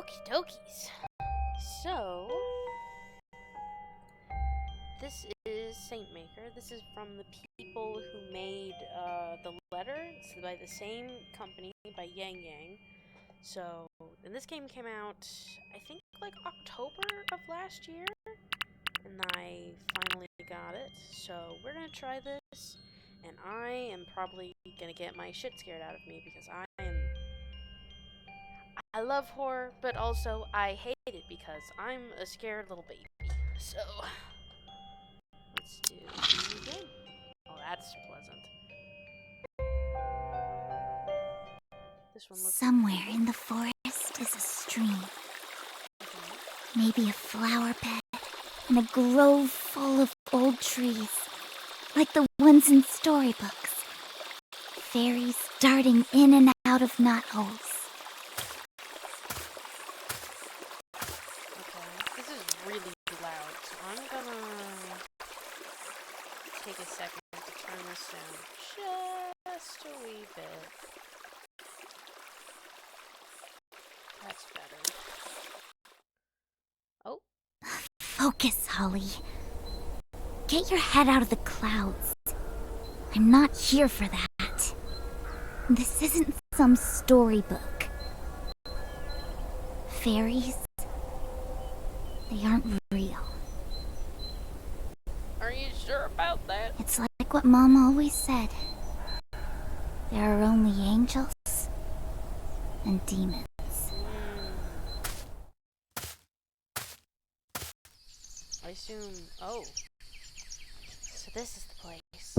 Okie dokies. So, this is Saint Maker. This is from the people who made the letter. It's by the same company, by Yang Yang. So, and this game came out, I think, like October of last year. And I finally got it. So, we're gonna try this. And I am probably gonna get my shit scared out of me because I love horror, but also I hate it because I'm a scared little baby. So, let's do the game. Oh, that's pleasant. This one looks Somewhere in the forest is a stream. Maybe a flower bed and a grove full of old trees, like the ones in storybooks. Fairies darting in and out of knotholes. okay. This is really loud, so I'm gonna take a second to turn this down just a wee bit. That's better. Oh. Focus, Holly. Get your head out of the clouds. I'm not here for that. This isn't some storybook. Fairies, they aren't real. Are you sure about that? It's like what Mom always said. There are only angels and demons. I assume... Oh. So this is the place.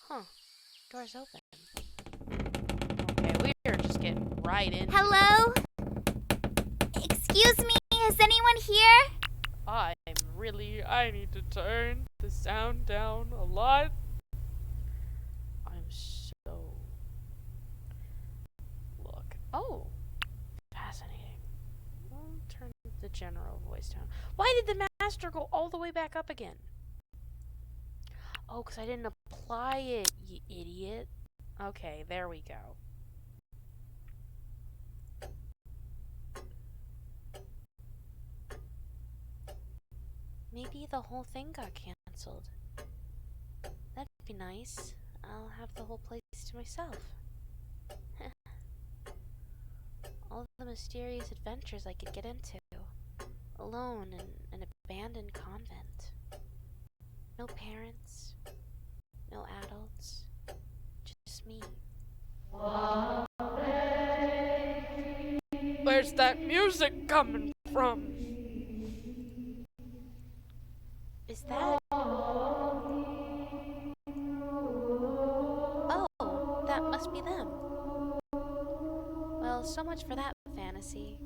Huh. Door's open. Okay, we are just getting right in. Hello? Excuse me, is anyone here? I need to turn the sound down a lot. I'm so... Look. Oh. Fascinating. I'll turn the general voice down. Why did the master go all the way back up again? Oh, because I didn't apply it, you idiot. Okay, there we go. Maybe the whole thing got cancelled. That'd be nice. I'll have the whole place to myself. All the mysterious adventures I could get into. Alone in an abandoned convent. No parents. No adults. Just me. Where's that music coming from? Is that... Oh, that must be them. Well, so much for that fantasy.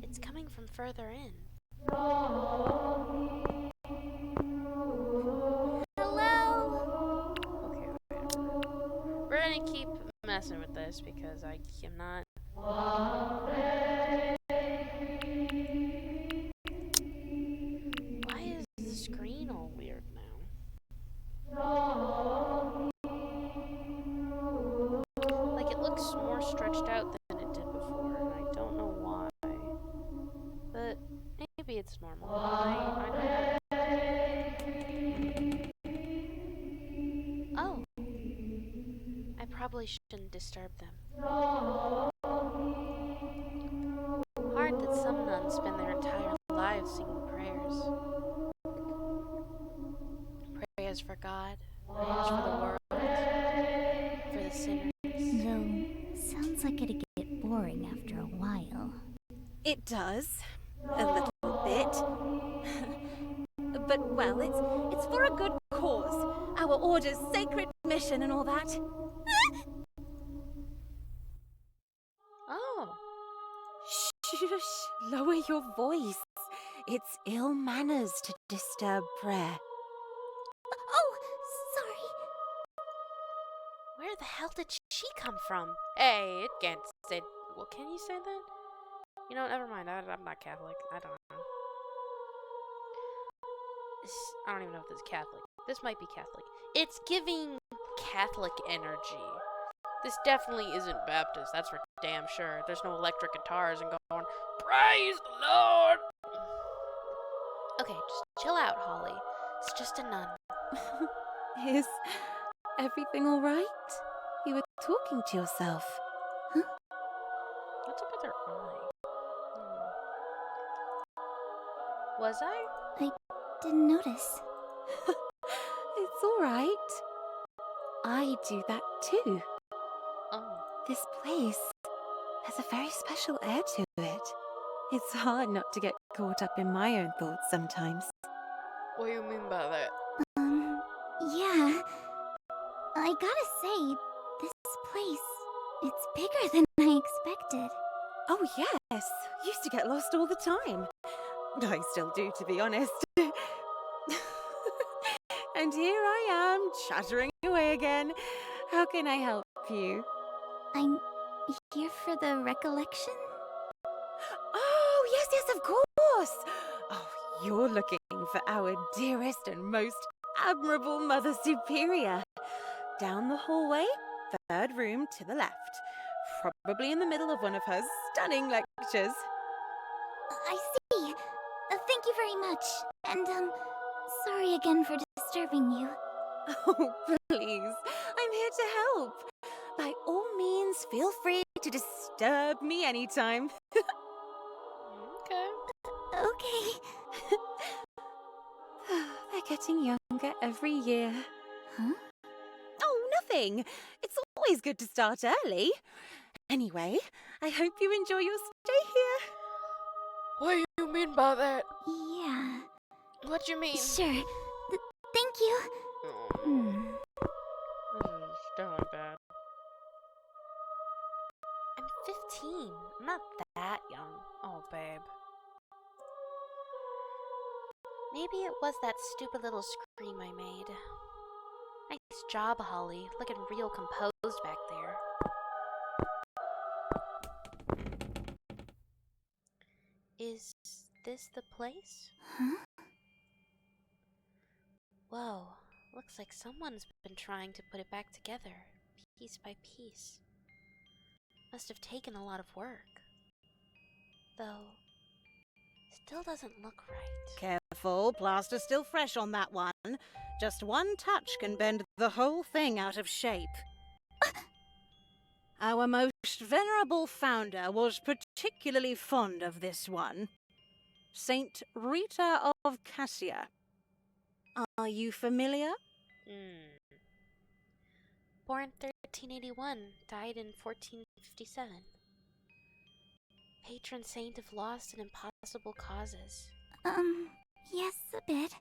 It's coming from further in. Hello? Okay, we're gonna keep messing with this because I am not... Why is the screen all weird now? Like, it looks more stretched out than it did before, and I don't know why. But maybe it's normal. I don't know. Oh. I probably shouldn't disturb them. Hard that some nuns spend their entire lives singing prayers. Prayers for God, prayers for the world, for the sinners. Though, sounds like it'd get boring after a while. It does. A little bit. But, well, it's for a good cause. Our order's sacred mission and all that. Oh. Shush, lower your voice. It's ill manners to disturb prayer. Oh, sorry. Where the hell did she come from? Hey, it can't say... Well, can you say that? You know, never mind. I'm not Catholic. I don't know. I don't even know if this is Catholic. This might be Catholic. It's giving Catholic energy. This definitely isn't Baptist, that's for damn sure. There's no electric guitars and going, praise the Lord! Okay, just chill out, Holly. It's just a nun. Is everything all right? You were talking to yourself. What's up with her eye? Was I? Didn't notice. It's all right. I do that too. Oh. This place has a very special air to it. It's hard not to get caught up in my own thoughts sometimes. What do you mean by that? Yeah. I gotta say, this place, it's bigger than I expected. Oh yes, used to get lost all the time. I still do, to be honest. And here I am, chattering away again. How can I help you? I'm here for the recollection? Oh, yes, of course! Oh, you're looking for our dearest and most admirable Mother Superior. Down the hallway, third room to the left. Probably in the middle of one of her stunning lectures. I see. Thank you very much. And, sorry again for disturbing you. Oh, please. I'm here to help. By all means, feel free to disturb me anytime. Okay. Okay. They're getting younger every year. Huh? Oh, nothing. It's always good to start early. Anyway, I hope you enjoy your stay here. What do you mean by that? Yeah. What do you mean? Sure. Thank you. Hmm. This is definitely bad. I'm 15. I'm not that young. Oh, babe. Maybe it was that stupid little scream I made. Nice job, Holly. Looking real composed back there. Is this the place? Huh? Whoa. Looks like someone's been trying to put it back together, piece by piece. Must have taken a lot of work. Though, still doesn't look right. Careful, plaster's still fresh on that one. Just one touch can bend the whole thing out of shape. Our most venerable founder was particularly fond of this one. Saint Rita of Cassia. Are you familiar? Born 1381, died in 1457. Patron saint of lost and impossible causes. Yes, a bit.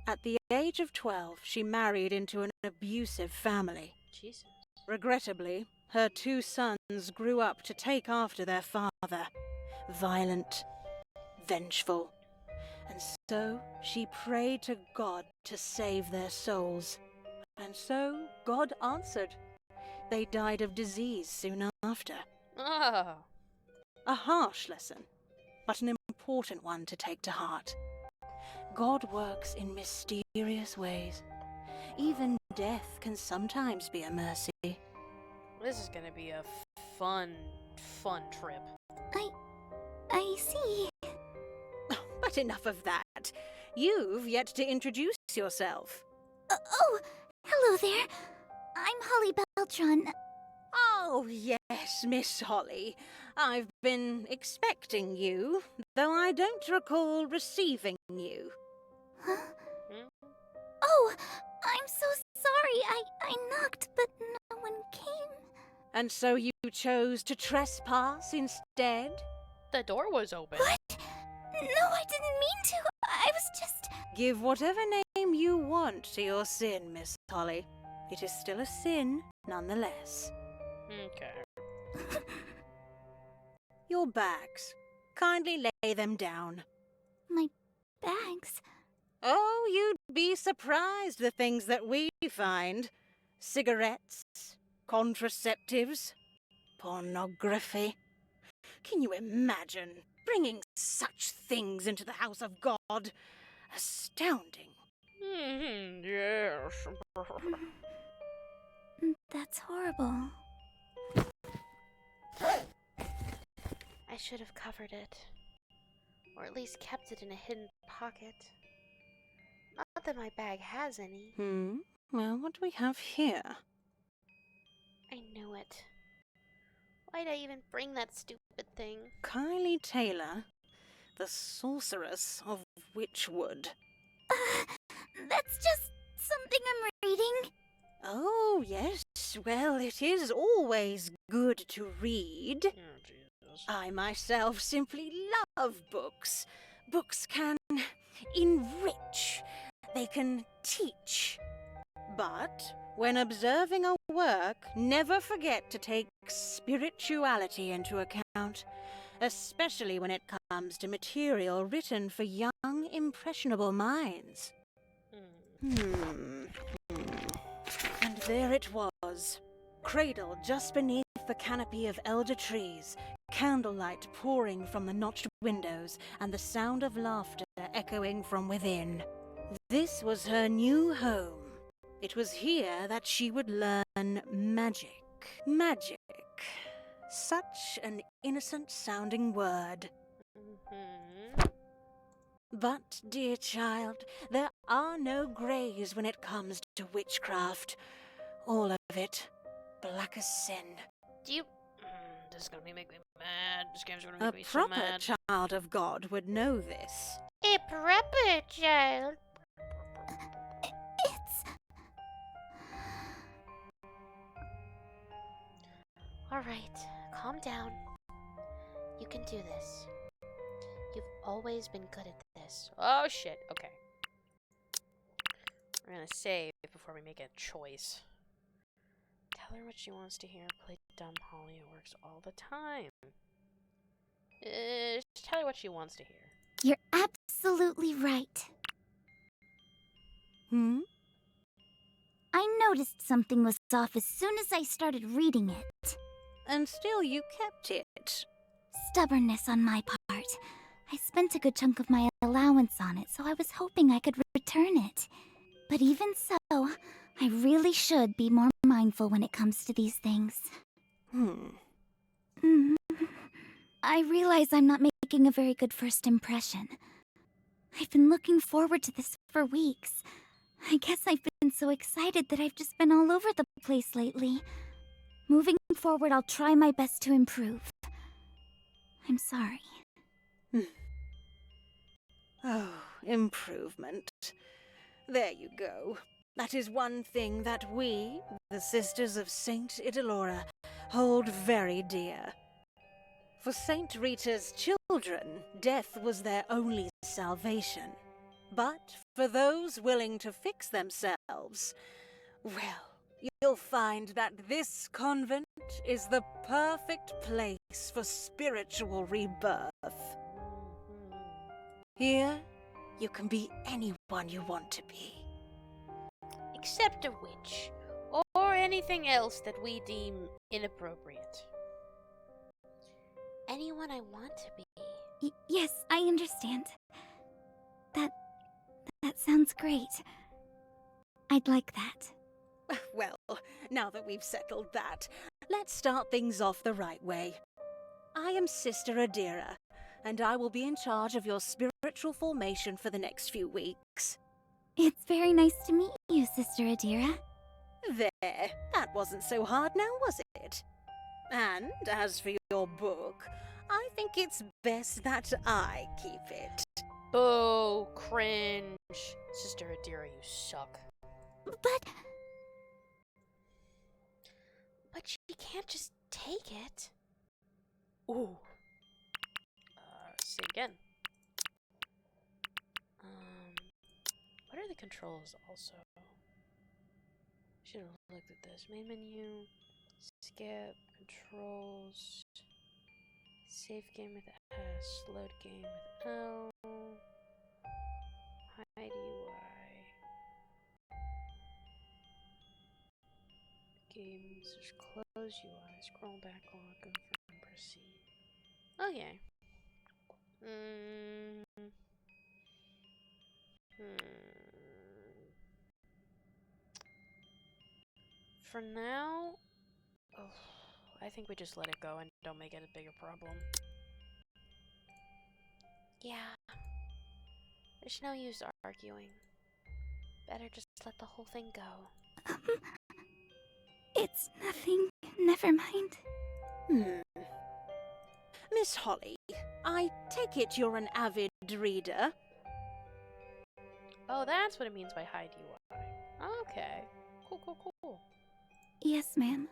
At the age of 12, she married into an abusive family. Jesus. Regrettably, her two sons grew up to take after their father. Violent, vengeful. And so she prayed to God to save their souls. And so God answered. They died of disease soon after. Oh. A harsh lesson, but an important one to take to heart. God works in mysterious ways. Even death can sometimes be a mercy. This is gonna be a fun trip. I see. But enough of that. You've yet to introduce yourself. Oh, hello there. I'm Holly Beltron. Oh, yes, Miss Holly. I've been expecting you, though I don't recall receiving you. Huh? Oh, I'm so sorry. I knocked, but no one came. And so you chose to trespass instead? The door was open. What? No, I didn't mean to. I was just... Give whatever name you want to your sin, Miss Holly. It is still a sin, nonetheless. Okay. Your bags. Kindly lay them down. My bags? Oh, you'd be surprised the things that we find. Cigarettes, contraceptives, pornography. Can you imagine bringing such things into the house of God? Astounding. Yes. That's horrible. I should have covered it. Or at least kept it in a hidden pocket. Not that my bag has any. Well, what do we have here? I knew it. Why'd I even bring that stupid thing? Kylie Taylor, the sorceress of Witchwood. That's just something I'm reading. Oh, yes. Well, it is always good to read. Oh, Jesus. I myself simply love books. Books can enrich, they can teach. But when observing a work, never forget to take spirituality into account, especially when it comes to material written for young, impressionable minds. And there it was, cradled just beneath the canopy of elder trees, candlelight pouring from the notched windows, and the sound of laughter echoing from within. This was her new home. It was here that she would learn magic. Magic. Such an innocent-sounding word. But, dear child, there are no greys when it comes to witchcraft. All of it, black as sin. Do you... this is gonna make me mad. This game's gonna A make me so proper mad. child of God would know this. A proper child. It's... Alright, calm down. You can do this. You've always been good at this. Oh shit, okay. We're gonna save before we make a choice. Tell her what she wants to hear. Play dumb Holly. It works all the time. Just tell her what she wants to hear. You're absolutely right. I noticed something was off as soon as I started reading it. And still you kept it. Stubbornness on my part. I spent a good chunk of my allowance on it, so I was hoping I could return it. But even so, I really should be more mindful when it comes to these things. I realize I'm not making a very good first impression. I've been looking forward to this for weeks. I guess I've been so excited that I've just been all over the place lately. Moving forward, I'll try my best to improve. I'm sorry. Oh, improvement. There you go. That is one thing that we, the Sisters of Saint Idalora, hold very dear. For Saint Rita's children, death was their only salvation. But for those willing to fix themselves, well, you'll find that this convent is the perfect place for spiritual rebirth. Here, you can be anyone you want to be. Except a witch. Or anything else that we deem inappropriate. Anyone I want to be. Yes, I understand. That sounds great. I'd like that. Well, now that we've settled that, let's start things off the right way. I am Sister Adira, and I will be in charge of your spiritual formation for the next few weeks. It's very nice to meet you, Sister Adira. There, that wasn't so hard now, was it? And as for your book, I think it's best that I keep it. Boo, cringe. Sister Adira, you suck. But she can't just take it. Ooh. Say again. What are the controls also? Should have looked at this. Main menu, skip, controls, save game with S, load game with L, hide UI, games, close UI, scroll backlog, confirm, proceed. Okay. For now, I think we just let it go and don't make it a bigger problem. Yeah. There's no use arguing. Better just let the whole thing go. It's nothing. Never mind. Miss Holly, I take it you're an avid reader? Oh, that's what it means by hide UI. Okay. Cool. Yes, ma'am.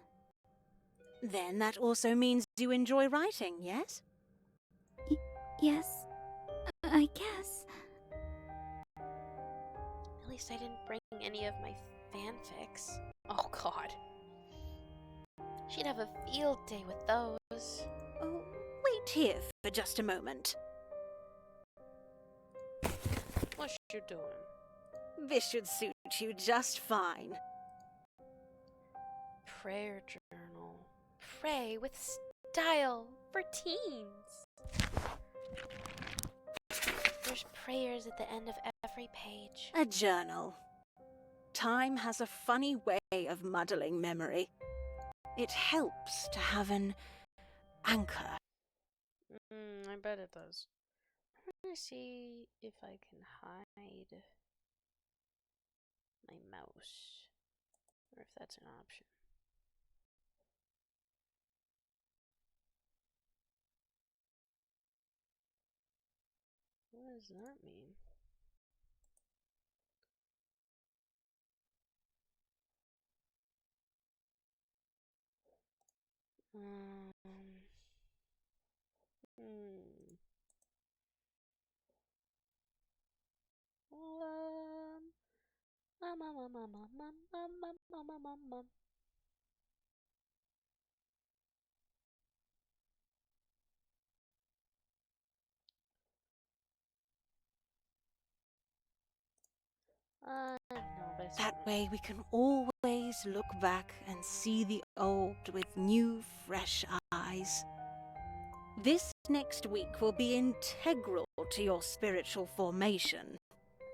Then that also means you enjoy writing, yes? Yes. I guess. At least I didn't bring any of my fanfics. Oh god. She'd have a field day with those. Oh, wait here for just a moment. What's you doing? This should suit you just fine. Prayer journal. Pray with style for teens. There's prayers at the end of every page. A journal. Time has a funny way of muddling memory. It helps to have an anchor. I bet it does. I'm gonna see if I can hide my mouse. Or if that's an option. What does that mean? No, but it's That way we can always look back and see the old with new, fresh eyes. This next week will be integral to your spiritual formation.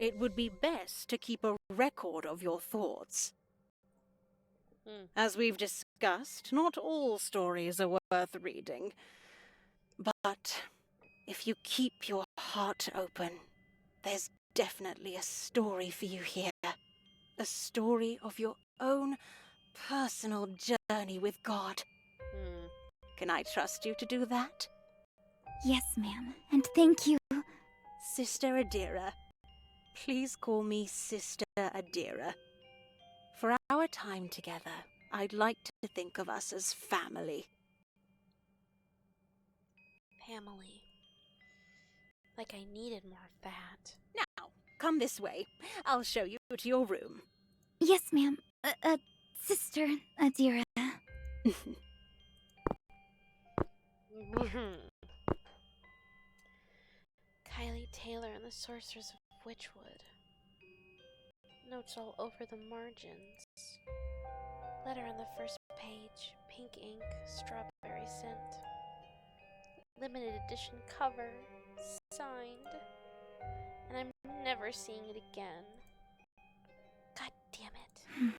It would be best to keep a record of your thoughts. As we've discussed, not all stories are worth reading. But if you keep your heart open, there's definitely a story for you here. A story of your own personal journey with God. Can I trust you to do that? Yes, ma'am. And thank you. Sister Adira. Please call me Sister Adira. For our time together, I'd like to think of us as family. family. Like I needed more of that. Now, come this way. I'll show you to your room. Yes, ma'am. Sister Adira. Kylie Taylor and the Sorceress of Witchwood. Notes all over the margins. Letter on the first page. Pink ink, strawberry scent. Limited edition cover. Signed. And I'm never seeing it again. God damn it.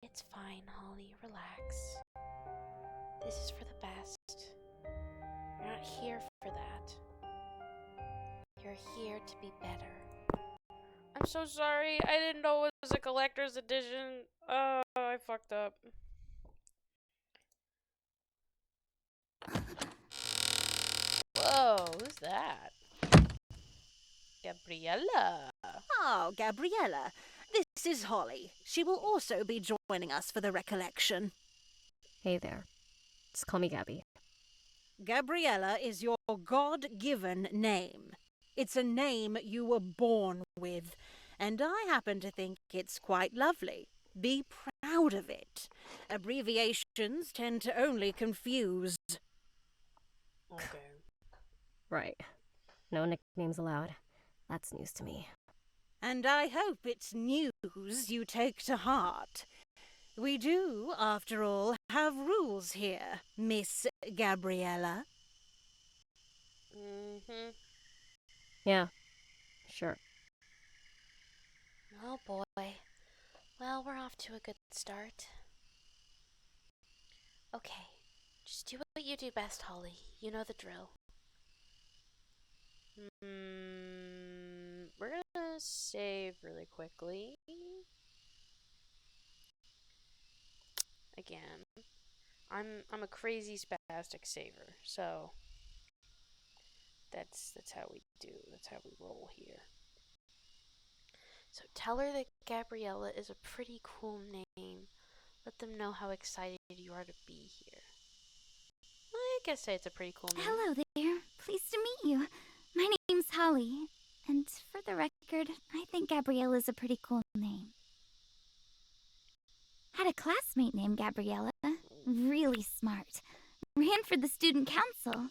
It's fine, Holly. Relax. This is for the best. You're not here for that. You're here to be better. I'm so sorry. I didn't know it was a collector's edition. Oh, I fucked up. Whoa, who's that? Gabriella. Oh, Gabriella. This is Holly. She will also be joining us for the recollection. Hey there. Just call me Gabby. Gabriella is your God-given name. It's a name you were born with, and I happen to think it's quite lovely. Be proud of it. Abbreviations tend to only confuse. Okay. Right. No nicknames allowed. That's news to me. And I hope it's news you take to heart. We do, after all, have rules here, Miss Gabriella. Mm-hmm. Yeah. Sure. Oh boy. Well, we're off to a good start. Okay, just do what you do best, Holly. You know the drill. We're gonna save really quickly. Again, I'm a crazy spastic saver, so that's how we do. That's how we roll here. So tell her that Gabriella is a pretty cool name. Let them know how excited you are to be here. I guess say it's a pretty cool name. Hello there. Pleased to meet you. My name's Holly. And for the record, I think Gabriella's a pretty cool name. Had a classmate named Gabriella. Really smart. Ran for the student council.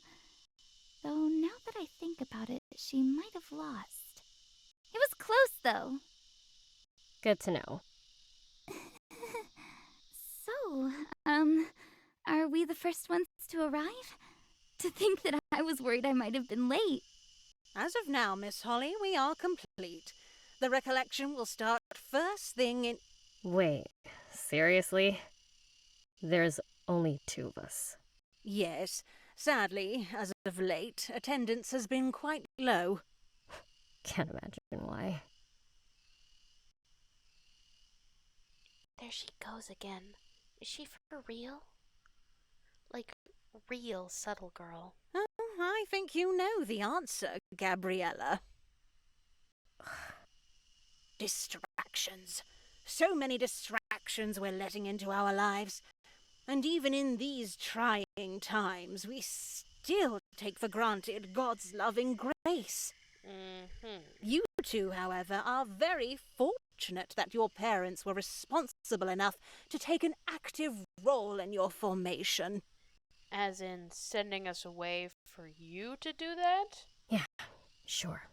Though now that I think about it, she might have lost. It was close, though. Good to know. So, are we the first ones to arrive? To think that I was worried I might have been late. As of now, Miss Holly, we are complete. The recollection will start first thing in... Wait, seriously? There's only 2 of us. Yes. Sadly, as of late, attendance has been quite low. Can't imagine why. There she goes again. Is she for real? Like, real subtle girl. Oh, I think you know the answer, Gabriella. Distractions. So many distractions we're letting into our lives. And even in these trying times, we still take for granted God's loving grace. You two, however, are very fortunate that your parents were responsible enough to take an active role in your formation. As in sending us away for you to do that? Yeah, sure.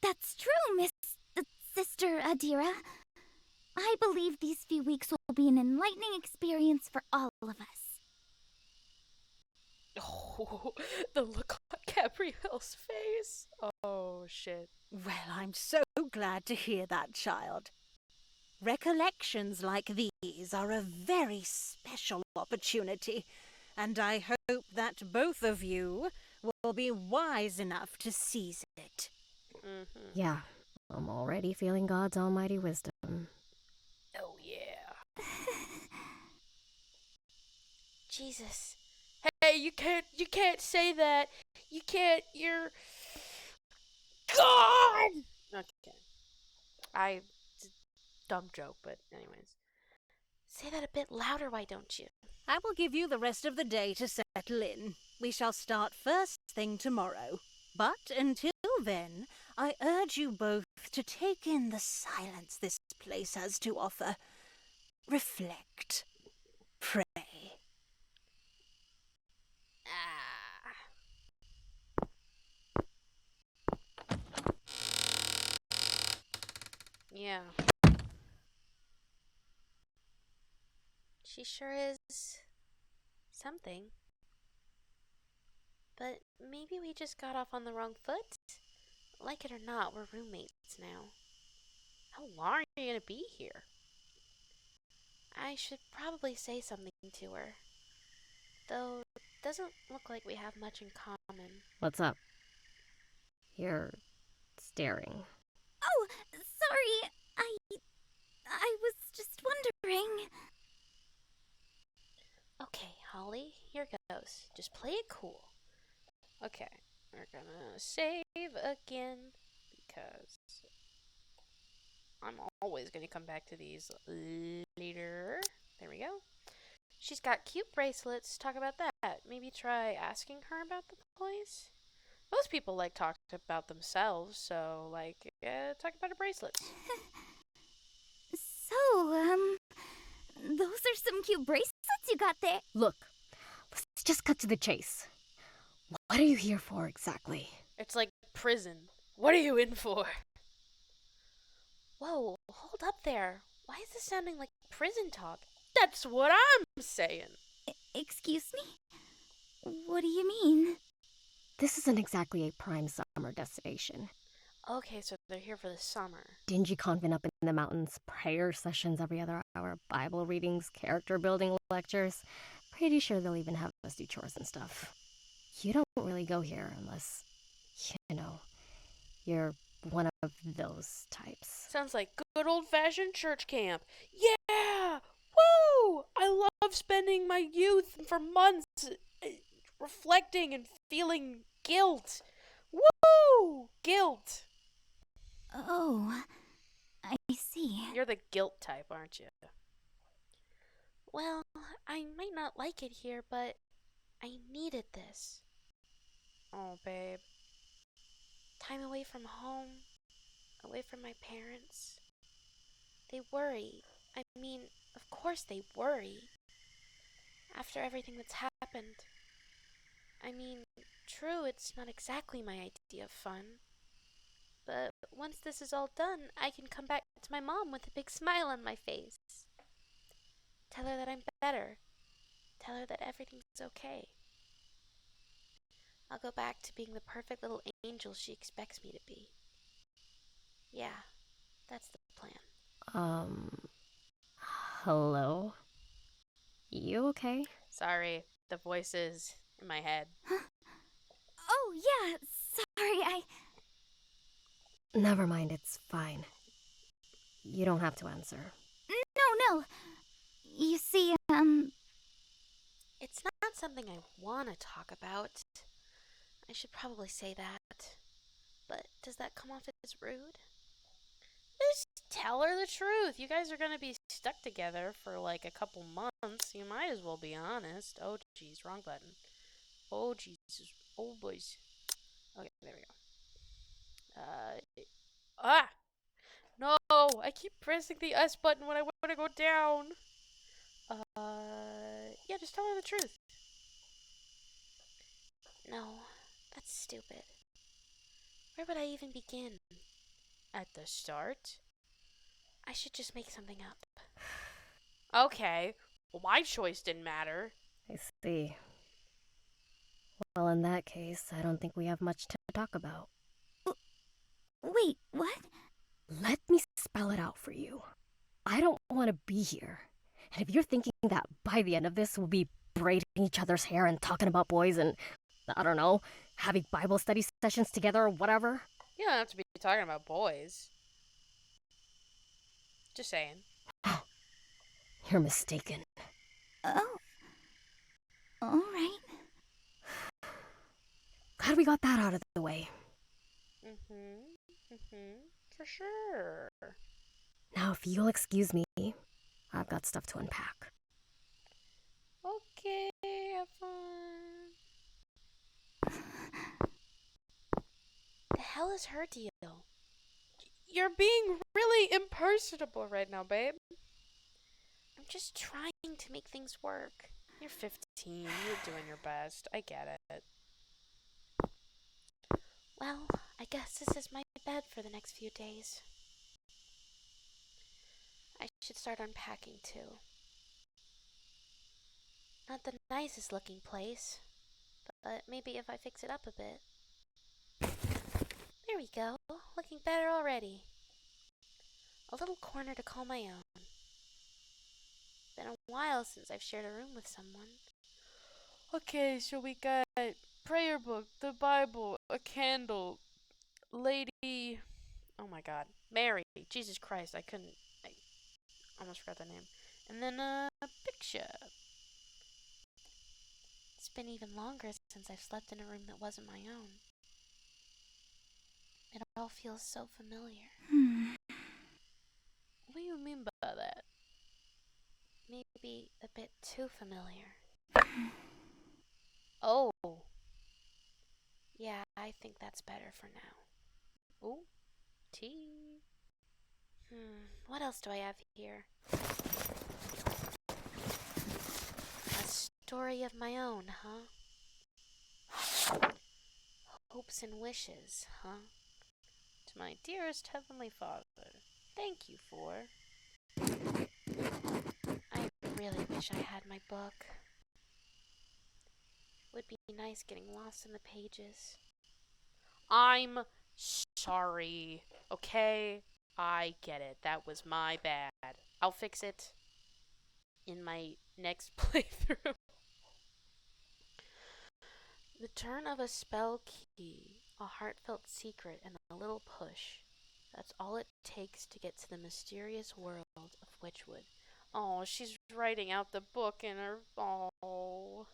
That's true, Miss... Sister Adira. I believe these few weeks will be an enlightening experience for all of us. Oh, the look on Gabrielle's face. Oh, shit. Well, I'm so glad to hear that, child. Recollections like these are a very special opportunity, and I hope that both of you will be wise enough to seize it. Yeah, I'm already feeling God's almighty wisdom. Oh, yeah. Jesus. Hey, you can't say that. You're... God! Okay. Dumb joke, but anyways. Say that a bit louder, why don't you? I will give you the rest of the day to settle in. We shall start first thing tomorrow. But until then, I urge you both to take in the silence this place has to offer. Reflect. Pray. Yeah. She sure is something. But maybe we just got off on the wrong foot? Like it or not, we're roommates now. How long are you gonna be here? I should probably say something to her. Though, it doesn't look like we have much in common. What's up? You're staring. Oh, sorry. I was just wondering. Okay, Holly, here goes. Just play it cool. Okay, we're gonna save again because I'm always gonna come back to these later. There we go. She's got cute bracelets. Talk about that. Maybe try asking her about the place. Most people like talk about themselves, so talk about her bracelets. So, those are some cute bracelets you got there. Look, let's just cut to the chase. What are you here for exactly? It's like prison. What are you in for? Whoa, hold up there. Why is this sounding like prison talk? That's what I'm saying. Excuse me? What do you mean? This isn't exactly a prime summer destination. Okay, so they're here for the summer. Dingy convent up in the mountains, prayer sessions every other hour, Bible readings, character building lectures. Pretty sure they'll even have us do chores and stuff. You don't really go here unless, you know, you're one of those types. Sounds like good old-fashioned church camp. Yeah! Woo! I love spending my youth for months reflecting and feeling guilt. Woo! Guilt. Oh, I see. You're the guilt type, aren't you? Well, I might not like it here, but I needed this. Oh, babe. Time away from home, away from my parents. They worry. I mean, of course they worry. After everything that's happened. I mean, true, it's not exactly my idea of fun. But once this is all done, I can come back to my mom with a big smile on my face. Tell her that I'm better. Tell her that everything's okay. I'll go back to being the perfect little angel she expects me to be. Yeah, that's the plan. Hello? You okay? Sorry, the voices in my head. Oh, yeah, sorry, Never mind, it's fine. You don't have to answer. No. You see, It's not something I want to talk about. I should probably say that. But does that come off as rude? Just tell her the truth. You guys are going to be stuck together for like a couple months. You might as well be honest. Oh, jeez, wrong button. Oh, Jesus. Oh, boys. Okay, there we go. No, I keep pressing the S button when I want to go down. Yeah, just tell her the truth. No, that's stupid. Where would I even begin? At the start? I should just make something up. Okay, well, my choice didn't matter. I see. Well, in that case, I don't think we have much to talk about. wait, what? Let me spell it out for you. I don't want to be here. And if you're thinking that by the end of this we'll be braiding each other's hair and talking about boys and, I don't know, having Bible study sessions together or whatever. You don't have to be talking about boys. Just saying. You're mistaken. Oh. Alright. Glad we got that out of the way. For sure. Now, if you'll excuse me, I've got stuff to unpack. Okay, have fun. The hell is her deal? You're being really impersonable right now, babe. I'm just trying to make things work. You're 15. You're doing your best. I get it. Well, I guess this is my bed for the next few days. I should start unpacking too. Not the nicest looking place, but maybe if I fix it up a bit. There we go. Looking better already. A little corner to call my own. Been a while since I've shared a room with someone. Okay, so we got prayer book, the Bible, a candle, lady... Oh my god. Mary. Jesus Christ, I almost forgot the name. And then a picture. It's been even longer since I've slept in a room that wasn't my own. It all feels so familiar. What do you mean by that? Maybe a bit too familiar. Oh. Yeah, I think that's better for now. Ooh, tea. What else do I have here? A story of my own, huh? Hopes and wishes, huh? To my dearest Heavenly Father, thank you for... I really wish I had my book. Would be nice getting lost in the pages. I'm sorry. Okay? I get it. That was my bad. I'll fix it in my next playthrough. The turn of a spell key, a heartfelt secret, and a little push. That's all it takes to get to the mysterious world of Witchwood. Oh, she's writing out the book in her... Oh.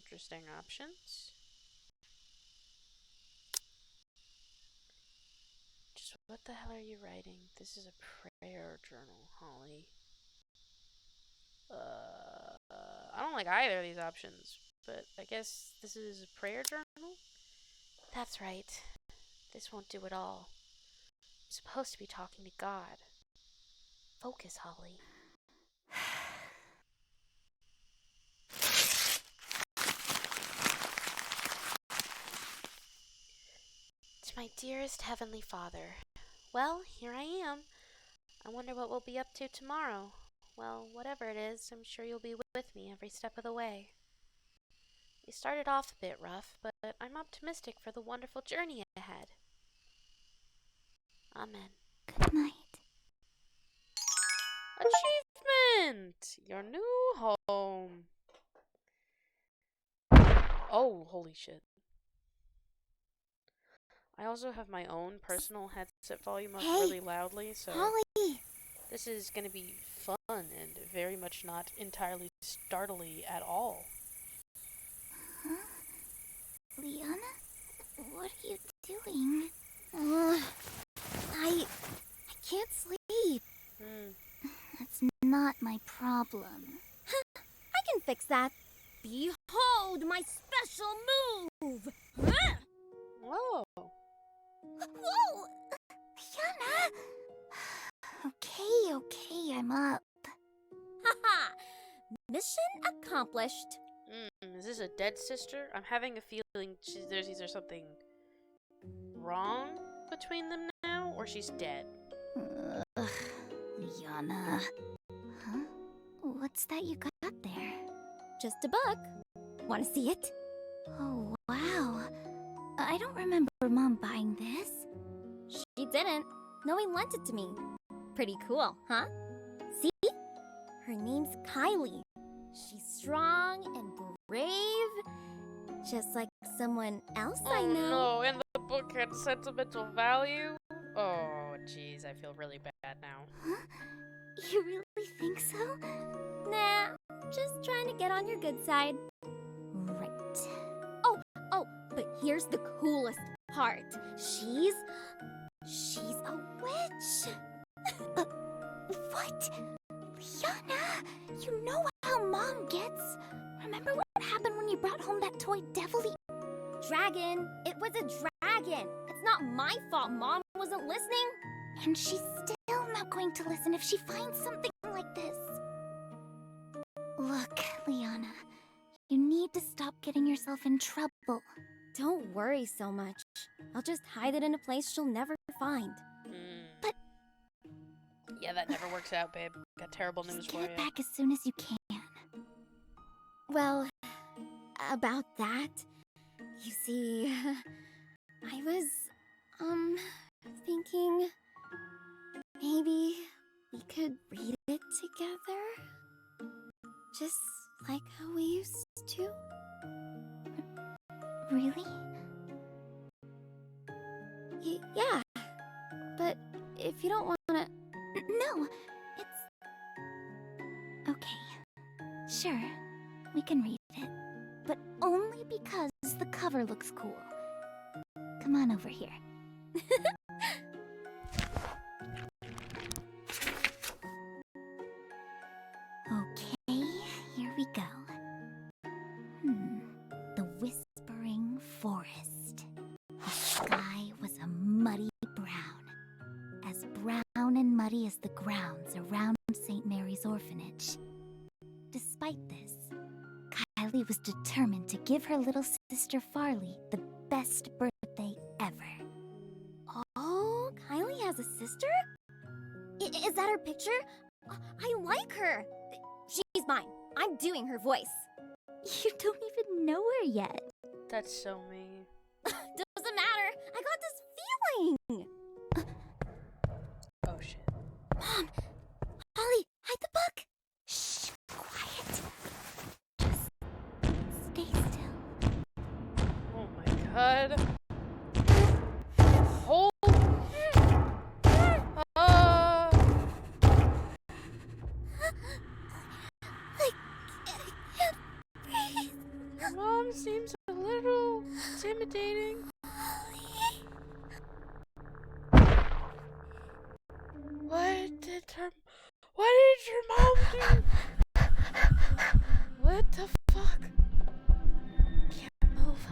Interesting options. Just what the hell are you writing? This is a prayer journal, Holly. I don't like either of these options, but I guess this is a prayer journal? That's right. This won't do at all. I'm supposed to be talking to God. Focus, Holly. To my dearest Heavenly Father. Well, here I am. I wonder what we'll be up to tomorrow. Well, whatever it is, I'm sure you'll be with me every step of the way. We started off a bit rough, but I'm optimistic for the wonderful journey ahead. Amen. Good night. Achievement! Your new home. Oh, holy shit. I also have my own personal headset volume up really loudly, so Holly! this is gonna be fun and very much not entirely startly at all. Huh? Liana? What are you doing? I can't sleep. That's not my problem. I can fix that. Behold my special move! Whoa. Whoa! Liana! Okay, I'm up. Haha! Mission accomplished. Is this a dead sister? I'm having a feeling there's either something wrong between them now, or she's dead. Liana. Huh? What's that you got there? Just a book. Want to see it? Oh, wow. I don't remember Mom buying this. She didn't. Noe lent it to me. Pretty cool, huh? See? Her name's Kylie. She's strong and brave. Just like someone else I know. Oh no, and the book had sentimental value? Oh, jeez, I feel really bad now. Huh? You really think so? Nah, just trying to get on your good side. Right. Oh, but here's the coolest part. She's a witch. What? Liana, you know how Mom gets. Remember what happened when you brought home that toy devil-y... Dragon. It was a dragon. It's not my fault Mom wasn't listening. And she's still not going to listen if she finds something like this. Look, Liana, you need to stop getting yourself in trouble. Don't worry so much. I'll just hide it in a place she'll never find. But... Yeah, that never works out, babe. Got terrible news Just for get you. it back as soon as you can. Well, about that, you see, I was, thinking maybe we could read it together? Just like how we used to? Really? Yeah, but if you don't wanna... No, it's... Okay. Sure, we can read it. But only because the cover looks cool. Come on over here. Okay, here we go. The Whispering Forest. The sky was a muddy brown. As brown and muddy as the grounds around St. Mary's Orphanage. Despite this, Kylie was determined to give her little sister Farley the best birthday ever. Oh, Kylie has a sister? Is that her picture? I like her. She's mine. I'm doing her voice. You don't even know her yet. That's so me. Doesn't matter. I got this feeling. Oh shit. Mom! Holly, hide the book! Shh, quiet. Just stay still. Oh my god. Hold. I can't breathe. Your mom seems a little intimidating. Holly. What did your mom do? What the fuck? Can't move.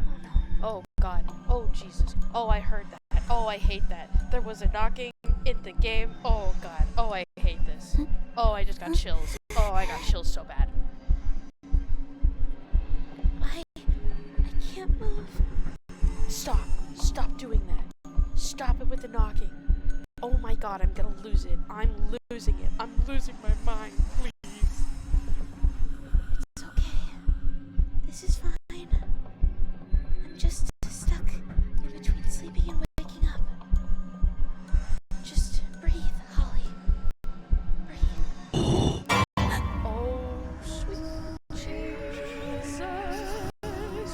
Oh no. Oh god. Oh Jesus. Oh, I heard that. Oh, I hate that. There was a knocking in the game. Oh god. Oh, I hate this. Oh, I just got chills. Oh, I got chills so bad. I can't move. Stop. Stop doing that. Stop it with the knocking. Oh my god, I'm gonna lose it. I'm losing it. I'm losing my mind. Please. It's okay. This is fine. I'm just stuck in between sleeping and waking up. Just breathe, Holly. Breathe. Oh, sweet Jesus.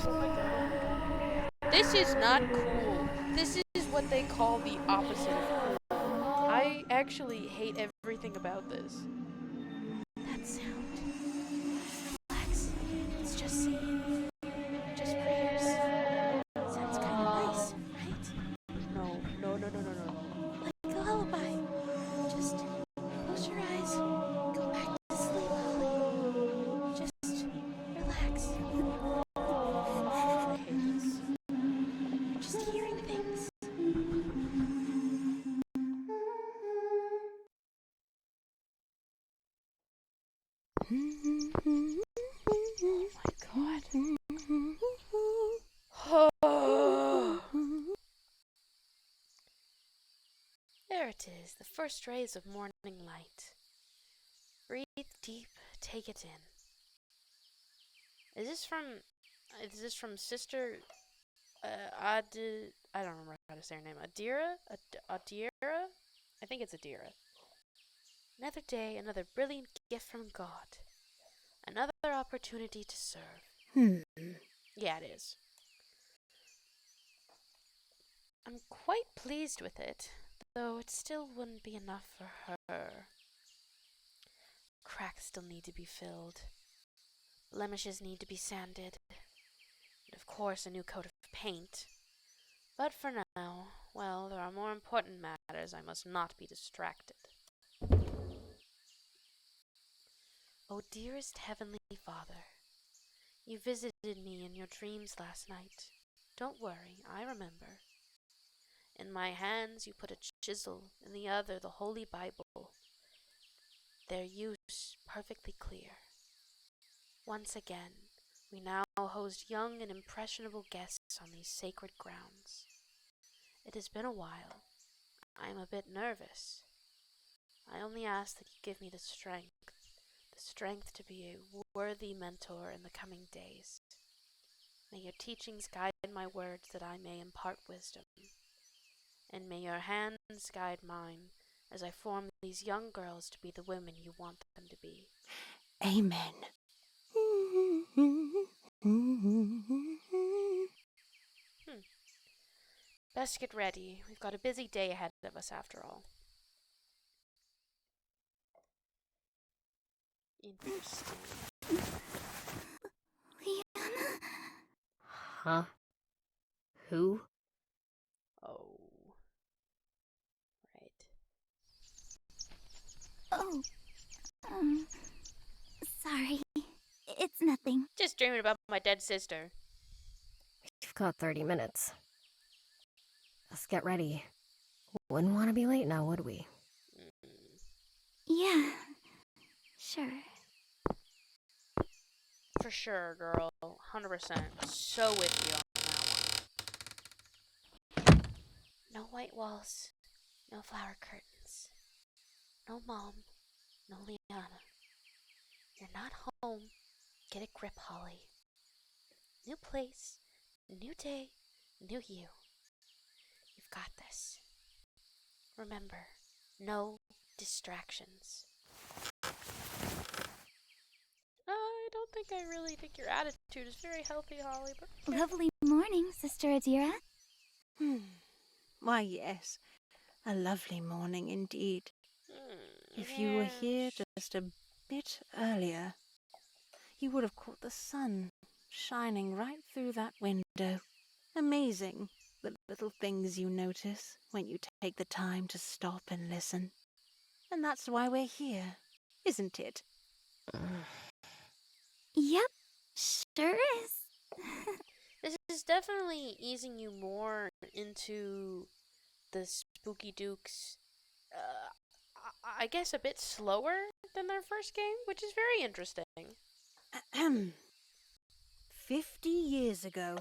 Oh my god. This is not cool. This is what they call the opposite of cool. I actually hate everything about this. That sound. Relax. It's just singing. Just prayers. Sounds kind of nice, right? No, no, no, no, no, no. Like a lullaby. Just close your eyes. Go back to sleep, Holly. Just relax. I hate this. Just hearing things. Oh my god. Oh. There it is, the first rays of morning light. Breathe deep, take it in. Is this from Sister I don't remember how to say her name. Adira? Adira? I think it's Adira. Another day, another brilliant gift from God. Another opportunity to serve. Yeah, it is. I'm quite pleased with it, though it still wouldn't be enough for her. Cracks still need to be filled. Blemishes need to be sanded. And of course, a new coat of paint. But for now, well, there are more important matters. I must not be distracted. Oh, dearest Heavenly Father, you visited me in your dreams last night. Don't worry, I remember. In my hands you put a chisel, in the other the Holy Bible. Their use perfectly clear. Once again, we now host young and impressionable guests on these sacred grounds. It has been a while. I am a bit nervous. I only ask that you give me the strength to be a worthy mentor in the coming days. May your teachings guide my words that I may impart wisdom. And may your hands guide mine as I form these young girls to be the women you want them to be. Amen. Best get ready. We've got a busy day ahead of us after all. Interesting. Leanna? Huh? Who? Oh. Right. Oh. Sorry. It's nothing. Just dreaming about my dead sister. We've got 30 minutes. Let's get ready. Wouldn't want to be late now, would we? Yeah. Sure. For sure, girl. 100%. So with you on that one. No white walls. No flower curtains. No mom, no Liana. You're not home. Get a grip, Holly. New place, new day, new you. You've got this. Remember, no distractions. I don't think I really think your attitude is very healthy, Holly, but okay. Lovely morning, Sister Adira. Why, yes. A lovely morning indeed. If you were here just a bit earlier, you would have caught the sun shining right through that window. Amazing, the little things you notice when you take the time to stop and listen. And that's why we're here, isn't it? Yep, sure is. This is definitely easing you more into the Spooky Dukes, I guess a bit slower than their first game, which is very interesting. 50 years ago,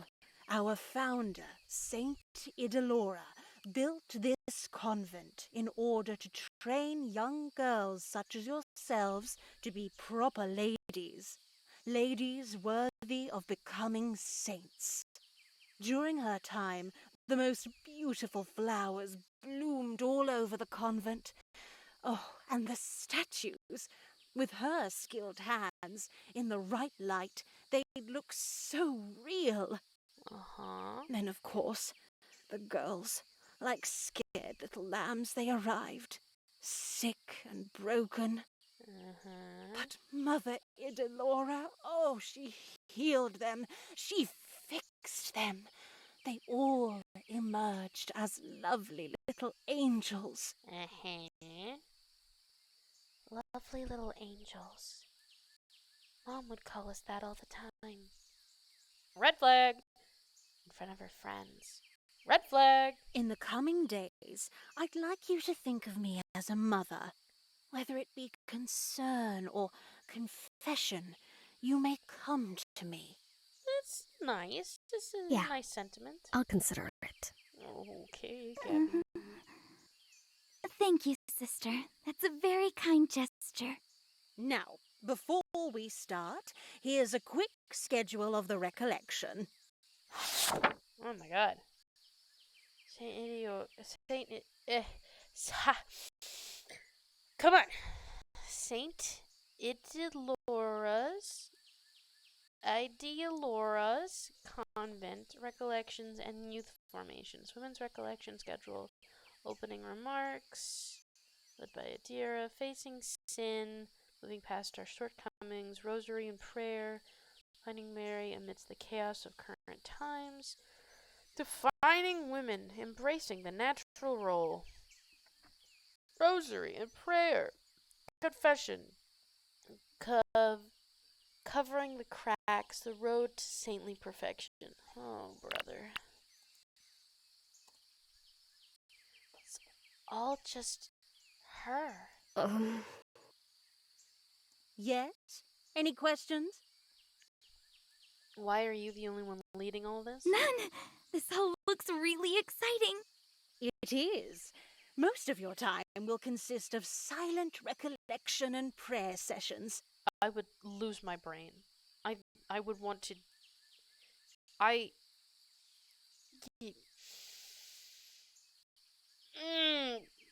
our founder, Saint Idalora, built this convent in order to train young girls such as yourselves to be proper ladies. Ladies worthy of becoming saints. During her time, the most beautiful flowers bloomed all over the convent. Oh, and the statues! With her skilled hands, in the right light, they'd look so real. Uh-huh. Then, of course, the girls, like scared little lambs, they arrived, sick and broken. Uh-huh. But Mother Idalora, oh, she healed them. She fixed them. They all emerged as lovely little angels. Uh-huh. Lovely little angels. Mom would call us that all the time. Red flag! In front of her friends. Red flag! In the coming days, I'd like you to think of me as a mother. Whether it be concern or confession, you may come to me. That's nice. This is Yeah. a nice sentiment. I'll consider it. Okay, Gabby. Thank you, Sister. That's a very kind gesture. Now, before we start, here's a quick schedule of the recollection. Oh my god. Come on. Saint Idealora's Convent Recollections and Youth Formations. Women's Recollection Schedule. Opening remarks. Led by Adira. Facing sin. Moving past our shortcomings. Rosary and prayer. Finding Mary amidst the chaos of current times. Defining women. Embracing the natural role. Rosary and prayer. Confession. Covering the cracks. The road to saintly perfection. Oh, brother. It's all just her. Yes? Any questions? Why are you the only one leading all this? None! This all looks really exciting. It is. Most of your time will consist of silent recollection and prayer sessions. I would lose my brain. I would want to...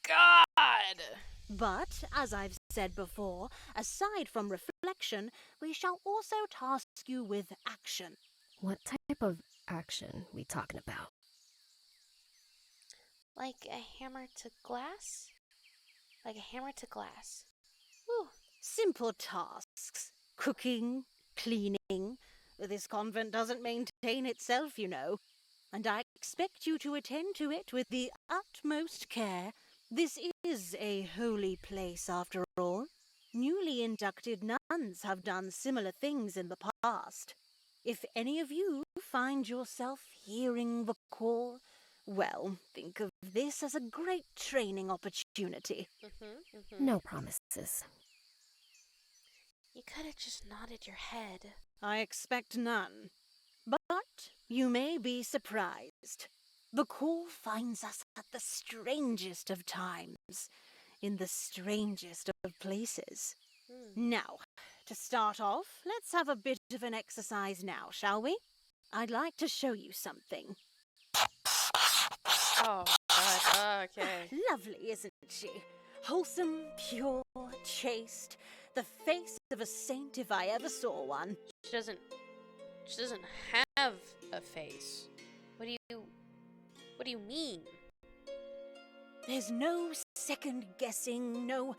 God! But, as I've said before, aside from reflection, we shall also task you with action. What type of action we talking about? Like a hammer to glass? Like a hammer to glass. Whew. Simple tasks. Cooking, cleaning. This convent doesn't maintain itself, you know. And I expect you to attend to it with the utmost care. This is a holy place, after all. Newly inducted nuns have done similar things in the past. If any of you find yourself hearing the call, well, think of this as a great training opportunity. No promises. You could have just nodded your head. I expect none. But you may be surprised. The call finds us at the strangest of times. in the strangest of places. Hmm. Now, to start off, let's have a bit of an exercise now, shall we? I'd like to show you something. Oh, God. Okay. Lovely, isn't she? Wholesome, pure, chaste. The face of a saint if I ever saw one. She doesn't have a face. What do you mean? There's no second guessing, no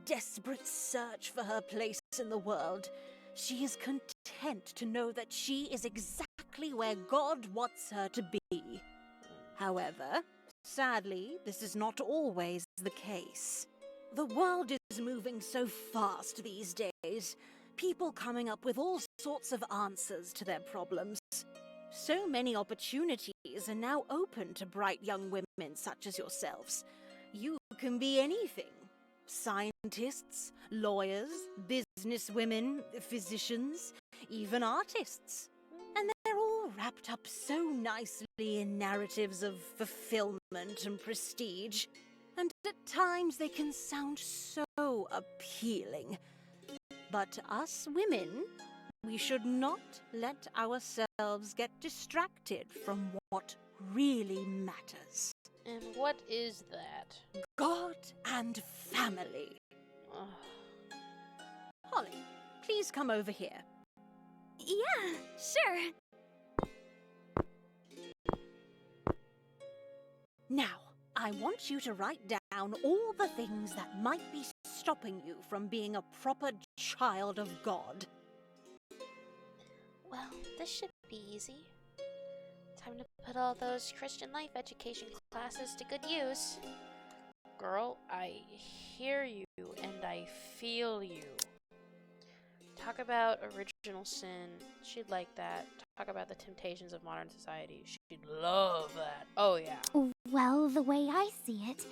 desperate search for her place in the world. She is content to know that she is exactly where God wants her to be. However, sadly, this is not always the case. The world is moving so fast these days, people coming up with all sorts of answers to their problems. So many opportunities are now open to bright young women such as yourselves. You can be anything. Scientists, lawyers, businesswomen, physicians, even artists. And they're all wrapped up so nicely in narratives of fulfillment and prestige. And at times they can sound so appealing. But us women, we should not let ourselves get distracted from what really matters. And what is that? God and family. Ugh. Holly, please come over here. Yeah, sure. Now, I want you to write down all the things that might be stopping you from being a proper child of God. Well, this should be easy. Time to put all those Christian life education classes to good use. Girl, I hear you and I feel you. Talk about original sin. She'd like that. Talk about the temptations of modern society. She'd love that. Oh, yeah. Well, the way I see it,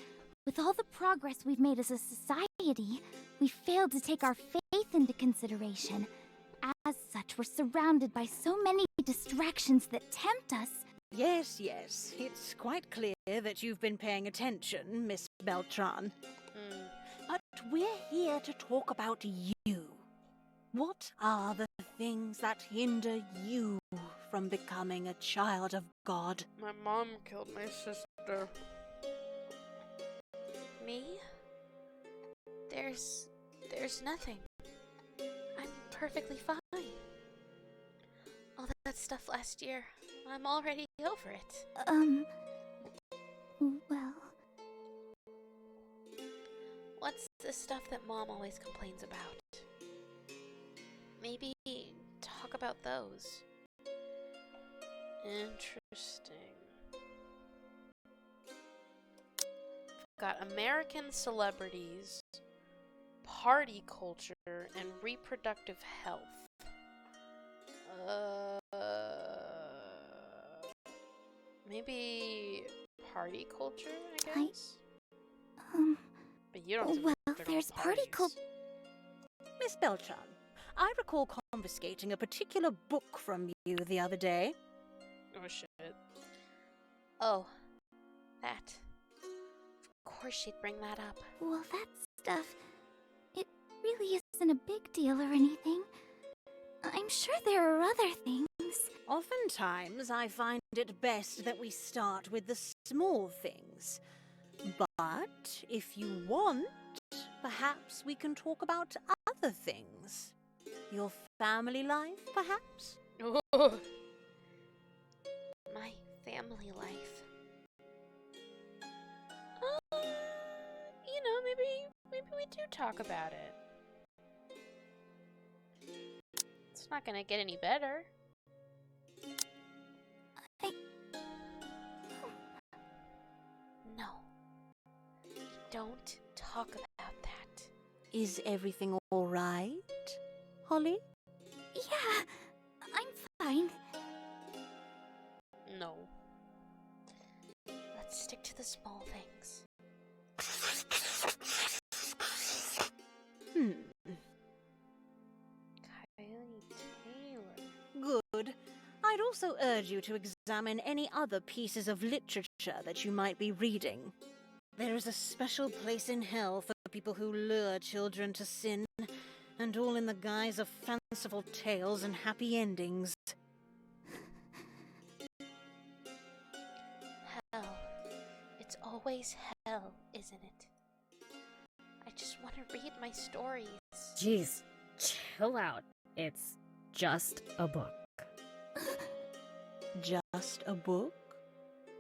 with all the progress we've made as a society, we failed to take our faith into consideration. As such, we're surrounded by so many distractions that tempt us. Yes, it's quite clear that you've been paying attention, Miss Beltran. But we're here to talk about you. What are the things that hinder you from becoming a child of God? My mom killed my sister. Me? There's nothing. I'm perfectly fine. All that stuff last year, I'm already over it. Well... What's the stuff that Mom always complains about? Maybe talk about those. Interesting. Got American celebrities, party culture, and reproductive health. Maybe party culture, I guess? But you don't have to Well, go to there's party parties. Miss Beltran, I recall confiscating a particular book from you the other day. Oh, shit. Oh, that. Of course she'd bring that up. Well, that stuff... It really isn't a big deal or anything. I'm sure there are other things. Oftentimes, I find it best that we start with the small things. But if you want, perhaps we can talk about other things. Your family life, perhaps? My family life. Maybe we do talk about it. It's not gonna get any better. No. Don't talk about that. Is everything all right, Holly? Yeah, I'm fine. No. Let's stick to the small things. Kylie Taylor. Good. I'd also urge you to examine any other pieces of literature that you might be reading. There is a special place in hell for people who lure children to sin, and all in the guise of fanciful tales and happy endings. Hell. It's always hell, isn't it? I just want to read my stories. Jeez, chill out. It's just a book. Just a book?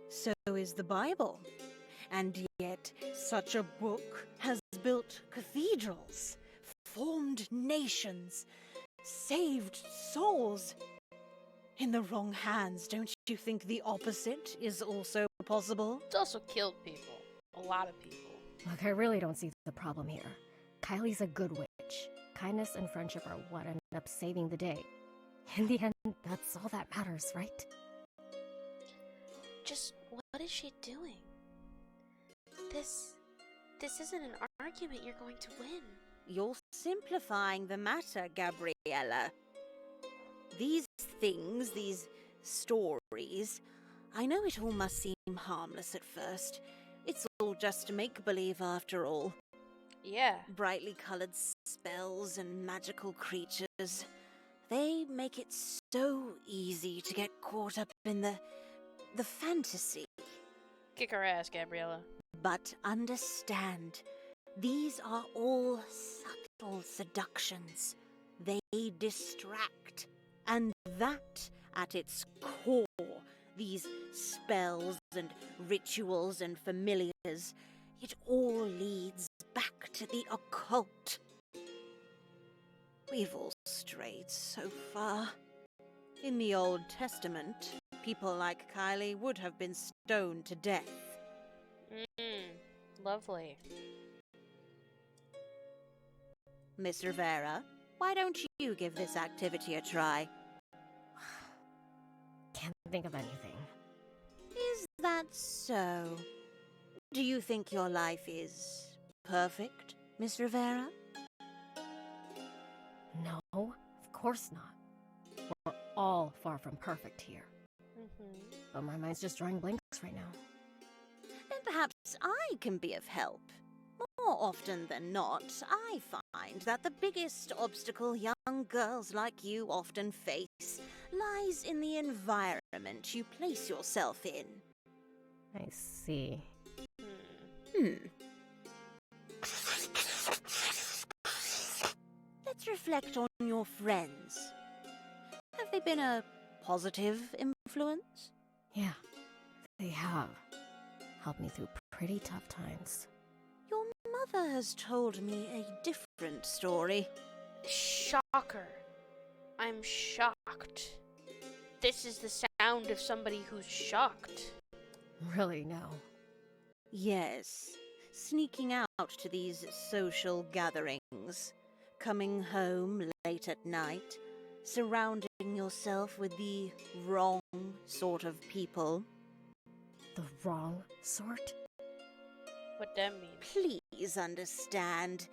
So is the Bible. And yet, such a book has built cathedrals, formed nations, saved souls. In the wrong hands, don't you think the opposite is also possible? It's also killed people. A lot of people. Look, I really don't see the problem here. Kylie's a good witch. Kindness and friendship are what end up saving the day. In the end, that's all that matters, right? Just what is she doing? This isn't an argument you're going to win. You're simplifying the matter, Gabriella. These things, these stories, I know it all must seem harmless at first. It's all just make-believe after all. Yeah. Brightly coloured spells and magical creatures. They make it so easy to get caught up in the fantasy. Kick her ass, Gabriella. But understand, these are all subtle seductions. They distract. And that, at its core, these spells and rituals and familiars, it all leads back to the occult. We've all strayed so far. In the Old Testament, people like Kylie would have been stoned to death. Lovely. Miss Rivera, why don't you give this activity a try? Can't think of anything. Is that so? Do you think your life is perfect, Miss Rivera? No, of course not. We're all far from perfect here. But my mind's just drawing blanks right now. Then perhaps I can be of help. More often than not, I find that the biggest obstacle young girls like you often face lies in the environment you place yourself in. I see. Let's reflect on your friends. Have they been a positive influence? Yeah, they have. Helped me through pretty tough times. Your mother has told me a different story. Shocker. I'm shocked. This is the sound of somebody who's shocked. Really, no. Yes, sneaking out to these social gatherings, coming home late at night, surrounding yourself with the wrong sort of people. The wrong sort? What that mean? Please understand,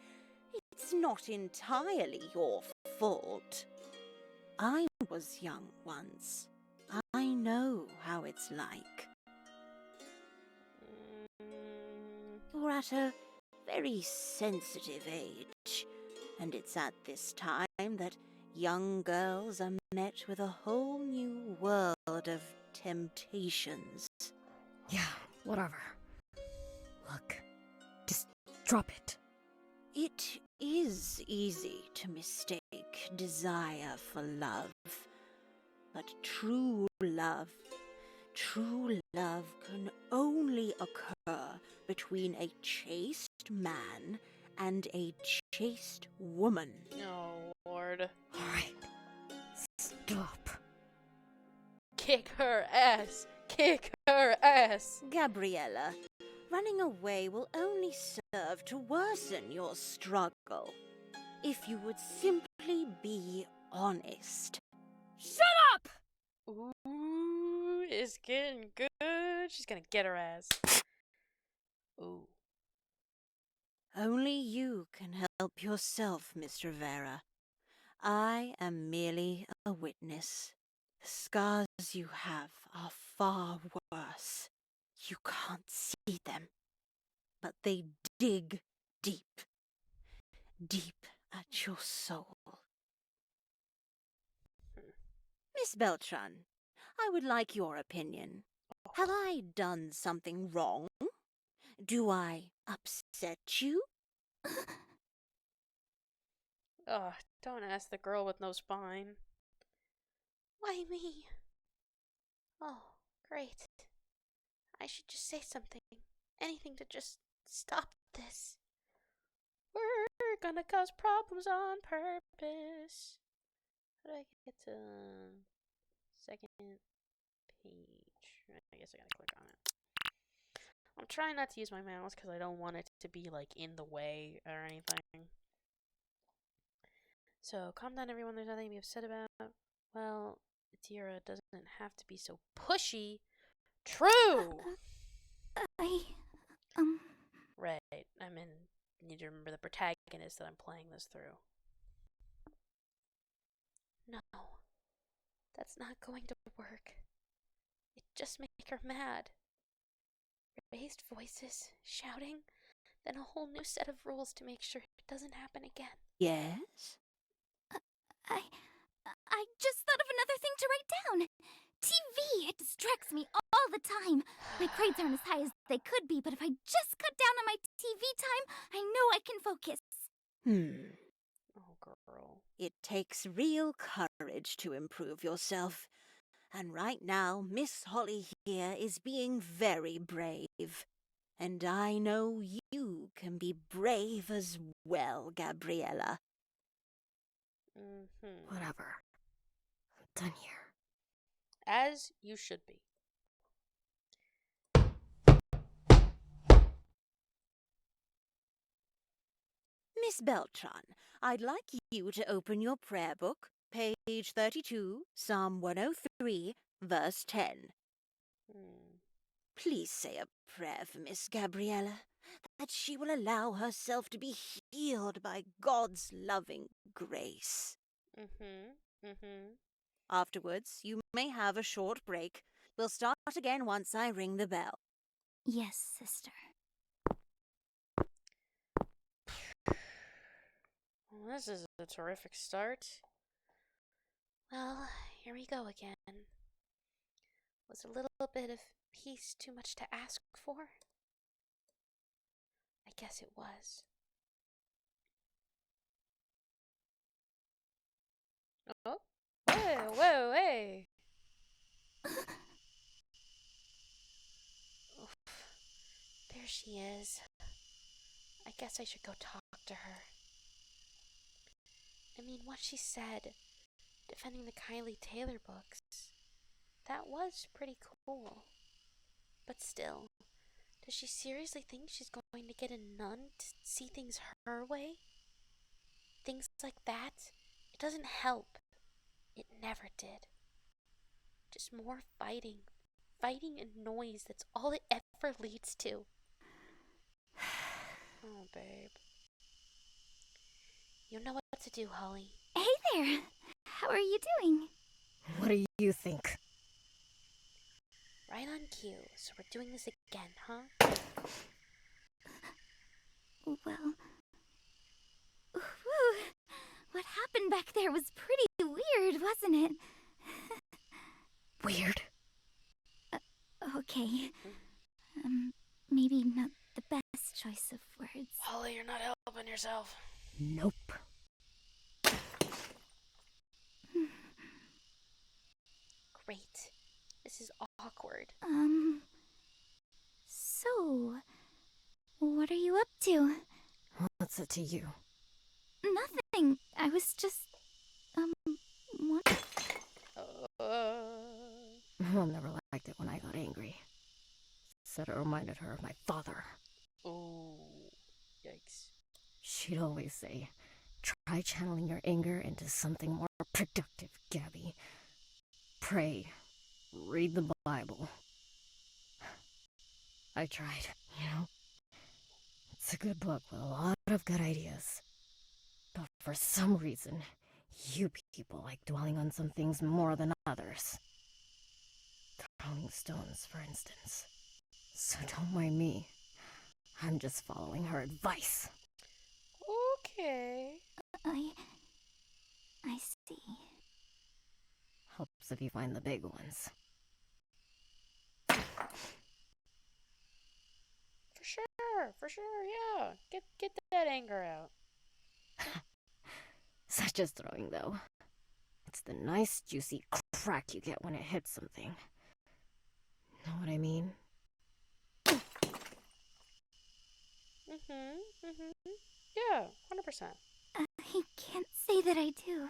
it's not entirely your fault. I was young once. I know how it's like. You're at a very sensitive age, and it's at this time that young girls are met with a whole new world of temptations. Yeah, whatever. Look, just drop it. It is easy to mistake desire for love, but true love can only occur between a chaste man and a chaste woman. Oh, Lord. Alright, stop. Kick her ass! Kick her ass! Gabriella, running away will only serve to worsen your struggle. If you would simply be honest. Shut up! Ooh, it's getting good. She's gonna get her ass. Ooh. Only you can help yourself, Miss Rivera. I am merely a witness. The scars you have are far worse. You can't see them, but they dig deep. Deep at your soul. Miss Beltran, I would like your opinion. Have I done something wrong? Do I upset you? Ugh, don't ask the girl with no spine. Why me? Oh, great. I should just say something. Anything to just stop this. We're gonna cause problems on purpose. How do I get to second page? I guess I gotta click on it. I'm trying not to use my mouse because I don't want it to be like in the way or anything. So, calm down everyone, there's nothing to be upset about. Well, Tira doesn't have to be so pushy. True! Right, need to remember the protagonist that I'm playing this through. No, that's not going to work. It just make her mad. Raised voices, shouting, then a whole new set of rules to make sure it doesn't happen again. Yes? I just thought of another thing to write down. TV, it distracts me all the time. My grades aren't as high as they could be, but if I just cut down on my TV time, I know I can focus. Oh, girl. It takes real courage to improve yourself. And right now, Miss Holly here is being very brave. And I know you can be brave as well, Gabriella. Whatever. I'm done here. As you should be. Miss Beltran, I'd like you to open your prayer book, page 32, Psalm 103, verse 10. Please say a prayer for Miss Gabriella, that she will allow herself to be healed by God's loving grace. Afterwards, you may have a short break. We'll start again once I ring the bell. Yes, sister. Well, this is a terrific start. Well, here we go again. Was a little bit of peace too much to ask for? I guess it was. Oh, whoa, hey! Oof. There she is. I guess I should go talk to her. I mean, what she said, defending the Kylie Taylor books, that was pretty cool. But still, does she seriously think she's going to get a nun to see things her way? Things like that? It doesn't help. It never did. Just more fighting. Fighting and noise, that's all it ever leads to. Oh, babe. You know what to do, Holly. Hey there. How are you doing? What do you think? Right on cue. So we're doing this again, huh? Well... Whew. What happened back there was pretty weird, wasn't it? Weird. Okay. Maybe not the best choice of words. Holly, you're not helping yourself. Nope. Great. This is awkward. So... What are you up to? What's it to you? Nothing. I was just... what? Mom never liked it when I got angry. Said it reminded her of my father. Oh, yikes. She'd always say, try channeling your anger into something more productive, Gabby. Pray. Read the Bible. I tried, you know. It's a good book with a lot of good ideas. But for some reason, you people like dwelling on some things more than others. Throwing stones, for instance. So don't mind me. I'm just following her advice. Okay. I see. Helps if you find the big ones. For sure, yeah. Get that anger out. Such as throwing, though. It's the nice, juicy crack you get when it hits something. Know what I mean? Yeah, 100%. I can't say that I do.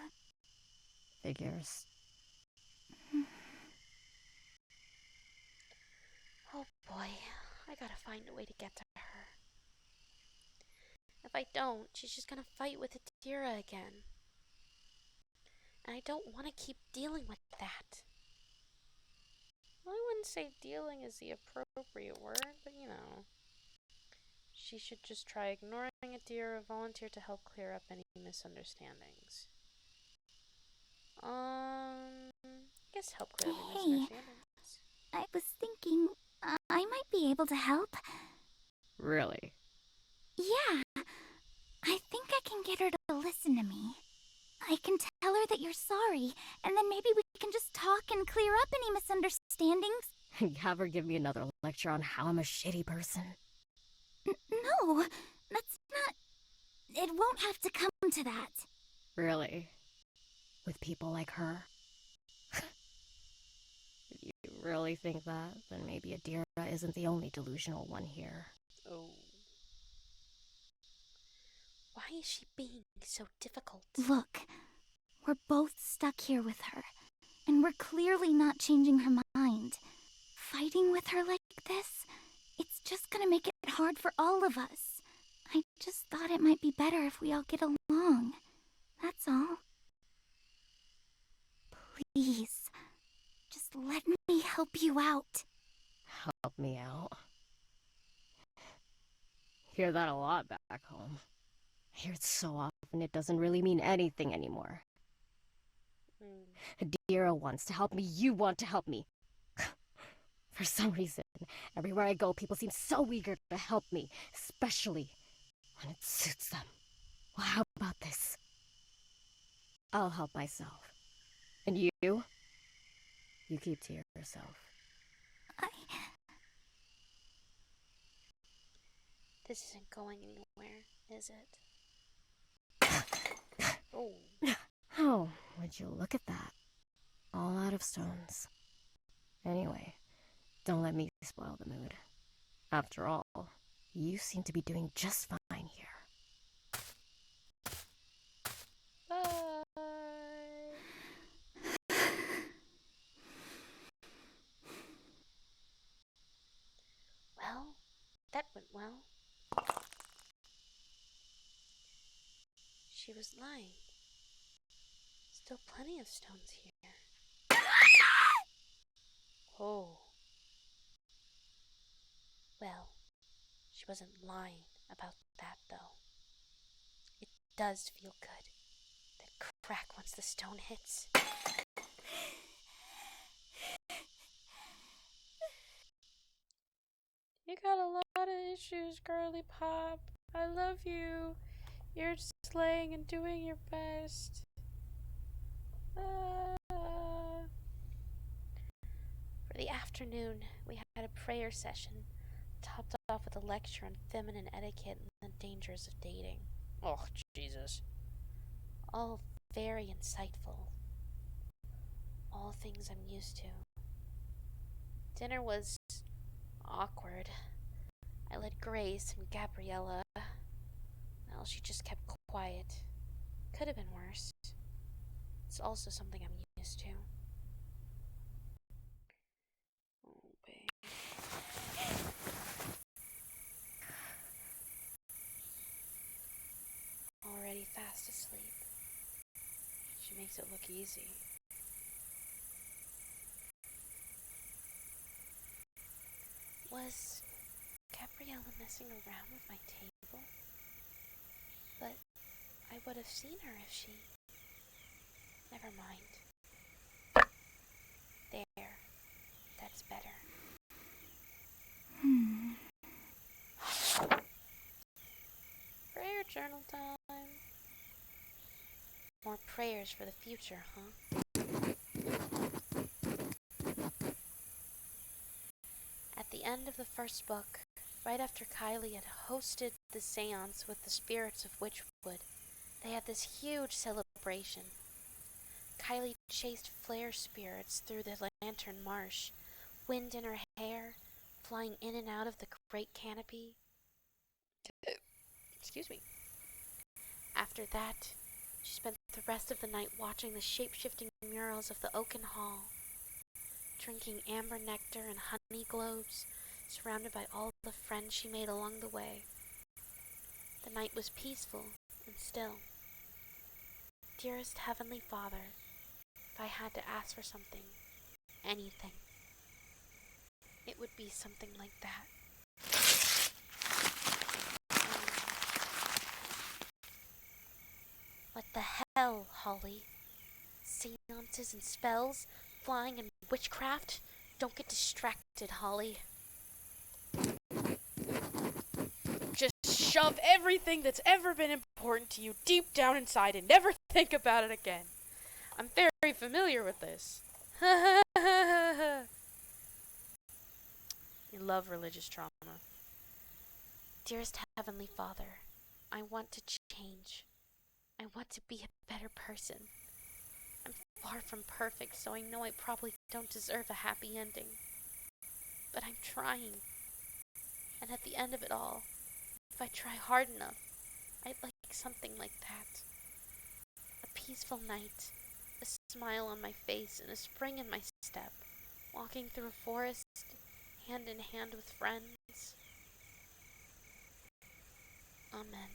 Figures. Oh boy, I gotta find a way to get to her. If I don't, she's just gonna fight with Adira again. And I don't want to keep dealing with that. Well, I wouldn't say dealing is the appropriate word, but you know. She should just try ignoring Adira, volunteer to help clear up any misunderstandings. I guess help clear up any Hey. misunderstandings. I was thinking I might be able to help. Really? Yeah. I think I can get her to listen to me. I can tell her that you're sorry, and then maybe we can just talk and clear up any misunderstandings. Have her give me another lecture on how I'm a shitty person? No, that's not... It won't have to come to that. Really? With people like her? If you really think that, then maybe Adira isn't the only delusional one here. Oh. Why is she being so difficult? Look, we're both stuck here with her, and we're clearly not changing her mind. Fighting with her like this, it's just gonna make it hard for all of us. I just thought it might be better if we all get along. That's all. Please, just let me help you out. Help me out. Hear that a lot back home. I hear it so often it doesn't really mean anything anymore. Adira wants to help me, you want to help me. For some reason, everywhere I go, people seem so eager to help me, especially when it suits them. Well, how about this? I'll help myself. And you? You keep to yourself. This isn't going anywhere, is it? Oh. Oh, would you look at that? All out of stones. Anyway, don't let me spoil the mood. After all, you seem to be doing just fine here. Bye. Well, that went well. She was lying. Still plenty of stones here. Oh. Well, she wasn't lying about that, though. It does feel good. That crack once the stone hits. You got a lot of issues, girly pop. I love you. You're slaying and doing your best. For the afternoon, we had a prayer session, topped off with a lecture on feminine etiquette and the dangers of dating. Oh, Jesus. All very insightful. All things I'm used to. Dinner was awkward. I led Grace and Gabriella. Well, she just kept quiet. Could have been worse. It's also something I'm used to. Oh, babe. Already fast asleep. She makes it look easy. Was Gabriella messing around with my table? But I would have seen her if she... Never mind. There. That's better. journal time. More prayers for the future, huh? At the end of the first book, right after Kylie had hosted the seance with the spirits of Witchwood, they had this huge celebration. Kylie chased flare spirits through the lantern marsh, wind in her hair, flying in and out of the great canopy. Excuse me. After that, she spent the rest of the night watching the shape-shifting murals of the Oaken Hall, drinking amber nectar and honey globes, surrounded by all the friends she made along the way. The night was peaceful and still. Dearest Heavenly Father, if I had to ask for something, anything, it would be something like that. What the hell, Holly? Seances and spells, flying and witchcraft? Don't get distracted, Holly. Just shove everything that's ever been important to you deep down inside and never think about it again. I'm very familiar with this. You love religious trauma. Dearest Heavenly Father, I want to change. I want to be a better person. I'm far from perfect, so I know I probably don't deserve a happy ending. But I'm trying. And at the end of it all, if I try hard enough, I'd like something like that. A peaceful night, a smile on my face, and a spring in my step, walking through a forest, hand in hand with friends. Amen.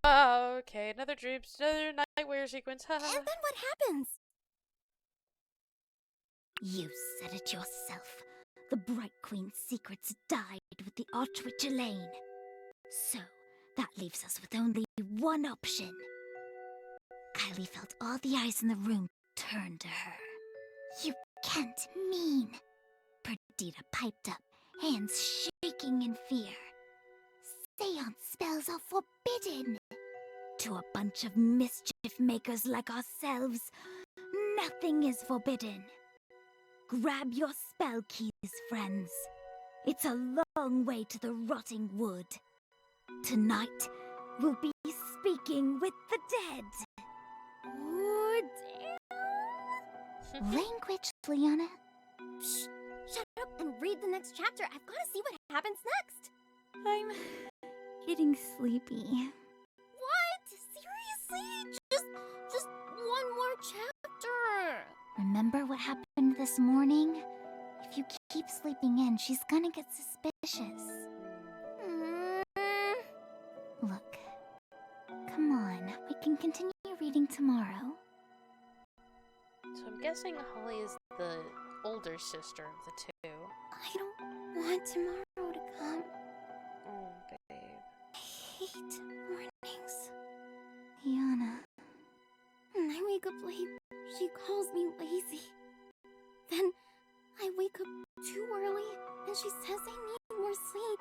Oh, okay, another nightmare sequence. And then what happens? You said it yourself. The Bright Queen's secrets died with the Archwitch Elaine. So, that leaves us with only one option. Kylie felt all the eyes in the room turn to her. You can't mean. Perdita piped up, hands shaking in fear. Seance spells are forbidden. To a bunch of mischief makers like ourselves, nothing is forbidden. Grab your spell keys, friends. It's a long way to the rotting wood. Tonight, we'll be speaking with the dead. Oh, damn. Language, Liana. Shh, shut up and read the next chapter. I've got to see what happens next. I'm getting sleepy. What? Seriously? Just one more chapter. Remember what happened this morning? If you keep sleeping in, she's gonna get suspicious. Look, come on, we can continue reading tomorrow. So I'm guessing Holly is the older sister of the two. I don't want tomorrow to come. Oh, babe. I hate mornings. Liana. When I wake up late, she calls me lazy. Then I wake up too early and she says I need more sleep.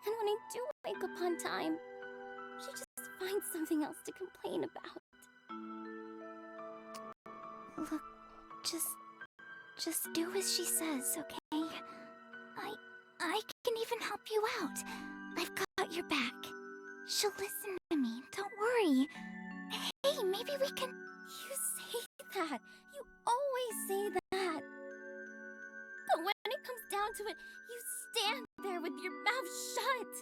And when I do wake up on time, she just finds something else to complain about. Look, just do as she says, okay? I can even help you out. I've got your back. She'll listen to me, don't worry. Hey, maybe we can... You say that. You always say that. But when it comes down to it, you stand there with your mouth shut.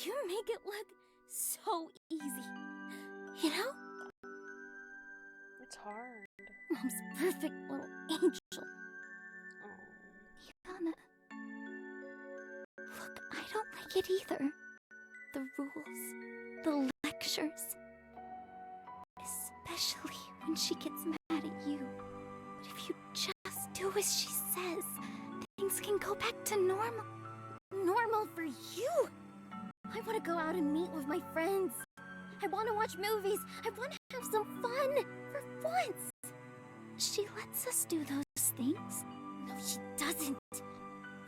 You make it look so easy. You know? It's hard. Mom's perfect little angel. Oh. Liana... Look, I don't like it either. The rules, the lectures. Especially when she gets mad at you. But if you just do as she says, things can go back to normal. Normal for you? I want to go out and meet with my friends. I want to watch movies. I want to have some fun for once. She lets us do those things. No, she doesn't.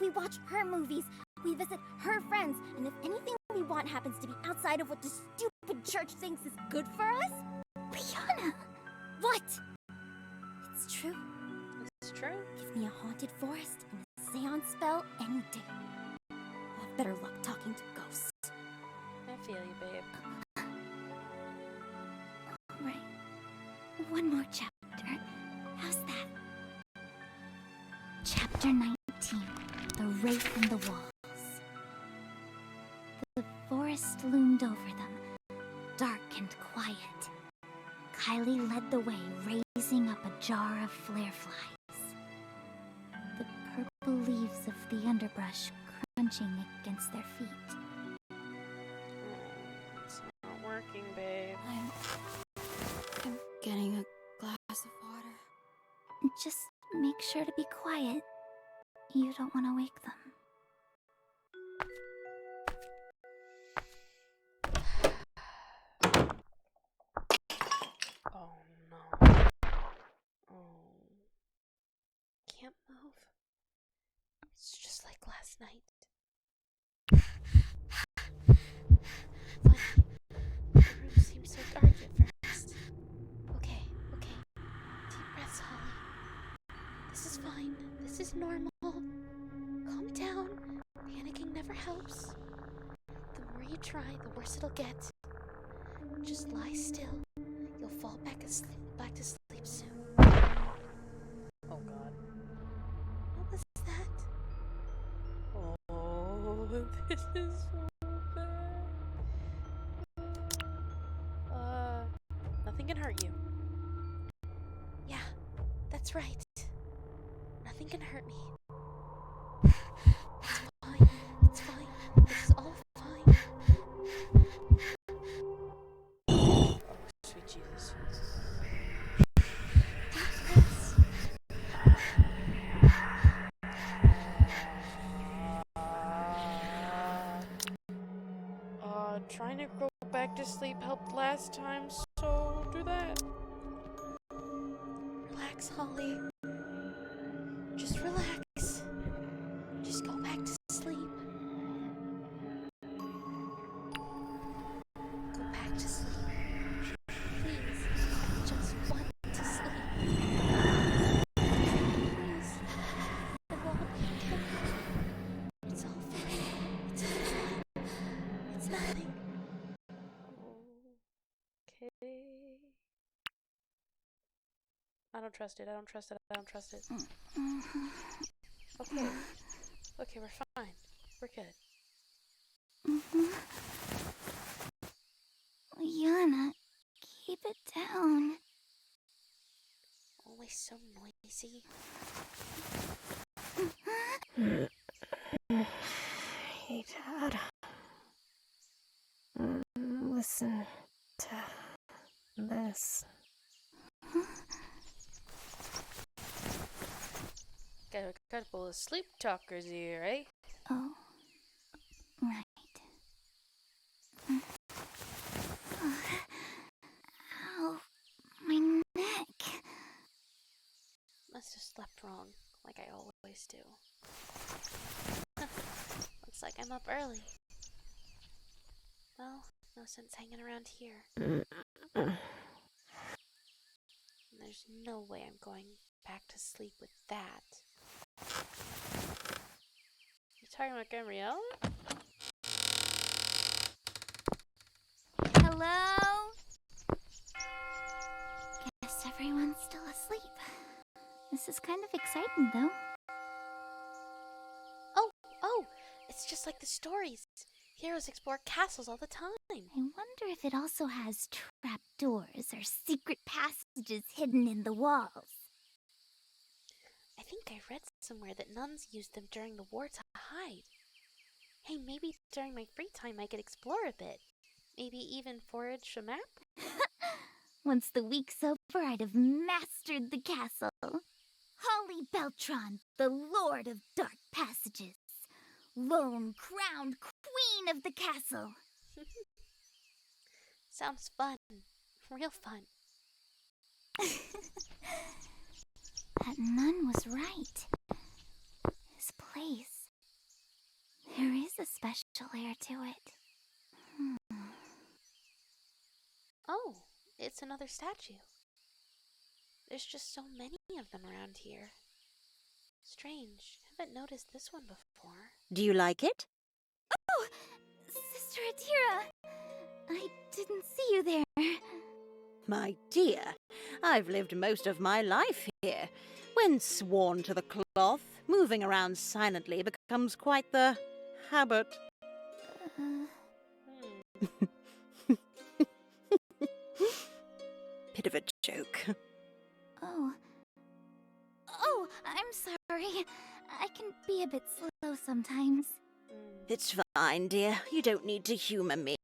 We watch her movies. We visit her friends, and if anything we want happens to be outside of what the stupid church thinks is good for us... Liana! What? It's true. It's true. Give me a haunted forest and a seance spell any day. I'll have better luck talking to ghosts. I feel you, babe. Right. One more chapter. How's that? Chapter 19. The Wraith in the Walls. The forest loomed over them, dark and quiet. Kylie led the way, raising up a jar of flare flies. The purple leaves of the underbrush crunching against their feet. It's not working, babe. I'm getting a glass of water. Just make sure to be quiet. You don't want to wake them. Oh no. Oh. Can't move. It's just like last night. Funny. The room seemed so dark at first. Okay. Deep breaths, Holly. This is fine. This is normal. Calm down. Panicking never helps. The more you try, the worse it'll get. Just lie still. You'll fall back to sleep soon. Oh god. What was that? Oh, this is so bad. Nothing can hurt you. Yeah, that's right. Nothing can hurt me. It's fine. It's fine. This is all fine. Oh, sweet Jesus. Yes. Trying to go back to sleep helped last time, so do that. Relax, Holly. Just relax. Just go back to sleep. Go back to sleep. Please. I just want to sleep. Please. I won't. It's all fine. It's all fine. It's nothing. Okay. I don't trust it. I don't trust it. I don't trust it. Okay. Okay, we're fine. We're good. Liana, keep it down. Always so noisy. Hey, Dad. Listen to this. Got a couple of sleep talkers here, eh? Oh, right. Ow, my neck. Must have slept wrong, like I always do. Looks like I'm up early. Well, no sense hanging around here. And there's no way I'm going back to sleep with that. You talking about Gabrielle? Hello? Guess everyone's still asleep. This is kind of exciting, though. Oh, it's just like the stories. Heroes explore castles all the time. I wonder if it also has trapdoors or secret passages hidden in the walls. I think I read somewhere that nuns used them during the war to hide. Hey, maybe during my free time I could explore a bit. Maybe even forage a map? Once the week's over, I'd have mastered the castle. Holly Beltron, the Lord of Dark Passages. Lone crowned queen of the castle. Sounds fun. Real fun. That nun was right. This place. There is a special air to it. Oh, it's another statue. There's just so many of them around here. Strange. Haven't noticed this one before. Do you like it? Oh! Sister Adira! I didn't see you there. My dear, I've lived most of my life here. When sworn to the cloth, moving around silently becomes quite the habit. Bit of a joke. Oh, I'm sorry. I can be a bit slow sometimes. It's fine, dear. You don't need to humor me.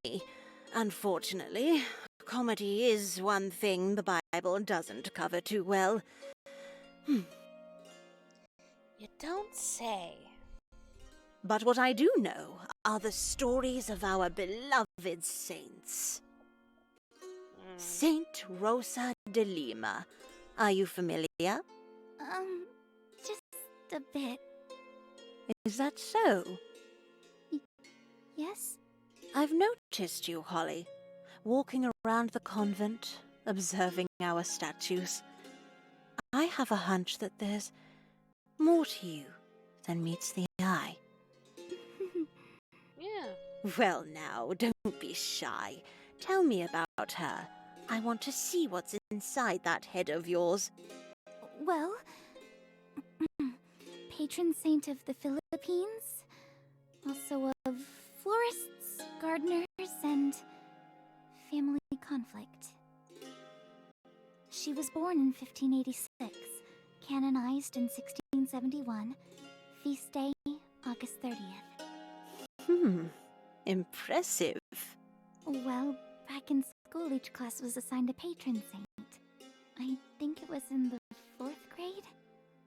Unfortunately, comedy is one thing the Bible doesn't cover too well. You don't say. But what I do know are the stories of our beloved saints. Saint Rosa de Lima. Are you familiar? Just a bit. Is that so? Yes? I've noticed you, Holly, walking around the convent, observing our statues. I have a hunch that there's more to you than meets the eye. Yeah. Well now, don't be shy. Tell me about her. I want to see what's inside that head of yours. Well, patron saint of the Philippines, also of florists, gardeners, and family conflict. She was born in 1586, canonized in 1671, feast day August 30th. Impressive. Well, back in school each class was assigned a patron saint. I think it was in the 4th grade?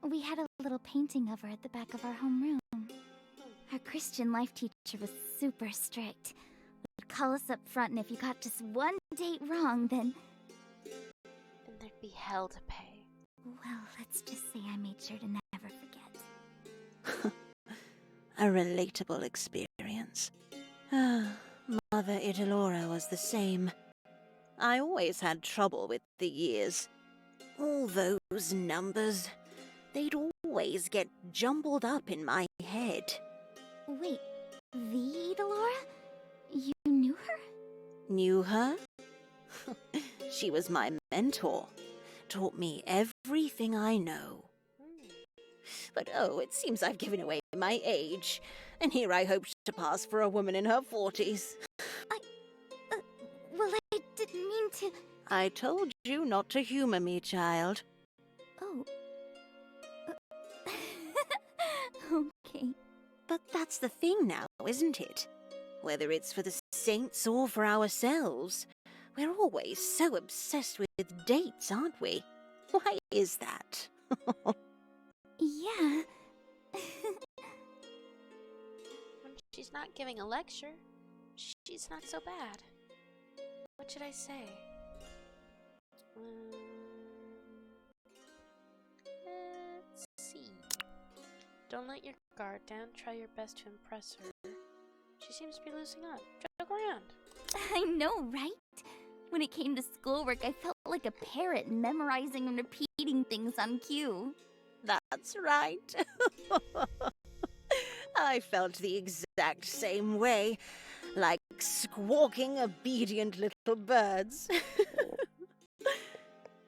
We had a little painting of her at the back of our homeroom. Our Christian life teacher was super strict. Would call us up front, and if you got just one date wrong, then There'd be hell to pay. well, let's just say I made sure to never forget. A relatable experience. Mother Idolora was the same. I always had trouble with the years. All those numbers, they'd always get jumbled up in my head. Wait, the Idolora? You knew her? Knew her? She was my mentor. Taught me everything I know. But oh, it seems I've given away my age. And here I hoped to pass for a woman in her 40s. Well, I didn't mean to... I told you not to humor me, child. Oh. Okay. But that's the thing now, isn't it? Whether it's for the saints or for ourselves, we're always so obsessed with dates, aren't we? Why is that? Yeah. When she's not giving a lecture, she's not so bad. What should I say? Let's see. Don't let your guard down. Try your best to impress her. She seems to be loosening up. Joke around. I know, right? When it came to schoolwork, I felt like a parrot memorizing and repeating things on cue. That's right. I felt the exact same way, like squawking obedient little birds.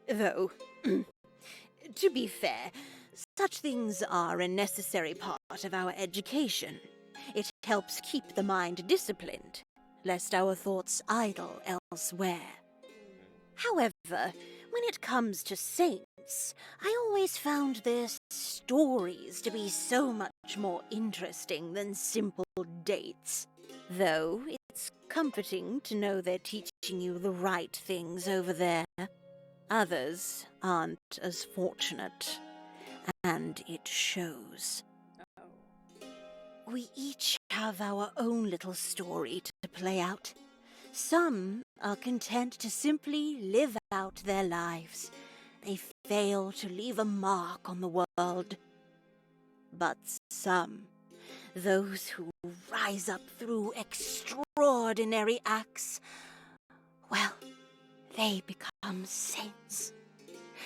Though, to be fair, such things are a necessary part of our education. It helps keep the mind disciplined, lest our thoughts idle elsewhere. However, when it comes to saints, I always found their stories to be so much more interesting than simple dates. Though it's comforting to know they're teaching you the right things over there. Others aren't as fortunate, and it shows. We each have our own little story to play out. Some are content to simply live out their lives. They fail to leave a mark on the world. But some those who rise up through extraordinary acts, well, they become saints.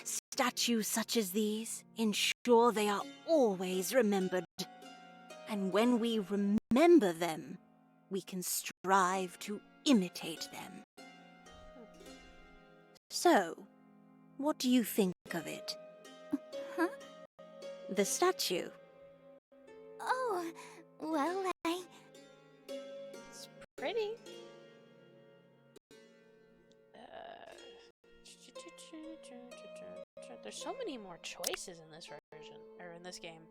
Statues such as these ensure they are always remembered. And when we remember them, we can strive to imitate them. So, what do you think of it? Huh? The statue. Oh, well, It's pretty. There's so many more choices in this version, or in this game.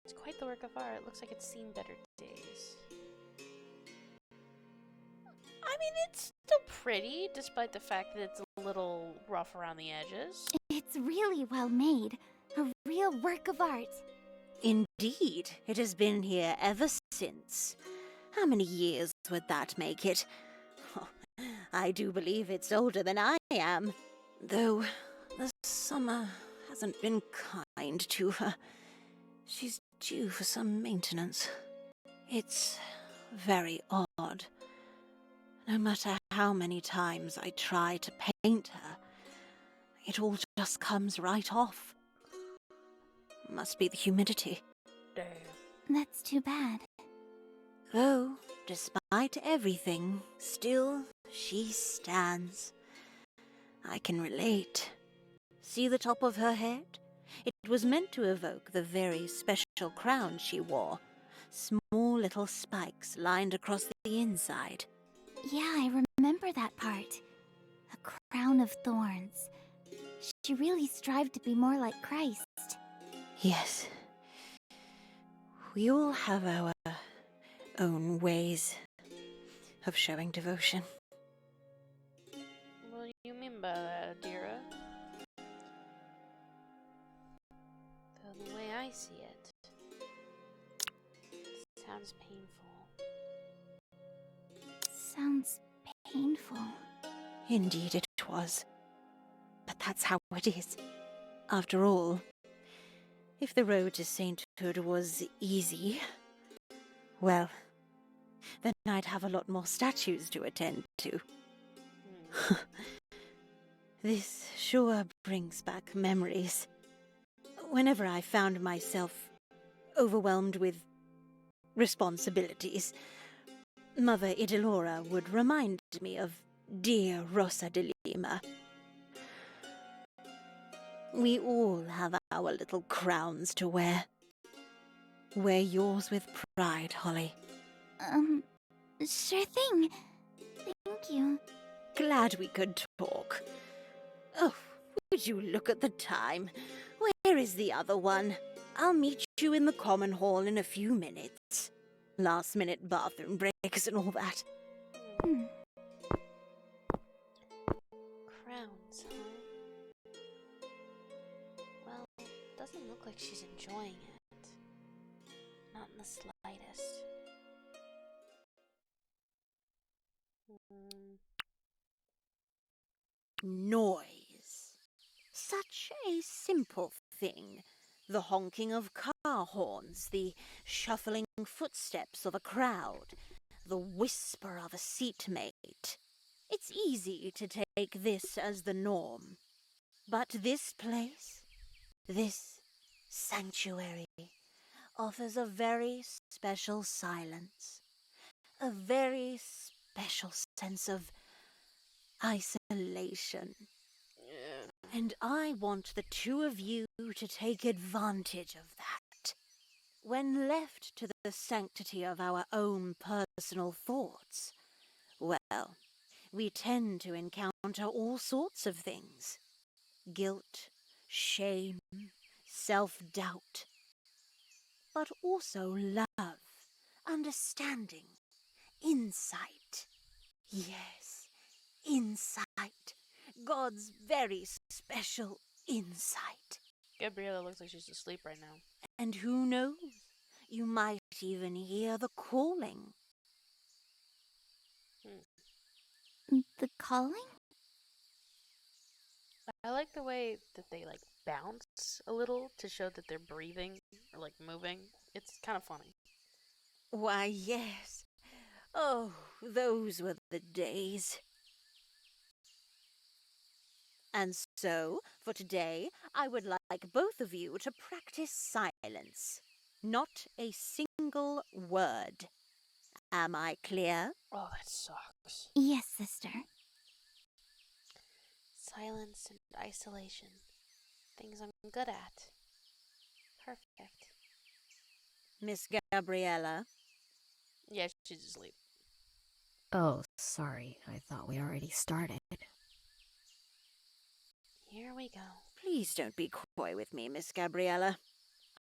It's quite the work of art. It looks like it's seen better days. I mean, it's still pretty, despite the fact that it's a little rough around the edges. it's really well made. A real work of art. Indeed, it has been here ever since. How many years would that make it? Oh, I do believe it's older than I am. Though the summer hasn't been kind to her. She's due for some maintenance. It's very odd. No matter how many times I try to paint her, it all just comes right off. Must be the humidity. Damn. That's too bad. Though, despite everything, still she stands. I can relate. See the top of her head? It was meant to evoke the very special crown she wore. Small little spikes lined across the inside. Yeah, I remember that part. A crown of thorns. She really strived to be more like Christ. Yes. We all have our own ways of showing devotion. What do you mean by that, Adira? The way I see it, sounds painful. Sounds painful. Indeed it was. But that's how it is. After all, if the road to sainthood was easy, well, then I'd have a lot more statues to attend to. This sure brings back memories. Whenever I found myself overwhelmed with responsibilities, Mother Idilora would remind me of dear Rosa de Lima. We all have our little crowns to wear. Wear yours with pride, Holly. Sure thing. Thank you. Glad we could talk. Oh, would you look at the time? Where is the other one? I'll meet you in the common hall in a few minutes. Last-minute bathroom breaks and all that. Crowns, huh? Well, doesn't look like she's enjoying it. Not in the slightest. Noise. Such a simple thing. The honking of car horns, the shuffling footsteps of a crowd, the whisper of a seatmate. It's easy to take this as the norm. But this place, this sanctuary, offers a very special silence, a very special sense of isolation. And I want the two of you to take advantage of that. When left to the sanctity of our own personal thoughts, well, we tend to encounter all sorts of things. Guilt, shame, self-doubt. But also love, understanding, insight. Yes, insight. God's very special insight. Gabriella looks like she's asleep right now. And who knows? You might even hear the calling. The calling? I like the way that they like bounce a little to show that they're breathing like moving. It's kind of funny. Why, yes. Oh, those were the days. And so, for today, I would like both of you to practice silence. Not a single word. Am I clear? Oh, that sucks. Yes, sister. Silence and isolation. Things I'm good at. Perfect. Miss Gabriella? Yeah, she's asleep. Oh, sorry. I thought we already started. Here we go. Please don't be coy with me, Miss Gabriella.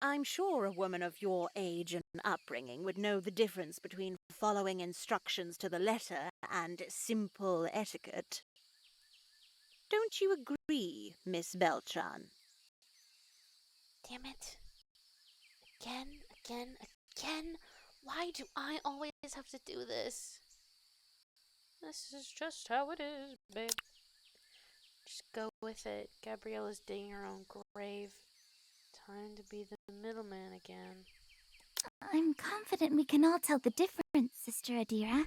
I'm sure a woman of your age and upbringing would know the difference between following instructions to the letter and simple etiquette. Don't you agree, Miss Beltran? Damn it. Again. Why do I always have to do this? This is just how it is, babe. Just go with it. Gabriella's digging her own grave. Time to be the middleman again. I'm confident we can all tell the difference, Sister Adira.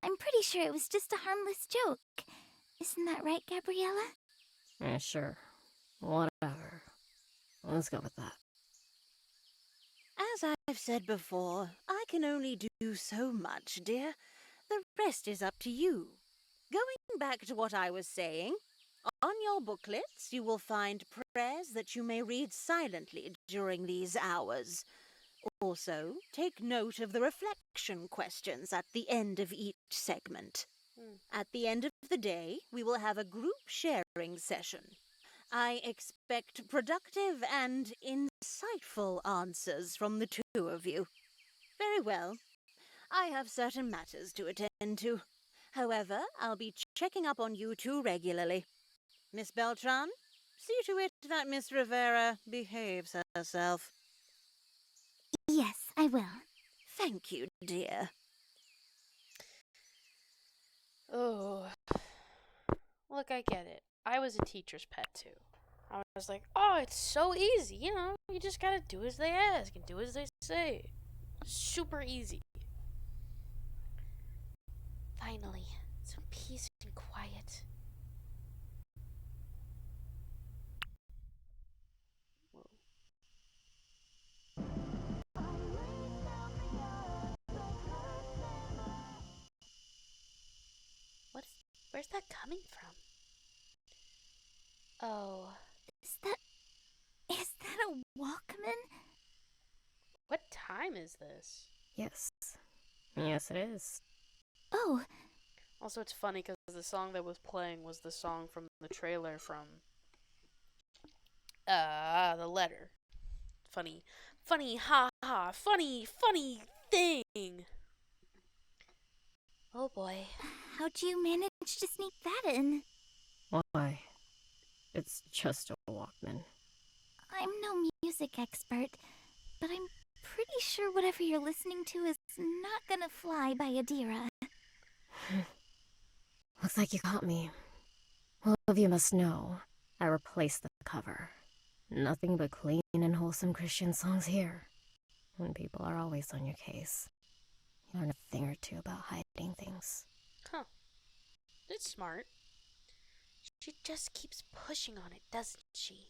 I'm pretty sure it was just a harmless joke. Isn't that right, Gabriella? Yeah, sure. Whatever. Let's go with that. As I've said before, I can only do so much, dear. The rest is up to you. Going back to what I was saying, on your booklets you will find prayers that you may read silently during these hours. Also, take note of the reflection questions at the end of each segment. At the end of the day, we will have a group sharing session. I expect productive and insightful answers from the two of you. Very well. I have certain matters to attend to. However, I'll be checking up on you two regularly. Miss Beltran, see to it that Miss Rivera behaves herself. Yes, I will. Thank you, dear. Oh. Look, I get it. I was a teacher's pet too. I was like, oh, it's so easy, you know, you just gotta do as they ask and do as they say. Super easy. Finally, some peace and quiet. Whoa. Where's that coming from? Oh. Is that a Walkman? What time is this? Yes. Yes, it is. Oh, Also, it's funny because the song that was playing was the song from the trailer from The Letter. Funny, ha ha, funny thing. Oh boy. how'd you manage to sneak that in? Why? It's just a Walkman. I'm no music expert, but I'm pretty sure whatever you're listening to is not gonna fly by Adira. Looks like you caught me. All of you must know, I replaced the cover. Nothing but clean and wholesome Christian songs here. When people are always on your case, you learn a thing or two about hiding things. Huh. It's smart. She just keeps pushing on it, doesn't she?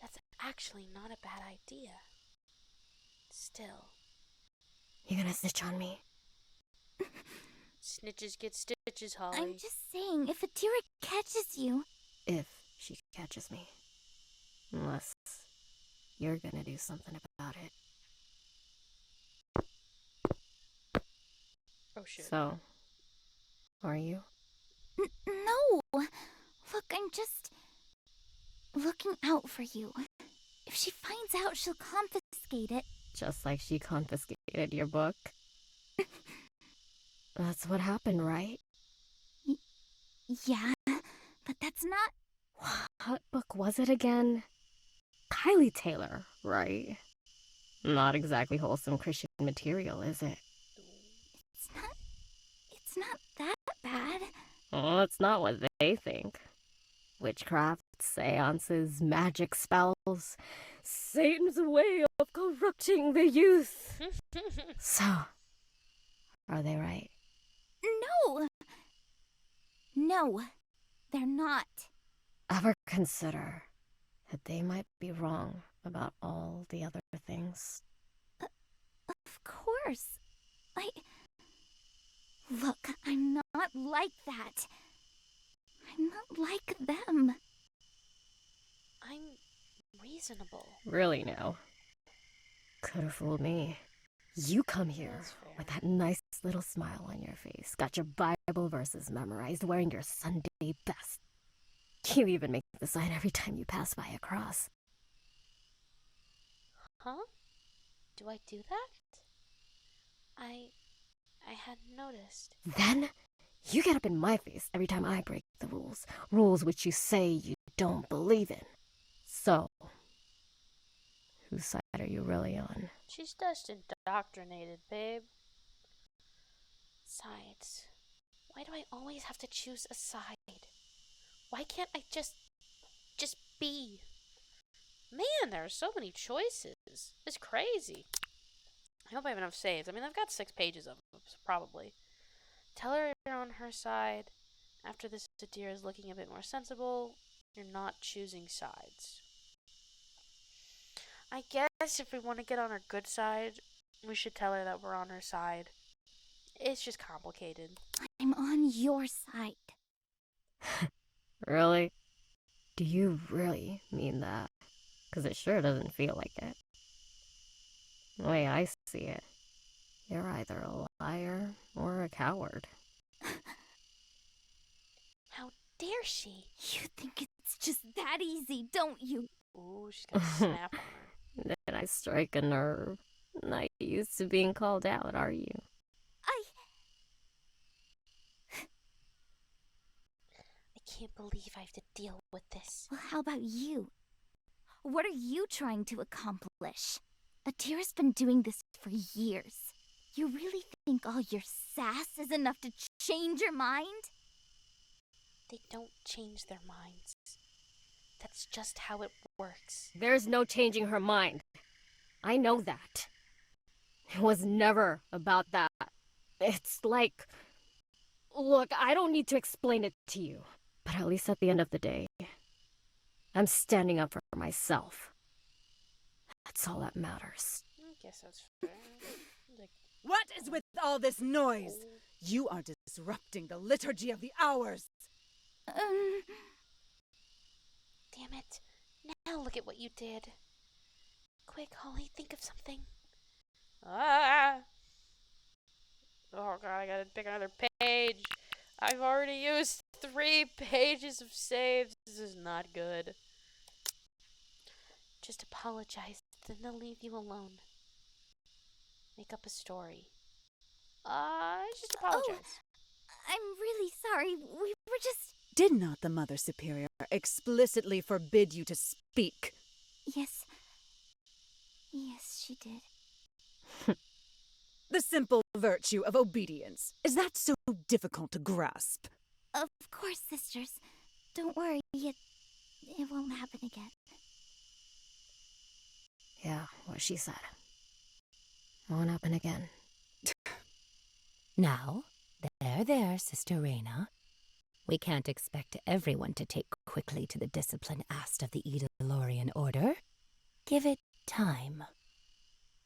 That's actually not a bad idea. Still. You gonna snitch on me? Snitches get stitches, Holly. I'm just saying, if Adira catches you... If she catches me. Unless you're gonna do something about it. Oh shit. So, are you? No! Look, I'm just... looking out for you. If she finds out, she'll confiscate it. Just like she confiscated your book? That's what happened, right? Yeah, but that's not... What book was it again? Kylie Taylor, right? Not exactly wholesome Christian material, is it? It's not that bad. Well, it's not what they think. Witchcraft, seances, magic spells, Satan's way of corrupting the youth. So, are they right? No! No, they're not. Ever consider that they might be wrong about all the other things? Of course. Look, I'm not like that. I'm not like them. I'm reasonable. Really now. Could have fooled me. You come here That's fair. with that nice little smile on your face, got your Bible verses memorized, wearing your Sunday best. You even make the sign every time you pass by a cross. Huh? Do I do that? I hadn't noticed. Then you get up in my face every time I break the rules. Rules which you say you don't believe in. So, whose side are you really on? She's just indoctrinated, babe. Sides. Why do I always have to choose a side? Why can't I just be? Man, there are so many choices. It's crazy. I hope I have enough saves. I mean, I've got 6 pages of them, so probably. Tell her you're on her side. After this, Sadir is looking a bit more sensible. You're not choosing sides. I guess if we want to get on her good side, we should tell her that we're on her side. It's just complicated. I'm on your side. Really? Do you really mean that? 'Cause it sure doesn't feel like it. The way I see it, you're either a liar or a coward. How dare she? You think it's just that easy, don't you? Ooh, she's gonna snap on her. Did I strike a nerve? Not used to being called out, are you? I can't believe I have to deal with this. Well, how about you? What are you trying to accomplish? Adira's been doing this for years. You really think all your sass is enough to change your mind? They don't change their minds. That's just how it works. There's no changing her mind. I know that. It was never about that. It's like... Look, I don't need to explain it to you. But at least at the end of the day, I'm standing up for myself. That's all that matters. I guess that's fair. Like, What is with all this noise? You are disrupting the liturgy of the hours. damn it. Now look at what you did. Quick, Holly, think of something. Ah! Oh god, I gotta pick another page. I've already used 3 pages of saves. This is not good. Just apologize, then they'll leave you alone. Make up a story. Just apologize. I'm really sorry. We were just... Did not the Mother Superior explicitly forbid you to speak? Yes. Yes, she did. The simple virtue of obedience. Is that so difficult to grasp? Of course, sisters. Don't worry. It won't happen again. Yeah, what she said. Won't happen again. Now, there, Sister Reyna. We can't expect everyone to take quickly to the discipline asked of the Edalorian Order. Give it time.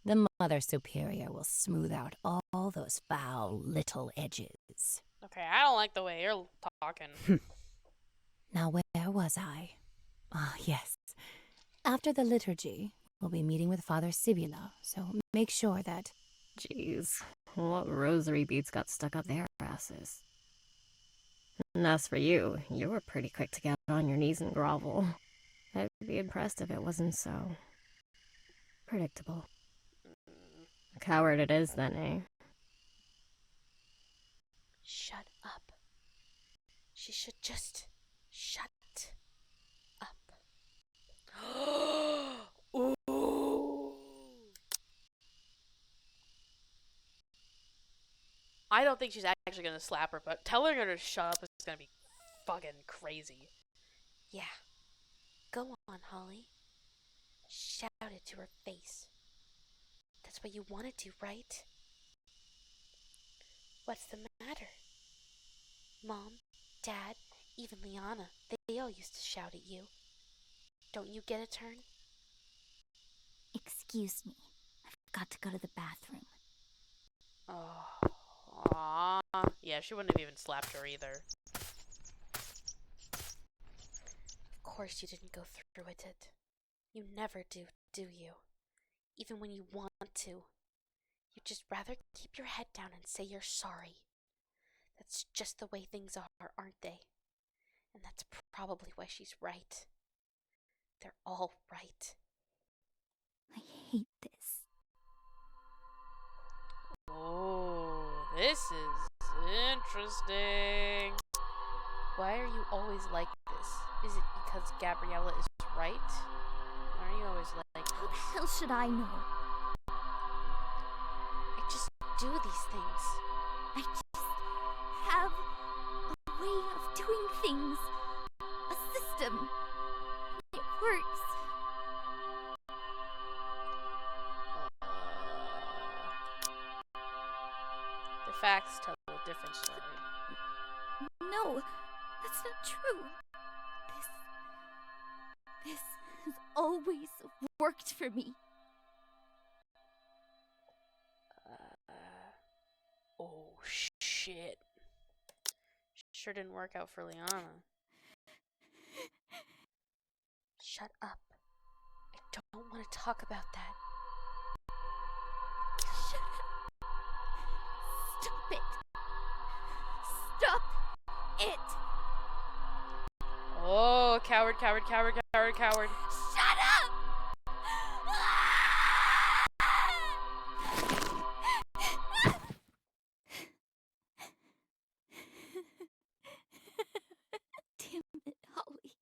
The Mother Superior will smooth out all those foul little edges. Okay, I don't like the way you're talking. Now, where was I? Ah, yes. After the liturgy, we'll be meeting with Father Sibula, so make sure that... Jeez, what rosary beads got stuck up their asses? And as for you, you were pretty quick to get on your knees and grovel. I'd be impressed if it wasn't so predictable. A coward it is then, eh? Shut up. She should just shut up. Ooh. I don't think she's actually gonna slap her, but telling her to shut up is gonna be fucking crazy. Yeah. Go on, Holly. Shout it to her face. That's what you want to do, right? What's the matter? Mom, Dad, even Liana, they all used to shout at you. Don't you get a turn? Excuse me. I've got to go to the bathroom. Oh, aw. Yeah, she wouldn't have even slapped her either. Of course you didn't go through with it. You never do you? Even when you want to. You'd just rather keep your head down and say you're sorry. That's just the way things are, aren't they? And that's probably why she's right. They're all right. I hate this. Oh, this is interesting. Why are you always like this? Is it because Gabriella is right? Why are you always like How the this? hell should I know? I just do these things. I just have a way of doing things. A system. It works. The facts tell a different story. No, that's not true. This has always worked for me. Oh shit. Sure didn't work out for Liana. Shut up. I don't want to talk about that. Shut up. Stop it. Stop it. Oh, coward, coward, coward, coward, coward. Shut up. Damn it, Holly.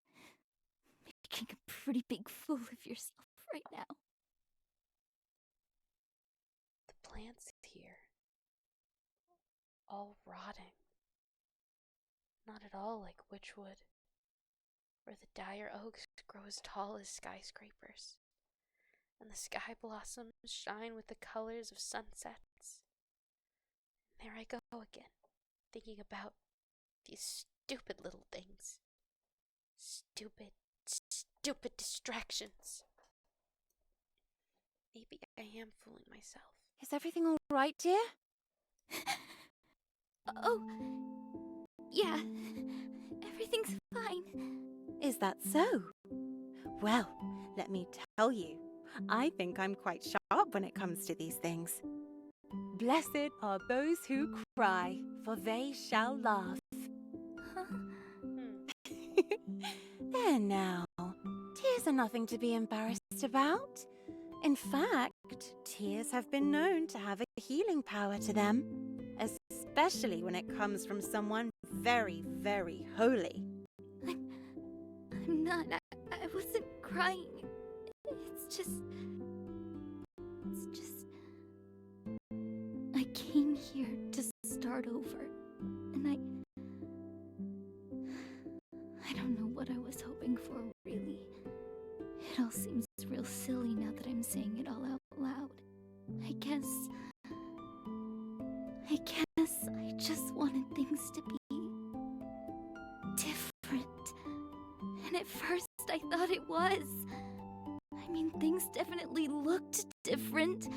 Making a pretty big fool of yourself right now. The plants here. All rotting. Not at all like Witchwood, where the dire oaks grow as tall as skyscrapers, and the sky blossoms shine with the colors of sunsets. And there I go again, thinking about these stupid little things. Stupid, stupid distractions. Maybe I am fooling myself. Is everything all right, dear? Oh, yeah. Everything's fine. Is that so? Well, let me tell you, I think I'm quite sharp when it comes to these things. Blessed are those who cry, for they shall laugh. There now. Tears are nothing to be embarrassed about. In fact, tears have been known to have a healing power to them, especially when it comes from someone very, very holy. I'm not. I wasn't crying. It's just. I came here to start over. And I don't know what I was hoping for, really. It all seems real silly now that I'm saying it all out loud. I guess I just wanted things to be different. And at first I thought it was. I mean, things definitely looked different.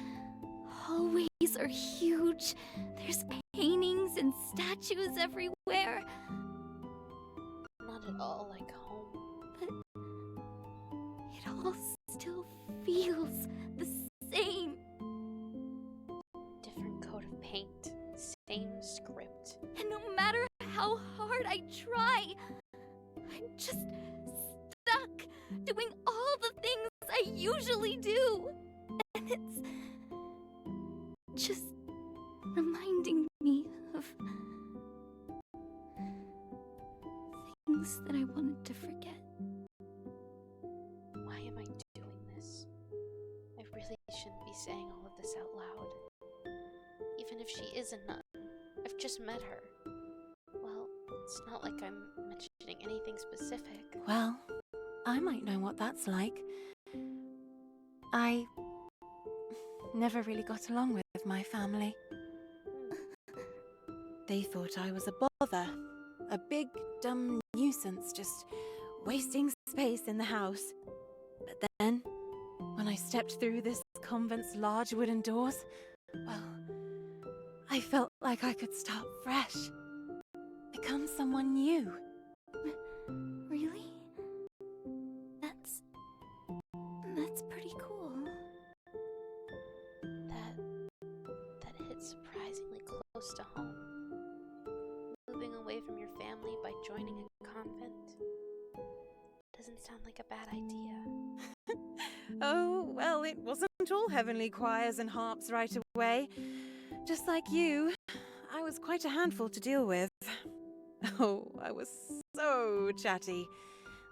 Hallways are huge. There's paintings and statues everywhere. Not at all like home. But it all still feels the same. Different coat of paint, same script. And no matter how hard I try, I'm just stuck doing all the things I usually do. And it's just reminding me of things that I wanted to forget. Why am I doing this? I really shouldn't be saying all of this out loud. Even if she is a nun, I've just met her. Well, it's not like I'm mentioning anything specific. Well, I might know what that's like. I never really got along with my family. They thought I was a bother, a big, dumb nuisance, just wasting space in the house. But then, when I stepped through this convent's large wooden doors, well, I felt like I could start fresh, become someone new. Really? That's pretty cool. That hits surprisingly close to home. Moving away from your family by joining a convent doesn't sound like a bad idea. Oh, well, it wasn't all heavenly choirs and harps right away. Just like you, I was quite a handful to deal with. Oh, I was so chatty.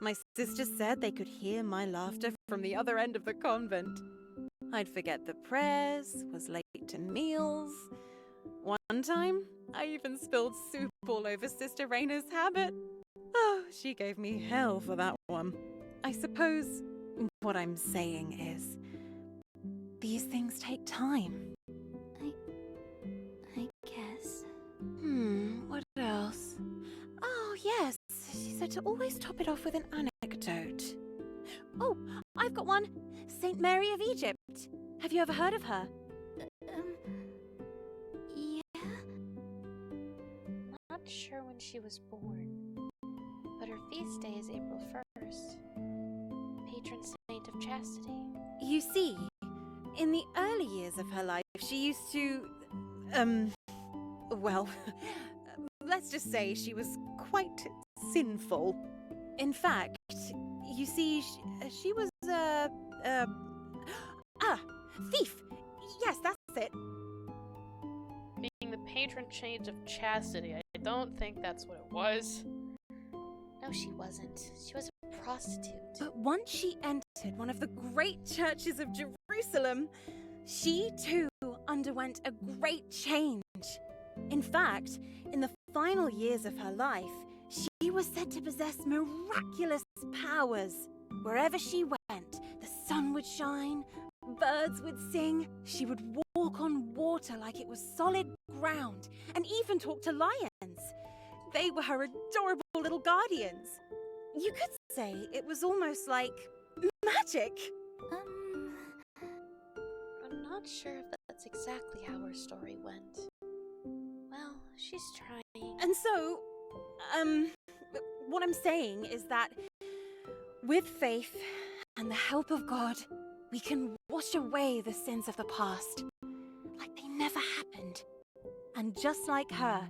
My sisters said they could hear my laughter from the other end of the convent. I'd forget the prayers, was late to meals. One time, I even spilled soup all over Sister Raina's habit. Oh, she gave me hell for that one. I suppose what I'm saying is, these things take time. I guess. What else? Oh, yes, she said to always top it off with an anecdote. Oh, I've got one. Saint Mary of Egypt. Have you ever heard of her? Yeah? Not sure when she was born, but her feast day is April 1st. Patron saint of chastity. You see, in the early years of her life, she used to, well, let's just say she was quite sinful. In fact, you see, she was, thief! Yes, that's it. Being the patron saint of chastity, I don't think that's what it was. No, she wasn't. She was a prostitute. But once she entered one of the great churches of Jerusalem, she too underwent a great change. In fact, in the final years of her life, she was said to possess miraculous powers. Wherever she went, the sun would shine, birds would sing, she would walk on water like it was solid ground, and even talk to lions. They were her adorable little guardians. You could say it was almost like magic. I'm not sure if that's exactly how her story went. Well, she's trying. And so, what I'm saying is that with faith and the help of God, we can wash away the sins of the past like they never happened. And just like her,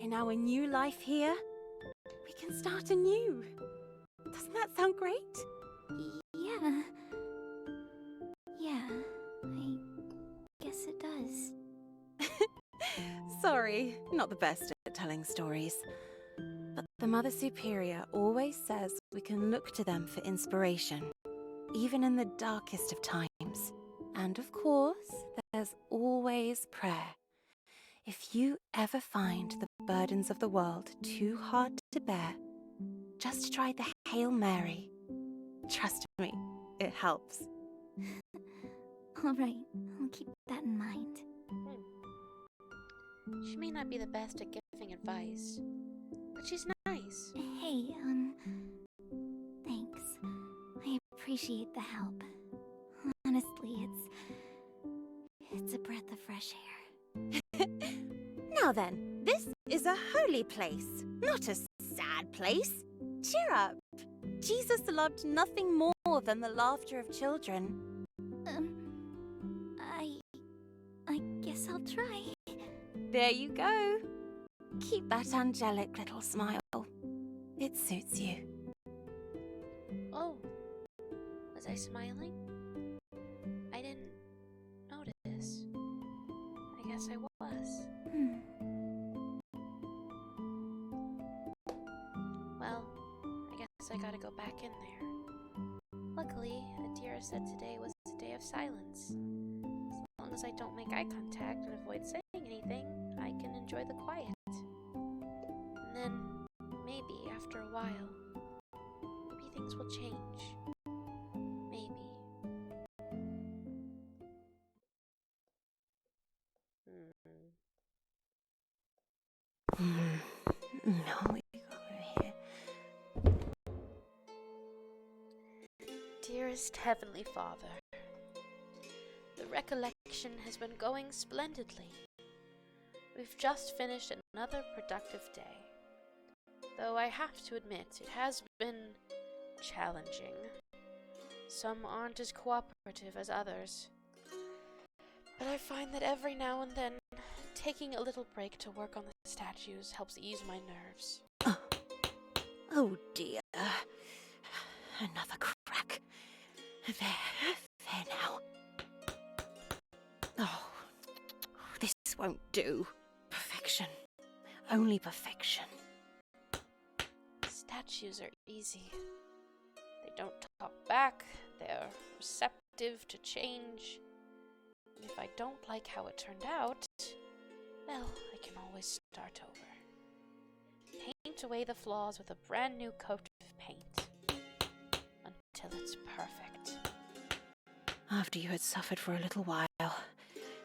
in our new life here, we can start anew. Doesn't that sound great? Yeah. Yeah, I guess it does. Sorry, not the best at telling stories. But the Mother Superior always says we can look to them for inspiration, even in the darkest of times. And of course, there's always prayer. If you ever find the burdens of the world too hard to bear, just try the Hail Mary. Trust me, it helps. All right, I'll keep that in mind. She may not be the best at giving advice, but she's nice. Hey, thanks. I appreciate the help. Honestly, it's a breath of fresh air. Now then, this is a holy place, not a sad place. Cheer up. Jesus loved nothing more than the laughter of children. I guess I'll try. There you go. Keep that angelic little smile. It suits you. Oh, was I smiling? I didn't notice. I guess I was. Well, I guess I gotta go back in there. Luckily, Adira said today was a day of silence. As long as I don't make eye contact and avoid saying anything, I can enjoy the quiet. And then, maybe after a while, maybe things will change. Maybe. No, we got over here. Dearest Heavenly Father, the recollection has been going splendidly. We've just finished another productive day. Though I have to admit, it has been challenging. Some aren't as cooperative as others. But I find that every now and then, taking a little break to work on the statues helps ease my nerves. Oh dear. Another crack. There now. Oh, this won't do. Perfection. Only perfection. Statues are easy. They don't talk back, they're receptive to change. And if I don't like how it turned out, well, I can always start over. Paint away the flaws with a brand new coat of paint. Until it's perfect. After you had suffered for a little while,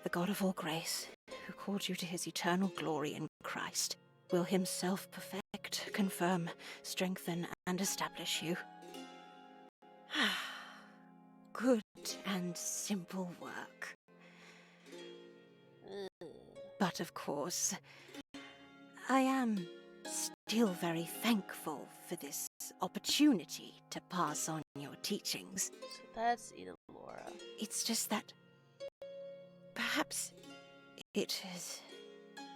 the God of all grace, who called you to his eternal glory in Christ, will himself perfect, confirm, strengthen, and establish you. Good and simple work. But of course, I am still very thankful for this opportunity to pass on your teachings. So that's Idalora. It's just that perhaps it has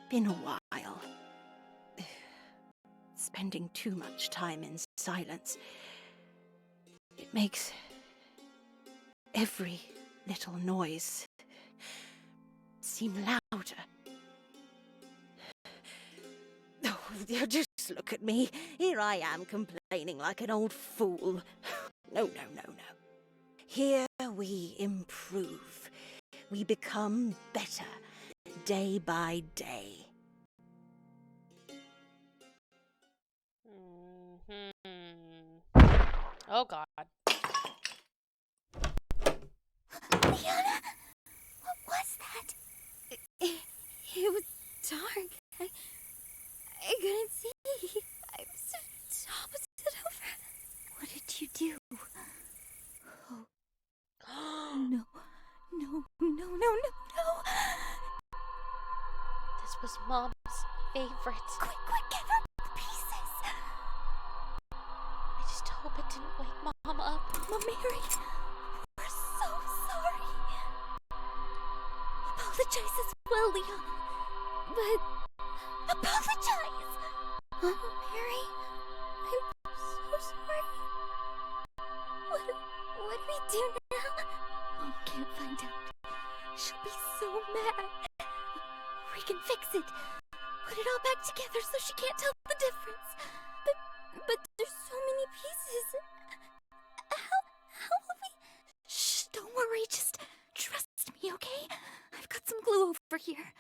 been a while. Spending too much time in silence, it makes every little noise seem louder. Oh, just look at me. Here I am complaining like an old fool. No. Here we improve. We become better day by day. Oh god. Leona? What was that? It was dark. I couldn't see. I was opposite over. What did you do? Oh. No. This was Mom's favorite. Quick, get her the pieces. I just hope it didn't wake Mom up. Mama Mary, we're so sorry. Apologize as well, Leon. But apologize! Mama Mary, I'm so sorry. What do we do now? Mom can't find out. She'll be so mad. We can fix it. Put it all back together so she can't tell the difference. But there's so many pieces. How will we... Shh, don't worry. Just trust me, okay? I've got some glue over here.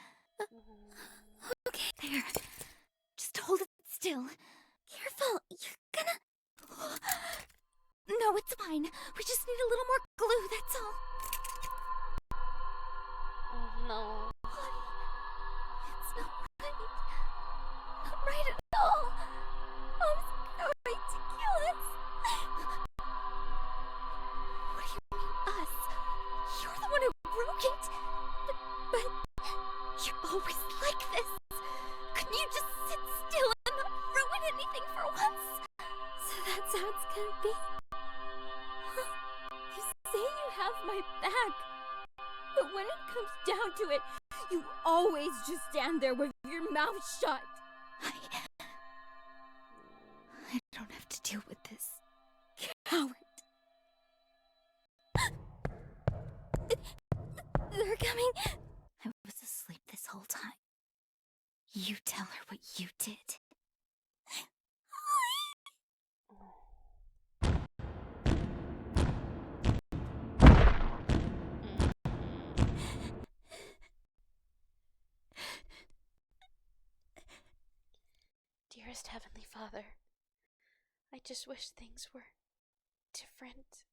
Okay, there. Just hold it still. Careful, you're gonna... No, it's fine. We just need a little more glue, that's all. Oh no. It's not right. Not right at all. Mom's going to kill us. What do you mean, us? You're the one who broke it. But you're always like this. Couldn't you just sit still and not ruin anything for once? So that's how it's gonna be? Huh? You say you have my back. But when it comes down to it, you always just stand there with your mouth shut. I don't have to deal with this. Coward. They're coming. I was asleep this whole time. You tell her what you did. Dearest Heavenly Father, I just wish things were different.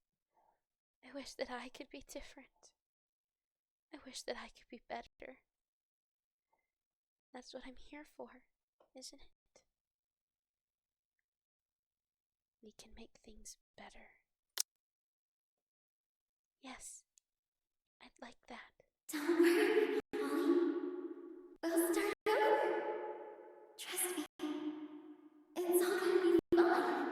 I wish that I could be different. I wish that I could be better. That's what I'm here for, isn't it? We can make things better. Yes, I'd like that. Don't worry, Holly. We'll start over. Trust me. It's all gonna be fine. Come on.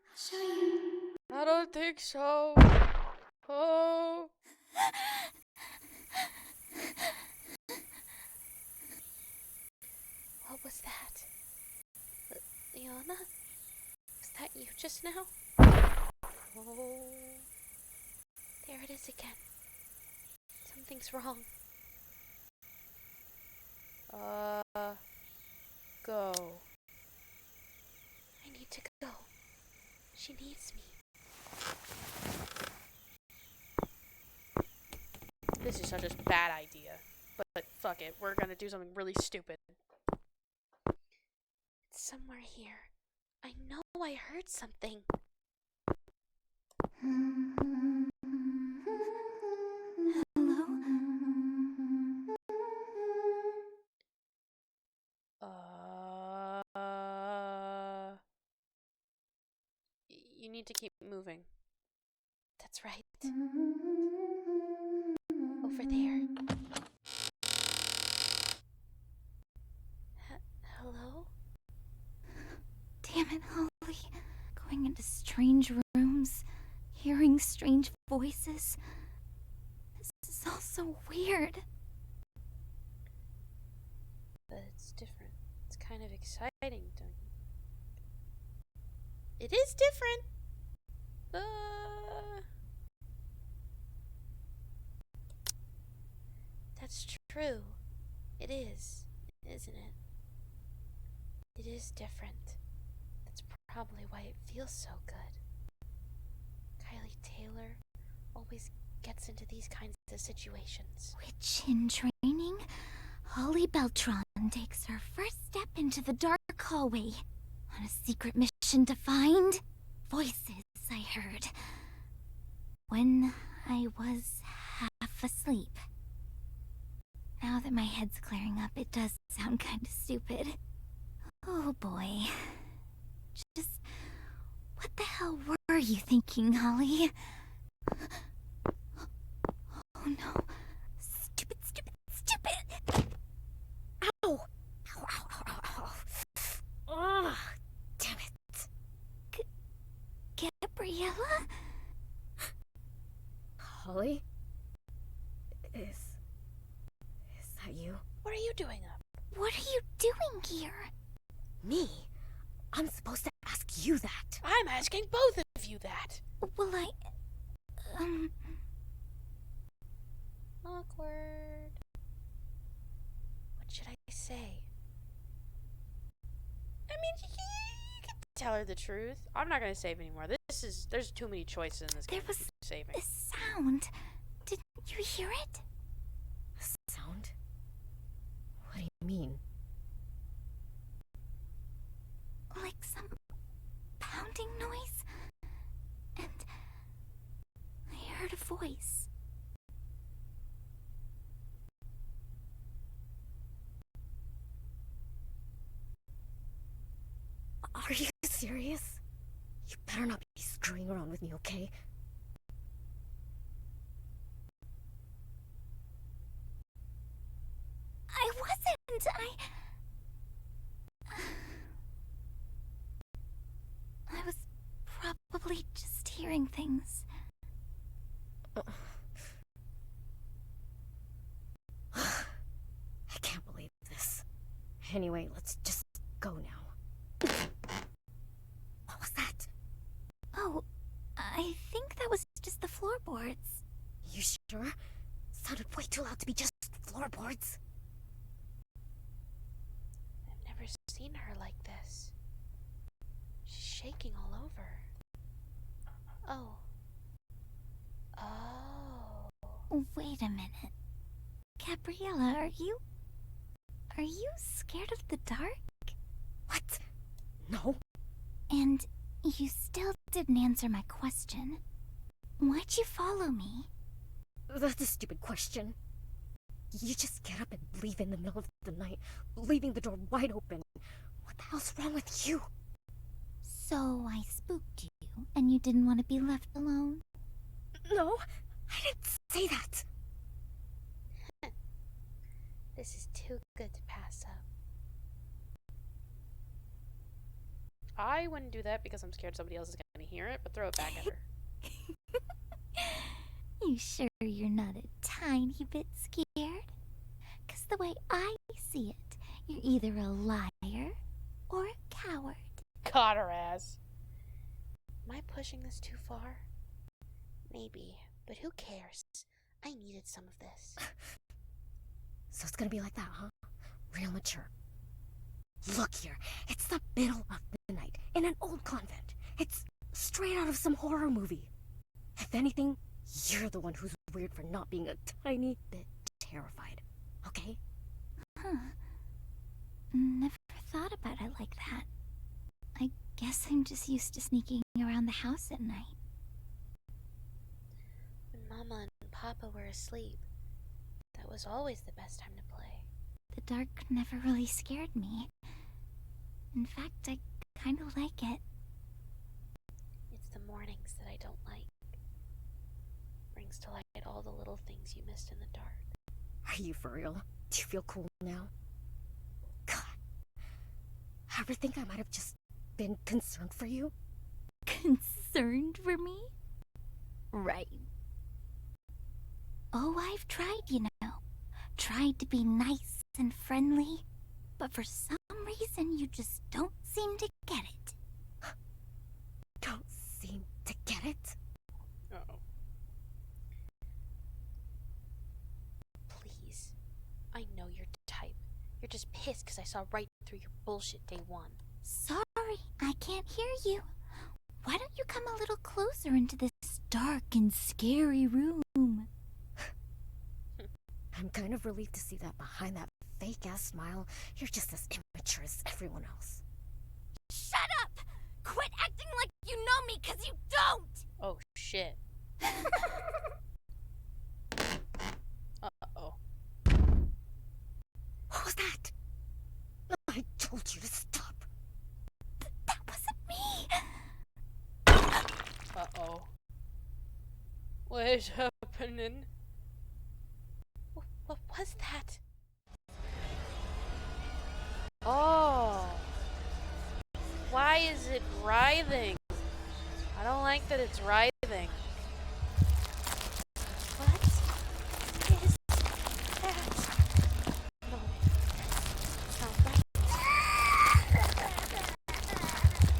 I'll show you. I don't think so. Oh. What was that? Leona? Was that you just now? Oh. There it is again. Something's wrong. Go. I need to go. She needs me. This is such a bad idea. But fuck it, we're gonna do something really stupid. It's somewhere here. I know I heard something. Hello? You need to keep moving. That's right. Over there. Hello? Damn it, Holly. Going into strange rooms, hearing strange voices. This is all so weird. But it's different. It's kind of exciting, don't you? It is different. That's true. It is, isn't it? It is different. That's probably why it feels so good. Kylie Taylor always gets into these kinds of situations. Witch in training, Holly Beltran takes her first step into the dark hallway on a secret mission to find voices I heard when I was half asleep. Now that my head's clearing up, it does sound kind of stupid. Oh boy. Just what the hell were you thinking, Holly? Oh no. Stupid, stupid, stupid! Ow! Ow, ow, ow, ow, ow. Ugh, damn it. Gabriella? Holly? Is that you? What are you doing up? What are you doing here? Me? I'm supposed to ask you that. I'm asking both of you that. Well, Awkward. What should I say? I mean, you can tell her the truth. I'm not gonna save anymore. There's too many choices in this game. There was to keep saving. a sound. Didn't you hear it? A sound? What do you mean? Like some pounding noise? And I heard a voice. Are you serious? You better not be screwing around with me, okay? I wasn't. I was probably just hearing things. I can't believe this. Anyway, let's just go now. What was that? Oh, I think that was just the floorboards. You sure? Sounded way too loud to be just floorboards. I've never seen her like this. She's shaking all over. Oh. Wait a minute. Gabriella, are you scared of the dark? What? No. And you still didn't answer my question. Why'd you follow me? That's a stupid question. You just get up and leave in the middle of the night, leaving the door wide open. What the hell's wrong with you? So I spooked you, and you didn't want to be left alone? No, I didn't say that. This is too good to pass up. I wouldn't do that because I'm scared somebody else is going to hear it, but throw it back at her. You sure you're not a tiny bit scared? 'Cause the way I see it, you're either a liar or a coward. Caught her ass. Am I pushing this too far? Maybe, but who cares? I needed some of this. So it's gonna be like that, huh? Real mature. Look here, it's the middle of the night in an old convent. It's straight out of some horror movie. If anything, you're the one who's weird for not being a tiny bit terrified, okay? Huh. Never thought about it like that. I guess I'm just used to sneaking around the house at night. When Mama and Papa were asleep, that was always the best time to play. The dark never really scared me. In fact, I kind of like it. It's the mornings that I don't like. Brings to light all the little things you missed in the dark. Are you for real? Do you feel cool now? God. Ever think I might have just been concerned for you? Concerned for me? Right. Oh, I've tried, you know. Tried to be nice and friendly. But for some reason, you just don't seem to get it. Don't seem to get it? Uh-oh. Please. I know your type. You're just pissed because I saw right through your bullshit day one. Sorry, I can't hear you. Why don't you come a little closer into this dark and scary room? I'm kind of relieved to see that behind that fake-ass smile, you're just as immature as everyone else. Shut up! Quit acting like you know me, 'cause you don't! Oh, shit. Uh-oh. What was that? I told you to stop. That wasn't me. Uh-oh. What is happening? What was that? Oh. Why is it writhing? I don't like that it's writhing. What is that? No. It's not right.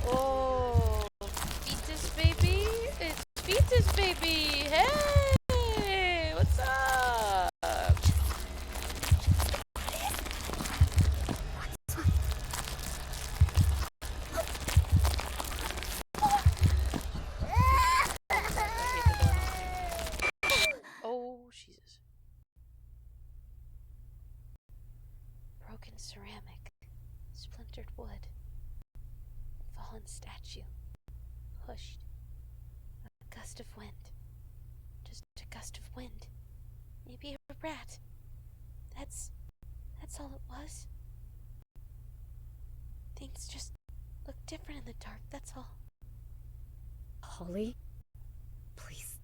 Oh. Fetus baby? It's Fetus baby! Hey! What's up? Oh, Jesus. Broken ceramic, splintered wood, fallen statue, pushed. A gust of wind. Just a gust of wind. Maybe a rat. That's all it was. Things just look different in the dark, that's all. Holly? Please,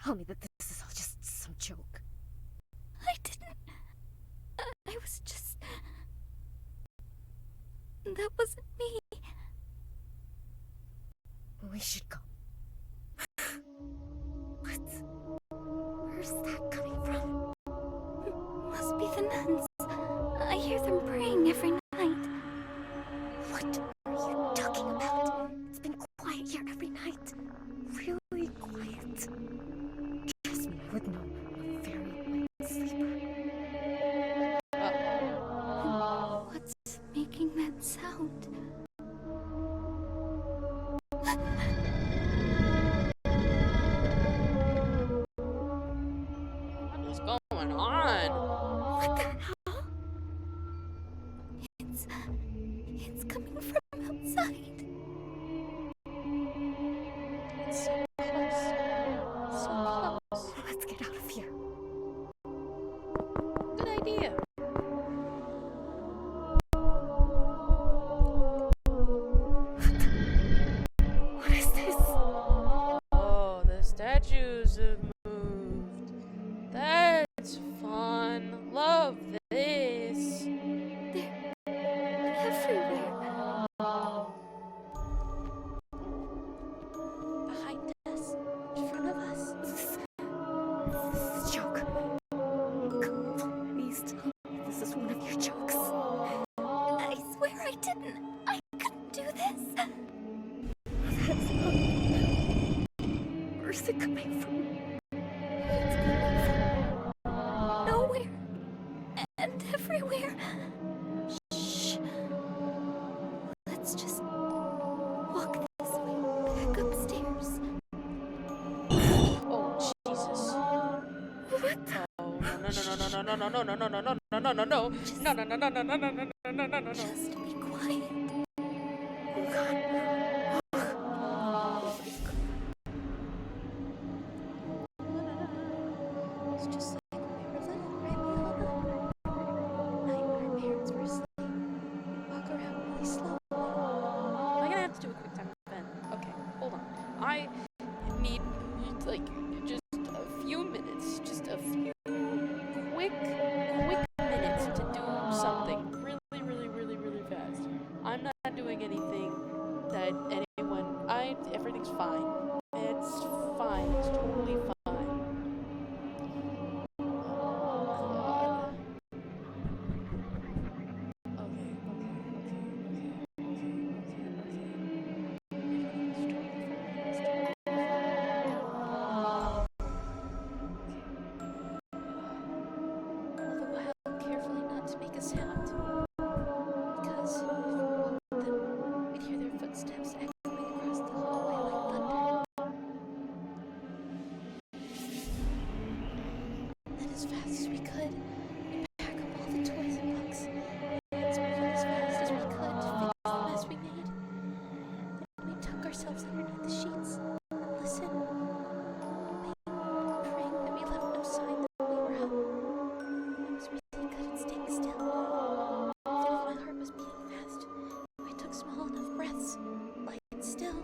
tell me that this is all just some joke. I didn't. I was just. That wasn't me. We should go. What? Where's that coming from? Must be the nuns. I hear them praying every night. What are you talking about? It's been quiet here every night. Really quiet. Trust me, I would know. I'm a very light sleeper. What's making that sound? have moved. That's fun. Love this. They're everywhere. Behind us. In front of us. This is a joke. Please tell me this is one of your jokes. I swear I didn't. I couldn't do this. That's not. Where's it coming from? It's coming from nowhere and everywhere. Shh. Let's just walk this way back upstairs. Oh, Jesus. What the? No. Just be quiet. Oh God. It's just like when we were little, right, Leona? Night when our parents were asleep. Walk around really slowly. Am I gonna have to do a quick time event? Okay, hold on. I need, like, just a few minutes. Just a few quick minutes to do something really fast. I'm not doing anything that everything's fine. It's fine. It's totally fine. Oh, God. Okay. All the while, carefully not to make a sound. Because if we woke them, we'd hear their footsteps echoing across the hallway like thunder. Then as fast as we could, we'd pack up all the toys and books, and move as fast as we could to fix the mess we made. Then we'd tuck ourselves underneath the sheets and listen, hoping, praying that we left no sign that we were up. I was really good at staying still. Even if my heart was beating fast, I took small enough breaths, light and still.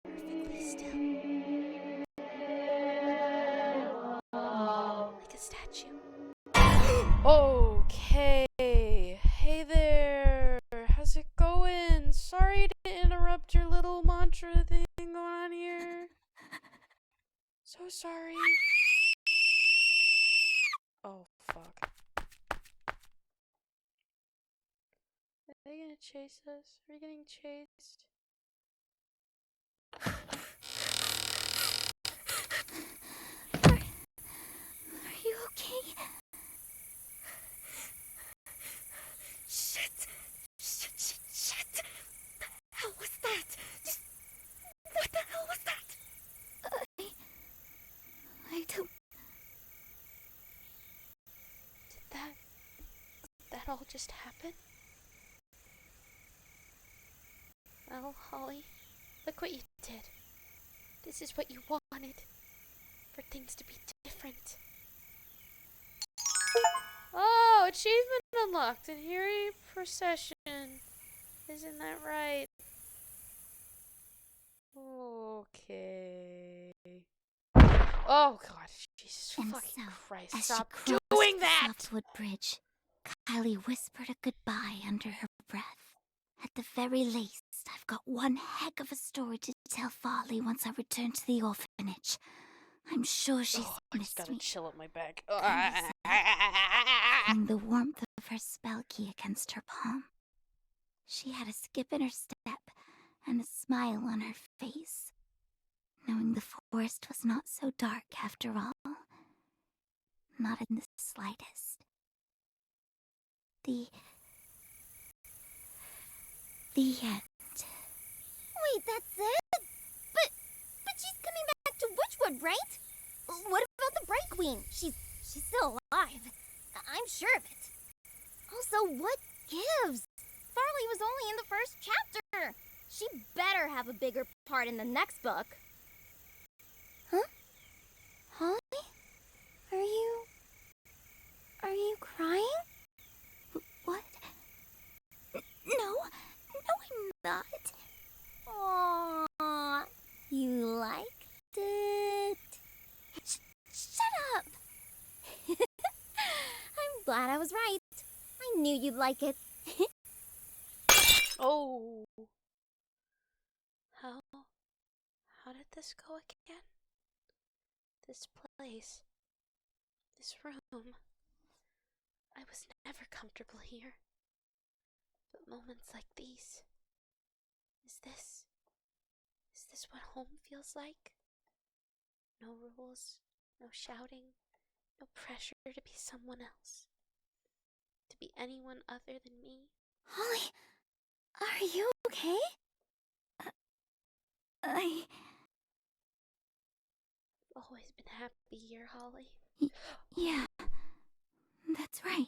Perfectly still. Like a statue. Okay. Hey there. How's it going? Sorry to interrupt your little mantra thing going on here. So sorry. Oh, fuck. Are they gonna chase us? Are we getting chased? Are you okay? Shit. The hell was that? What the hell was that? I don't. Did that all just happen? Well, Holly, look what you did. This is what you wanted. For things to be different. Oh, achievement unlocked. Inheri procession. Isn't that right? Okay. Oh god, Jesus And fucking so, Christ, as stop she crossed doing the that! softwood bridge, Kylie whispered a goodbye under her breath. At the very least, I've got one heck of a story to tell Farley once I return to the orphanage. I'm sure she's I just missed gotta me. chill up my back. Feeling the warmth of her spell key against her palm. She had a skip in her step and a smile on her face, knowing the forest was not so dark after all. Not in the slightest. The end. Wait, that's it? But she's coming back to Witchwood, right? What about the Bright Queen? She's still alive. I'm sure of it. Also, what gives? Farley was only in the first chapter. She better have a bigger part in the next book. Huh? Holly? Are you crying? What? No, I'm not. Aww, you liked it? Glad I was right. I knew you'd like it. Oh. How did this go again? This place. This room. I was never comfortable here. But moments like these. Is this what home feels like? No rules, no shouting, no pressure to be someone else. To be anyone other than me. Holly, are you okay? I... I've always been happy here, Holly. Yeah, that's right.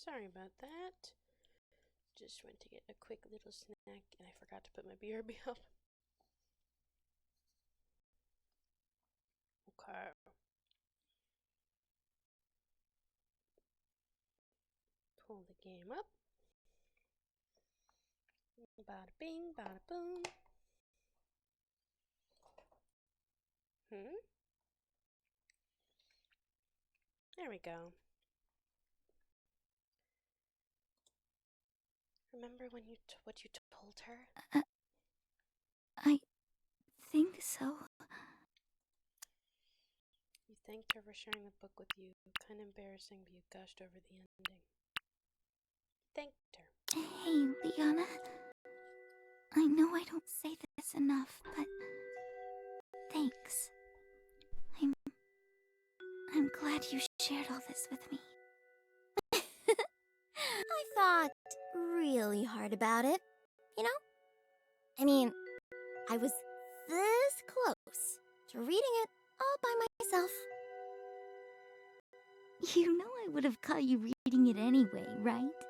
Sorry about that. Just went to get a quick little snack and I forgot to put my BRB up. Okay. Pull the game up. Bada bing, bada boom. There we go. Remember when what you told her? I think so. You thanked her for sharing the book with you. Kinda embarrassing, but you gushed over the ending. Thanked her. Hey, Liana. I know I don't say this enough, but thanks. I'm glad you shared all this with me. I thought really hard about it, you know? I mean, I was this close to reading it all by myself. You know I would have caught you reading it anyway, right?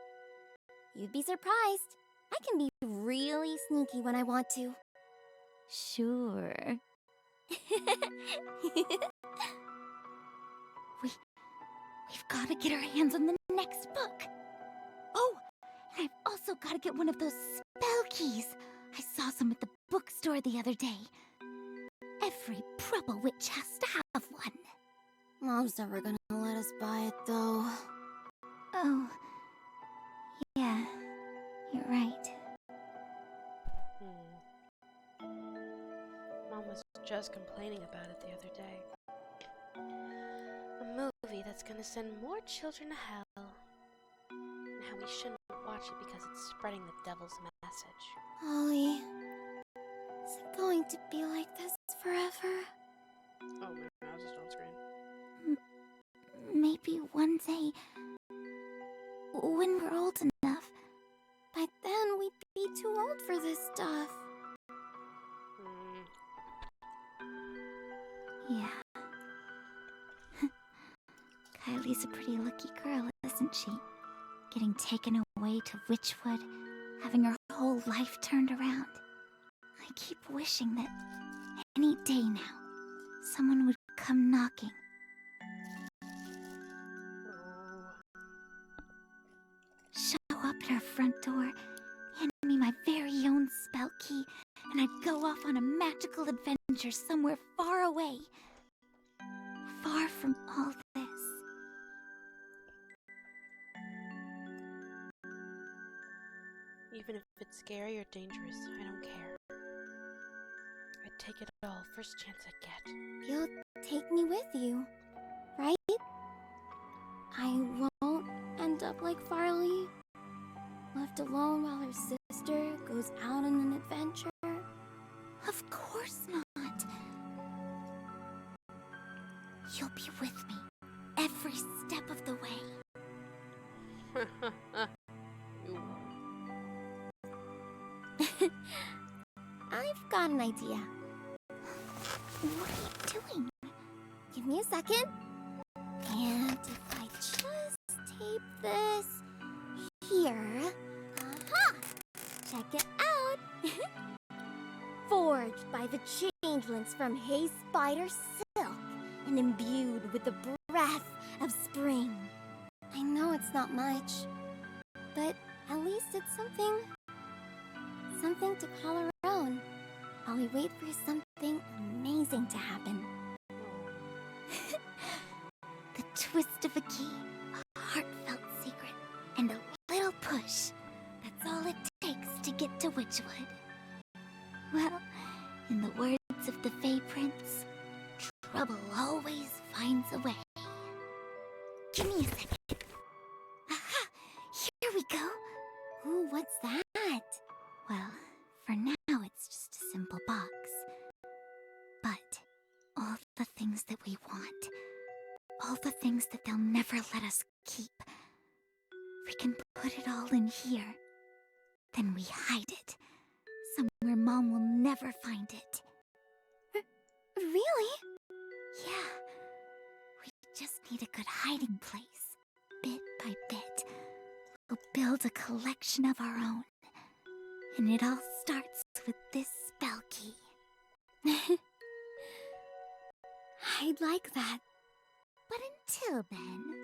You'd be surprised. I can be really sneaky when I want to. Sure. We've got to get our hands on the next book. Oh, and I've also got to get one of those spell keys. I saw some at the bookstore the other day. Every Prubble witch has to have one. Mom's never gonna let us buy it, though. Oh, yeah, you're right. Mom was just complaining about it the other day. A movie that's gonna send more children to hell. And how we shouldn't watch it because it's spreading the devil's message. Ollie, is it going to be like this forever? Oh, my mouse is on screen. Maybe one day, when we're old enough. By then, we'd be too old for this stuff. Yeah. Kylie's a pretty lucky girl, isn't she? Getting taken away to Witchwood, having her whole life turned around. I keep wishing that any day now, someone would come knocking. Show up at our front door, hand me my very own spell key, and I'd go off on a magical adventure somewhere far away. Far from all this. Even if it's scary or dangerous, I don't care. I'd take it all, first chance I get. You'll take me with you, right? I won't end up like Farley, left alone while her sister goes out on an adventure. Of course not. You'll be with me every step of the way. I've got an idea. What are you doing? Give me a second. And if I just tape this here. Aha! Check it out. Forged by the changelings from Hay Spider Silk and imbued with the breath of spring. I know it's not much, but at least it's something. Something to call our own while we wait for something amazing to happen. The twist of a key, a heartfelt secret, and a little push. That's all it takes to get to Witchwood. Well, in the words of the Fae Prince, trouble always finds a way. Give me a second. Aha! Here we go. Ooh, what's that? Well, for now it's just a simple box. But all the things that we want, all the things that they'll never let us keep, we can put it all in here. Then we hide it, somewhere Mom will never find it. Really? Yeah. We just need a good hiding place, bit by bit, build a collection of our own. And it all starts with this spell key. I'd like that. But until then,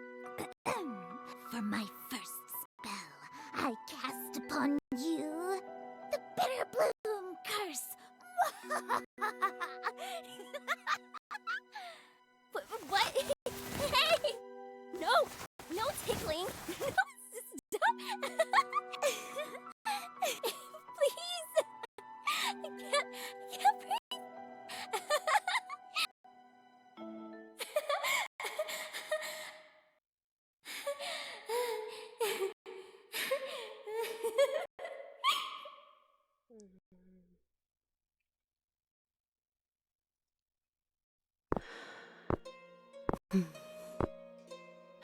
for my first spell, I cast upon you the Bitter Bloom Curse. What? Hey! No! No tickling! No, stop! Please! I can't breathe!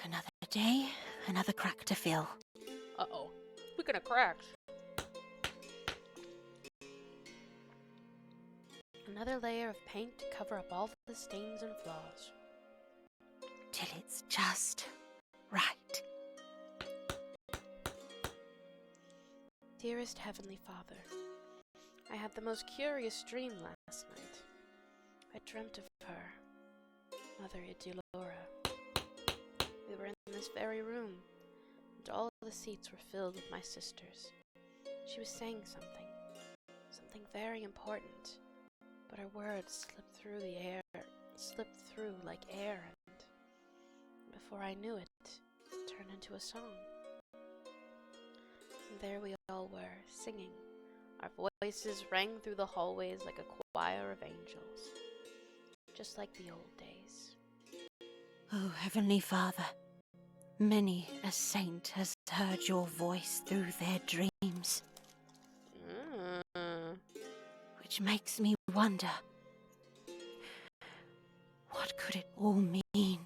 Another day, another crack to fill. Uh-oh. Speaking of cracks. Another layer of paint to cover up all the stains and flaws. Till it's just right. Dearest Heavenly Father, I had the most curious dream last night. I dreamt of her, Mother Idulora. We were in this very room, and all the seats were filled with my sisters. She was saying something very important, but her words slipped through like air, and before I knew it, it turned into a song. And there we all were, singing. Our voices rang through the hallways like a choir of angels, just like the old days. Oh, Heavenly Father, many a saint has heard your voice through their dreams, which makes me wonder, what could it all mean?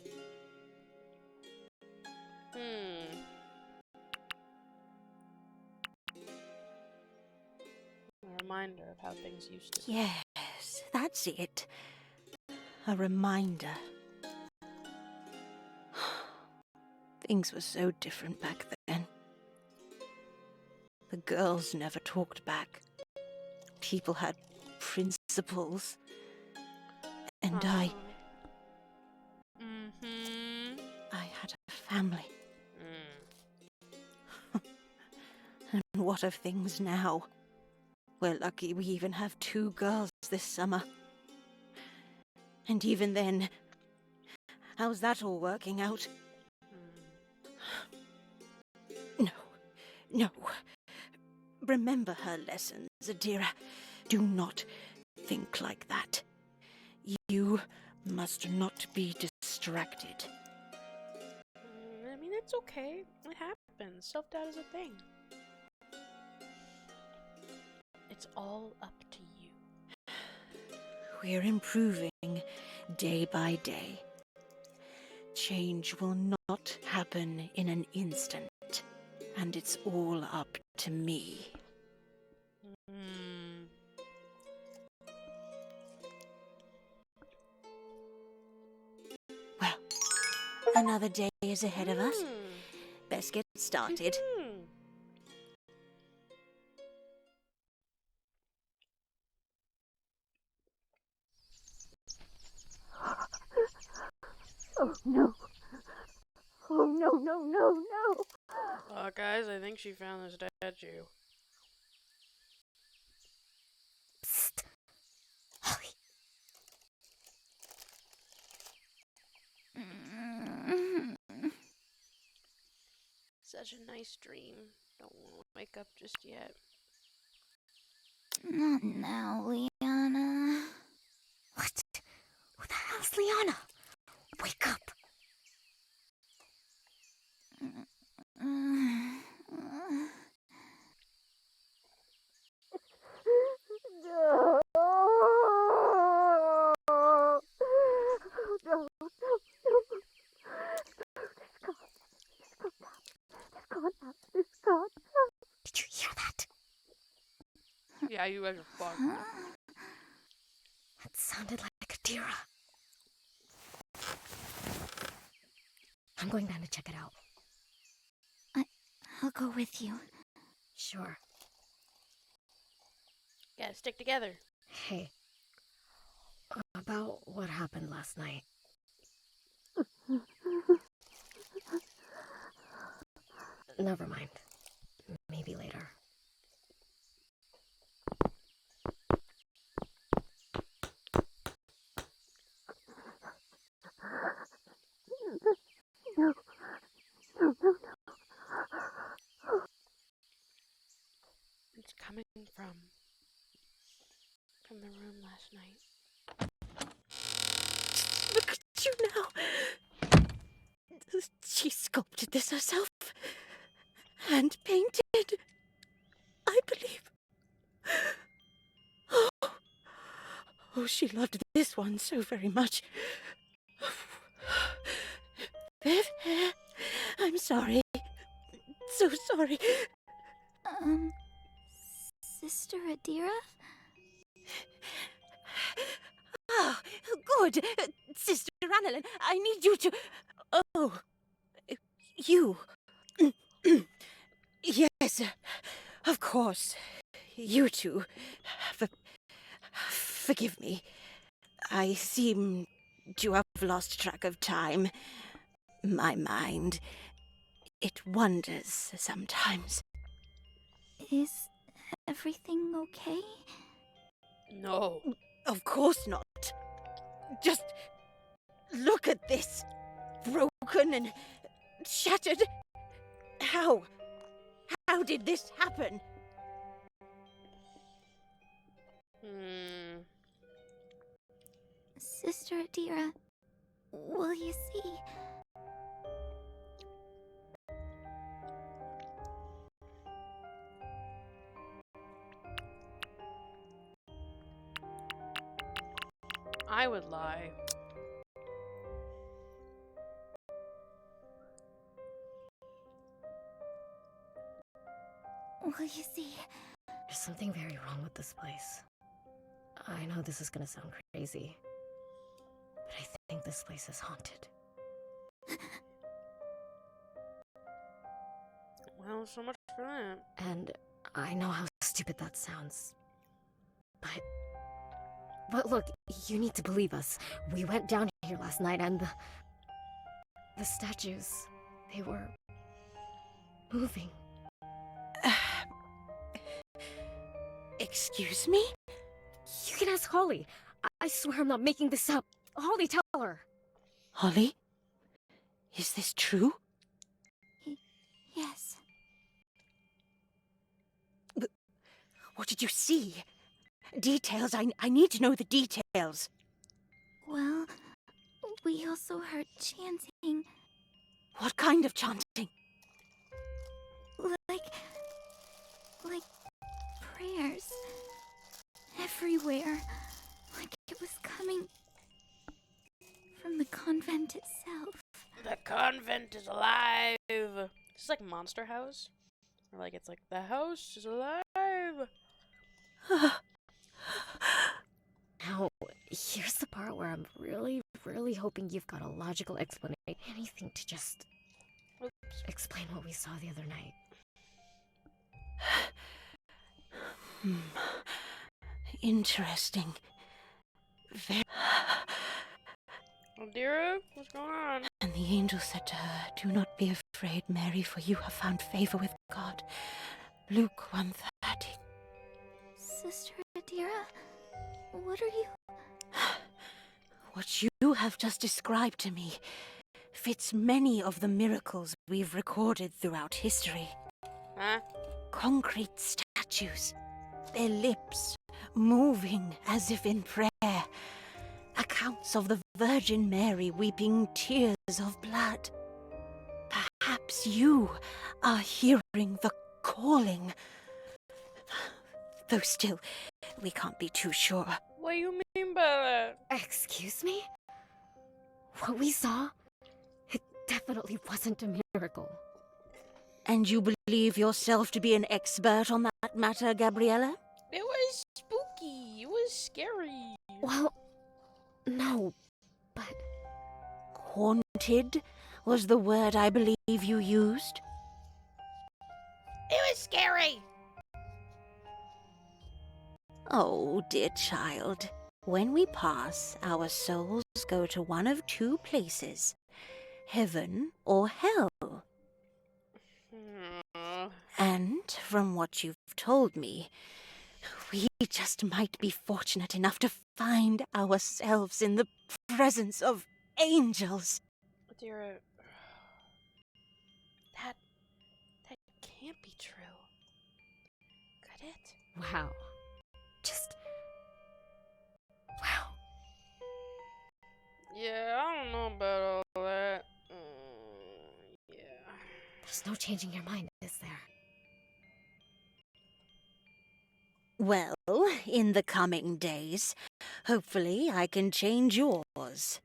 A reminder of how things used to be. Yes, that's it. A reminder. Things were so different back then. The girls never talked back. People had principles. And I had a family. And what of things now? We're lucky we even have 2 girls this summer. And even then, how's that all working out? No. Remember her lessons, Adira. Do not think like that. You must not be distracted. I mean, it's okay. It happens. Self-doubt is a thing. It's all up to you. We're improving day by day. Change will not happen in an instant, and it's all up to me. Well, another day is ahead of us. Best get started. Oh no. Oh no. Guys, I think she found the statue. Psst. Holly. Such a nice dream. Don't want to wake up just yet. Not now, Liana. What? Who the hell's Liana? Wake up. Did you hear that? Yeah, you guys are fucked. That sounded like Adira. I'm going down to check it out. I'll go with you. Sure. Gotta stick together. Hey, about what happened last night. Never mind. Maybe later. It's coming from the room last night. Look at you now. She sculpted this herself. And painted, I believe. Oh, she loved this one so very much. Viv, I'm sorry. So sorry. Sister Adira? Ah, good. Sister Annalyn, I need you to... Oh, you. Yes, of course. You two. Forgive me. I seem to have lost track of time. My mind, it wanders sometimes. Is everything okay? No. Of course not. Just look at this. Broken and shattered. How did this happen? Sister Adira, will you see? I would lie. Will you see? There's something very wrong with this place. I know this is gonna sound crazy, but I think this place is haunted. Well, so much for that. And I know how stupid that sounds, but look, you need to believe us. We went down here last night and the statues, they were moving. Excuse me? You can ask Holly. I swear I'm not making this up. Holly, tell her. Holly? Is this true? Yes. What did you see? Details. I need to know the details. Well, we also heard chanting. What kind of chanting? Like prayers. Everywhere. Like it was coming from the convent itself. The convent is alive. It's like Monster House. Or like it's like the house is alive. Now, here's the part where I'm really, really hoping you've got a logical explanation. Anything to just explain what we saw the other night. Interesting. Very... Adira, what's going on? And the angel said to her, "Do not be afraid, Mary, for you have found favor with God." Luke 1:30. Sister Adira, what are you... What you have just described to me fits many of the miracles we've recorded throughout history. Huh? Concrete statues, their lips moving as if in prayer. Accounts of the Virgin Mary weeping tears of blood. Perhaps you are hearing the calling. Though still, we can't be too sure. What do you mean by that? Excuse me? What we saw? It definitely wasn't a miracle. And you believe yourself to be an expert on that matter, Gabriella? It was spooky. It was scary. Well, no, but... Haunted was the word I believe you used. It was scary! Oh, dear child. When we pass, our souls go to one of two places, heaven or hell. And from what you've told me, we just might be fortunate enough to find ourselves in the presence of angels. Dear, that can't be true. Could it? Wow. Just. Wow. Yeah, I don't know about all that. Yeah. There's no changing your mind, is there? Well, in the coming days, hopefully I can change yours.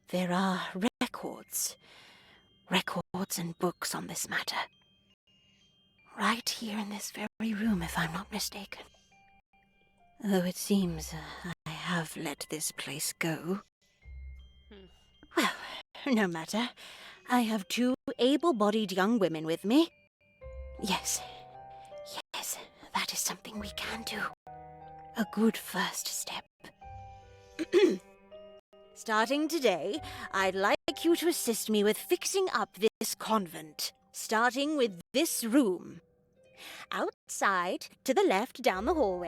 There are records and books on this matter. Right here in this very room, if I'm not mistaken. Though it seems I have let this place go. Well, no matter. I have two able-bodied young women with me. Yes, that is something we can do. A good first step. Starting today, I'd like you to assist me with fixing up this convent, starting with this room. Outside, to the left down the hallway,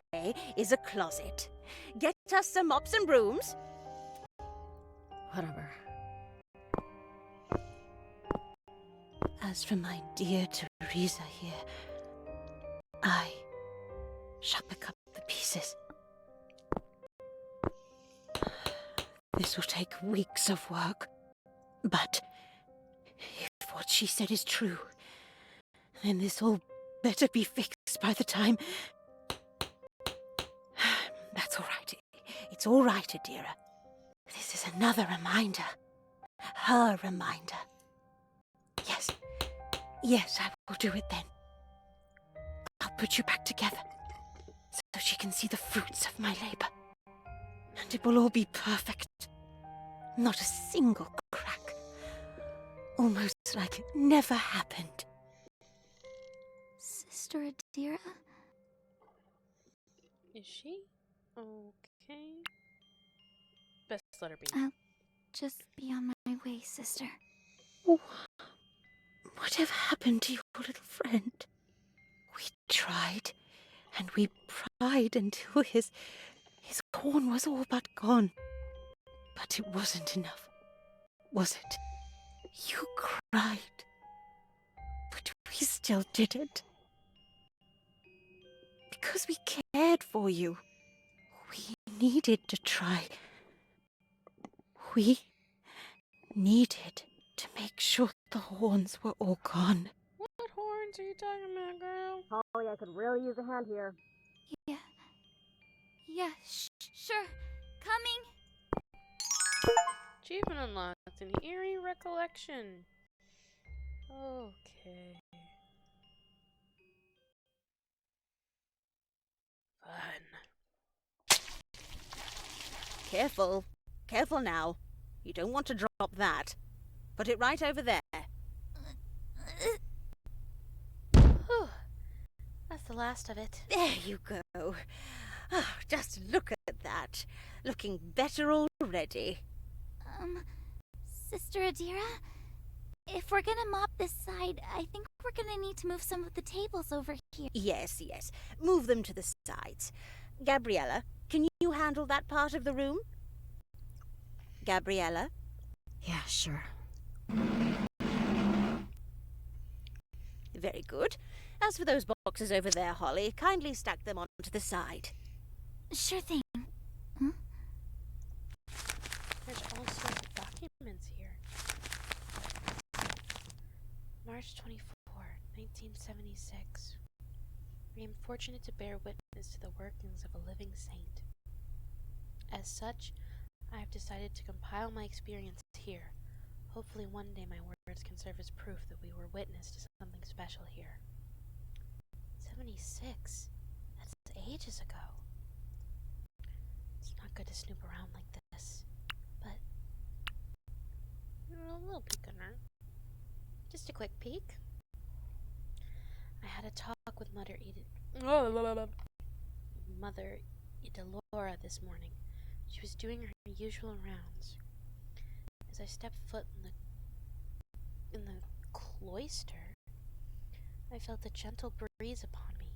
is a closet. Get us some mops and brooms. Whatever. As for my dear Teresa here, I shall pick up the pieces. This will take weeks of work. But if what she said is true, then this all better be fixed by the time... That's all right. It's all right, Adira. This is another reminder. Her reminder. Yes, I will do it then. I'll put you back together, so she can see the fruits of my labor. And it will all be perfect. Not a single crack. Almost like it never happened. Sister Adira? Is she? Okay. Best let her be. I'll just be on my way, sister. Oh, whatever happened to your little friend? We tried, and we pried until his horn was all but gone. But it wasn't enough, was it? You cried, but we still did it. Because we cared for you. We needed to try. We needed to make sure the horns were all gone. What horns are you talking about, girl? Holly, I could really use a hand here. Yeah, sure. Coming. Achievement unlocked. An eerie recollection. Okay. Fun. Careful. Careful now. You don't want to drop that. Put it right over there. Whew. That's the last of it. There you go. Oh, just look at that. Looking better already. Sister Adira? If we're gonna mop this side, I think we're gonna need to move some of the tables over here. Yes. Move them to the sides. Gabriella, can you handle that part of the room? Gabriella? Yeah, sure. Very good. As for those boxes over there, Holly, kindly stack them onto the side. Sure thing. There's all sorts of documents here. March 24, 1976. I am fortunate to bear witness to the workings of a living saint. As such, I have decided to compile my experience here. Hopefully one day my words can serve as proof that we were witness to something special here. 76? That's ages ago. It's not good to snoop around like this, but a little peek under. Just a quick peek. I had a talk with Mother Idalora this morning. She was doing her usual rounds. As I stepped foot in the cloister, I felt a gentle breeze upon me.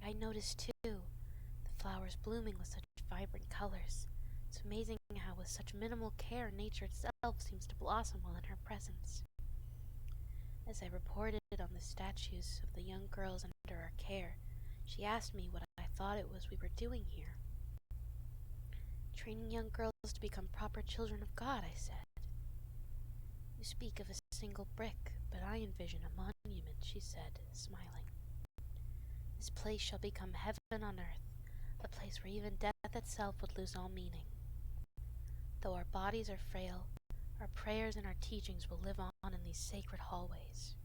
I noticed, too, the flowers blooming with such vibrant colors. It's amazing how with such minimal care nature itself seems to blossom while in her presence. As I reported on the statues of the young girls under our care, she asked me what I thought it was we were doing here. Training young girls to become proper children of God, I said. You speak of a single brick, but I envision a monument, she said, smiling. This place shall become heaven on earth, a place where even death itself would lose all meaning. Though our bodies are frail, our prayers and our teachings will live on in these sacred hallways.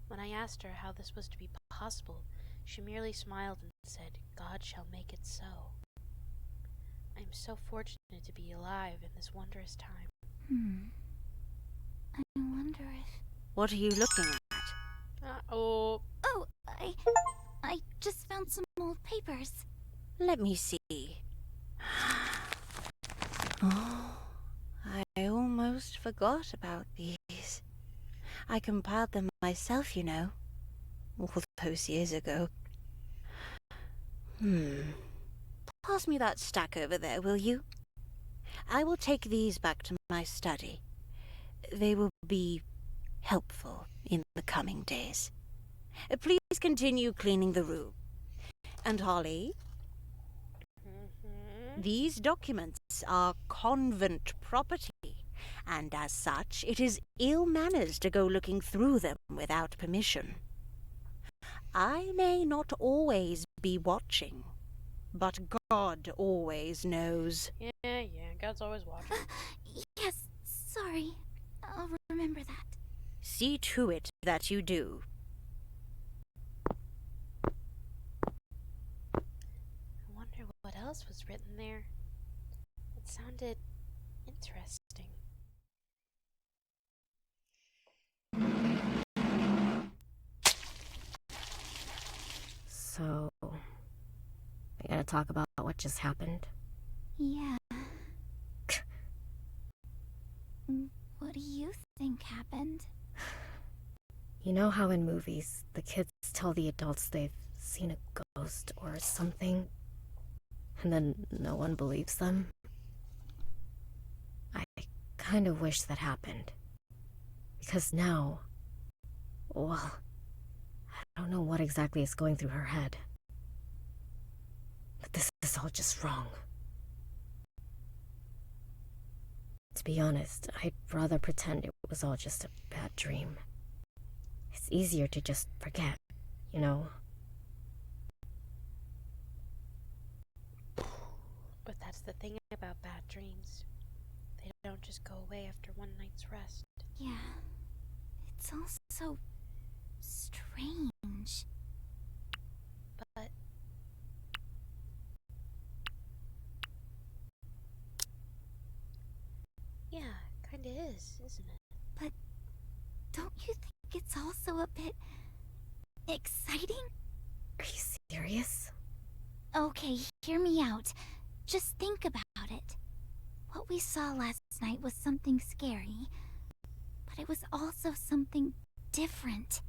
When I asked her how this was to be possible, she merely smiled and said, God shall make it so. I am so fortunate to be alive in this wondrous time. I wonder if... What are you looking at? Oh, I just found some old papers. Let me see. Oh, I almost forgot about these. I compiled them myself, you know, all those years ago. Pass me that stack over there, will you? I will take these back to my study. They will be helpful in the coming days. Please continue cleaning the room. And Holly, these documents are convent property, and as such, it is ill manners to go looking through them without permission. I may not always be watching, but God always knows. Yeah, God's always watching. Yes, sorry. I'll remember that. See to it that you do. I wonder what else was written there. It sounded interesting. So, we gotta talk about what just happened? Yeah. What do you think happened? You know how in movies, the kids tell the adults they've seen a ghost or something, and then no one believes them? I kind of wish that happened. Because now, well, I don't know what exactly is going through her head. But this is all just wrong. To be honest, I'd rather pretend it was all just a bad dream. It's easier to just forget, you know? But that's the thing about bad dreams. They don't just go away after one night's rest. Yeah. It's all so strange. But yeah, kinda is, isn't it? But don't you think it's also a bit exciting? Are you serious? Okay, hear me out. Just think about it. What we saw last night was something scary, but it was also something different.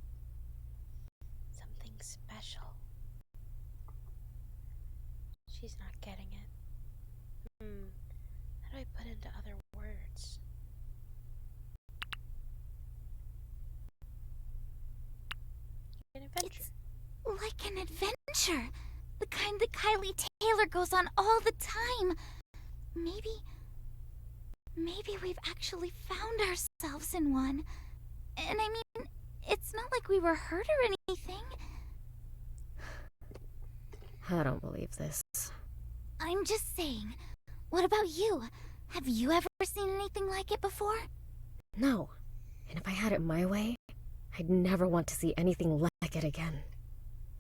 Something special. She's not getting it. How do I put it into other words? An adventure. It's like an adventure. The kind that Kylie Taylor goes on all the time. Maybe we've actually found ourselves in one. And I mean, it's not like we were hurt or anything. I don't believe this. I'm just saying. What about you? Have you ever seen anything like it before? No. And if I had it my way, I'd never want to see anything like it again.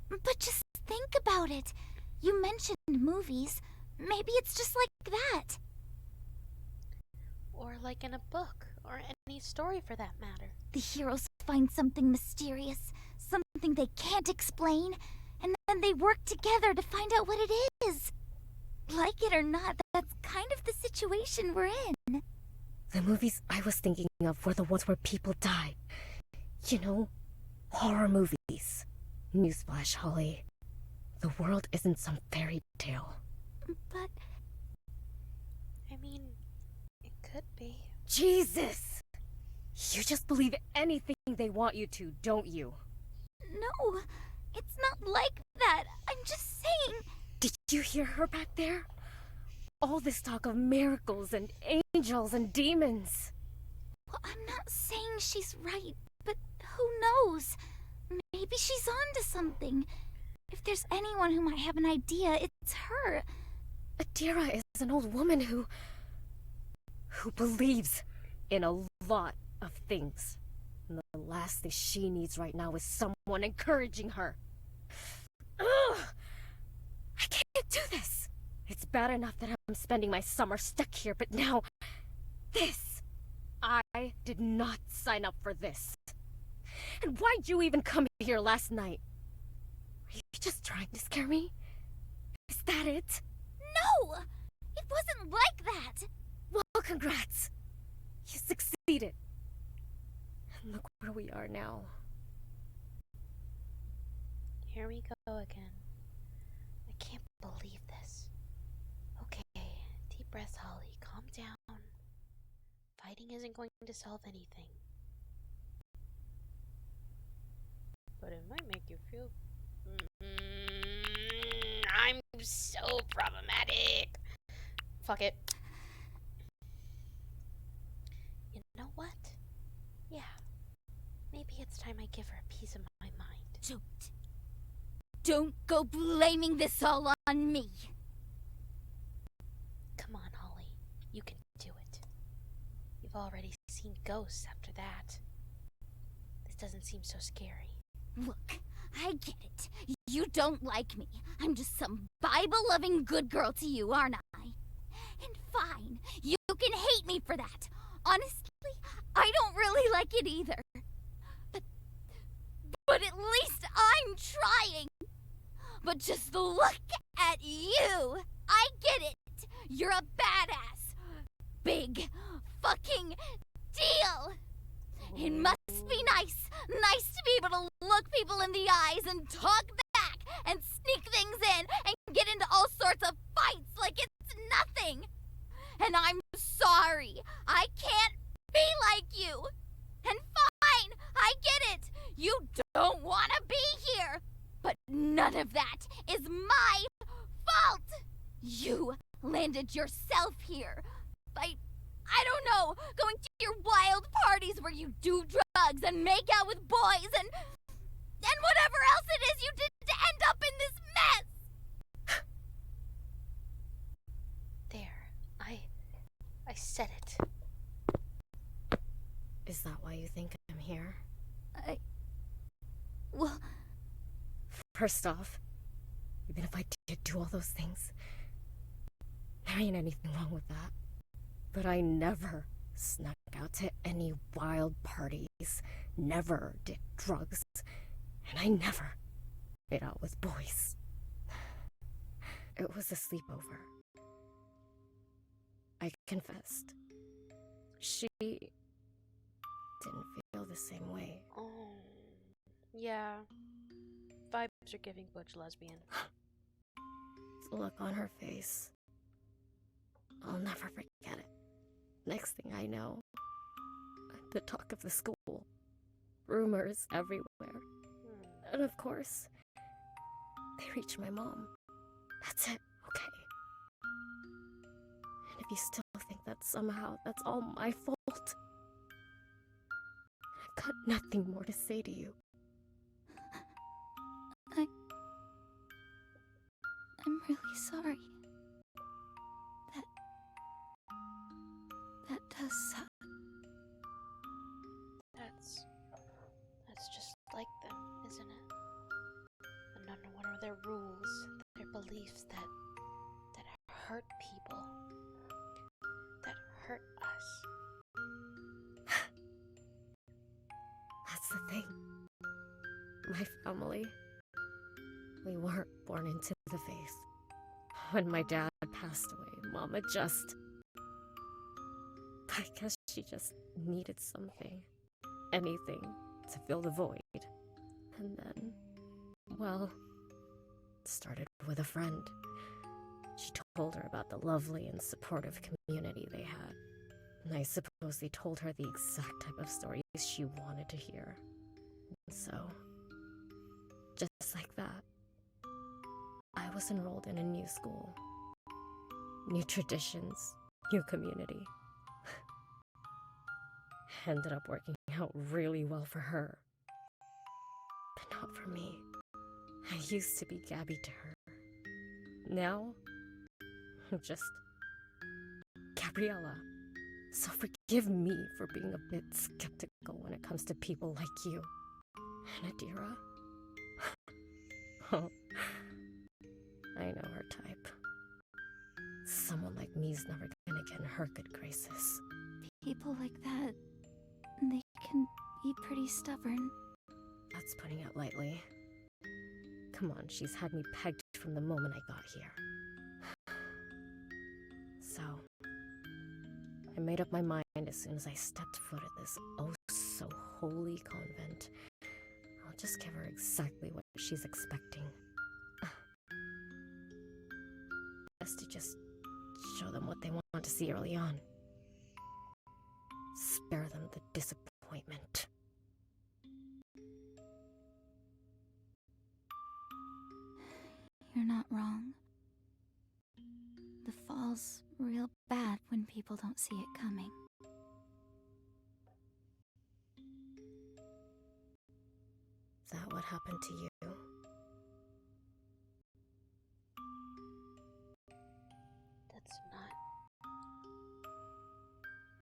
But just think about it. You mentioned movies. Maybe it's just like that. Or like in a book, or any story for that matter. The heroes find something mysterious, something they can't explain, and then they work together to find out what it is. Like it or not, that's kind of the situation we're in. The movies I was thinking of were the ones where people die. You know, horror movies. Newsflash, Holly. The world isn't some fairy tale. But... I mean, it could be. Jesus! You just believe anything they want you to, don't you? no, it's not like that. I'm just saying... Did you hear her back there? All this talk of miracles and angels and demons. Well, I'm not saying she's right, but who knows? Maybe she's onto something. If there's anyone who might have an idea, it's her. Adira is an old woman who believes in a lot of things. And the last thing she needs right now is someone encouraging her. Ugh! I can't do this. It's bad enough that I'm spending my summer stuck here, but now this. I did not sign up for this. And why'd you even come here last night? Were you just trying to scare me? Is that it? No! It wasn't like that! Well, congrats. You succeeded. And look where we are now. Here we go again. I can't believe this. Okay, deep breath, Holly. Calm down. Fighting isn't going to solve anything. But it might make you feel... I'm so problematic. Fuck it. You know what? Yeah. Maybe it's time I give her a piece of my mind. Don't go blaming this all on me. Come on, Holly. You can do it. You've already seen ghosts after that. This doesn't seem so scary. Look, I get it. You don't like me. I'm just some Bible-loving good girl to you, aren't I? And fine, you can hate me for that. Honestly, I don't really like it either. But at least I'm trying. But just look at you. I get it. You're a badass. Big fucking deal. It must be nice to be able to look people in the eyes and talk back and sneak things in and get into all sorts of fights like it's nothing. And I'm sorry, I can't be like you. And fine, I get it. You don't want to be here. But none of that is my fault. You landed yourself here by, I don't know, going to your wild parties where you do drugs and make out with boys and whatever else it is you did to end up in this mess. There. I said it. Is that why you think I'm here? Well, First off, even if I did do all those things, there ain't anything wrong with that. But I never snuck out to any wild parties, never did drugs, and I never made out with boys. It was a sleepover. I confessed. She didn't feel the same way. Oh. Yeah. Vibes are giving butch lesbian. The look on her face. I'll never forget it. Next thing I know, the talk of the school. Rumors everywhere. And of course, they reach my mom. That's it, okay? And if you still think that somehow that's all my fault, I've got nothing more to say to you. I'm really sorry. That does suck. That's just like them, isn't it? And none of what are their rules, their beliefs that hurt people, that hurt us. That's the thing. my family. We weren't born into the faith. When my dad passed away, Mama just... I guess she just needed something. Anything to fill the void. And then, well, it started with a friend. She told her about the lovely and supportive community they had. And I suppose they told her the exact type of stories she wanted to hear. And so, just like that, I was enrolled in a new school. New traditions, new community. Ended up working out really well for her. But not for me. I used to be Gabby to her. Now, I'm just Gabriella. So forgive me for being a bit skeptical when it comes to people like you. And Adira? Oh, I know her type. Someone like me's never gonna get in her good graces. People like that, they can be pretty stubborn. That's putting it lightly. Come on, she's had me pegged from the moment I got here. So, I made up my mind as soon as I stepped foot at this oh-so-holy convent. I'll just give her exactly what she's expecting. Best to just show them what they want to see early on. Spare them the disappointment. You're not wrong. The fall's real bad when people don't see it coming. Is that what happened to you? That's not...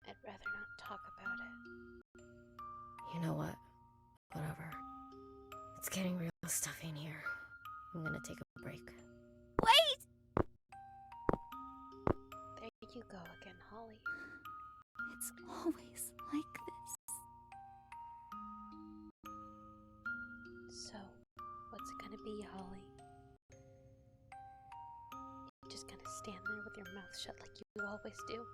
I'd rather not talk about it. You know what? Whatever. It's getting real stuffy in here. I'm gonna take a break. Wait! There you go again, Holly. It's always like this. So, what's it gonna be, Holly? You just gonna stand there with your mouth shut like you always do?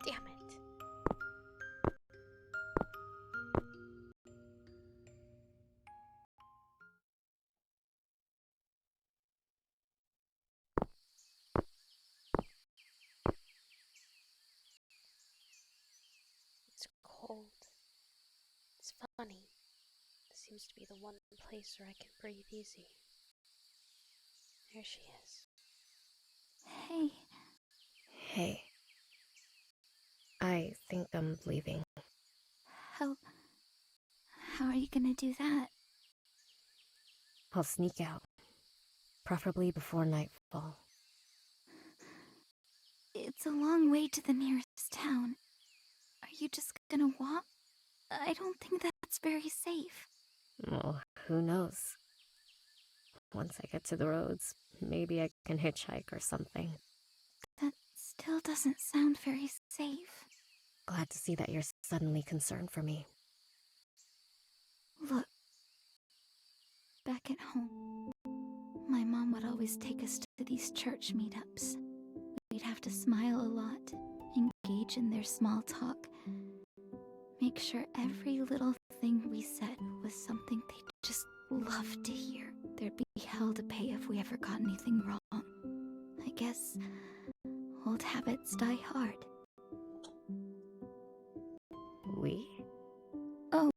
Damn it. It's cold. It's funny. This seems to be the one place where I can breathe easy. There she is. Hey, Hey. I think I'm leaving. how are you gonna do that? I'll sneak out. Preferably before nightfall. It's a long way to the nearest town. Are you just gonna walk? I don't think that's very safe. Well, who knows? Once I get to the roads, maybe I can hitchhike or something. That still doesn't sound very safe. Glad to see that you're suddenly concerned for me. Look, back at home, my mom would always take us to these church meetups. We'd have to smile a lot, engage in their small talk, make sure every little thing we said was something they'd just love to hear. There'd be hell to pay if we ever got anything wrong. I guess old habits die hard. We? Oh,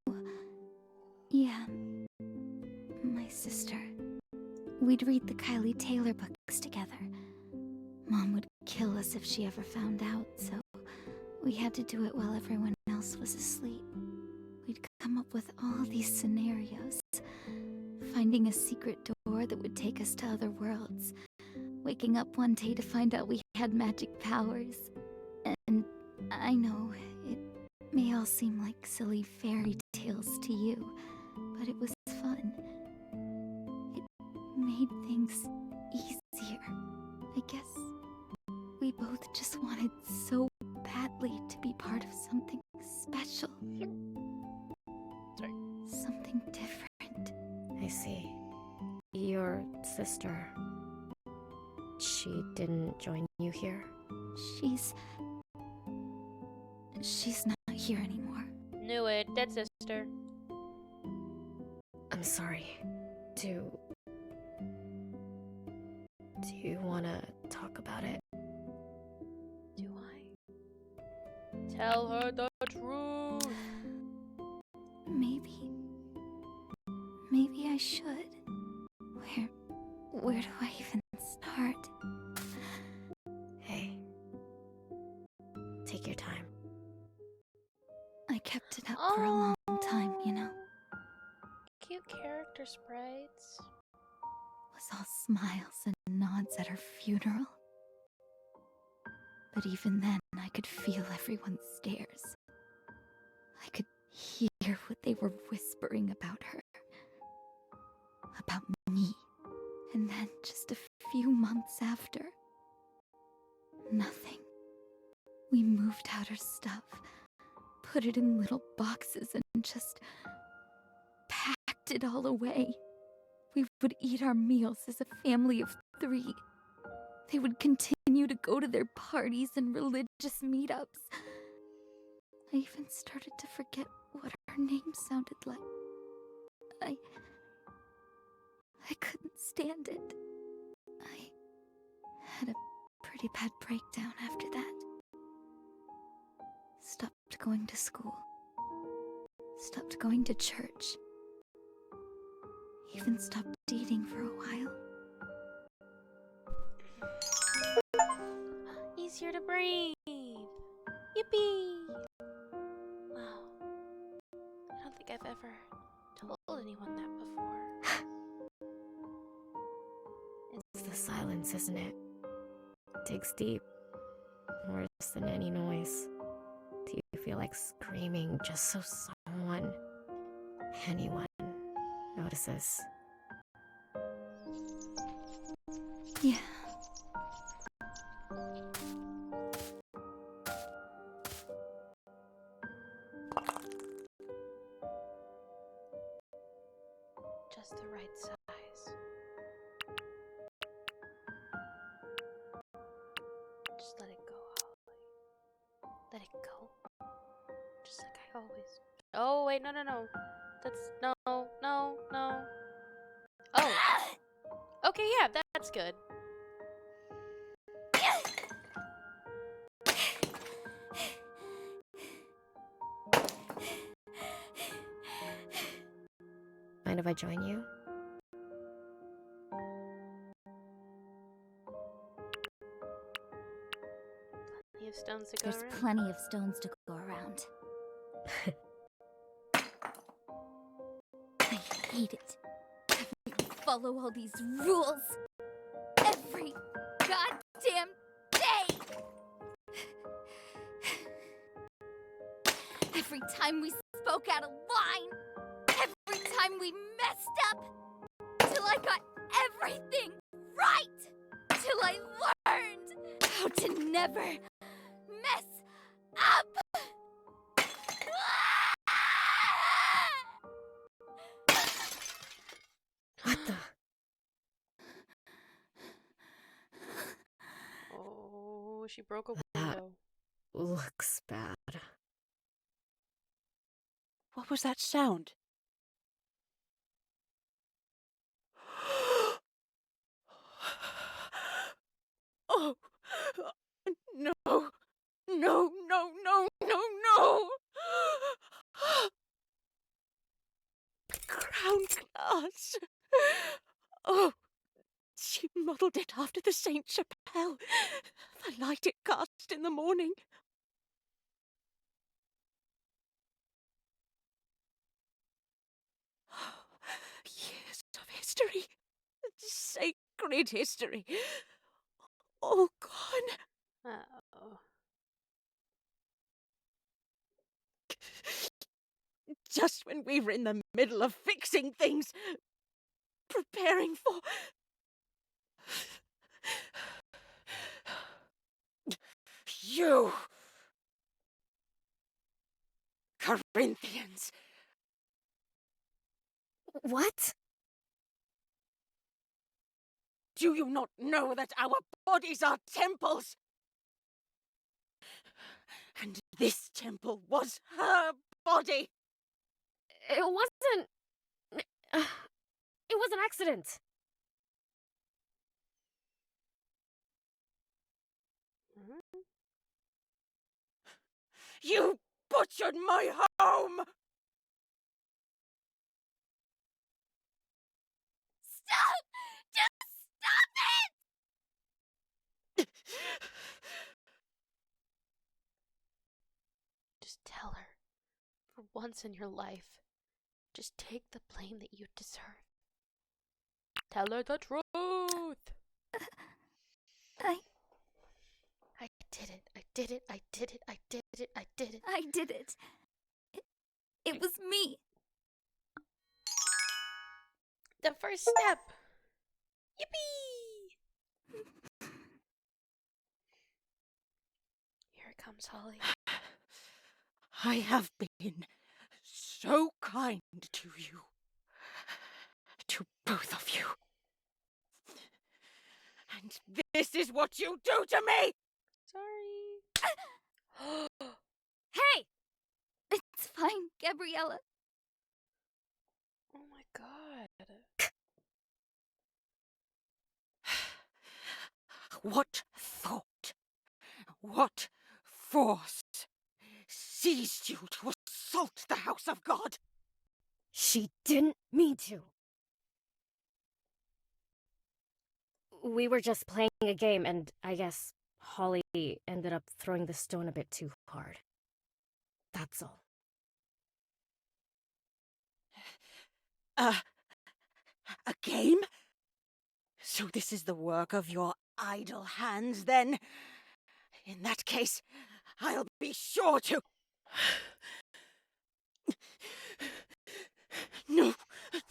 yeah. My sister. We'd read the Kylie Taylor books together. Mom would kill us if she ever found out, so we had to do it while everyone else was asleep. We'd come up with all these scenarios. Finding a secret door that would take us to other worlds. Waking up one day to find out we had magic powers. And I know, it may all seem like silly fairy tales to you, but it was fun. It made things easier. I guess we both just wanted so badly to be part of something special. sister. She didn't join you here? She's not here anymore. Knew it. Dead sister. I'm sorry. Do you wanna talk about it? Do I? Tell her the truth. Maybe I should. Where do I even start? Hey. Take your time. I kept it up for a long time, you know. Cute character sprites. Was all smiles and nods at her funeral. But even then, I could feel everyone's stares. I could hear what they were whispering about her. About me. And then, just a few months after, nothing. We moved out her stuff, put it in little boxes, and just packed it all away. We would eat our meals as a family of 3. They would continue to go to their parties and religious meetups. I even started to forget what her name sounded like. I couldn't stand it. I had a pretty bad breakdown after that. Stopped going to school. Stopped going to church. Even stopped eating for a while. Easier to breathe. Yippee! Wow. I don't think I've ever told anyone that before. It's the silence, isn't it? Digs deep. Worse than any noise. Do you feel like screaming just so anyone, notices? Yeah. Just the right size. Just let it go, Holly. Let it go. Just like I always. Oh, wait, no. That's. No. Oh. Okay, yeah, that's good. Mind if I join you? Plenty of stones to go There's around. plenty of stones to go around. I hate it. Having to follow all these rules. Every goddamn day! Every time we spoke out of line. Every time we messed up. Till I got everything right. Till I learned how to never mess up. What the? Oh, she broke a That window. looks bad. What was that sound? Oh, no, no. Crown glass. Oh, she modelled it after the Saint Chapelle, the light it cast in the morning. Years of history, sacred history, all gone. Uh-oh. Just when we were in the middle of fixing things, preparing for... You! Corinthians! What? Do you not know that our bodies are temples? And this temple was her body. It wasn't. It was an accident. You butchered my home! Stop! Just stop it! Just tell her. For once in your life, just take the blame that you deserve. Tell her the truth! I did it. I did it. I did it. I did it. I did it. I did it. It was me. The first step! Yippee! Here it comes, Holly. I have been so kind to you. To both of you. And this is what you do to me! Sorry. Hey! It's fine, Gabriella. Oh my god. What thought, what force seized you to assault the house of God? She didn't mean to. We were just playing a game, and I guess Holly ended up throwing the stone a bit too hard. That's all. A game? So this is the work of your idle hands, then? In that case, I'll be sure to... No.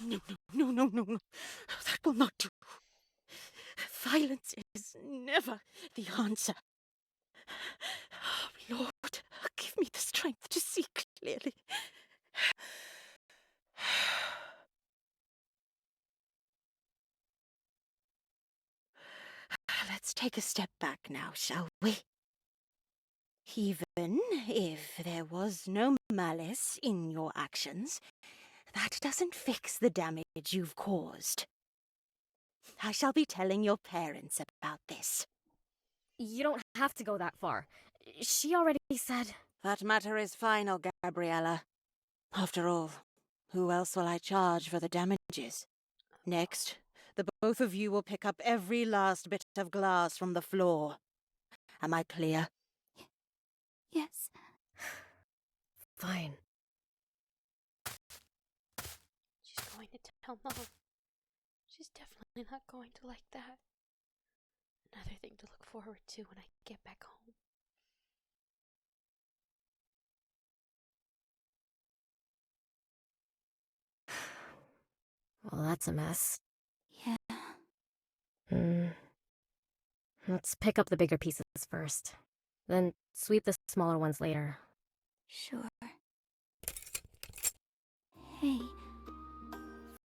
That will not do. Violence is never the answer. Lord, give me the strength to see clearly. Let's take a step back now, shall we? Even if there was no malice in your actions, that doesn't fix the damage you've caused. I shall be telling your parents about this. You don't have to go that far. She already said... That matter is final, Gabriella. After all, who else will I charge for the damages? Next, the both of you will pick up every last bit of glass from the floor. Am I clear? Yes. Fine. She's going to tell Mom. She's definitely not going to like that. Another thing to look forward to when I get back home. Well, that's a mess. Yeah. Let's pick up the bigger pieces first. Then sweep the smaller ones later. Sure. Hey.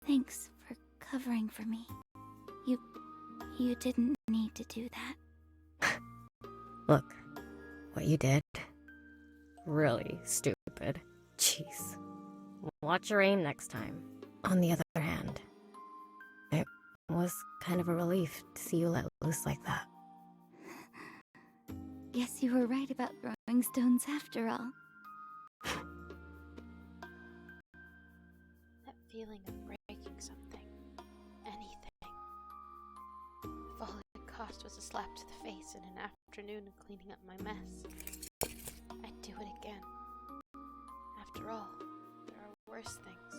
Thanks for covering for me. You didn't need to do that. Look, what you did. Really stupid. Jeez. Watch your aim next time. On the other hand, it was kind of a relief to see you let loose like that. Guess you were right about throwing stones after all. That feeling of breaking something. Anything. If all it cost was a slap to the face and an afternoon of cleaning up my mess, I'd do it again. After all, there are worse things.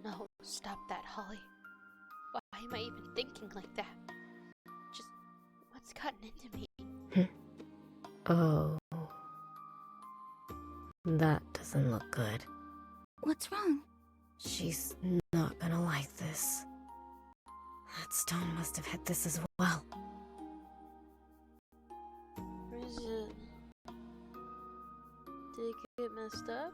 No, stop that, Holly. Why am I even thinking like that? Just, what's gotten into me? Oh. That doesn't look good. What's wrong? She's not gonna like this. That stone must have hit this as well. Is it... Did it get messed up?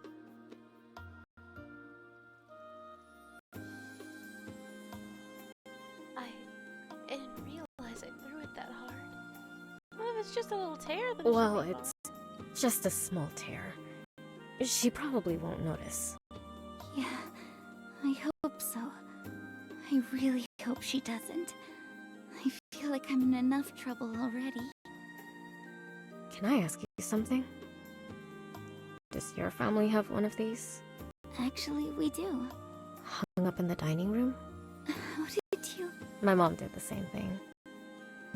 if it's just a little tear, then Well, she'll be it's just a small tear. She probably won't notice. Yeah, I hope so. I really hope she doesn't. I feel like I'm in enough trouble already. Can I ask you something? Does your family have one of these? Actually, we do. Hung up in the dining room? How did you... My mom did the same thing.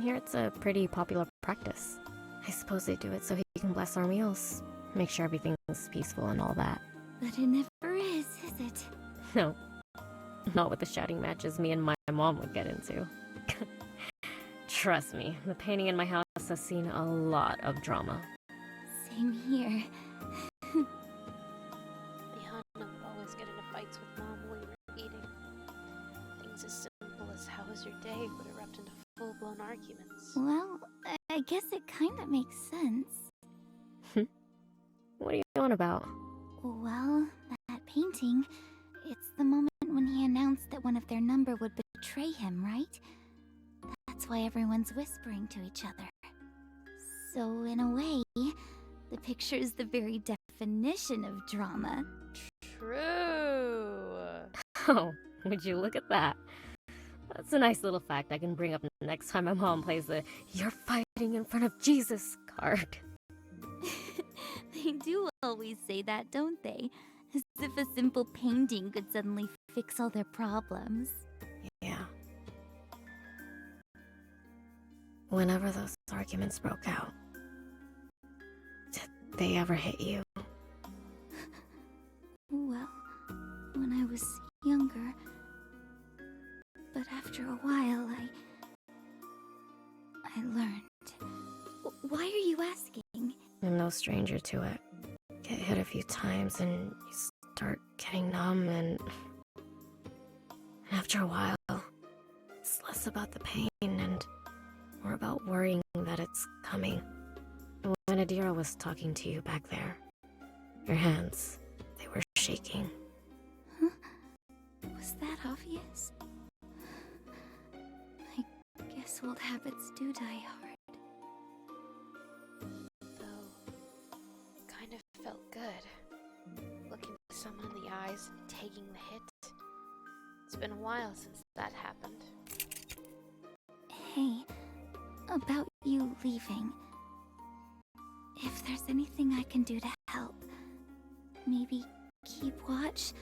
Here it's a pretty popular practice. I suppose they do it so he can bless our meals, make sure everything's peaceful and all that. But it never is it? No, not with the shouting matches me and my mom would get into. Trust me, the painting in my house has seen a lot of drama. Same here. Liana would always get into fights with Mom when we were eating. Things as simple as how was your day would erupt into full-blown arguments. Well, I guess it kinda makes sense. What are you on about? Well, that painting, it's the moment when he announced that one of their number would betray him, right? That's why everyone's whispering to each other. So, in a way, the picture is the very definition of drama. True. Oh, would you look at that? That's a nice little fact I can bring up next time my mom plays the "You're fighting in front of Jesus" card. They do always say that, don't they? As if a simple painting could suddenly fix all their problems. Yeah. Whenever those arguments broke out, did they ever hit you? Well, when I was younger. But after a while, I learned. Why are you asking? I'm no stranger to it. Get hit a few times and you start getting numb and after a while, it's less about the pain and more about worrying that it's coming. When Adira was talking to you back there, your hands, they were shaking. Huh? Was that obvious? I guess old habits do die hard. Though, it kind of felt good. Looking someone in the eyes and taking the hit. It's been a while since that happened. Hey, about you leaving. If there's anything I can do to help, maybe keep watch.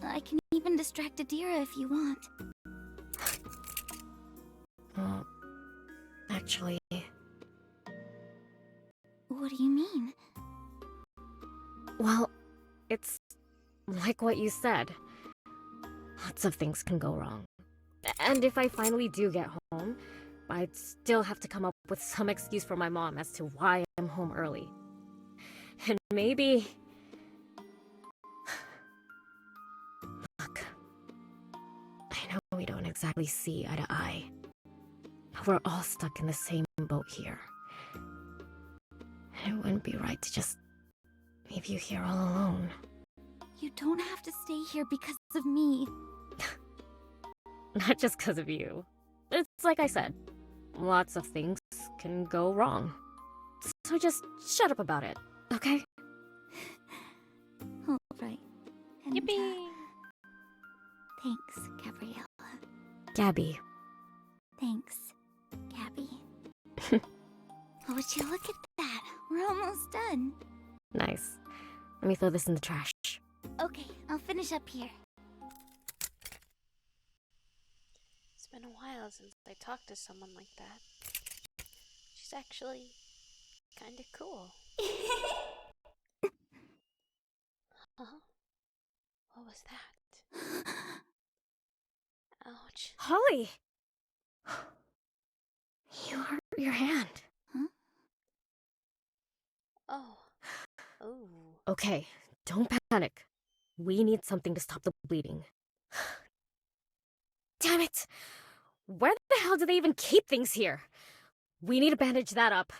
I can even distract Adira if you want. Well, actually, What do you mean? well, it's like what you said. Lots of things can go wrong. And if I finally do get home, I'd still have to come up with some excuse for my mom as to why I'm home early. And maybe... Look, I know we don't exactly see eye to eye, but we're all stuck in the same boat here. And it wouldn't be right to just leave you here all alone. You don't have to stay here because of me. Not just because of you. It's like I said, lots of things can go wrong. So just shut up about it, okay? All right. And, Yippee! thanks, Gabriella. Gabby. Thanks, Gabby. Oh, would you look at that? We're almost done. Nice. Let me throw this in the trash. Okay, I'll finish up here. It's been a while since I talked to someone like that. She's actually kinda cool. Huh? What was that? Ouch. Holly! You hurt your hand. Oh. Oh. Okay, don't panic. We need something to stop the bleeding. Damn it! Where the hell do they even keep things here? We need to bandage that up.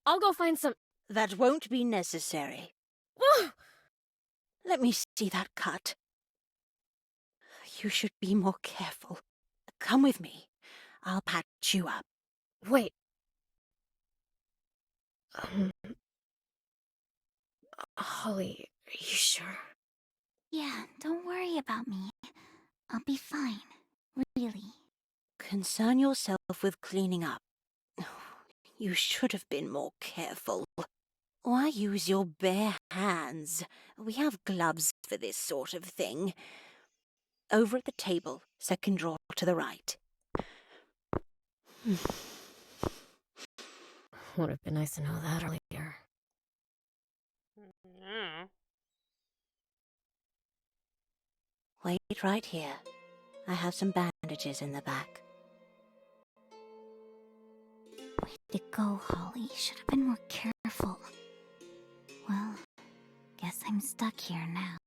I'll go find some... That won't be necessary. Let me see that cut. You should be more careful. Come with me. I'll patch you up. Wait, Um, Holly, are you sure? Yeah, don't worry about me. I'll be fine. Really. Concern yourself with cleaning up. You should have been more careful. Why use your bare hands? We have gloves for this sort of thing. Over at the table, second drawer to the right. Would have been nice to know that earlier. No. Wait right here. I have some bandages in the back. Way to go, Holly. Should have been more careful. Well, guess I'm stuck here now.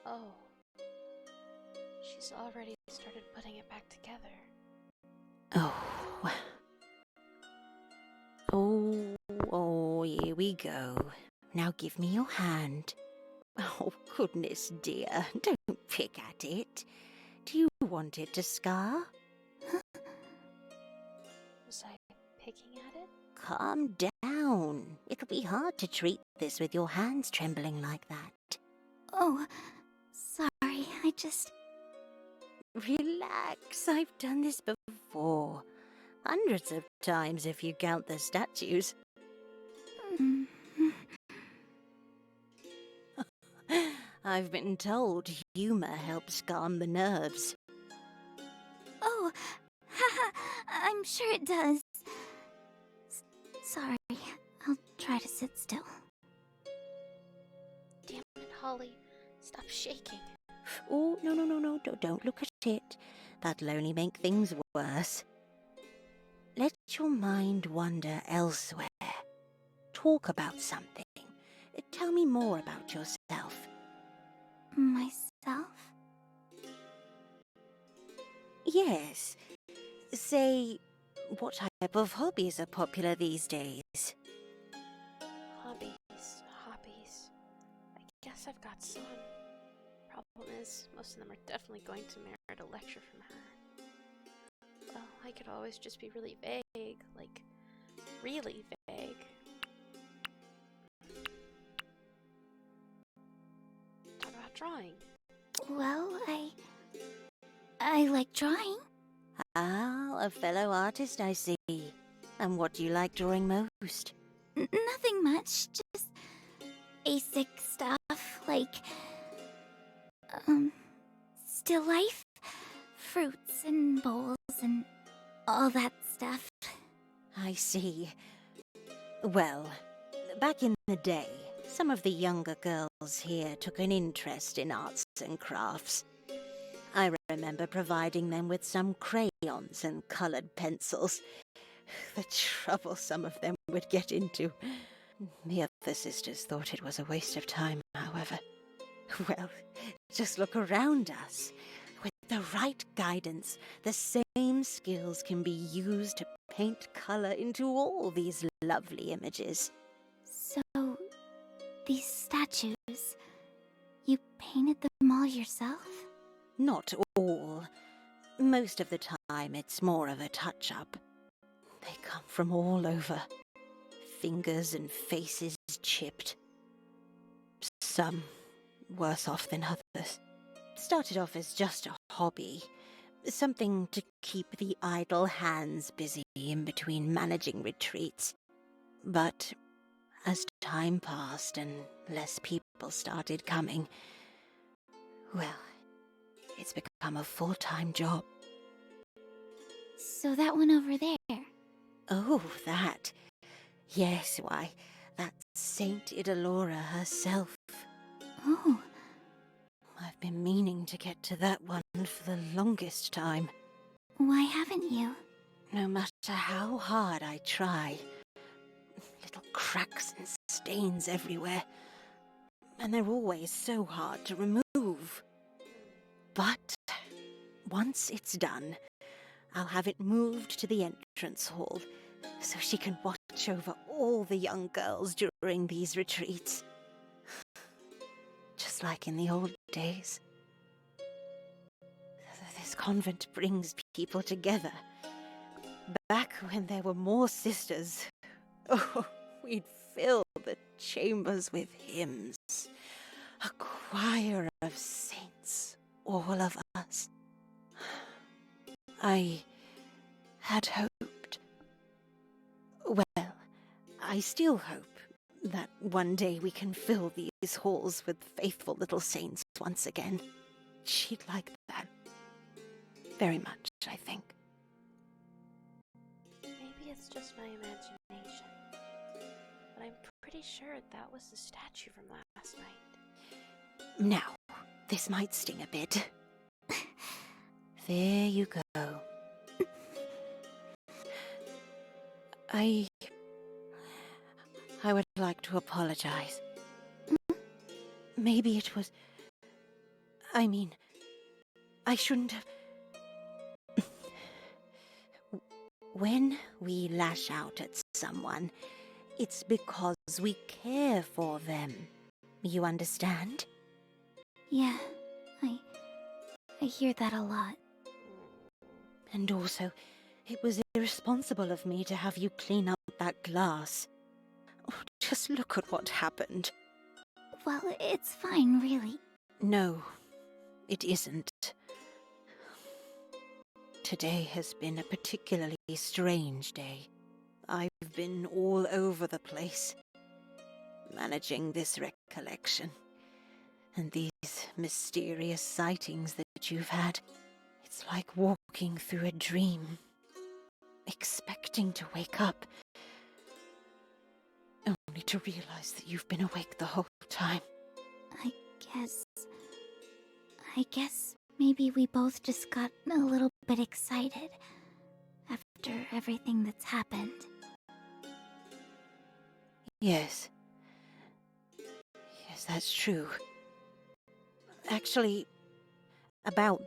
Oh. She's already started putting it back together. Oh, here we go. Now give me your hand. Oh, goodness dear, don't pick at it. Do you want it to scar? Was I picking at it? Calm down. It'll be hard to treat this with your hands trembling like that. Oh, sorry. I just... Relax, I've done this before. Hundreds of times if you count the statues. Mm, I've been told humor helps calm the nerves. Oh, haha, I'm sure it does. Sorry, I'll try to sit still. Damn it, Holly. Stop shaking. Oh, no, don't look at it. That'll only make things worse. Let your mind wander elsewhere. Talk about something. Tell me more about yourself. Myself? Yes. Say, what type of hobbies are popular these days? Hobbies. I guess I've got some. Problem is, most of them are definitely going to merit a lecture from her. Well, I could always just be really vague, like, really vague. Talk about drawing. Well, I like drawing. Ah, a fellow artist, I see. And what do you like drawing most? Nothing much, just basic stuff like still life, fruits and bowls and all that stuff. I see. Well, back in the day, some of the younger girls here took an interest in arts and crafts. I remember providing them with some crayons and colored pencils. The trouble some of them would get into. The other sisters thought it was a waste of time, however. Well, just look around us. With the right guidance, the same skills can be used to paint color into all these lovely images. So, these statues, you painted them all yourself? Not all. Most of the time, it's more of a touch-up. They come from all over. Fingers and faces chipped. Some worse off than others. Started off as just a hobby. Something to keep the idle hands busy in between managing retreats. But as time passed and less people started coming, well, it's become a full-time job. So that one over there. Oh, that. Yes, why, that's Saint Idalora herself. Oh, I've been meaning to get to that one for the longest time. why haven't you? No matter how hard I try. Little cracks and stains everywhere. And they're always so hard to remove. But once it's done, I'll have it moved to the entrance hall so she can watch over all the young girls during these retreats. Just like in the old days. This convent brings people together. Back when there were more sisters, oh, we'd fill the chambers with hymns. A choir of saints, all of us. I had hoped. Well, I still hope that one day we can fill these halls with faithful little saints once again. She'd like that. Very much, I think. Maybe it's just my imagination, but I'm pretty sure that was the statue from last night. Now, this might sting a bit. There you go. I would like to apologize. Maybe it was... I mean, I shouldn't have... When we lash out at someone, it's because we care for them. You understand? Yeah, I hear that a lot. And also, it was irresponsible of me to have you clean up that glass. Oh, just look at what happened. Well, it's fine, really. No, it isn't. Today has been a particularly strange day. I've been all over the place, managing this recollection, and these mysterious sightings that you've had. It's like walking through a dream, expecting to wake up, only to realize that you've been awake the whole time. I guess maybe we both just got a little bit excited after everything that's happened. Yes. Yes, that's true. Actually, about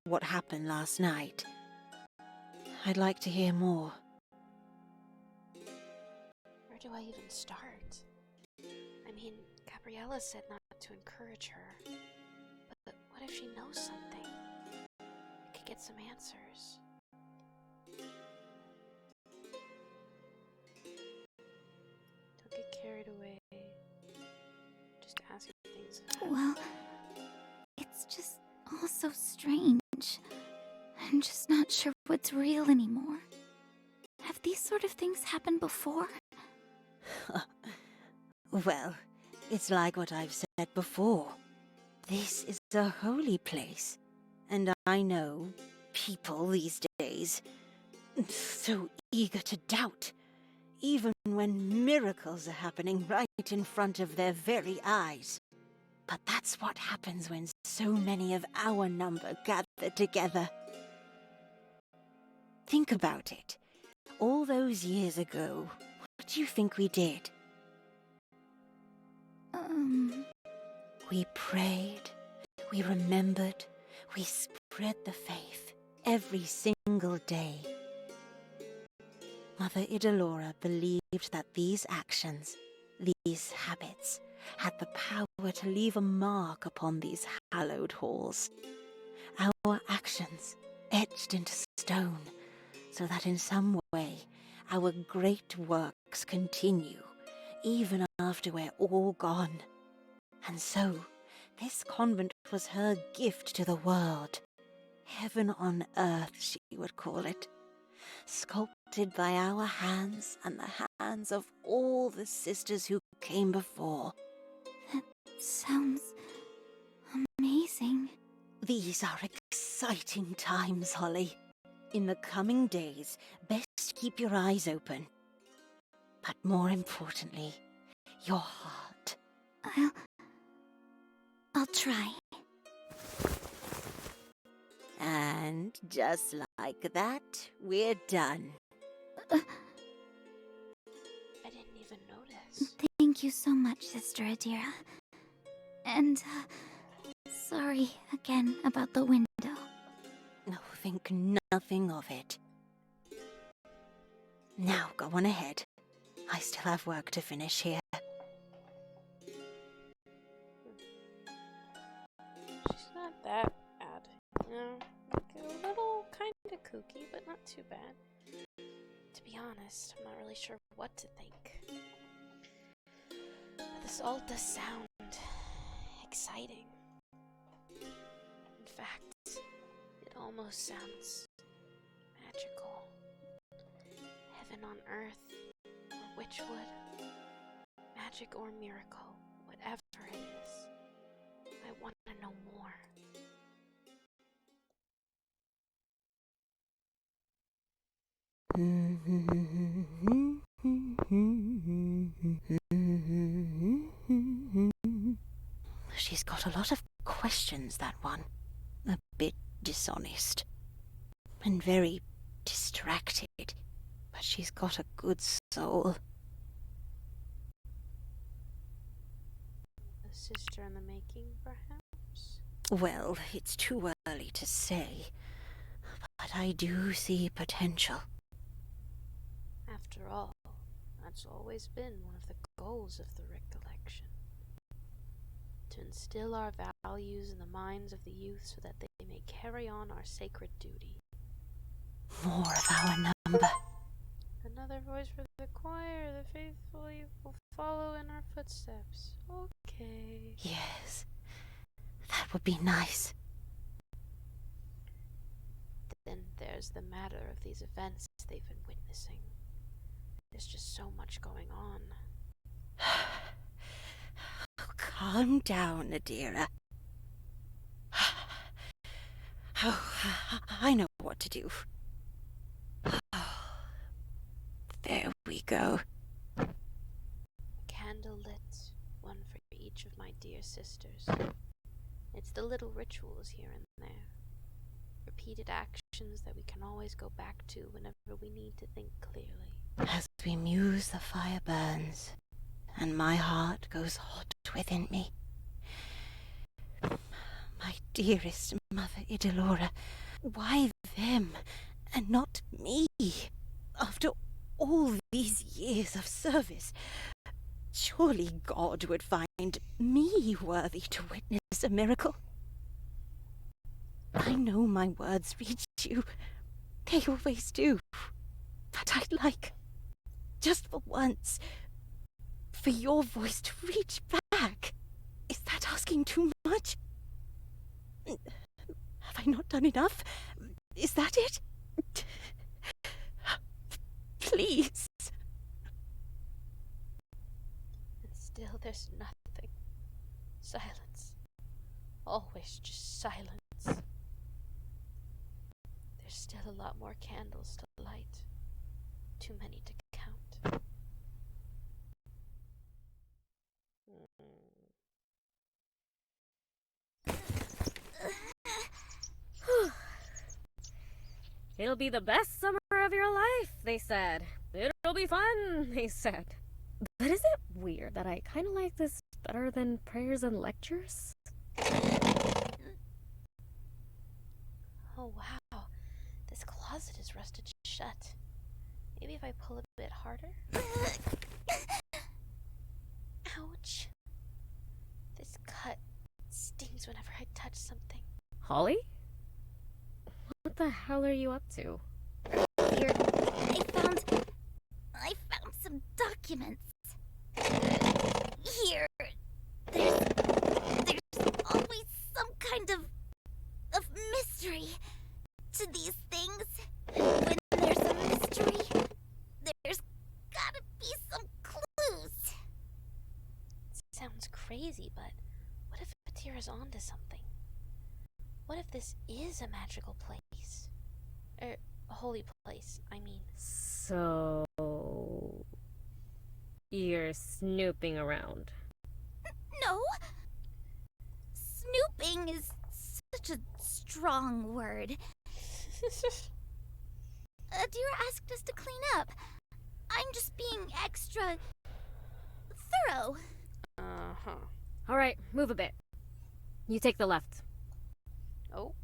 what happened last night, I'd like to hear more. Where do I even start? I mean, Gabriella said not to encourage her. But what if she knows something? I could get some answers. Don't get carried away. Just asking things. Well, it's just all so strange. I'm just not sure what's real anymore. Have these sort of things happened before? Well, it's like what I've said before. This is a holy place. And I know people these days so eager to doubt, even when miracles are happening right in front of their very eyes. But that's what happens when so many of our number gather together. Think about it. All those years ago, what do you think we did? We prayed, we remembered, we spread the faith every single day. Mother Idalora believed that these actions, these habits, had the power to leave a mark upon these hallowed halls. Our actions etched into stone, so that in some way our great works continue, even after we're all gone. And so, this convent was her gift to the world. Heaven on earth, she would call it. Sculpted by our hands and the hands of all the sisters who came before. That sounds amazing. These are exciting times, Holly. In the coming days, best keep your eyes open. But more importantly, your heart. I'll try. And just like that, we're done. I didn't even notice. Thank you so much, Sister Adira. And, sorry again about the window. No, think nothing of it. Now go on ahead. I still have work to finish here. She's not that bad, you know? Like, kooky, but not too bad. To be honest, I'm not really sure what to think. But this all does sound exciting. In fact, it almost sounds magical. Heaven on earth, or Witchwood, magic or miracle, whatever it is. I want to know more. She's got a lot of questions, that one. A bit dishonest. And very distracted. But she's got a good soul. A sister in the making, perhaps? Well, it's too early to say. But I do see potential. After all, that's always been one of the goals of the Recollection. To instill our values in the minds of the youth so that they may carry on our sacred duty. More of our number. Another voice for the choir. The faithful will follow in our footsteps. Okay. Yes, that would be nice. Then there's the matter of these events they've been witnessing. There's just so much going on. Calm down, Adira. Oh, I know what to do. There we go. Candle lit, one for each of my dear sisters. It's the little rituals here and there. Repeated actions that we can always go back to whenever we need to think clearly. As we muse, the fire burns, and my heart goes hot within me. My dearest Mother Idalora, why them and not me? After all these years of service, surely God would find me worthy to witness a miracle. I know my words reach you. They always do. But I'd like, just for once, for your voice to reach back. Is that asking too much? Have I not done enough? Is that it? Please. And still there's nothing. Silence. Always just silence. There's still a lot more candles to light. Too many to count. It'll be the best summer of your life, they said. It'll be fun, they said. But is it weird that I kind of like this better than prayers and lectures? Oh wow, this closet is rusted shut. Maybe if I pull a bit harder? Ouch. This cut stings whenever I touch something. Holly? What the hell are you up to? Here, I found some documents. Here, there's always some kind of mystery to these things. And when there's a mystery, there's gotta be some clues. Sounds crazy, but what if Atira's onto something? What if this is a magical place? A holy place, I mean. So... you're snooping around. No. Snooping is such a strong word. Adira asked us to clean up. I'm just being extra thorough. Uh-huh. Alright, move a bit. You take the left. Oh?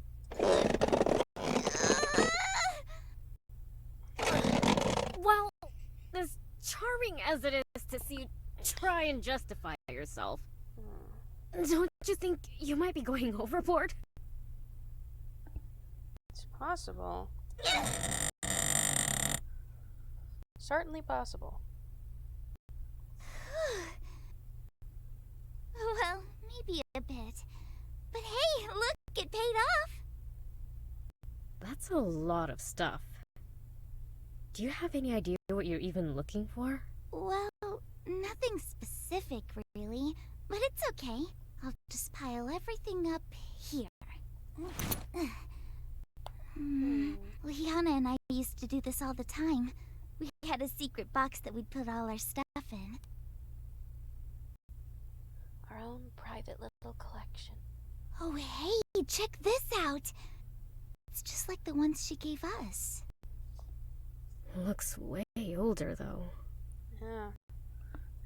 Well, as charming as it is to see you try and justify yourself, don't you think you might be going overboard? It's possible. Certainly possible. Well, maybe a bit. But hey, look, it paid off! That's a lot of stuff. Do you have any idea what you're even looking for? Well, nothing specific, really. But it's okay. I'll just pile everything up here. Liana and I used to do this all the time. We had a secret box that we'd put all our stuff in. Our own private little collection. Oh, hey, check this out! It's just like the ones she gave us. Looks way older, though. Yeah.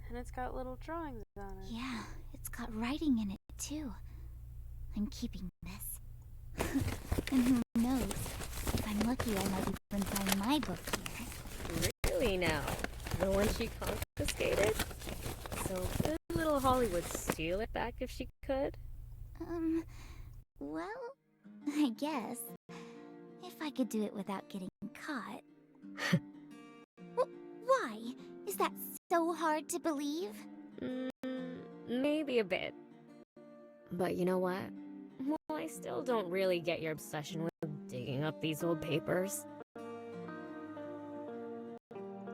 And it's got little drawings on it. Yeah, it's got writing in it, too. I'm keeping this. And who knows? If I'm lucky, I might even find my book here. Really now? The one she confiscated? So could little Holly would steal it back if she could? Well, I guess. If I could do it without getting caught. Why? Is that so hard to believe? Maybe a bit. But you know what? Well, I still don't really get your obsession with digging up these old papers.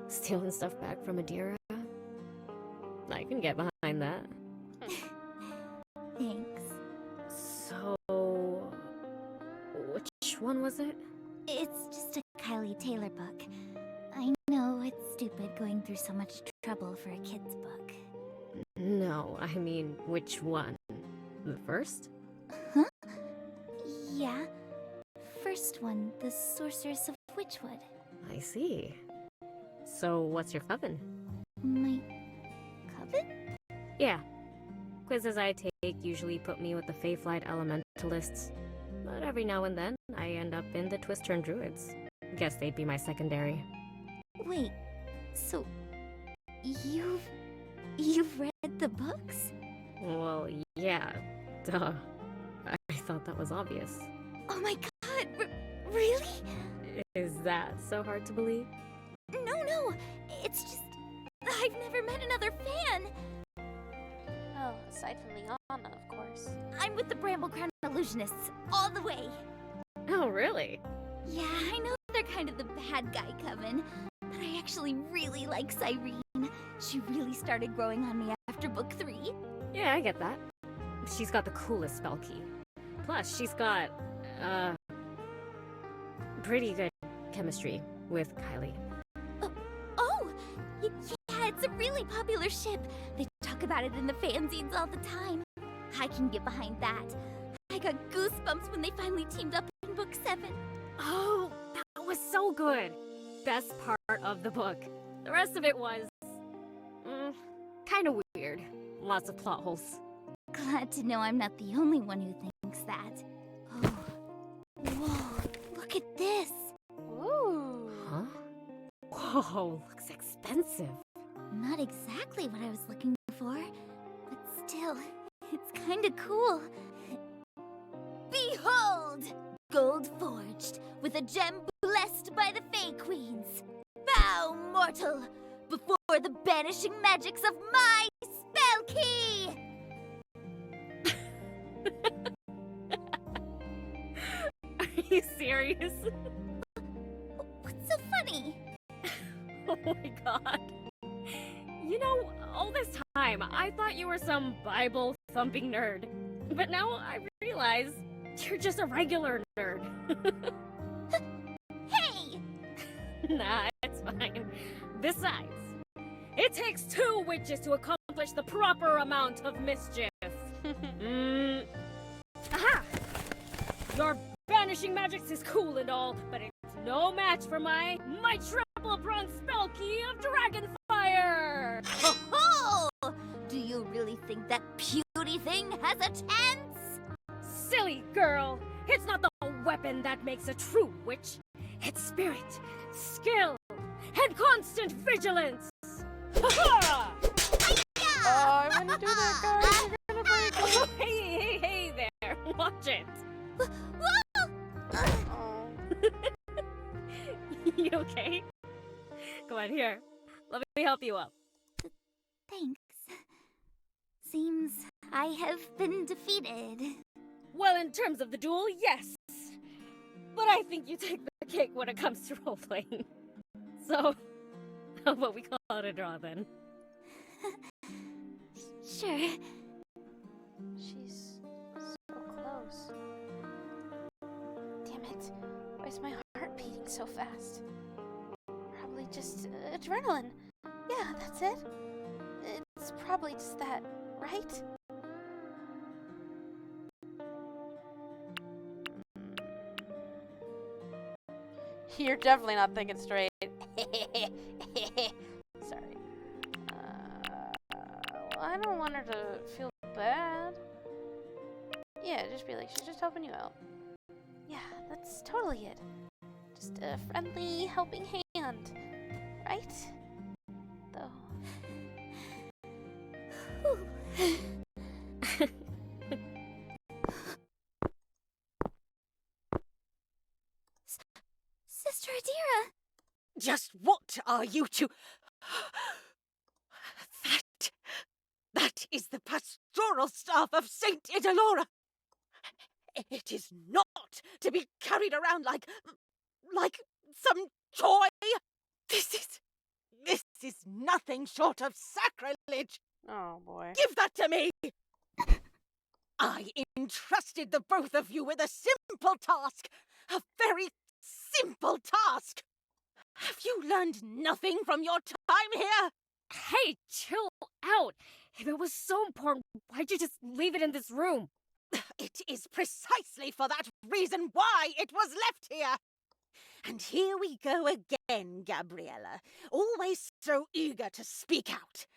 Stealing stuff back from Adira? I can get behind that. Thanks. So... which one was it? It's just a Kylie Taylor book. I know it's stupid going through so much trouble for a kid's book. No, I mean, which one? The first? Huh? Yeah. First one, The Sorceress of Witchwood. I see. So, what's your coven? My coven? Yeah. Quizzes I take usually put me with the Feyflight Elementalists. But every now and then, I end up in the Twist-Turn Druids. Guess they'd be my secondary. Wait, so... You've read the books? Well, yeah. Duh. I thought that was obvious. Oh my god, really? Is that so hard to believe? No, it's just... I've never met another fan! Well, aside from Liana, of course. I'm with the Bramblecrown Illusionists, all the way! Oh, really? Yeah, I know they're kind of the bad guy coven, but I actually really like Cyrene. She really started growing on me after book 3. Yeah, I get that. She's got the coolest spell key. Plus, she's got, pretty good chemistry with Kylie. Yeah, it's a really popular ship. They talk about it in the fanzines all the time. I can get behind that. I got goosebumps when they finally teamed up in book 7. Oh, that was so good. Best part of the book. The rest of it was, kind of weird. Lots of plot holes. Glad to know I'm not the only one who thinks that. Oh. Whoa, look at this. Ooh. Huh? Whoa, looks expensive. Not exactly what I was looking for, but still, it's kinda cool. Behold! Gold forged, with a gem blessed by the Fey Queens. Bow, mortal, before the banishing magics of my spell key! Are you serious? What's so funny? Oh my god. You know, all this time, I thought you were some Bible-thumping nerd. But now I realize you're just a regular nerd. Hey! Nah, it's fine. Besides, it takes 2 witches to accomplish the proper amount of mischief. Aha! Your banishing magics is cool and all, but it's no match for my triple bronze spell key of Dragonfire! Ho-ho! Do you really think that puny thing has a chance? Silly girl! It's not the weapon that makes a true witch. It's spirit, skill, and constant vigilance! Ha-ha! Oh, I wouldn't do that, guys. You're gonna break it. Oh, hey there! Watch it! Oh. you okay? Come on, here. Let me help you up. Thanks. Seems I have been defeated. Well, in terms of the duel, yes. But I think you take the cake when it comes to role-playing. So, how about we call it a draw then? Sure. She's so close. Damn it. Why is my heart beating so fast? Probably just adrenaline. Yeah, that's it. It's probably just that, right? You're definitely not thinking straight. Sorry. Well, I don't want her to feel bad. Yeah, just be like, she's just helping you out. Yeah, that's totally it. Just a friendly helping hand, right? Though. Sister Adira! Just what are you two? That is the pastoral staff of Saint Idalora. It is not to be carried around like some toy. This is nothing short of sacrilege. Oh boy. Give that to me. I entrusted the both of you with a simple task, a very simple task. Have you learned nothing from your time here? Hey, chill out! If it was so important, why'd you just leave it in this room? It is precisely for that reason why it was left here. And here we go again, Gabriella, always so eager to speak out.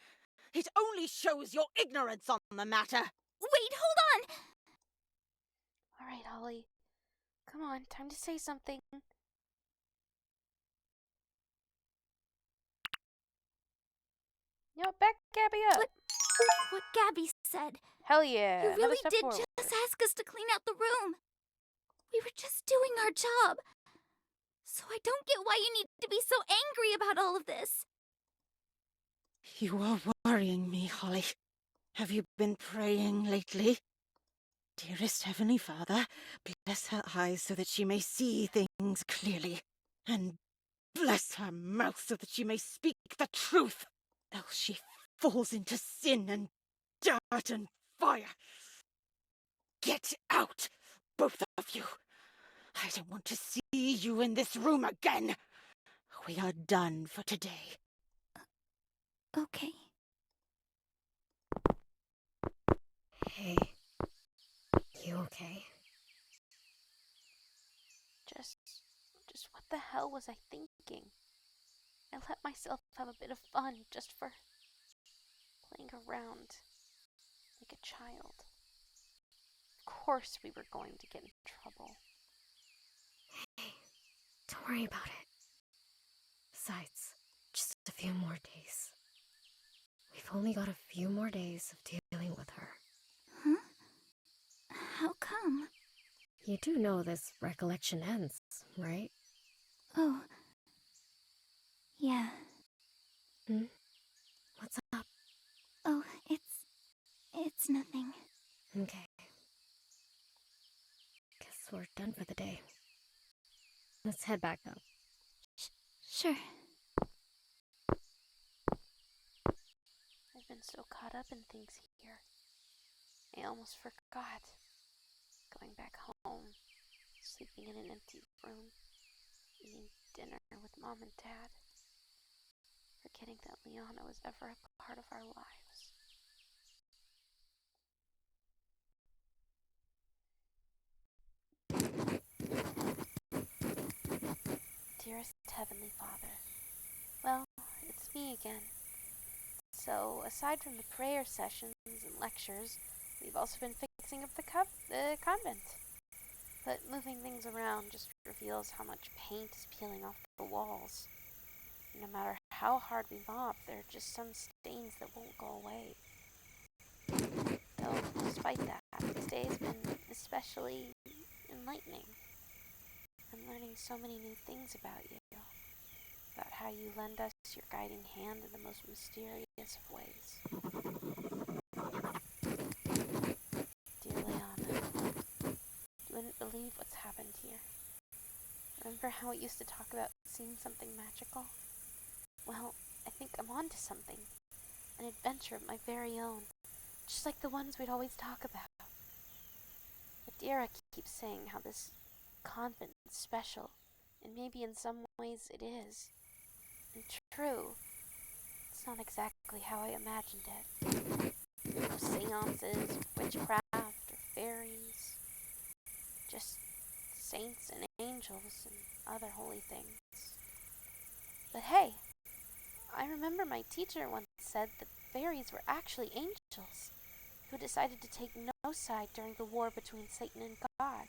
It only shows your ignorance on the matter. Wait, hold on! Alright, Holly. Come on, time to say something. Back Gabby up. What Gabby said. Hell yeah. You another really step did forward. just ask us to clean out the room. We were just doing our job. So I don't get why you need to be so angry about all of this. You are worrying me, Holly. Have you been praying lately? Dearest Heavenly Father, bless her eyes so that she may see things clearly. And bless her mouth so that she may speak the truth. Else she falls into sin and dirt and fire. Get out, both of you. I don't want to see you in this room again. We are done for today. Okay. Hey, you okay? Just what the hell was I thinking? I let myself have a bit of fun just for playing around like a child. Of course we were going to get in trouble. Hey, don't worry about it. Besides, just a few more days. We've only got a few more days of dealing with her. Huh? How come? You do know this recollection ends, right? Oh. Yeah. What's up? Oh, it's nothing. Okay. Guess we're done for the day. Let's head back up. Sure. I've been so caught up in things here. I almost forgot. Going back home, sleeping in an empty room, eating dinner with Mom and Dad. Forgetting that Liana was ever a part of our lives. Dearest Heavenly Father, well, it's me again. So, aside from the prayer sessions and lectures, we've also been fixing up the convent. But moving things around just reveals how much paint is peeling off the walls. No matter how hard we mop, there are just some stains that won't go away. Though, despite that, this day has been especially enlightening. I'm learning so many new things about you. how you lend us your guiding hand in the most mysterious of ways. Dear Leona, you wouldn't believe what's happened here. Remember how we used to talk about seeing something magical? Well, I think I'm onto something. An adventure of my very own, just like the ones we'd always talk about. Adira keeps saying how this convent is special, and maybe in some ways it is. And true, it's not exactly how I imagined it. No seances, witchcraft, or fairies. Just saints and angels and other holy things. But hey, I remember my teacher once said that fairies were actually angels who decided to take no side during the war between Satan and God.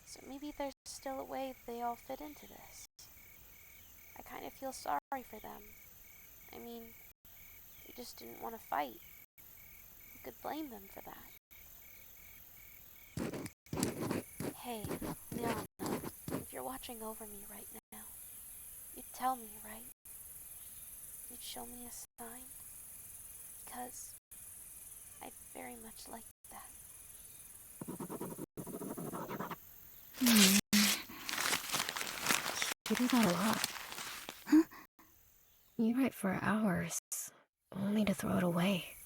So maybe there's still a way they all fit into this. I kind of feel sorry for them. I mean, they just didn't want to fight. Who could blame them for that? Hey, Leona, if you're watching over me right now, you'd tell me, right? You'd show me a sign? Because I'd very much like that. You do that a lot. Huh? You write for hours, only to throw it away.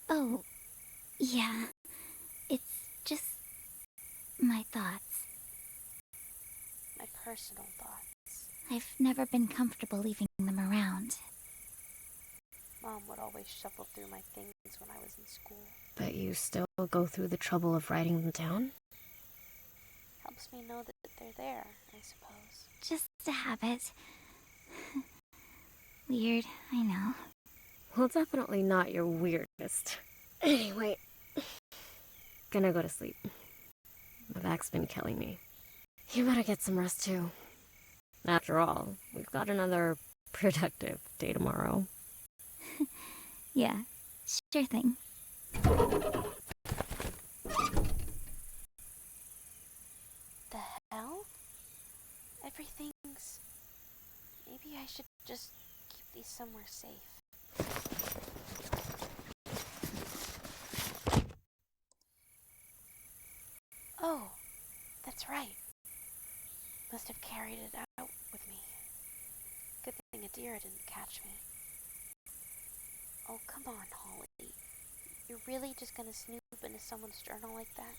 Oh, yeah. It's just my thoughts. My personal thoughts. I've never been comfortable leaving them around. Mom would always shuffle through my things when I was in school. But you still go through the trouble of writing them down? Helps me know that they're there, I suppose. Just a habit. Weird, I know. Well, definitely not your weirdest. Anyway, gonna go to sleep. My back's been killing me. You better get some rest too. After all, we've got another productive day tomorrow. Yeah, sure thing. The hell? Everything's... Maybe I should just keep these somewhere safe. Oh, that's right. Must have carried it out with me. Good thing Adira didn't catch me. Oh, come on, Holly. You're really just gonna snoop into someone's journal like that?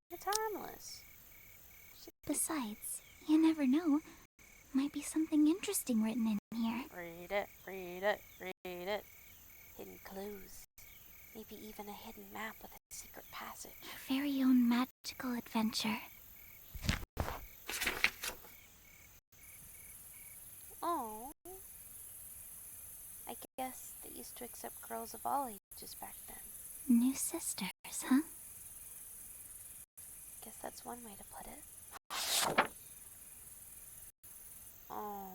It's harmless. Besides, you never know. Might be something interesting written in here. Read it, read it, read it. Hidden clues. Maybe even a hidden map with a secret passage. Our very own magical adventure. Oh. I guess they used to accept girls of all ages back then. New sisters, huh? Guess that's one way to put it. Oh.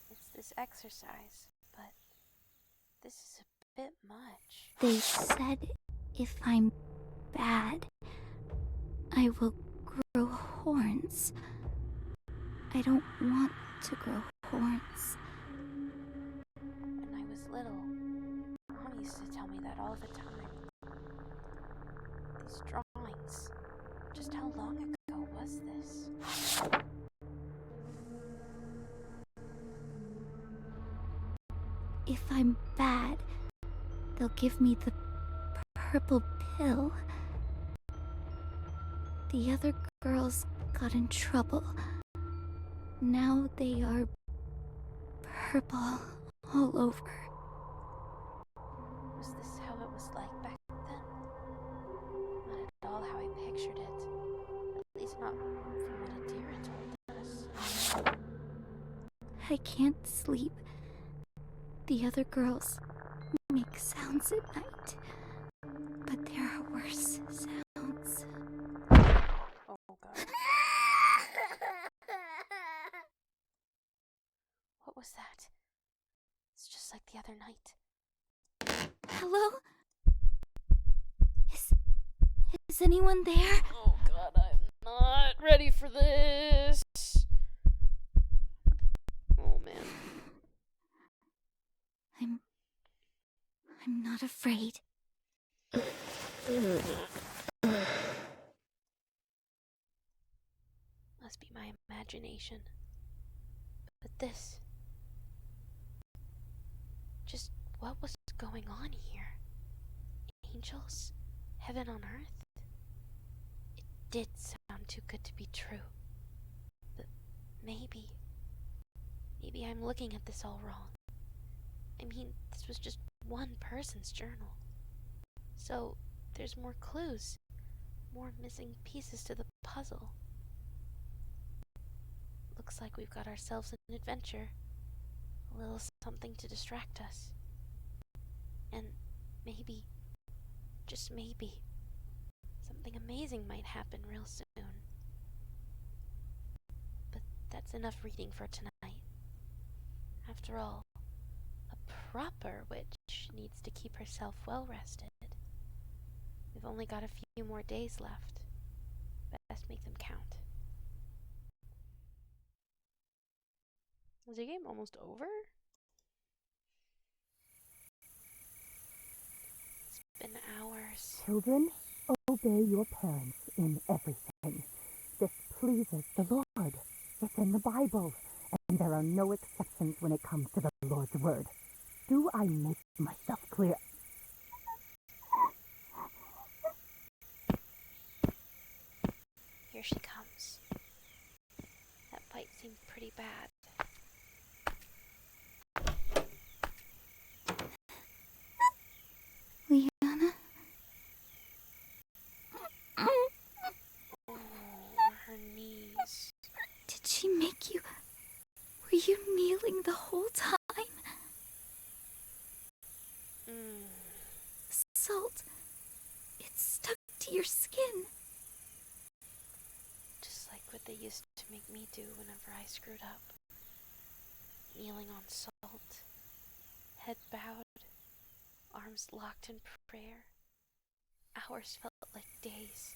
It's this exercise, but this is a bit much. They said if I'm bad, I will grow horns. I don't want to grow horns. When I was little, Mom used to tell me that all the time. These drawings. Just how long ago was this? If I'm bad, they'll give me the purple pill. The other girls got in trouble. Now they are purple all over. Was this how it was like back then? Not at all how I pictured it. At least not from what Adira told us. I can't sleep. The other girls make sounds at night, but there are worse sounds. Oh god. What was that? It's just like the other night. Hello? Is Is anyone there? Oh god, I'm not ready for this. Oh man. I'm not afraid. Must be my imagination. But this... Just what was going on here? Angels? Heaven on earth? It did sound too good to be true. But maybe I'm looking at this all wrong. I mean, this was just one person's journal. So, there's more clues. More missing pieces to the puzzle. Looks like we've got ourselves an adventure. A little something to distract us. And maybe, just maybe, something amazing might happen real soon. But that's enough reading for tonight. After all, a proper witch needs to keep herself well rested. We've only got a few more days left. Best make them count. Is the game almost over? It's been hours. Children, obey your parents in everything. This pleases the Lord. It's in the Bible, and there are no exceptions when it comes to the Lord's word. Do I make myself clear? Here she comes. That fight seemed pretty bad. Liana? Oh, her knees. Did she make you... Were you kneeling the whole time? Salt. It's stuck to your skin. Just like what they used to make me do whenever I screwed up. Kneeling on salt. Head bowed. Arms locked in prayer. Hours felt like days.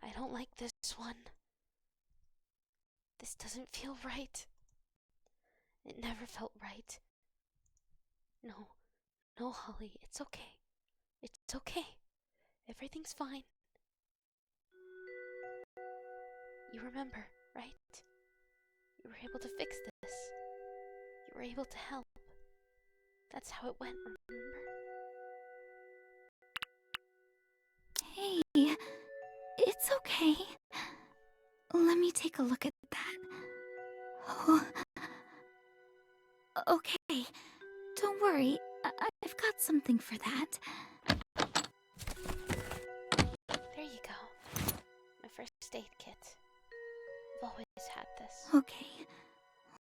I don't like this one. This doesn't feel right. It never felt right. No, Holly, it's okay. It's okay. Everything's fine. You remember, right? You were able to fix this. You were able to help. That's how it went, remember? Hey, it's okay. Let me take a look at that. Oh. Okay, don't worry. I've got something for that. There you go. My first aid kit. I've always had this. Okay,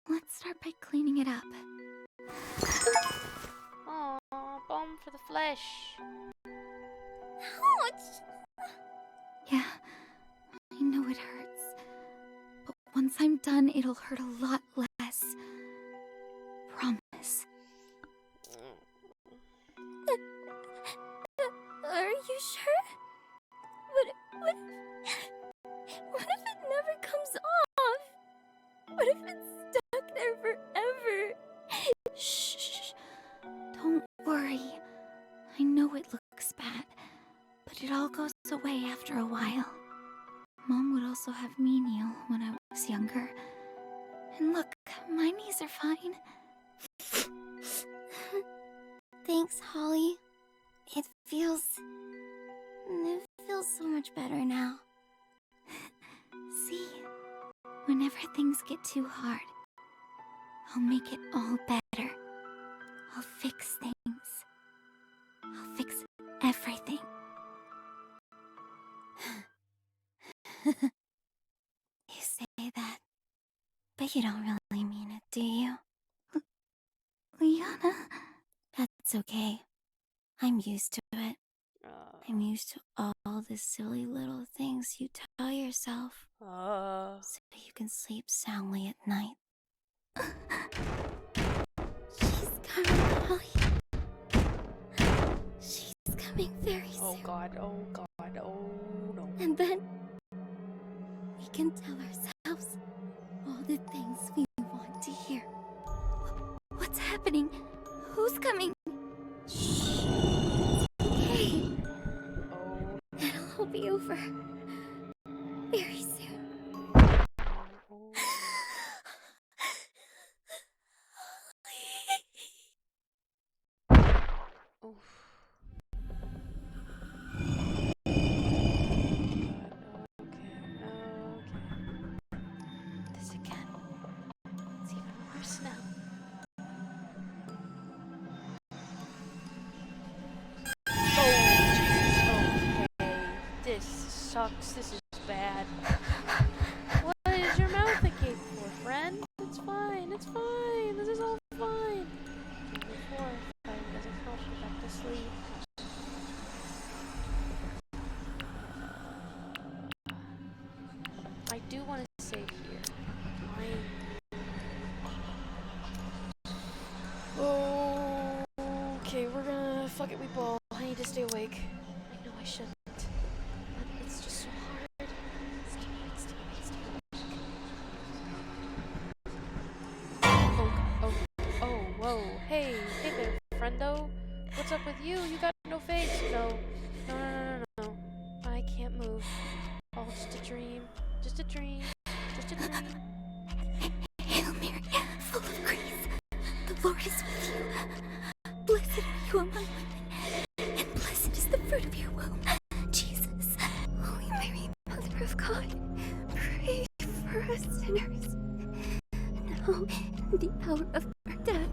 let's start by cleaning it up. Aw, balm for the flesh. Ouch! Yeah, I know it hurts. But once I'm done, it'll hurt a lot less. Promise. Are you sure? What if it never comes off? What if it's stuck there forever? Shh. Don't worry. I know it looks bad, but it all goes away after a while. Mom would also have me kneel when I was younger. And look, my knees are fine. Thanks, Holly. It feels so much better now. See? Whenever things get too hard, I'll make it all better. I'll fix things. I'll fix everything. You say that, but you don't really mean it, do you? Liana? That's okay. I'm used to it. I'm used to all the silly little things you tell yourself so you can sleep soundly at night. She's coming god, oh god, oh no. And then we can tell ourselves all the things we want to hear. What's happening? Who's coming? Hey, Oh, it'll all be over very soon. oh. Oof. Okay. This again. It's even worse now. Oh, Jesus. Okay. This sucks. This is bad. What is your mouth agape for, friend? It's fine. It's fine. This is all fine. Before, if I doesn't help me back to sleep. I do want to save here. Okay, we're gonna fuck it, we ball. I need to stay awake. I know I shouldn't. But it's just so hard. Stay awake. Oh, whoa. Hey there, friendo. What's up with you? You got no face. No. I can't move. All just a dream. Just a dream. Hail Mary, full of grace. The Lord is with you. Blessed are you among women, and blessed is the fruit of your womb, Jesus. Holy Mary, Mother of God, pray for us sinners, now and the hour of our death.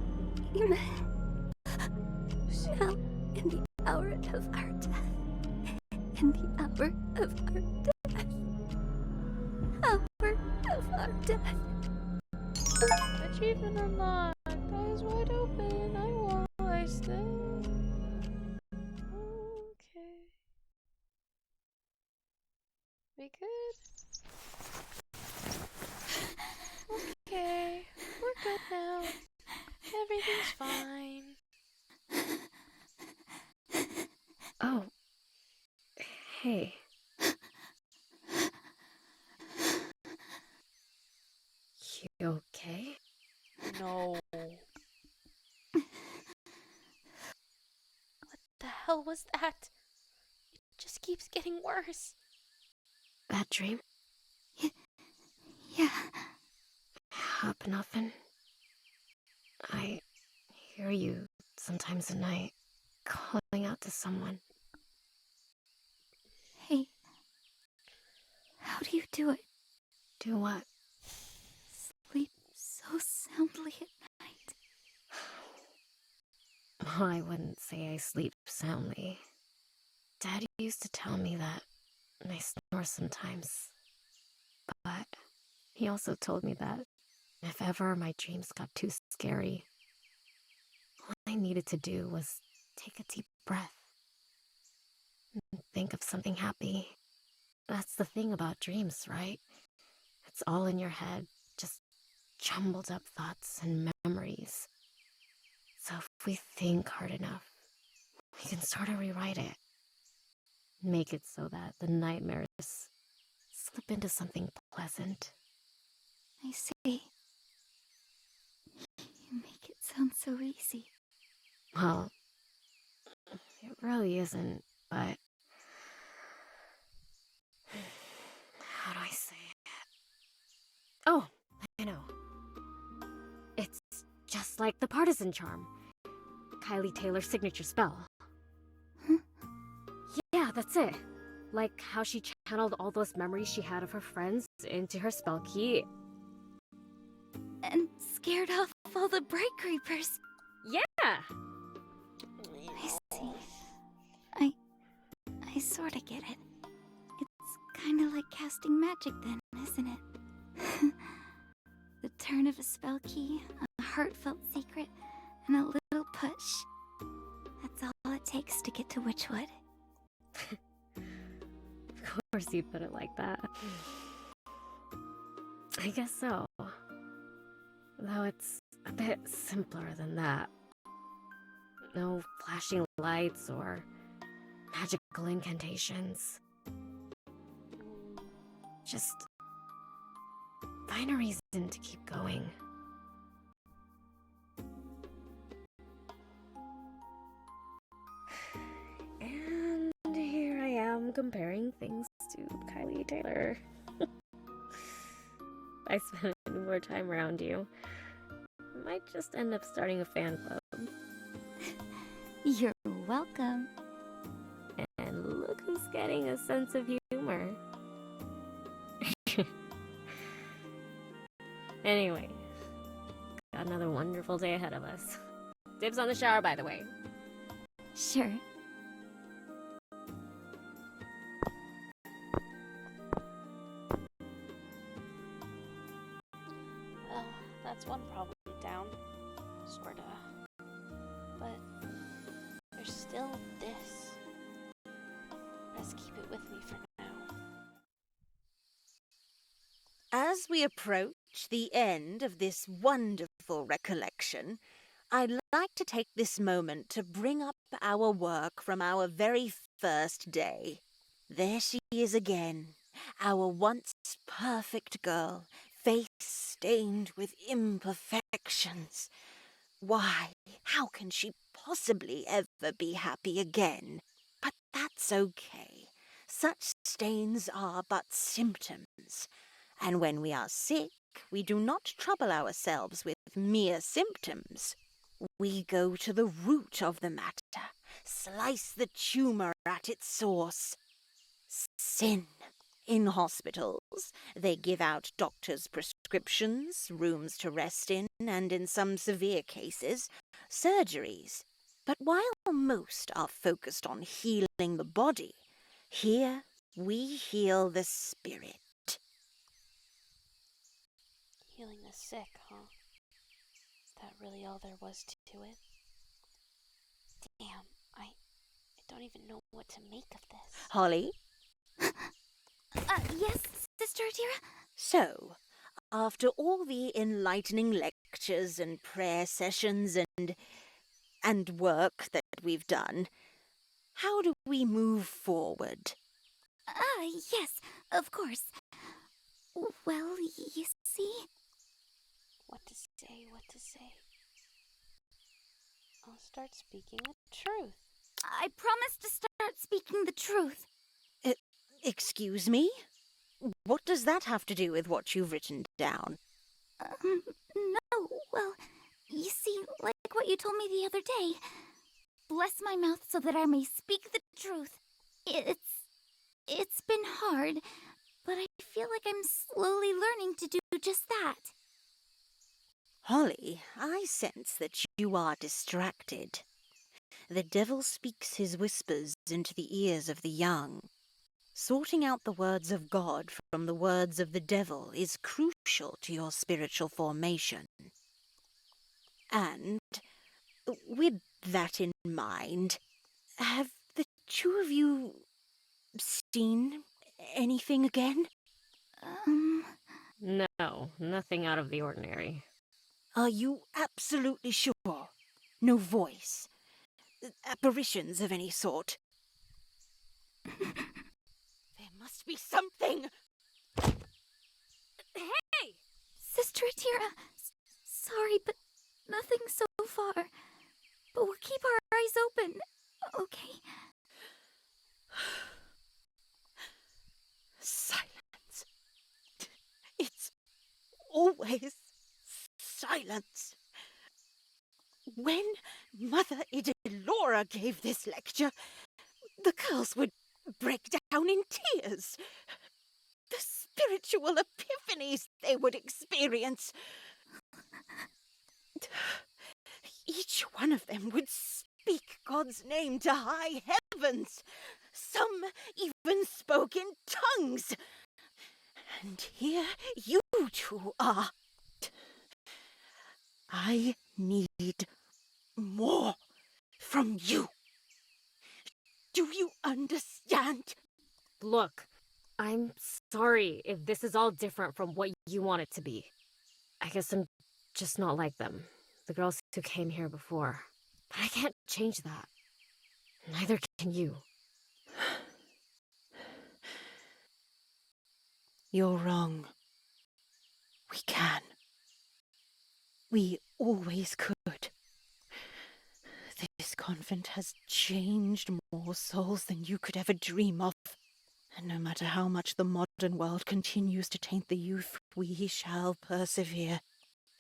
Amen. Now and the hour of our death. And the hour of our death. Hour of our death. Achievement unlocked. Eyes wide open. I won't waste them. Okay. We good? Okay. We're good now. Everything's fine. Oh. Hey. You okay? No. What the hell was that? It just keeps getting worse. Bad dream? Yeah. Up nothing. I hear you sometimes at night, calling out to someone. Hey. How do you do it? Do what? Sleep so soundly at night. I wouldn't say I sleep soundly. Dad used to tell me that I snore sometimes. But he also told me that if ever my dreams got too scary, all I needed to do was take a deep breath and think of something happy. That's the thing about dreams, right? It's all in your head, just jumbled up thoughts and memories. So if we think hard enough, we can sort of rewrite it. Make it so that the nightmares slip into something pleasant. I see. You make it sound so easy. Well, it really isn't, but... how do I say it? Oh, I know. It's just like the partisan charm. Kylie Taylor's signature spell. Huh? Yeah, that's it. Like how she channeled all those memories she had of her friends into her spell key. And scared off all the bright creepers. Yeah! I see. I sorta get it. It's kinda like casting magic then, isn't it? The turn of a spell key, a heartfelt secret, and a little push. That's all it takes to get to Witchwood. Of course you put it like that. I guess so. Though it's a bit simpler than that. No flashing lights or magic magical incantations. Just find a reason to keep going. And here I am comparing things to Kylie Taylor. I spent more time around you. I might just end up starting a fan club. You're welcome. And look who's getting a sense of humor. Anyway, got another wonderful day ahead of us. Dibs on the shower, by the way. Sure. Well, that's one problem down. Sorta. But there's still this. Best keep it with me for now. As we approach the end of this wonderful recollection, I'd like to take this moment to bring up our work from our very first day. There she is again, our once perfect girl, face stained with imperfections. Why, how can she possibly ever be happy again? But that's okay. Such stains are but symptoms. And when we are sick, we do not trouble ourselves with mere symptoms. We go to the root of the matter, slice the tumour at its source. Sin. In hospitals, they give out doctors' prescriptions, rooms to rest in, and in some severe cases, surgeries. But while most are focused on healing the body, here we heal the spirit. Healing the sick, huh? Is that really all there was to it? Damn, I don't even know what to make of this. Holly? Yes, Sister Adira? So, after all the enlightening lectures and prayer sessions and work that we've done, how do we move forward? Yes, of course. Well, you see... What to say. I'll start speaking the truth. I promise to start speaking the truth. Excuse me? What does that have to do with what you've written down? No, well, you see, like what you told me the other day. Bless my mouth so that I may speak the truth. It's been hard, but I feel like I'm slowly learning to do just that. Holly, I sense that you are distracted. The devil speaks his whispers into the ears of the young. Sorting out the words of God from the words of the devil is crucial to your spiritual formation. And, with that in mind, have the two of you seen anything again? No, nothing out of the ordinary. Are you absolutely sure? No voice? Apparitions of any sort? There must be something! Hey! Sister Adira, sorry, but nothing so far. But we'll keep our eyes open, okay? Silence. It's always silence. When Mother Idilora gave this lecture, the girls would break down in tears. The spiritual epiphanies they would experience. Each one of them would speak God's name to high heavens. Some even spoke in tongues. And here you two are. I need more from you. Do you understand? Look, I'm sorry if this is all different from what you want it to be. I guess I'm just not like them, the girls who came here before. But I can't change that. Neither can you. You're wrong. We can. We always could. This convent has changed more souls than you could ever dream of. And no matter how much the modern world continues to taint the youth, we shall persevere.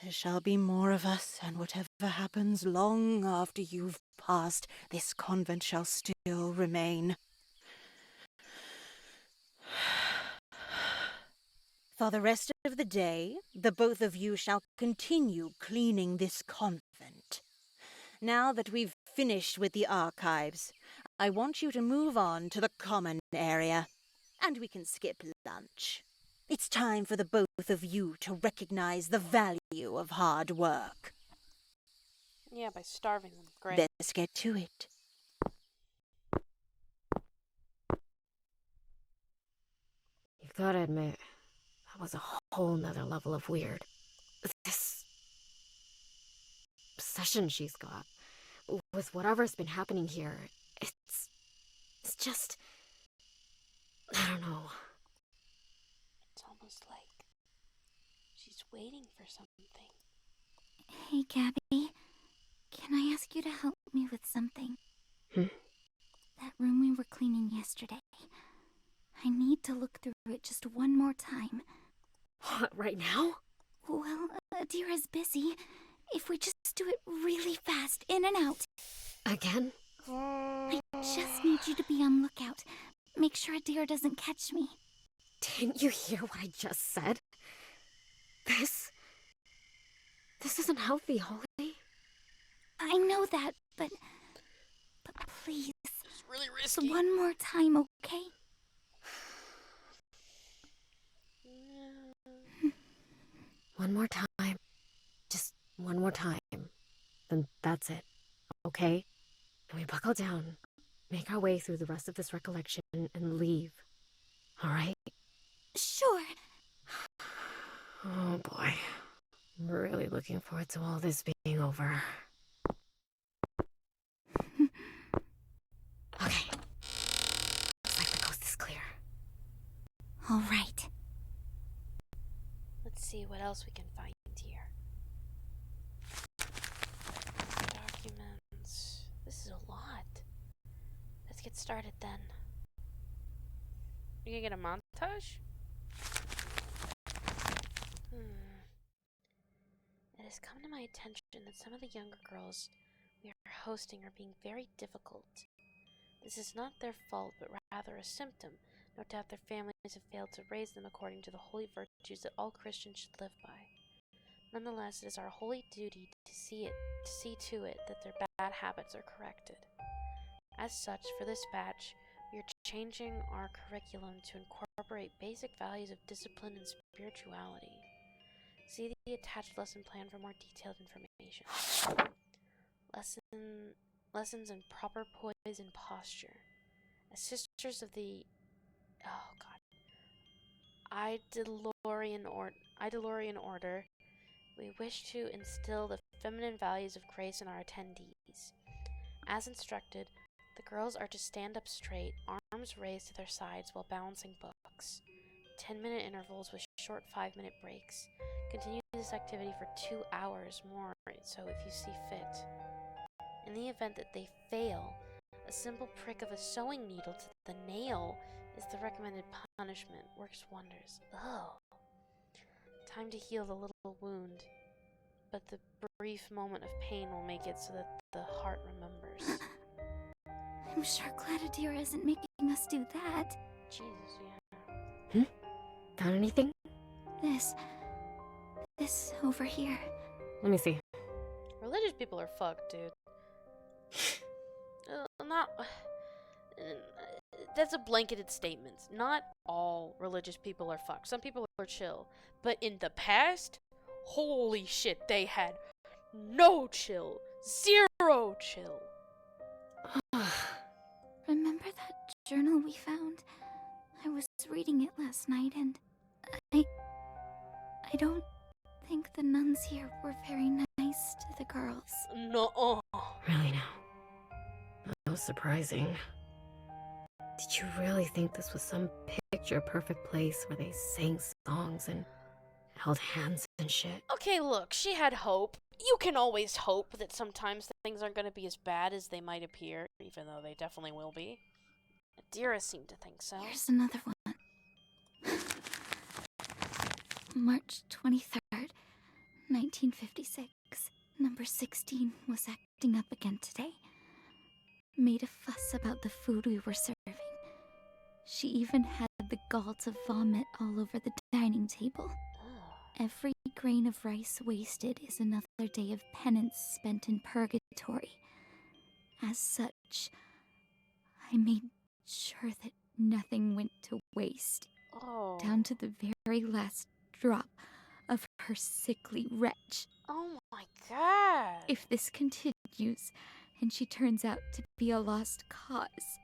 There shall be more of us, and whatever happens long after you've passed, this convent shall still remain. For the rest of the day, the both of you shall continue cleaning this convent. Now that we've finished with the archives, I want you to move on to the common area, and we can skip lunch. It's time for the both of you to recognize the value of hard work. Yeah, by starving them. Great. Let's get to it. You gotta admit, that was a whole nother level of weird. This obsession she's got with whatever's been happening here, it's just, I don't know. It's almost like she's waiting for something. Hey, Gabby. Can I ask you to help me with something? That room we were cleaning yesterday. I need to look through it just one more time. What, right now? Well, Adira's busy. If we just do it really fast, in and out. Again? I just need you to be on lookout. Make sure Adira doesn't catch me. Didn't you hear what I just said? This isn't healthy, Holly. I know that, but please. It's really Just risky. one more time, okay? One more time. Just one more time. Then that's it. Okay? And we buckle down, make our way through the rest of this recollection, and leave. Alright? Sure. Oh boy. I'm really looking forward to all this being over. Okay. Looks like the coast is clear. All right. Let's see what else we can find here. Documents. This is a lot. Let's get started then. You gonna get a montage? It has come to my attention that some of the younger girls we are hosting are being very difficult. This is not their fault, but rather a symptom. No doubt their families have failed to raise them according to the holy virtues that all Christians should live by. Nonetheless, it is our holy duty to see to it that their bad habits are corrected. As such, for this batch, we are changing our curriculum to incorporate basic values of discipline and spirituality. See the attached lesson plan for more detailed information. Lessons in proper poise and posture. As sisters of the Idolorian Order, we wish to instill the feminine values of grace in our attendees. As instructed, the girls are to stand up straight, arms raised to their sides while balancing books. 10-minute intervals with short 5-minute breaks. Continue this activity for 2 hours more, so if you see fit. In the event that they fail, a simple prick of a sewing needle to the nail is the recommended punishment. Works wonders. Ugh. Time to heal the little wound, but the brief moment of pain will make it so that the heart remembers. I'm sure glad Adira isn't making us do that. Jesus, yeah. Found anything? This over here. Let me see. Religious people are fucked, dude. That's a blanketed statement. Not all religious people are fucked. Some people are chill. But in the past, holy shit, they had no chill. Zero chill. Remember that journal we found? I was reading it last night and I don't think the nuns here were very nice to the girls. No. Really now? That was surprising. Did you really think this was some picture-perfect place where they sang songs and held hands and shit? Okay, look, she had hope. You can always hope that sometimes things aren't going to be as bad as they might appear, even though they definitely will be. Adira seemed to think so. Here's another one. March 23rd, 1956. Number 16 was acting up again today. Made a fuss about the food we were serving. She even had the gall to vomit all over the dining table. Every grain of rice wasted is another day of penance spent in purgatory. As such, I made sure that nothing went to waste, Oh. down to the very last drop of her sickly wretch. Oh my god. If this continues, and she turns out to be a lost cause,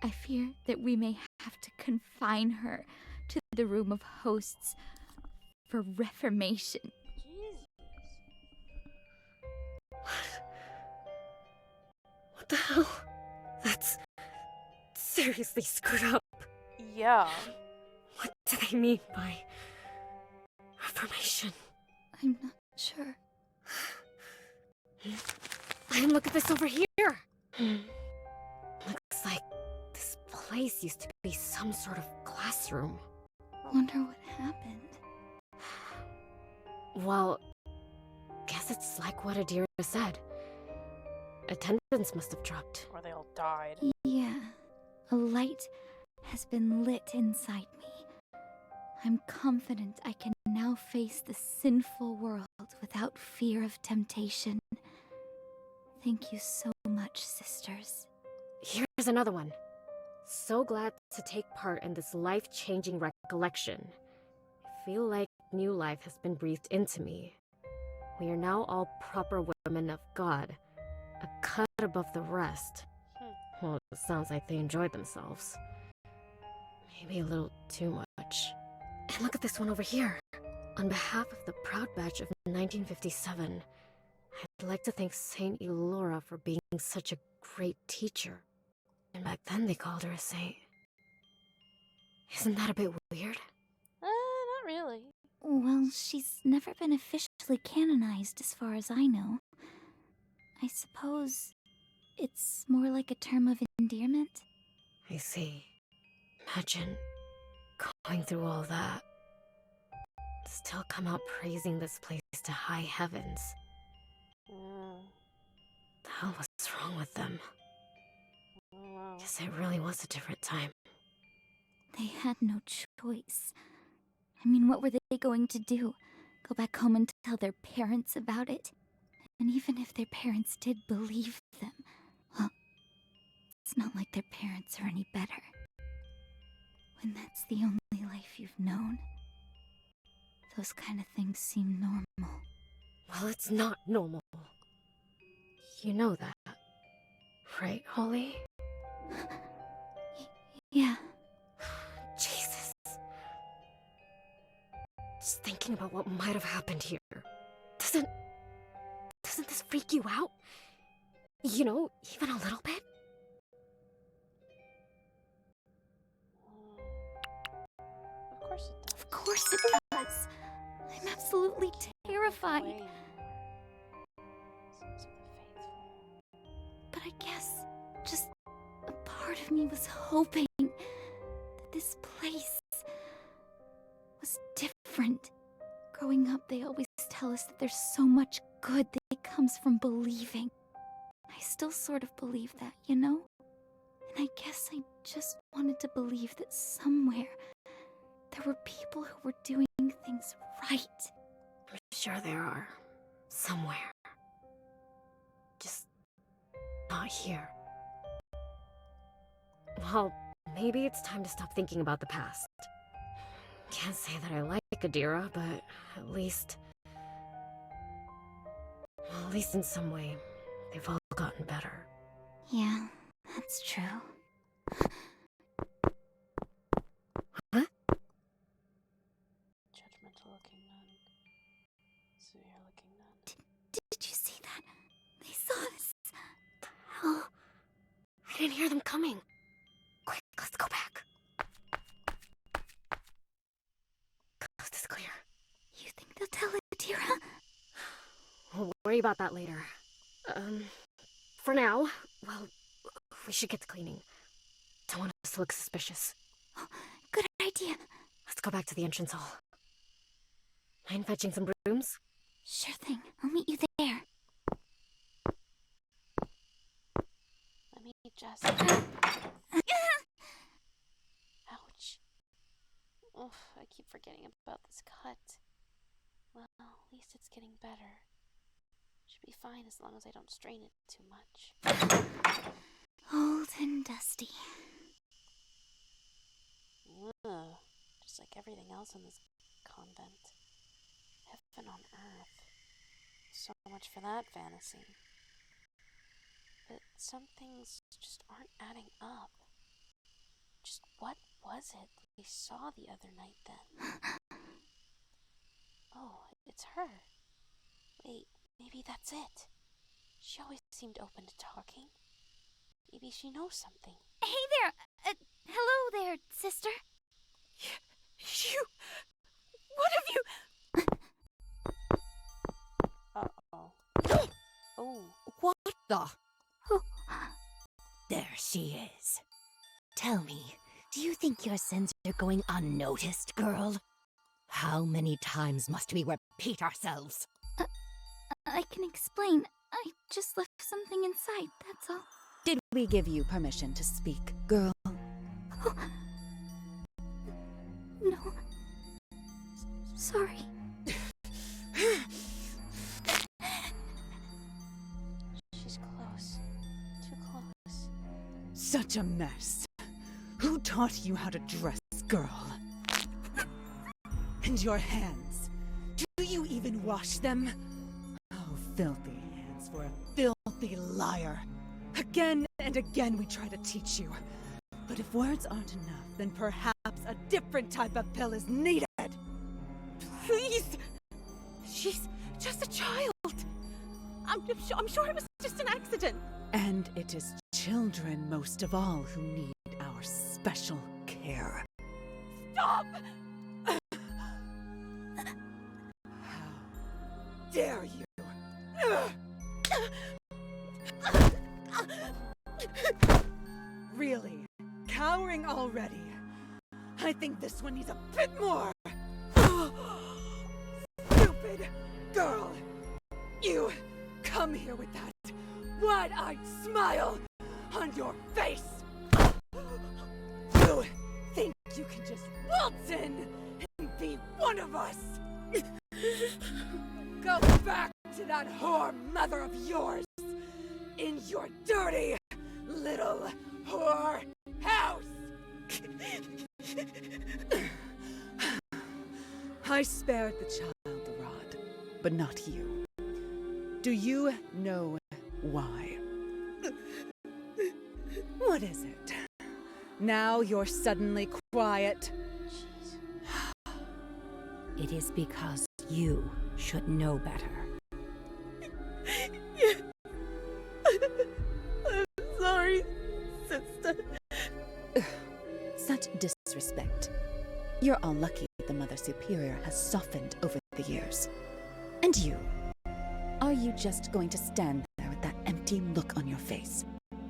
I fear that we may have to confine her to the room of hosts for reformation. Jesus. What the hell? That's seriously screwed up. Yeah. What do they mean by reformation? I'm not sure. And look at this over here. Looks like this place used to be some sort of classroom. Wonder what happened. Well, guess it's like what Adira said. Attendance must have dropped. Or they all died. Yeah, a light has been lit inside me. I'm confident I can now face the sinful world without fear of temptation. Thank you so much, sisters. Here's another one. So glad to take part in this life-changing recollection. I feel like new life has been breathed into me. We are now all proper women of God, a cut above the rest. Well, it sounds like they enjoyed themselves. Maybe a little too much. And look at this one over here. On behalf of the proud batch of 1957, I'd like to thank Saint Elora for being such a great teacher. And back then they called her a saint. Isn't that a bit weird? Not really. Well, she's never been officially canonized as far as I know. I suppose it's more like a term of endearment. I see. Imagine going through all that. Still come out praising this place to high heavens. The hell was wrong with them? Wow. Guess it really was a different time. They had no choice. I mean, what were they going to do? Go back home and tell their parents about it? And even if their parents did believe them, well, it's not like their parents are any better. When that's the only life you've known, those kind of things seem normal. Well, it's not normal. You know that, right, Holly? Yeah. Jesus. Just thinking about what might have happened here. Doesn't this freak you out? You know, even a little bit? Of course it does. Of course it does. I'm absolutely terrified. Wayne. Sons of the faithful. But I guess just a part of me was hoping that this place was different. Growing up, they always tell us that there's so much good that comes from believing. I still sort of believe that, you know? And I guess I just wanted to believe that somewhere there were people who were doing things right. I'm sure there are. Somewhere. Just not here. Well, maybe it's time to stop thinking about the past. Can't say that I like Adira, but at least in some way, they've all gotten better. Yeah, that's true. What? Judgmental looking nun. Severe looking nun. Did you see that? They saw us. The hell? I didn't hear them coming. about that later. For now, well, we should get to cleaning. Don't want us to look suspicious. Good idea. Let's go back to the entrance hall. Mind fetching some brooms? Sure thing. I'll meet you there. Let me just... Ouch. Ugh, I keep forgetting about this cut. Well, at least it's getting better. Should be fine as long as I don't strain it too much. Old and dusty. Ugh, just like everything else in this convent. Heaven on earth. So much for that fantasy. But some things just aren't adding up. Just what was it we saw the other night then? Oh, it's her. Wait, maybe that's it. She always seemed open to talking. Maybe she knows something. Hey there! Hello there, sister. You... What have you... Uh-oh. Oh. What the? Oh. There she is. Tell me, do you think your sins are going unnoticed, girl? How many times must we repeat ourselves? I can explain. I just left something inside, that's all. Did we give you permission to speak, girl? Oh. No. Sorry. She's close. Too close. Such a mess. Who taught you how to dress, girl? And your hands. Do you even wash them? Oh, filthy hands for a filthy liar. Again and again we try to teach you. But if words aren't enough, then perhaps a different type of pill is needed. Please! She's just a child. I'm sure it was just an accident. And it is children most of all who need our special care. Stop! How dare you? Really? Cowering already? I think this one needs a bit more. Stupid girl! You come here with that wide-eyed smile on your face! You think you can just waltz in and be one of us? Go back to that whore mother of yours in your dirty little whore house! I spared the child the rod, but not you. Do you know why? What is it? Now you're suddenly quiet. It is because you should know better. I'm sorry, sister. Such disrespect. You're all lucky the Mother Superior has softened over the years. And you? Are you just going to stand there with that empty look on your face? Here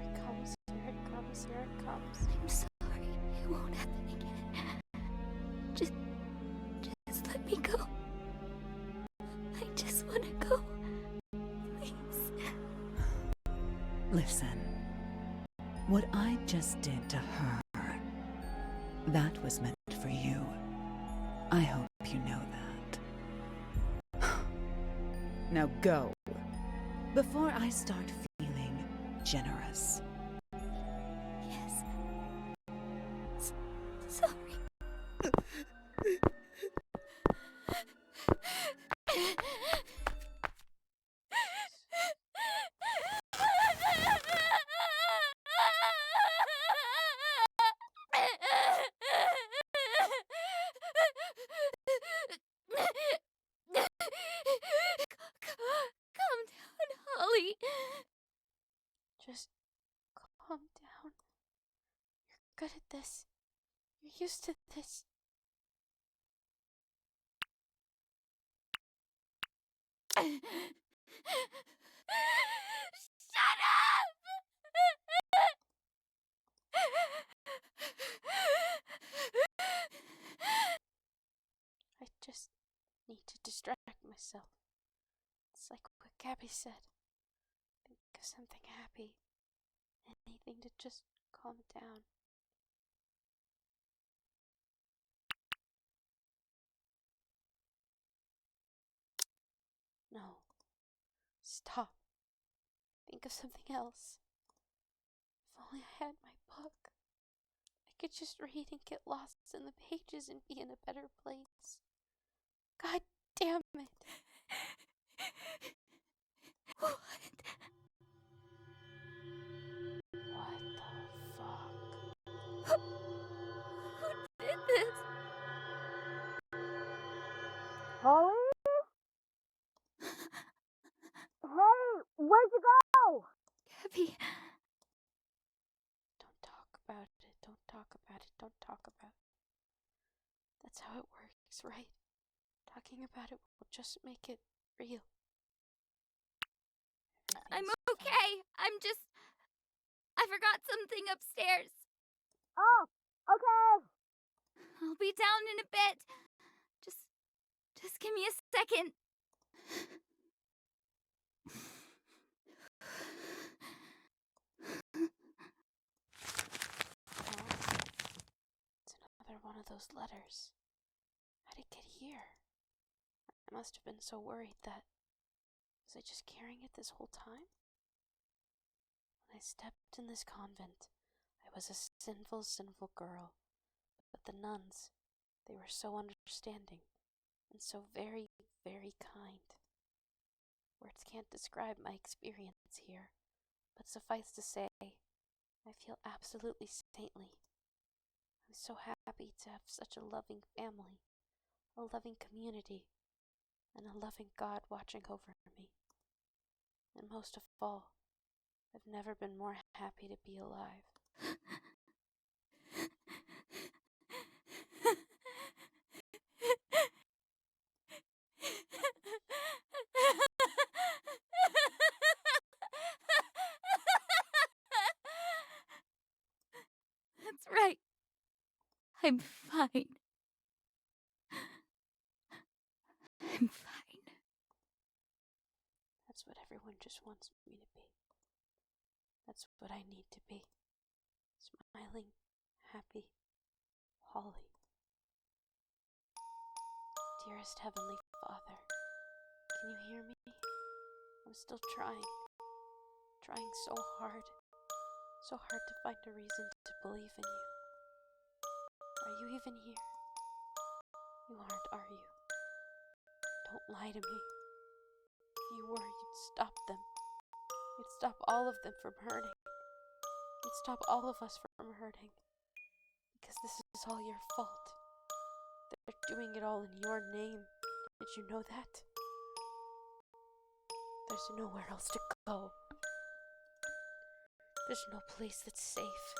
it comes, here it comes, here it comes. I'm sorry. It won't happen again. Just let me go. I just want to go. Please. Listen. What I just did to her, that was meant for you. I hope you know that. Now go, before I start feeling generous. Yes. Sorry. Calm down, Holly. Just calm down. You're good at this. You're used to this. Shut up! I just need to distract myself. It's like what Gabby said. Think of something happy. Anything to just calm it down. No. Stop. Think of something else. If only I had my book. I could just read and get lost in the pages and be in a better place. God damn it. What? What the fuck? Who did this? Holly? Hey, where'd you go? Gabby. Don't talk about it. Don't talk about it. Don't talk about it. That's how it works, right? Talking about it will just make it real. I'm Everything's okay. I forgot something upstairs. Oh, okay. I'll be down in a bit. Just give me a second. fine. It's another one of those letters. How did it get here? I must have been so worried that... Was I just carrying it this whole time? When I stepped in this convent, I was a sinful, sinful girl. But the nuns, they were so understanding and so very, very kind. Words can't describe my experience here, but suffice to say, I feel absolutely saintly. I'm so happy to have such a loving family, a loving community, and a loving God watching over me. And most of all, I've never been more happy to be alive. That's right. I'm fine. I'm fine. That's what everyone just wants me to be. That's what I need to be. Smiling, happy, Holly. Dearest Heavenly Father, can you hear me? I'm still trying so hard to find a reason to believe in you. Are you even here? You aren't, are you? Don't lie to me. If you were, you'd stop them. You'd stop all of them from hurting. You'd stop all of us from hurting. Because this is all your fault. They're doing it all in your name. Did you know that? There's nowhere else to go. There's no place that's safe.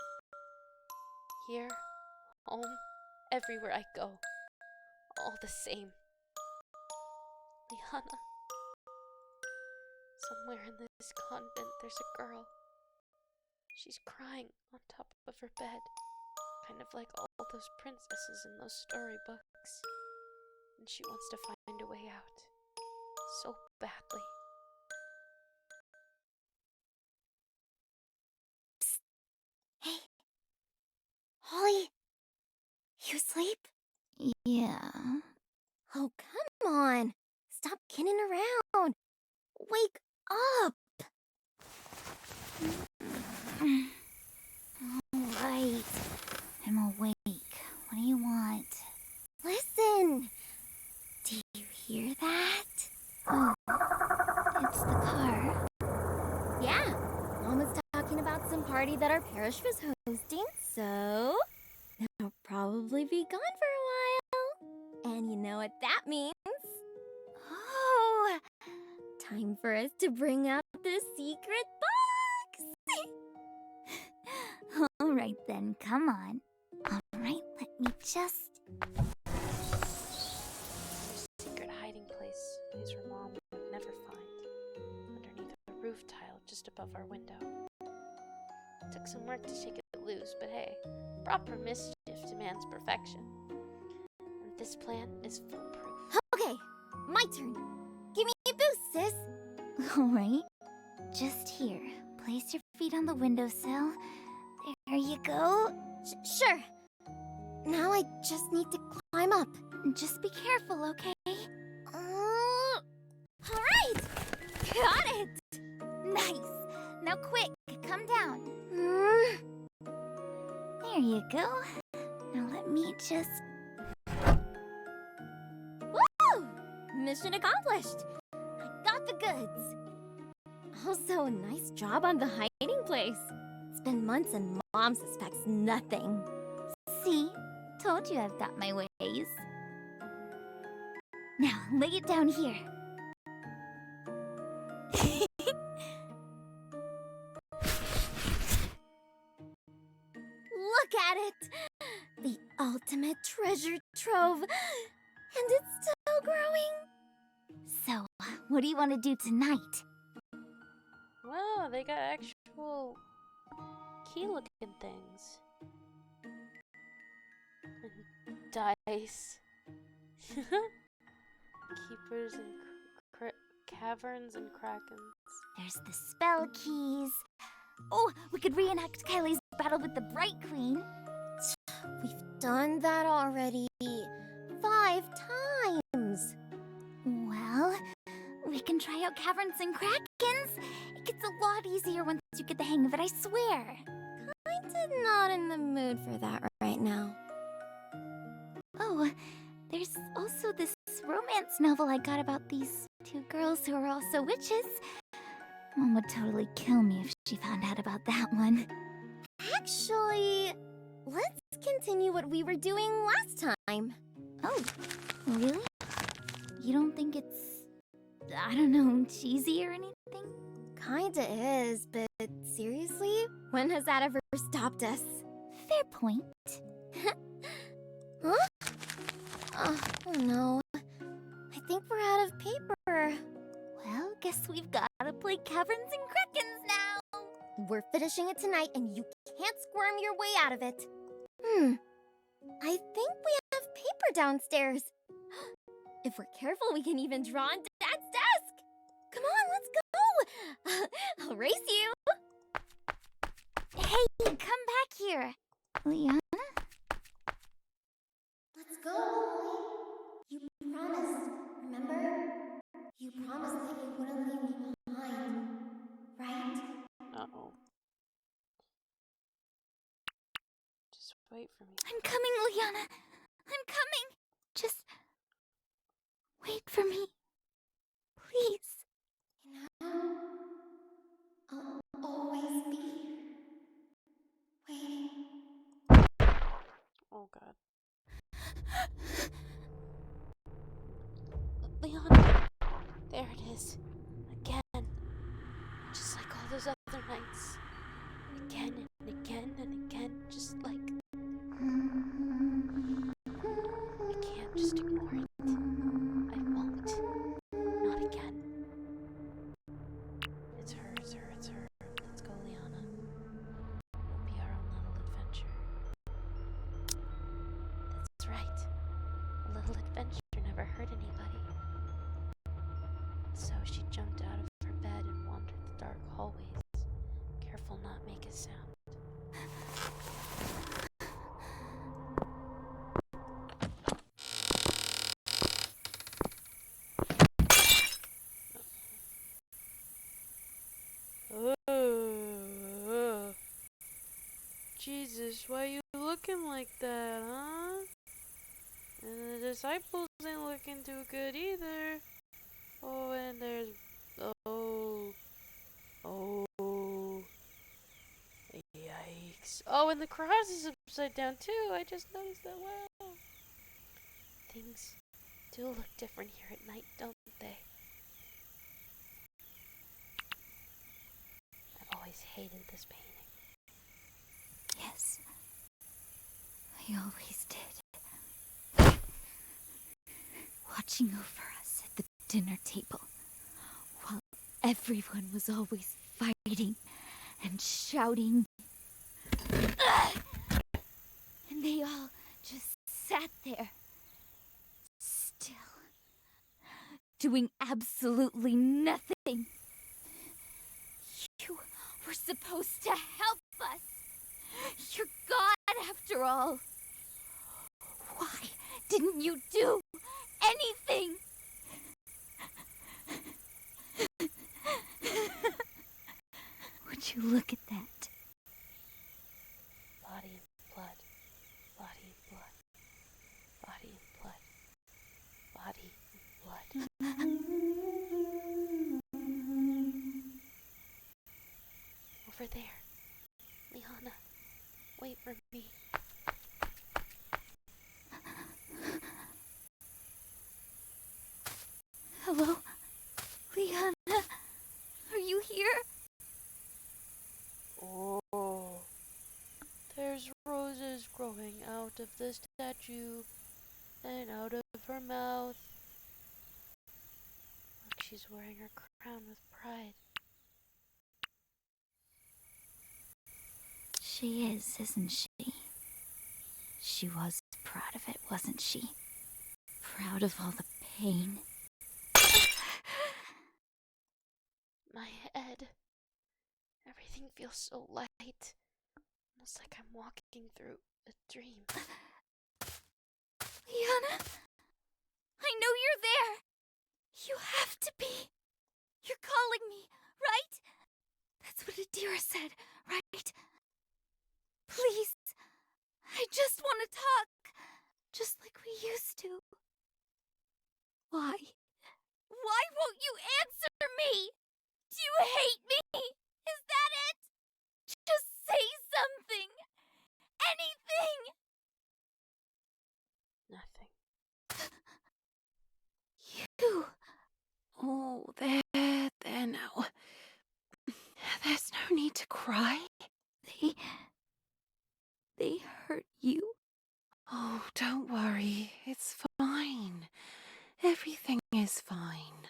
Here, home, everywhere I go. All the same. Liana. Somewhere in this convent there's a girl. She's crying on top of her bed. Kind of like all those princesses in those storybooks. And she wants to find a way out. So badly. Hey. Holly. You asleep? Yeah. Oh, come on. Stop kidding around. Wake up. Alright. I'm awake. What do you want? Listen. Do you hear that? Oh, it's the car. Yeah. Mom was talking about some party that our parish was hosting, so they'll probably be gone for a while. And you know what that means? Oh! Time for us to bring out the secret box! Alright then, come on. Alright, let me just... Secret hiding place where Mom would never just above our window. It took some work to shake it loose, but hey, proper mischief demands perfection. And this plan is foolproof. Okay, my turn. Give me a boost, sis. Alright. Just here. Place your feet on the windowsill. There you go. Sure. Now I just need to climb up. Just be careful, okay? Alright! Got it! Nice. Now quick, come down. There you go. Now let me just... Woo! Mission accomplished. I got the goods. Also, nice job on the hiding place. It's been months and Mom suspects nothing. See? Told you I've got my ways. Now, lay it down here. Look at it! The ultimate treasure trove. And it's still growing. So, what do you want to do tonight? Wow, they got actual key-looking things. And dice. Keepers and caverns and krakens. There's the spell keys. Oh, we could reenact Kylie's battle with the Bright Queen. We've done that already 5 times. Well, we can try out caverns and krakens. It gets a lot easier once you get the hang of it, I swear. Kinda not in the mood for that right now. Oh, there's also this romance novel I got about these 2 girls who are also witches. Mom would totally kill me if she found out about that one. Actually, let's continue what we were doing last time. Oh, really? You don't think it's, I don't know, cheesy or anything? Kinda is, but seriously? When has that ever stopped us? Fair point. Huh? Oh no. I think we're out of paper. Well, guess we've got to play caverns and krakens now. We're finishing it tonight and you can't squirm your way out of it. I think we have paper downstairs. If we're careful, we can even draw on Dad's desk. Come on, let's go. I'll race you. Hey, come back here. Liana? Let's go, Lily. You promised, remember? You promised that you wouldn't leave me behind, right? Uh-oh. Just wait for me. I'm coming, Liana. I'm coming. Just wait for me. Please. You know, I'll always be waiting. Oh god. Leon! There it is. Again. Just like all those other nights. Again and again and again. Just like... I can't just ignore it. I won't. Not again. It's her, it's her, it's her. Let's go, Liana. It'll be our own little adventure. That's right. A little adventure never hurt anybody. So she jumped out of her bed and wandered the dark hallways. Careful not make a sound. Jesus, why you looking like that, huh? And the disciples ain't looking too good either. Oh, and there's... Oh. Yikes. Oh, and the cross is upside down too. I just noticed that. Wow. Things do look different here at night, don't they? I've always hated this painting. Yes. I always did. Watching over us at the dinner table, while everyone was always fighting and shouting. And they all just sat there, still, doing absolutely nothing. You were supposed to help us. You're God after all. Why didn't you do anything? Would you look at that? Body and blood. Body and blood. Body and blood. Body and blood. Over there. Liana, wait for me. Hello? Liana? Are you here? Oh, there's roses growing out of the statue and out of her mouth. Look, she's wearing her crown with pride. She is, isn't she? She was proud of it, wasn't she? Proud of all the pain. My head. Everything feels so light. Almost like I'm walking through a dream. Liana? I know you're there! You have to be! You're calling me, right? That's what Adira said, right? Please, I just want to talk, just like we used to. Why? Why won't you answer me? Do you hate me? Is that it? Just say something! Anything! Nothing. You. Oh, there now. There's no need to cry. They hurt you? Oh, don't worry. It's fine. Everything is fine.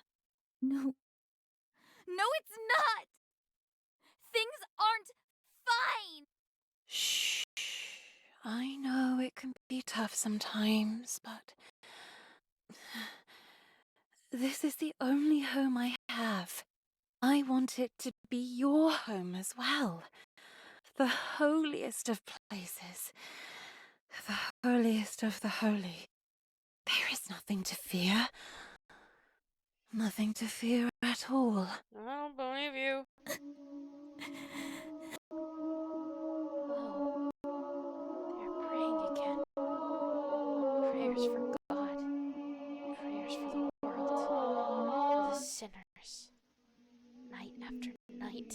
No. No, it's not! Things aren't fine! Shh. I know it can be tough sometimes, but this is the only home I have. I want it to be your home as well. The holiest of places. The holiest of the holy. There is nothing to fear. Nothing to fear at all. I don't believe you. Oh, they're praying again. Prayers for God. Prayers for the world. For the sinners. Night after night.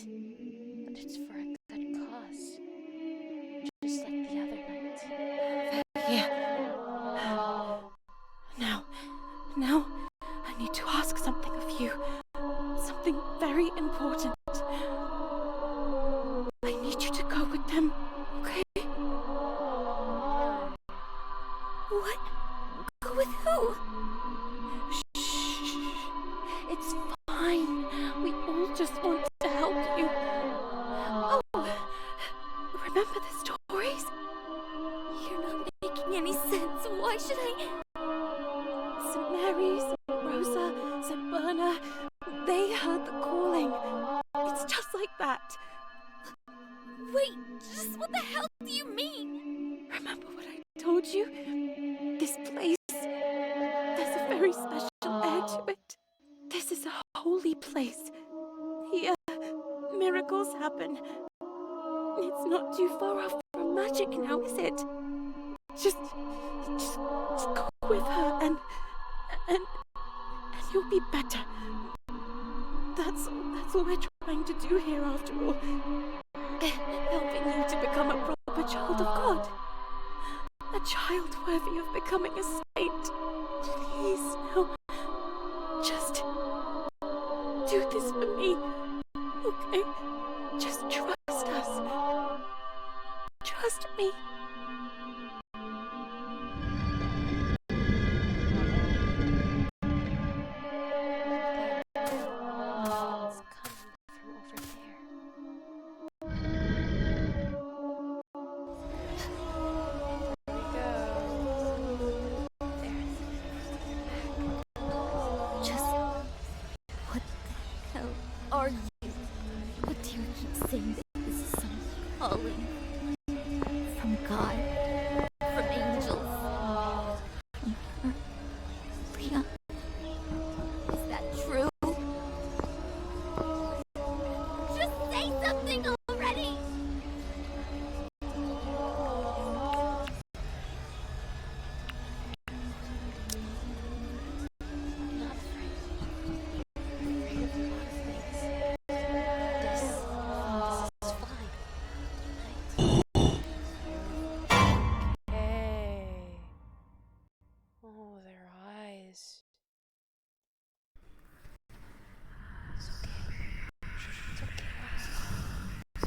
But it's for a good cause. Just like the other night. Here. Now, I need to ask something of you. Something very important. I need you to go with them, okay? What? Go with who? Shh. It's fine. We all just want to help you. Oh, remember the stories? You're not making any sense. Why should I? St. Mary, St. Rosa, St. Berna, they heard the calling. It's just like that. Wait, just what the hell do you mean? Remember what I told you? This place, there's a very special air to it. This is a holy place. Here, miracles happen. It's not too far off from magic now, is it? Just go with her and you'll be better. That's all we're trying to do here after all. Helping you to become a proper child of God. A child worthy of becoming a saint. Please, now, just do this for me, okay? Just trust us. Trust me. It's coming from over there. are you? What do you keep saying that this is some calling? From God? From angels? From her? Leah? Is that true? Just say something already! I'm not afraid. I'm afraid of a lot of things. This is fine. Hey. Oh, their eyes. It's okay.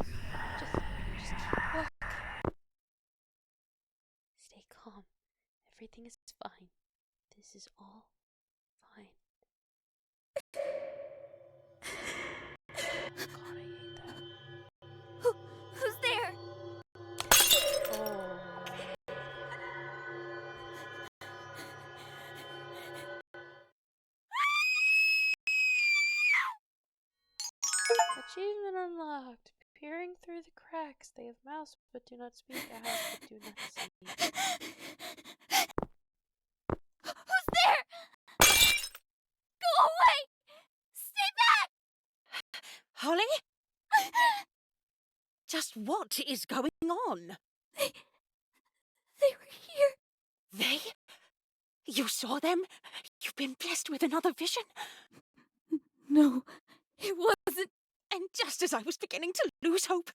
It's okay. Just look. Stay calm. Everything is fine. This is all fine. God, I hate that. Who's there? Oh. Achievement unlocked. Peering through the cracks. They have mouths but do not speak. A house but do not see. Who's there? Go away! Stay back! Holly? Just what is going on? They were here. They? You saw them? You've been blessed with another vision? No, it wasn't. And just as I was beginning to lose hope.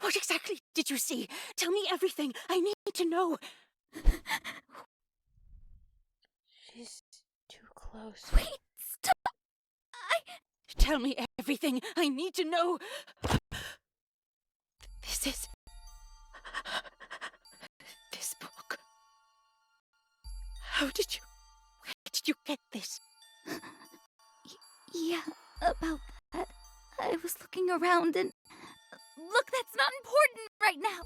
What exactly did you see? Tell me everything. I need to know. She's too close. Wait, stop! Tell me everything. I need to know. This is... this book. How did you... where did you get this? Yeah, about that. I was looking around and... Look, that's not important right now.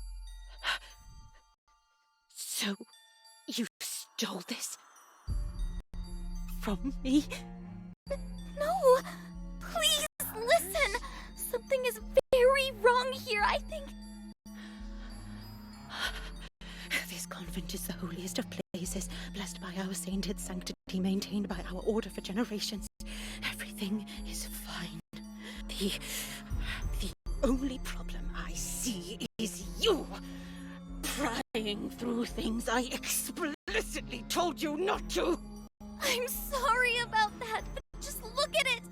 So, you stole this? From me? No! Please, listen! Something is very wrong here, I think. This convent is the holiest of places, blessed by our sainted sanctity, maintained by our order for generations. Everything is fine. The only problem I see is you prying through things I explicitly told you not to. I'm sorry about that, but just look at it!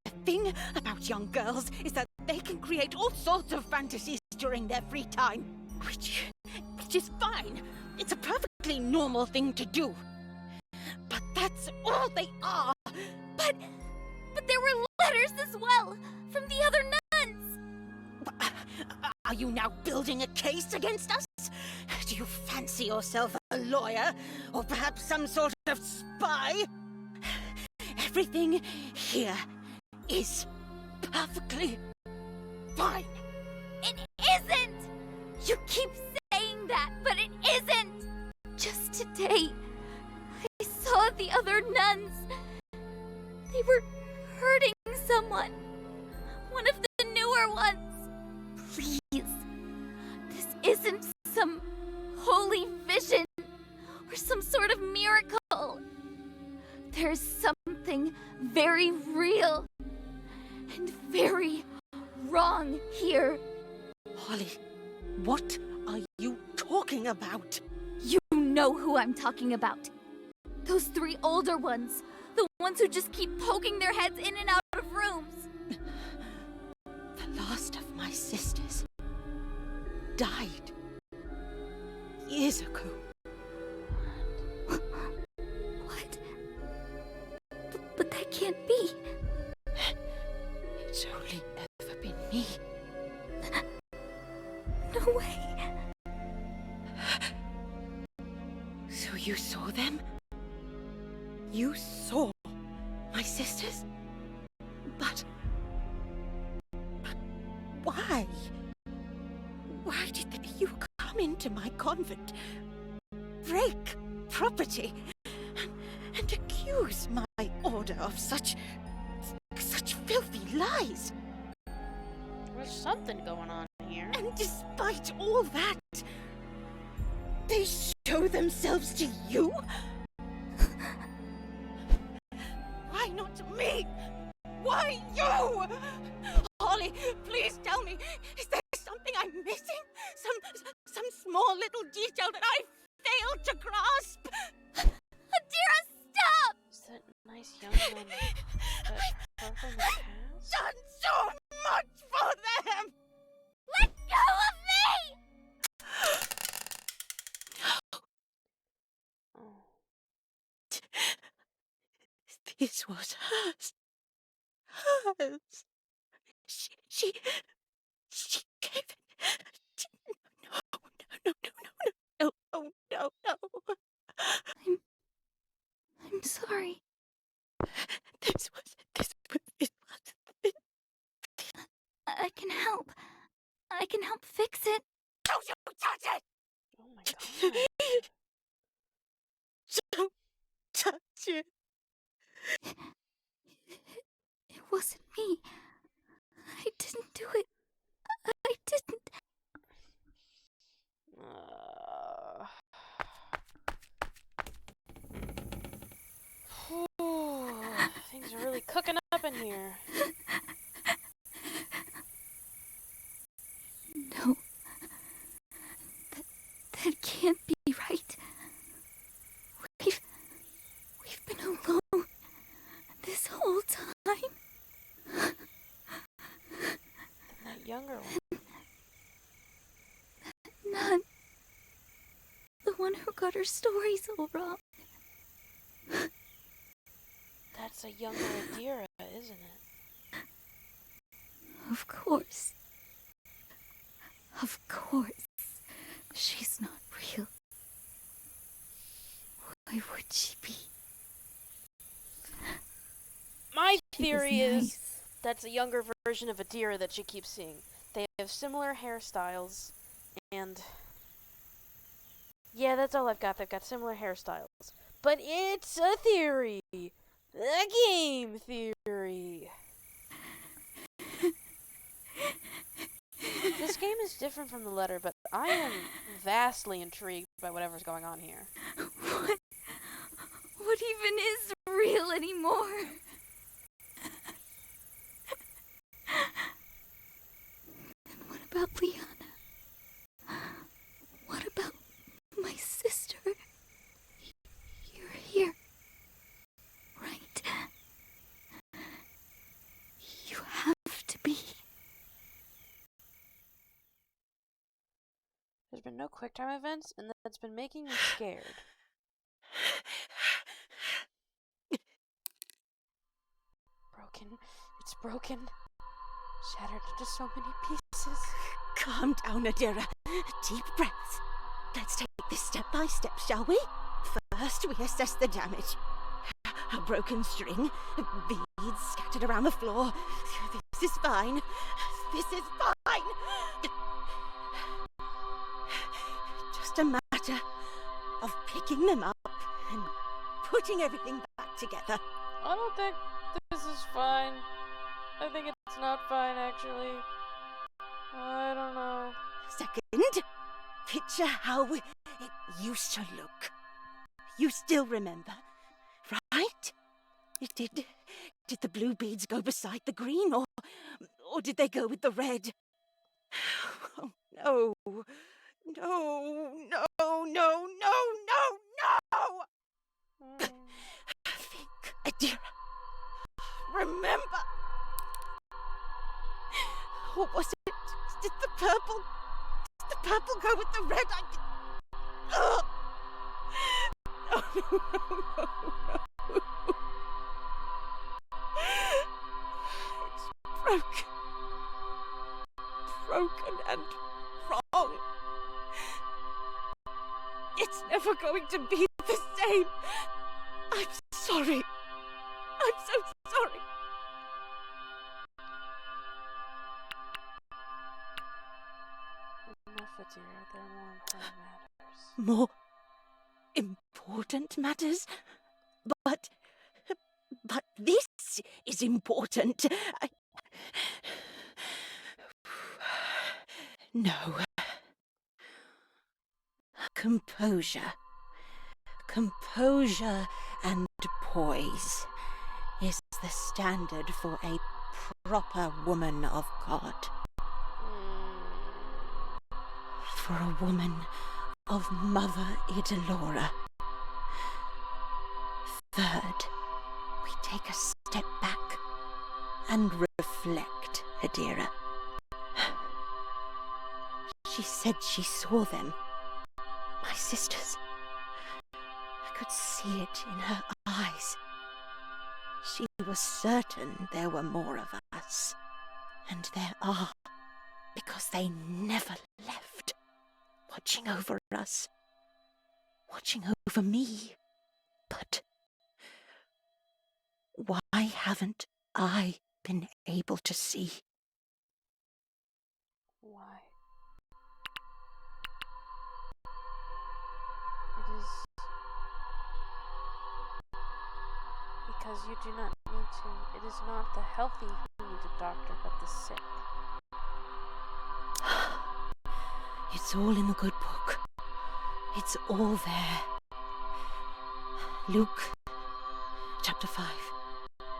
The thing about young girls is that they can create all sorts of fantasies during their free time, which is fine. It's a perfectly normal thing to do. But that's all they are. But there were letters as well, from the other nuns! Are you now building a case against us? Do you fancy yourself a lawyer? Or perhaps some sort of spy? Everything here is perfectly fine. It isn't! You keep saying that, but it isn't! Just today, I saw the other nuns. They were hurting someone. One of the newer ones. Please, this isn't some holy vision or some sort of miracle. There's something very real and very wrong here. Holly, what are you talking about? You know who I'm talking about. Those three older ones. The ones who just keep poking their heads in and out of rooms. The last of my sisters died years ago. What? But that can't be. It's only ever been me. No way. So you saw them? You saw my sisters? But why? Why did you come into my convent, break property, and accuse my order of such filthy lies. There's something going on here. And despite all that, they show themselves to you? Why not me? Why you? Holly, please tell me, is there something I'm missing? Some small little detail that I failed to grasp? Adira, stop! Is that nice young man that far from the past? Done so much for them! Let go of me! Oh. This was hers. Hers. She gave it. No, no. I'm sorry. This was. I can help. I can help fix it. Don't you touch it! Oh my god. Don't touch it. It wasn't me. I didn't do it. I didn't. Things are really cooking up in here. No. That can't be right. We've been alone this whole time. That younger one. None. The one who got her stories all wrong. That's a younger Adira, isn't it? Of course. Of course. She's not real. Why would she be? My She was theory is nice. that's a younger version of Adira that she keeps seeing. They have similar hairstyles, and yeah, that's all I've got. They've got similar hairstyles. But it's a theory. A game theory. This game is different from the letter, but I am vastly intrigued by whatever's going on here. What even is real anymore? And what about Liana? What about my sister? You're here, right? You have to be. There's been no QuickTime events, and that's been making me scared. Broken. It's broken. Shattered into so many pieces. Calm down, Adira. Deep breaths. Let's take this step by step, shall we? First, we assess the damage. A broken string, beads scattered around the floor. This is fine. This is fine. Just a matter of picking them up and putting everything back together. I don't think this is fine. I think it's not fine, actually. I don't know. Second, picture how it used to look. You still remember, right? Did the blue beads go beside the green, or did they go with the red? Oh, no. Think, Adira. Remember. Or was it? Did the purple go with the red? No. It's broken and wrong. It's never going to be the same. I'm sorry. I'm so sorry. Enough, Adira. There are more important matters. More important matters? But this is important. No. Composure. Composure and poise is the standard for a proper woman of God. For a woman of Mother Idalora. Third, we take a step back and reflect, Adira. She said she saw them. My sisters. I could see it in her eyes. She was certain there were more of us. And there are, because they never left, watching over us, watching over me. But why haven't I been able to see? Why? It is because you do not need to. It is not the healthy who need a doctor, but the sick. It's all in the good book. It's all there. Luke, chapter 5,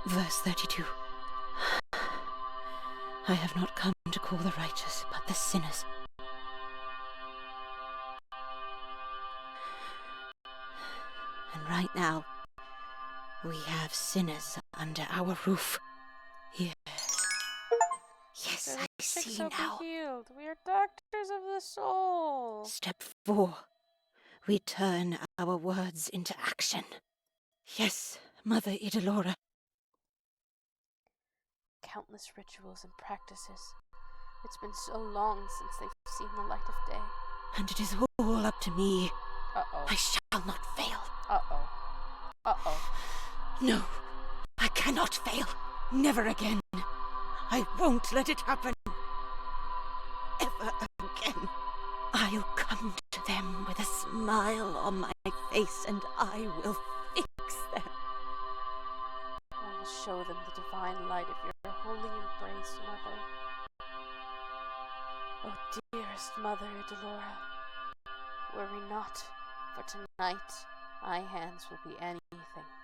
verse 32. I have not come to call the righteous, but the sinners. And right now, we have sinners under our roof. Yes. Yes, I see Sick shall now. be healed. We are doctors of the soul. Step 4. We turn our words into action. Yes, Mother Idalora. Countless rituals and practices. It's been so long since they've seen the light of day. And it is all up to me. Uh-oh. I shall not fail. Uh-oh. Uh-oh. No, I cannot fail. Never again. I won't let it happen. Ever again. I'll come to them with a smile on my face and I will fix them. I will show them the divine light of your holy embrace, Mother. Oh, dearest Mother Idalora, worry not, for tonight my hands will be anything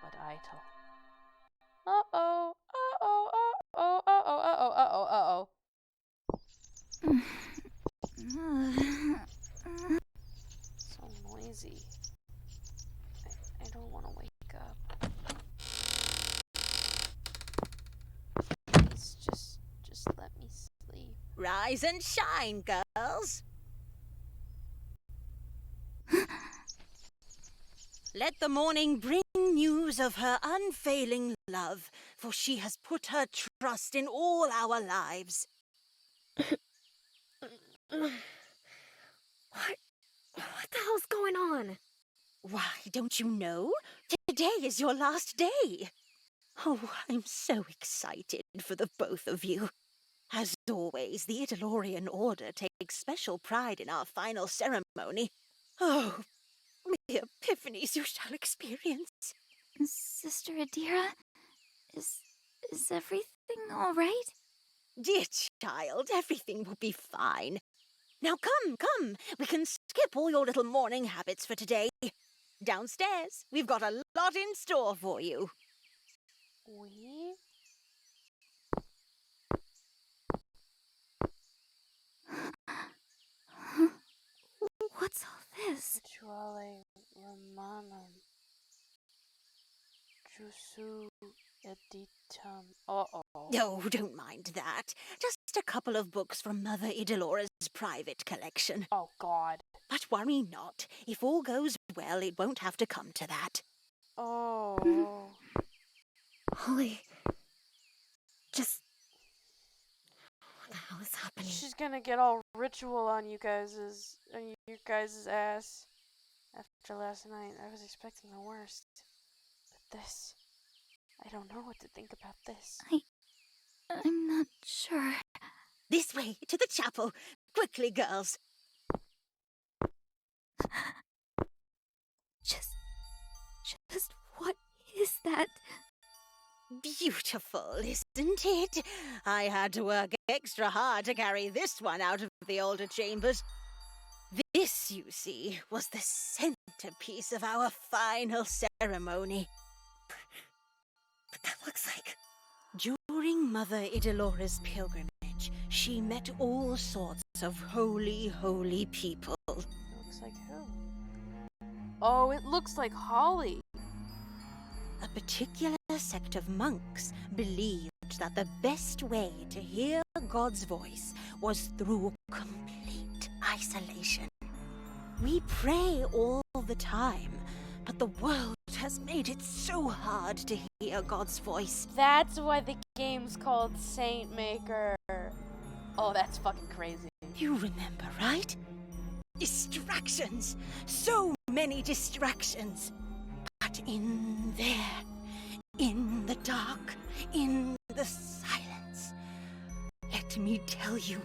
but idle. Uh-oh, uh-oh, uh-oh, uh-oh, uh-oh, uh-oh, uh-oh. So noisy. I don't want to wake up. Please, just let me sleep. Rise and shine, girls. Let the morning bring news of her unfailing love, for she has put her trust in all our lives. What the hell's going on? Why, don't you know? Today is your last day. Oh, I'm so excited for the both of you. As always, the Idalorian Order takes special pride in our final ceremony. Oh, the epiphanies you shall experience. Sister Adira, is everything all right? Dear child, everything will be fine. Now come, we can skip all your little morning habits for today. Downstairs, we've got a lot in store for you. We? What's all this? Rituale Romanum. Jusu editum. Uh-oh. Oh, don't mind that. Just a couple of books from Mother Idalora's private collection. Oh, God. But worry not. If all goes well, it won't have to come to that. Oh. Holly. Just... What the hell is happening? She's gonna get all ritual on you guys' ass. After last night, I was expecting the worst. But this... I don't know what to think about this. I'm not sure. This way, to the chapel. Quickly, girls. Just what is that? Beautiful, isn't it? I had to work extra hard to carry this one out of the altar chambers. This, you see, was the centerpiece of our final ceremony. But that looks like... During Mother Idilora's pilgrimage, she met all sorts of holy people. Looks like who? Oh, it looks like Holly. A particular sect of monks believed that the best way to hear God's voice was through complete isolation. We pray all the time, but the world has made it so hard to hear God's voice. That's why the game's called Saint Maker. Oh, that's fucking crazy. You remember, right? Distractions! So many distractions! But in there, in the dark, in the silence, let me tell you,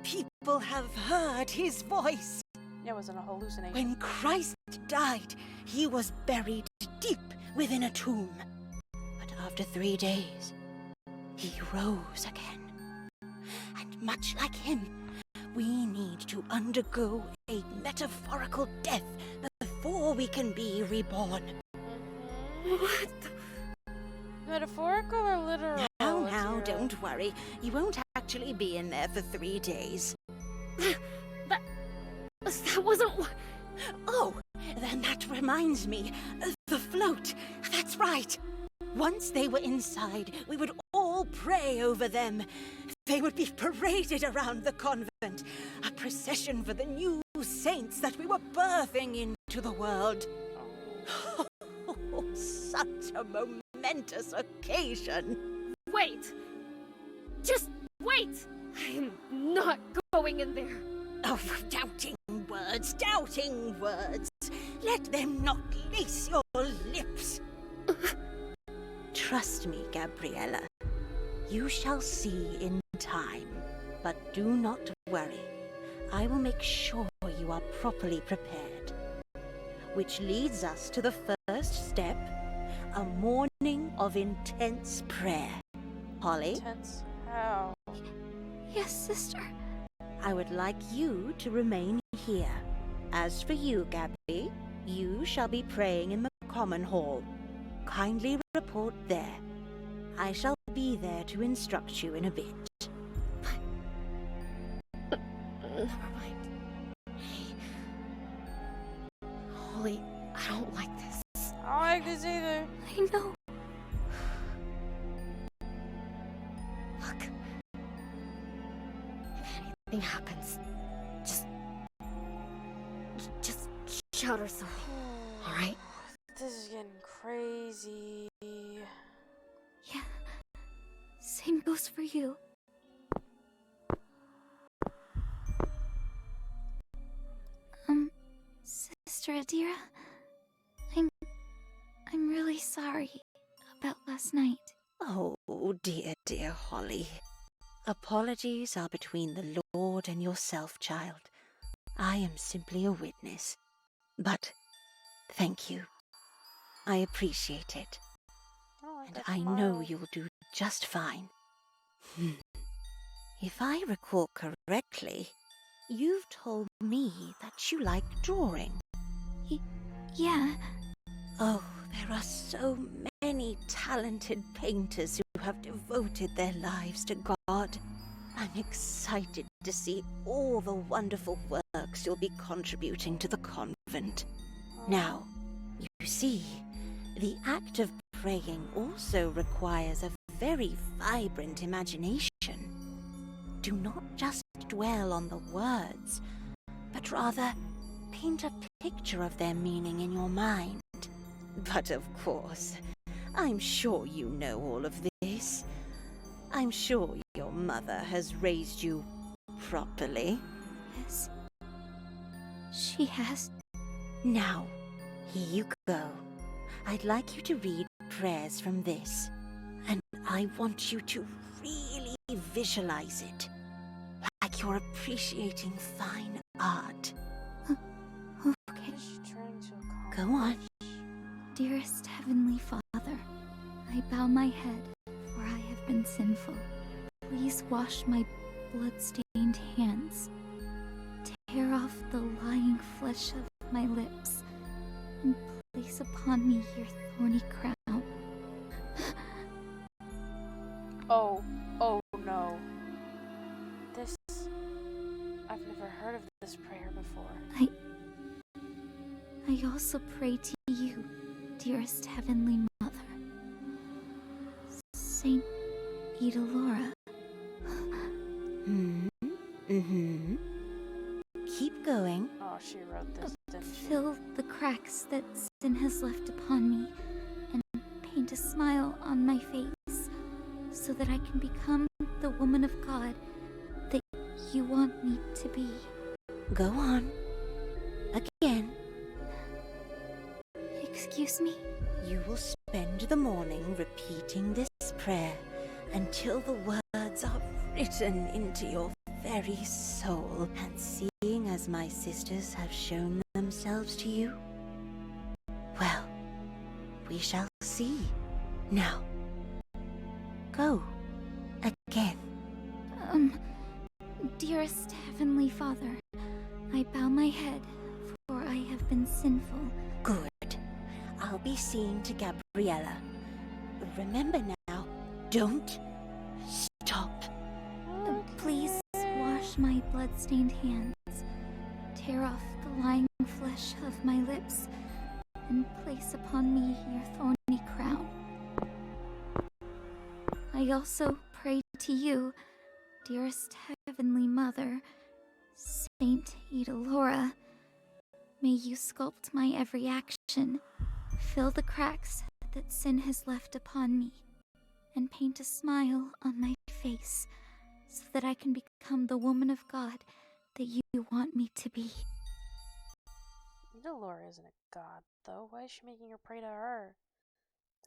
people have heard his voice. It wasn't a hallucination. When Christ died, he was buried deep within a tomb. But after 3 days, he rose again. And much like him, we need to undergo a metaphorical death before we can be reborn. What? Metaphorical or literal? Now, don't worry. You won't actually be in there for 3 days. That wasn't what... Oh, then that reminds me. The float. That's right. Once they were inside, we would all pray over them. They would be paraded around the convent. A procession for the new saints that we were birthing into the world. Oh, such a momentous occasion. Wait! Just wait! I am not going in there. Oh, doubting words. Let them not lace your lips. Trust me, Gabriella. You shall see in time. But do not worry. I will make sure you are properly prepared. Which leads us to the first step, a morning of intense prayer. Holly? Intense how? Yes, sister. I would like you to remain here. As for you, Gabby, you shall be praying in the common hall. Kindly report there. I shall be there to instruct you in a bit. Never mind. Hey. Holly, I don't like this. I don't like this either. I know. Look. If anything happens, just shout or so. Alright? This is getting crazy. Yeah. Same goes for you. Sister Adira, I'm really sorry about last night. Oh, dear Holly. Apologies are between the Lord and yourself, child. I am simply a witness. But thank you. I appreciate it. And I know you'll do just fine. If I recall correctly, you've told me that you like drawing. Yeah. Oh, there are so many talented painters who have devoted their lives to God. I'm excited to see all the wonderful works you'll be contributing to the convent. Now, you see, the act of praying also requires a very vibrant imagination. Do not just dwell on the words, but rather paint a picture of their meaning in your mind. But of course, I'm sure you know all of this. I'm sure your mother has raised you properly. Yes. She has. Now, here you go. I'd like you to read prayers from this. And I want you to really visualize it. Like you're appreciating fine art. Okay. What is she trying to accomplish? Go on. Dearest Heavenly Father, I bow my head, for I have been sinful. Please wash my blood-stained hands. Tear off the lying flesh of my lips, and place upon me your thorny crown. Oh no. This... I've never heard of this prayer before. I also pray to you, dearest Heavenly Mother, Saint Idalora. Keep going. Oh, she wrote this, didn't she? Fill the cracks that sin has left upon me, and paint a smile on my face, so that I can become the woman of God that you want me to be. Go on. Again. Excuse me? You will spend the morning repeating this prayer until the words are written into your very soul. And seeing as my sisters have shown themselves to you, well, we shall see. Now, go. Again. Dearest Heavenly Father, I bow my head, for I have been sinful. Good. I'll be seeing to Gabriella. Remember now, don't stop. Please wash my blood-stained hands, tear off the lying flesh of my lips, and place upon me your thorny crown. I also pray to you, dearest Heavenly Mother, Saint Idalora. May you sculpt my every action, fill the cracks that sin has left upon me, and paint a smile on my face, so that I can become the woman of God that you want me to be. Idalora isn't a god, though. Why is she making her pray to her?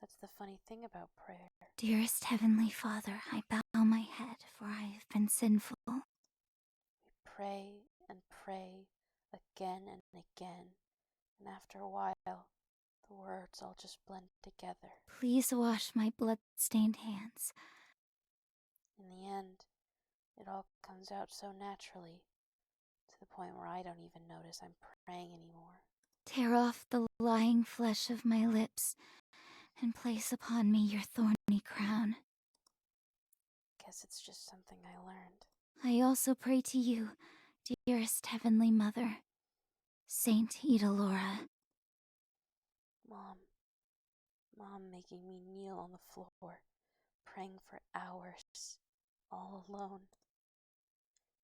That's the funny thing about prayer. Dearest Heavenly Father, I bow my head, for I have been sinful. We pray and pray again and again, and after a while, the words all just blend together. Please wash my blood-stained hands. In the end, it all comes out so naturally, to the point where I don't even notice I'm praying anymore. Tear off the lying flesh of my lips, and place upon me your thorny crown. Guess it's just something I learned. I also pray to you, dearest Heavenly Mother, Saint Idalora. Mom making me kneel on the floor, praying for hours, all alone.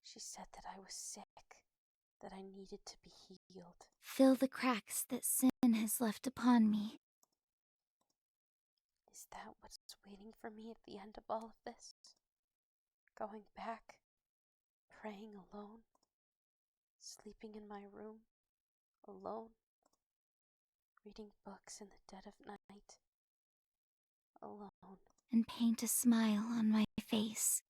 She said that I was sick, that I needed to be healed. Fill the cracks that sin has left upon me. Is that what's waiting for me at the end of all of this? Going back, praying alone, sleeping in my room, alone, reading books in the dead of night, alone. And paint a smile on my face.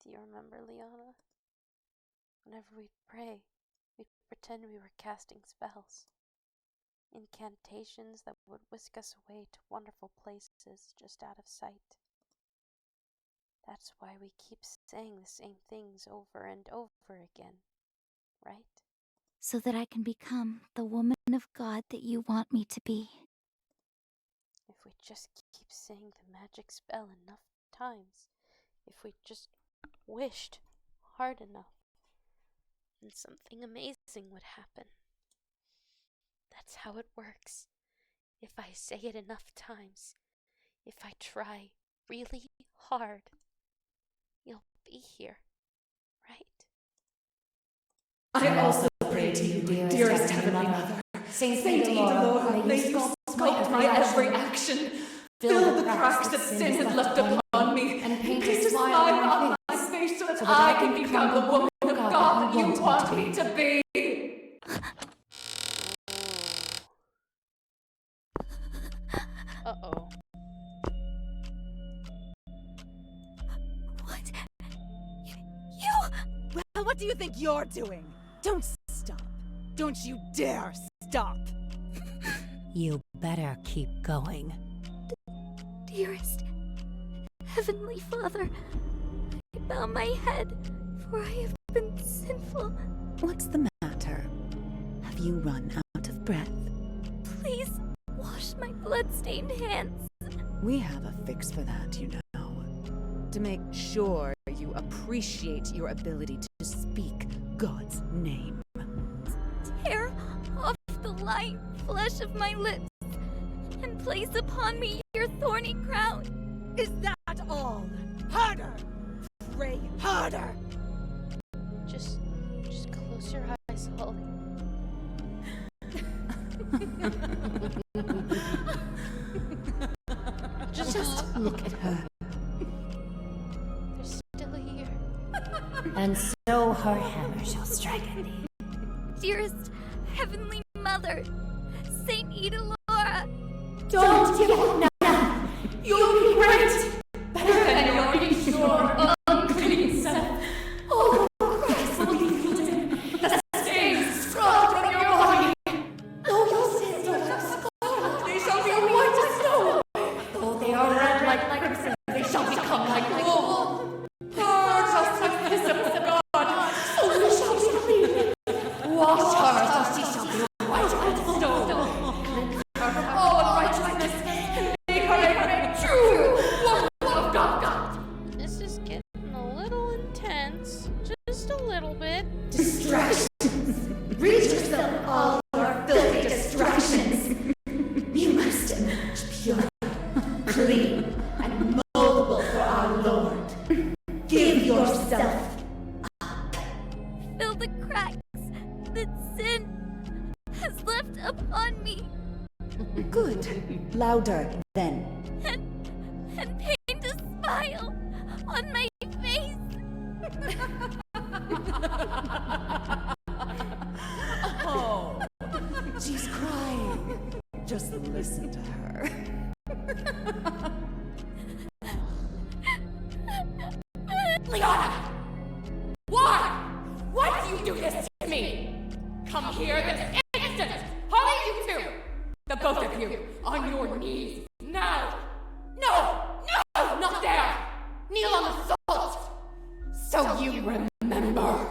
Do you remember, Liana? Whenever we'd pray, we'd pretend we were casting spells. Incantations that would whisk us away to wonderful places just out of sight. That's why we keep saying the same things over and over again, right? So that I can become the woman of God that you want me to be. If we just keep saying the magic spell enough times, if we just wished hard enough, then something amazing would happen. That's how it works. If I say it enough times, if I try really hard, you'll be here, right? I also pray to you, dearest Heavenly Mother. Saint Idalora, may you sculpt my every action, fill the cracks that sin has left upon me, and paint a smile on my face so that I can become the woman of God that you want me to be. Uh-oh. What? You? Well, what do you think you're doing? Don't stop. Don't you dare stop. You better keep going. Dearest Heavenly Father, I bow my head, for I have been sinful. What's the matter? Have you run out of breath? Please wash my blood-stained hands. We have a fix for that, you know. To make sure you appreciate your ability to speak God's name. Tear off the lying flesh of my lips and place upon me your thorny crown. Is that all? Harder! Pray harder! Just close your eyes, Holly. Just look at her. They're still here. And so her hammer shall strike at thee. Dearest Heavenly Mother, Saint Edalora, Don't give up now! You'll be great! Better than your impure, unclean self. Oh, Christ will be healed. The stains scrubbed from your body. Though your sins are like scarlet, they shall be white as snow. Though they are red like crimson, they shall become like wool. Purge us with the hyssop of God, so we shall be clean. Wash her, so she shall be white as snow. Cleanse her from all unrighteousness, and make her a true woman of God. This is getting a little intense. Just a little bit. Distractions. Read yourself all your filthy distractions. You must emerge pure, clean, and moldable for our Lord. Give yourself. fill the cracks that sin has left upon me, Good. Louder, then. and paint a smile on my face. Oh, she's crying. Just listen to her. Liana! Why? Why do you do this to me? Come here this instant! Hurry, you two! The both of you, on your knees, now! No! No! Not there! Kneel on the salt! So you remember!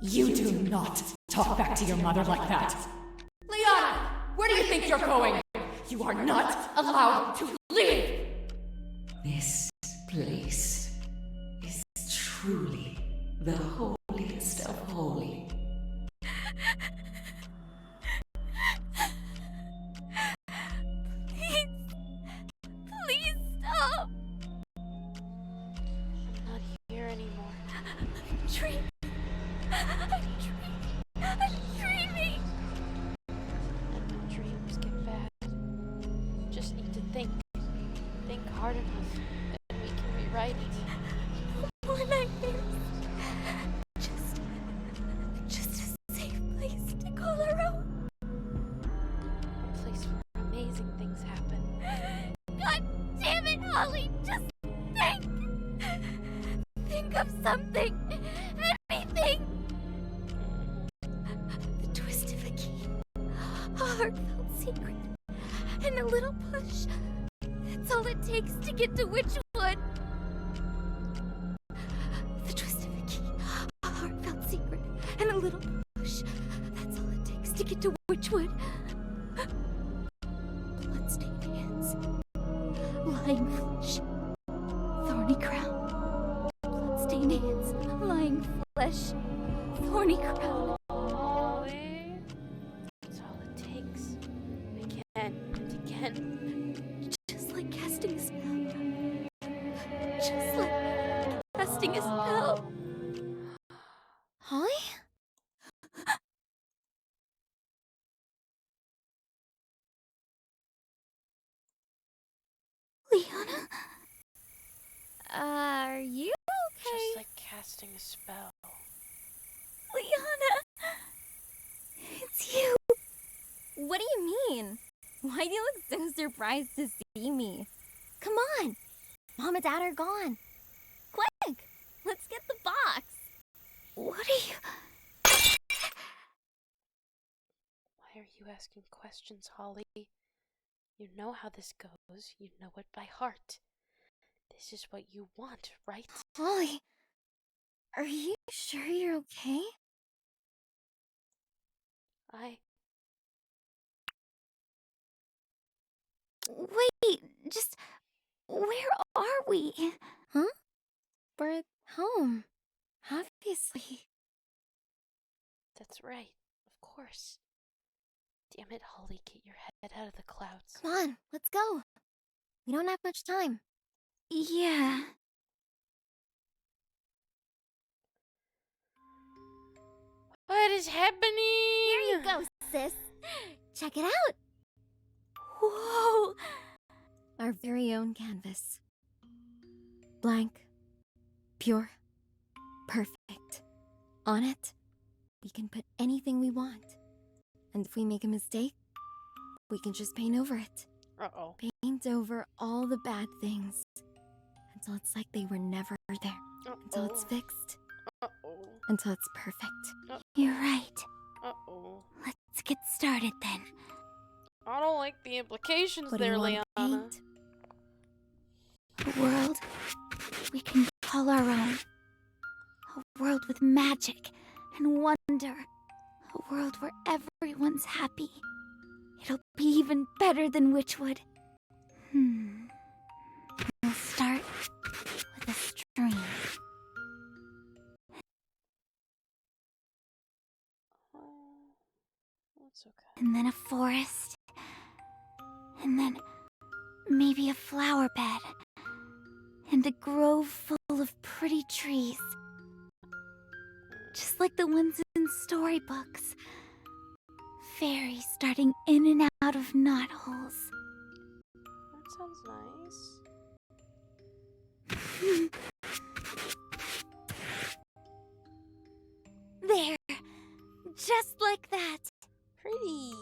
You do not talk back to your mother like that! Liana! Where do you think you're going? You are not allowed to leave! This place is truly the holiest of holy. Please stop. I'm not here anymore. I'm dreaming. And when dreams get bad, just need to think hard enough, and we can rewrite it. More nightmares. Just a safe place to call our own. A place where amazing things happen. God damn it, Holly! Just think! Think of something! Anything! The twist of a key, a heartfelt secret, and a little push. That's all it takes to get to Witchwood. The twist of a key, a heartfelt secret, and a little push. That's all it takes to get to Witchwood. Bloodstained hands, lying flesh, thorny crown. Bloodstained hands, lying flesh, thorny crown. Holly, that's all it takes. Again and again. Just like casting a spell. Just like casting a spell. Holly? Liana? Are you okay? Just like casting a spell. Liana! It's you! What do you mean? Why do you look so surprised to see me? Come on! Mom and Dad are gone. Quick! Let's get the box! What are you... Why are you asking questions, Holly? You know how this goes. You know it by heart. This is what you want, right? Holly, are you sure you're okay? Wait, just where are we? Huh? We're at home. Obviously. That's right. Of course. Damn it, Holly, get your head out of the clouds. Come on, let's go. We don't have much time. Yeah. What is happening? Here you go, sis. Check it out. Whoa! Our very own canvas. Blank. Pure. Perfect. On it, we can put anything we want. And if we make a mistake, we can just paint over it. Uh-oh. Paint over all the bad things. Until it's like they were never there. Until it's fixed. Uh-oh. Until it's perfect. You're right. Uh-oh. Let's get started then. I don't like the implications What do there, you want to Liana. paint? A world we can call our own. A world with magic and wonder. A world where everyone's happy. It'll be even better than Witchwood. We'll start with a stream. That's okay. And then a forest. And then maybe a flower bed. And a grove full of pretty trees. Just like the ones in storybooks. Fairies starting in and out of knotholes. That sounds nice. There! Just like that! Pretty.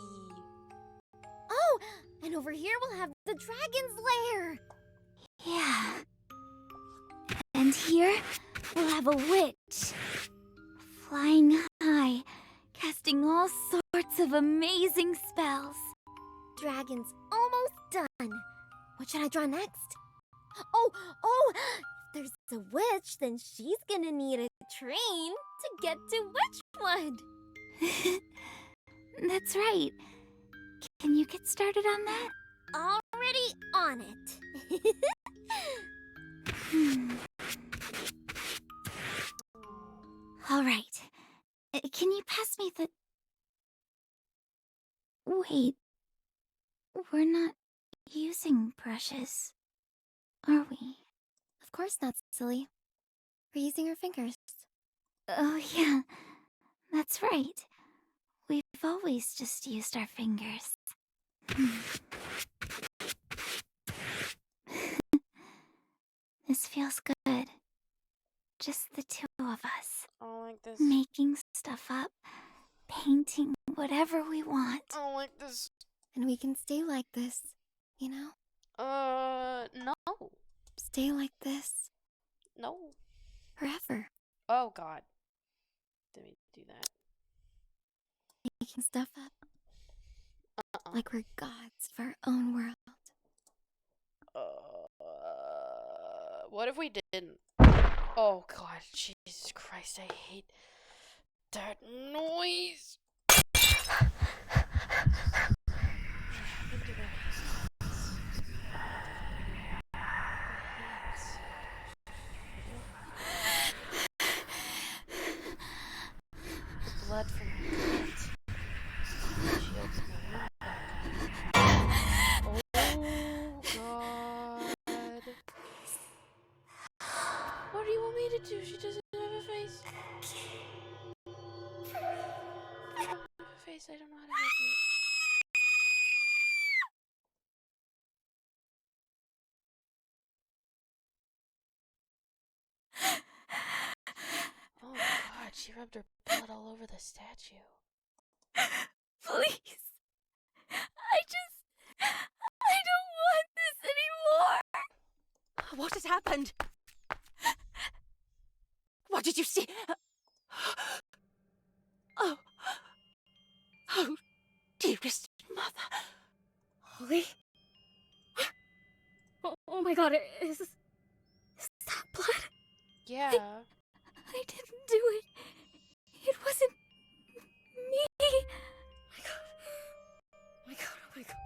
Oh, and over here we'll have the dragon's lair. Yeah. And here, we'll have a witch. Flying high, casting all sorts of amazing spells. Dragon's almost done. What should I draw next? Oh, if there's a witch, then she's gonna need a train to get to Witchwood. That's right. Can you get started on that? Already on it. All right. Can you pass me the... Wait. We're not using brushes, are we? Of course not, silly. We're using our fingers. Oh, yeah. That's right. We've always just used our fingers. This feels good. Just the two of us. I don't like this. Making stuff up, painting whatever we want. I don't like this. And we can stay like this, you know? No. Stay like this No. forever. Oh, God. Did we do that? Making stuff up like we're gods of our own world. What if we didn't? Oh, God. Jesus Christ. I hate that noise. Blood from my feet. Shields my Oh, God. What do you want me to do? She doesn't have a face. I don't have a face. I don't know how to help you. Oh, God. She rubbed her blood all over the statue. Please. I don't want this anymore. What has happened? What did you see? Oh. Oh, dear my god, is that blood? Yeah. I didn't do it. It wasn't me. Oh my god, oh my god.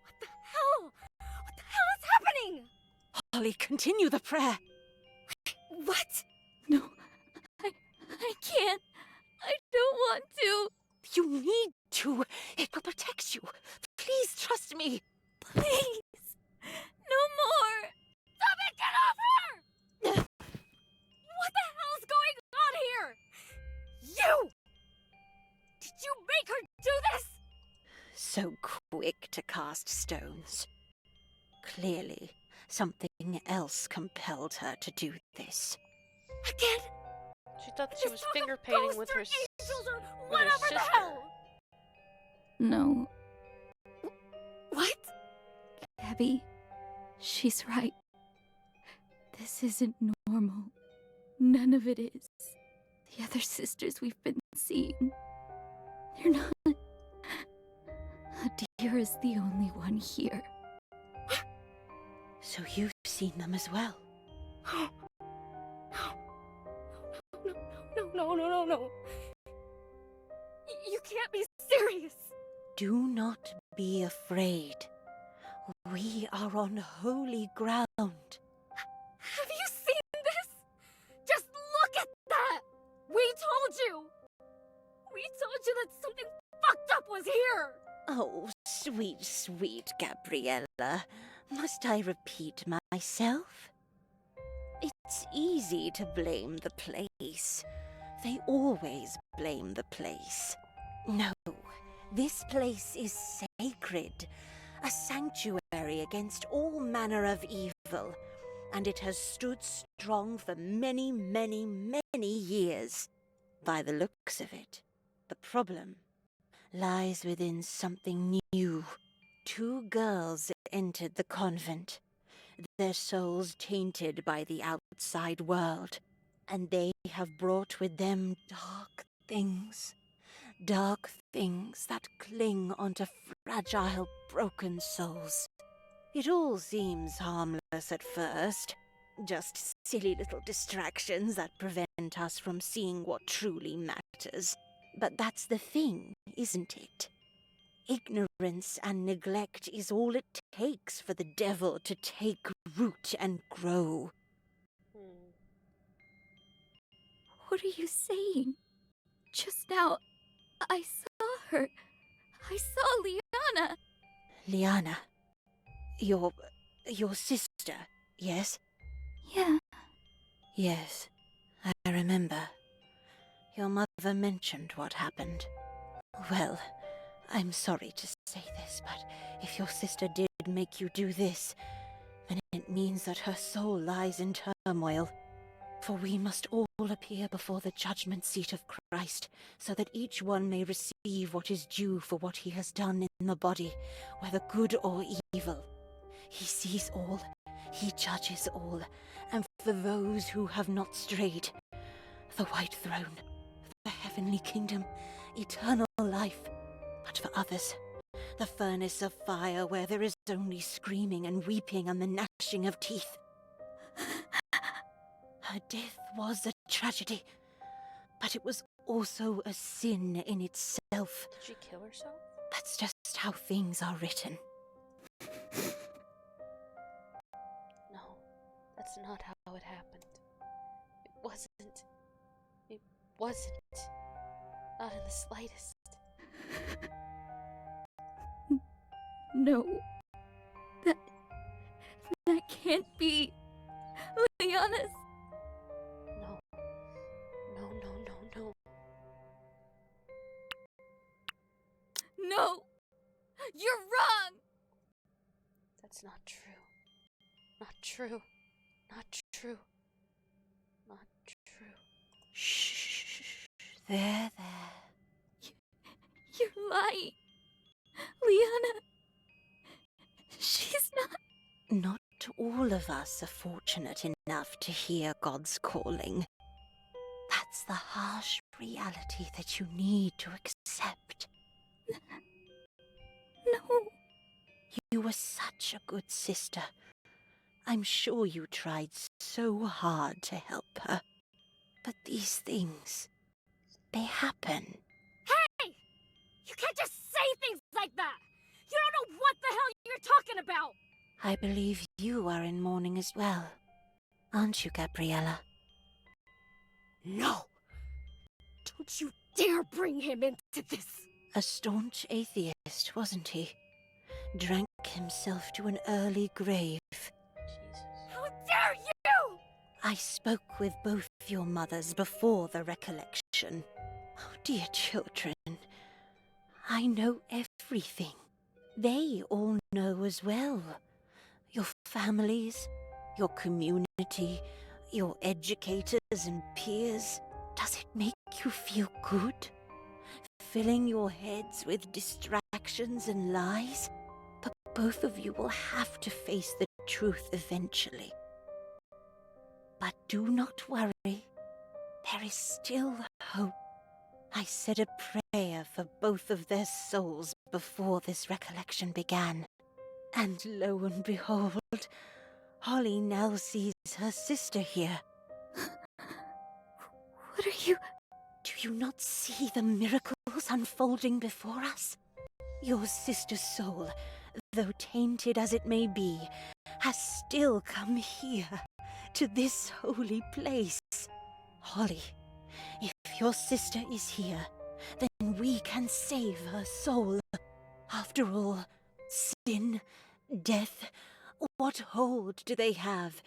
What the hell? What the hell is happening? Holly, continue the prayer. What? No, I can't. I don't want to. You need to. It will protect you. Please trust me. Please. No more. Stop it! Get off her! What the hell's going on here? You! Did you make her do this? So quick to cast stones. Clearly, something else compelled her to do this. Again? She thought that she was Just talk finger of painting ghosts with or her angels or with her whatever the sister. hell. No, What? Abby. She's right. This isn't normal. None of it is. The other sisters we've been seeing, they're not. Adira is the only one here. So you've seen them as well? No. You can't be serious. Do not be afraid. We are on holy ground. Have you seen this? Just look at that! We told you! We told you that something fucked up was here! Oh, sweet, sweet Gabriella. Must I repeat myself? It's easy to blame the place. They always blame the place. No, this place is sacred. A sanctuary against all manner of evil. And it has stood strong for many, many, many years. By the looks of it, the problem lies within something new. 2 girls entered the convent, their souls tainted by the outside world, and they have brought with them dark things that cling onto fragile, broken souls. It all seems harmless at first, just silly little distractions that prevent us from seeing what truly matters. But that's the thing, isn't it? Ignorance and neglect is all it takes for the devil to take root and grow. What are you saying? Just now, I saw her. I saw Liana. Liana, your sister, yes? Yeah. Yes, I remember. Your mother mentioned what happened. Well, I'm sorry to say this, but if your sister did make you do this, then it means that her soul lies in turmoil. For we must all appear before the judgment seat of Christ, so that each one may receive what is due for what he has done in the body, whether good or evil. He sees all, he judges all, and for those who have not strayed, the white throne, the heavenly kingdom, eternal life. But for others, the furnace of fire where there is only screaming and weeping and the gnashing of teeth. Her death was a tragedy, but it was also a sin in itself. Did she kill herself? That's just how things are written. No, that's not how it happened. It wasn't. It wasn't. Not in the slightest. No. That can't be. Liana's. No. No. No! You're wrong! That's not true. Not true. Not true. Not true. Shh. There. You're lying. Liana. She's not. Not all of us are fortunate enough to hear God's calling. That's the harsh reality that you need to accept. No. You were such a good sister. I'm sure you tried so hard to help her. But these things, they happen. Hey! You can't just say things like that! You don't know what the hell you're talking about! I believe you are in mourning as well, aren't you, Gabriella? No! Don't you dare bring him into this! A staunch atheist, wasn't he? Drank himself to an early grave. How dare you! I spoke with both your mothers before the recollection. Oh, dear children, I know everything. They all know as well. Your families, your community, your educators and peers. Does it make you feel good? Filling your heads with distractions and lies? But both of you will have to face the truth eventually. But do not worry. There is still hope. I said a prayer for both of their souls before this recollection began. And lo and behold, Holly now sees her sister here. What are you... Do you not see the miracles unfolding before us? Your sister's soul, though tainted as it may be, has still come here, to this holy place. Holly, if your sister is here, then we can save her soul. After all, sin, death, what hold do they have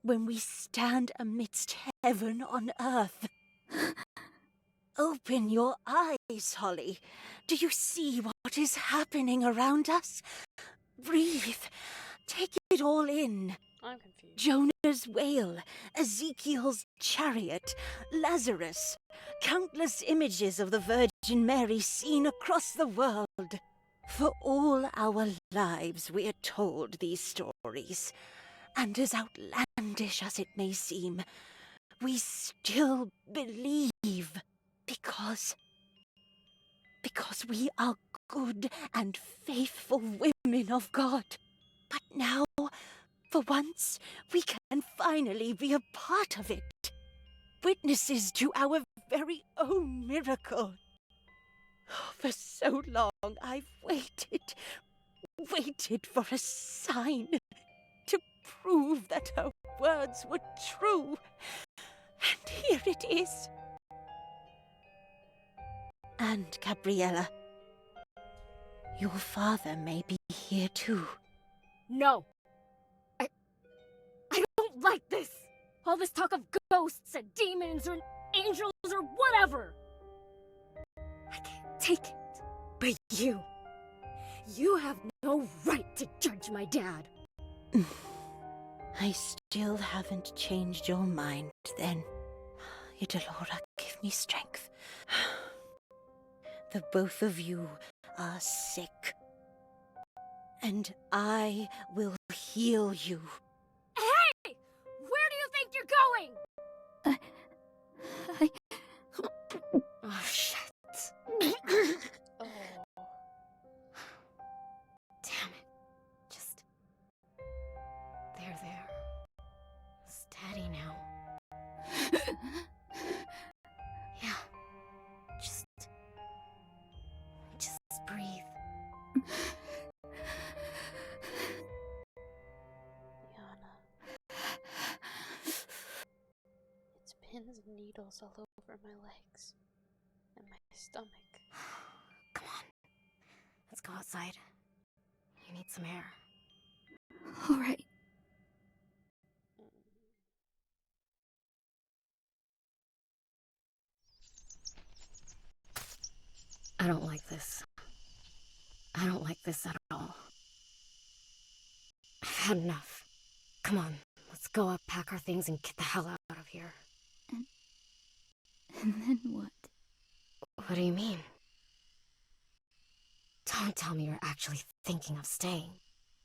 when we stand amidst heaven on earth? Open your eyes, Holly. Do you see what is happening around us? Breathe. Take it all in. I'm confused. Jonah's whale, Ezekiel's chariot, Lazarus, countless images of the Virgin Mary seen across the world. For all our lives we are told these stories, and as outlandish as it may seem, we still believe because we are good and faithful women of God. But now, for once, we can finally be a part of it. Witnesses to our very own miracle. For so long I've waited for a sign to prove that her words were true. And here it is. And Gabriella, your father may be here too. No! I don't like this! All this talk of ghosts and demons or angels or whatever! I can't take it. But you have no right to judge my dad. I still haven't changed your mind then. Idalora, give me strength. The both of you are sick. And I will heal you. Hey! Where do you think you're going? Oh, shit. Oh. Damn it. Just... There. Steady now. Yeah. Just breathe. Liana. It's pins and needles all over my legs. And my stomach. Come on. Let's go outside. You need some air. All right. I don't like this. I don't like this at all. I've had enough. Come on, let's go up, pack our things, and get the hell out of here. And then what? What do you mean? Don't tell me you're actually thinking of staying.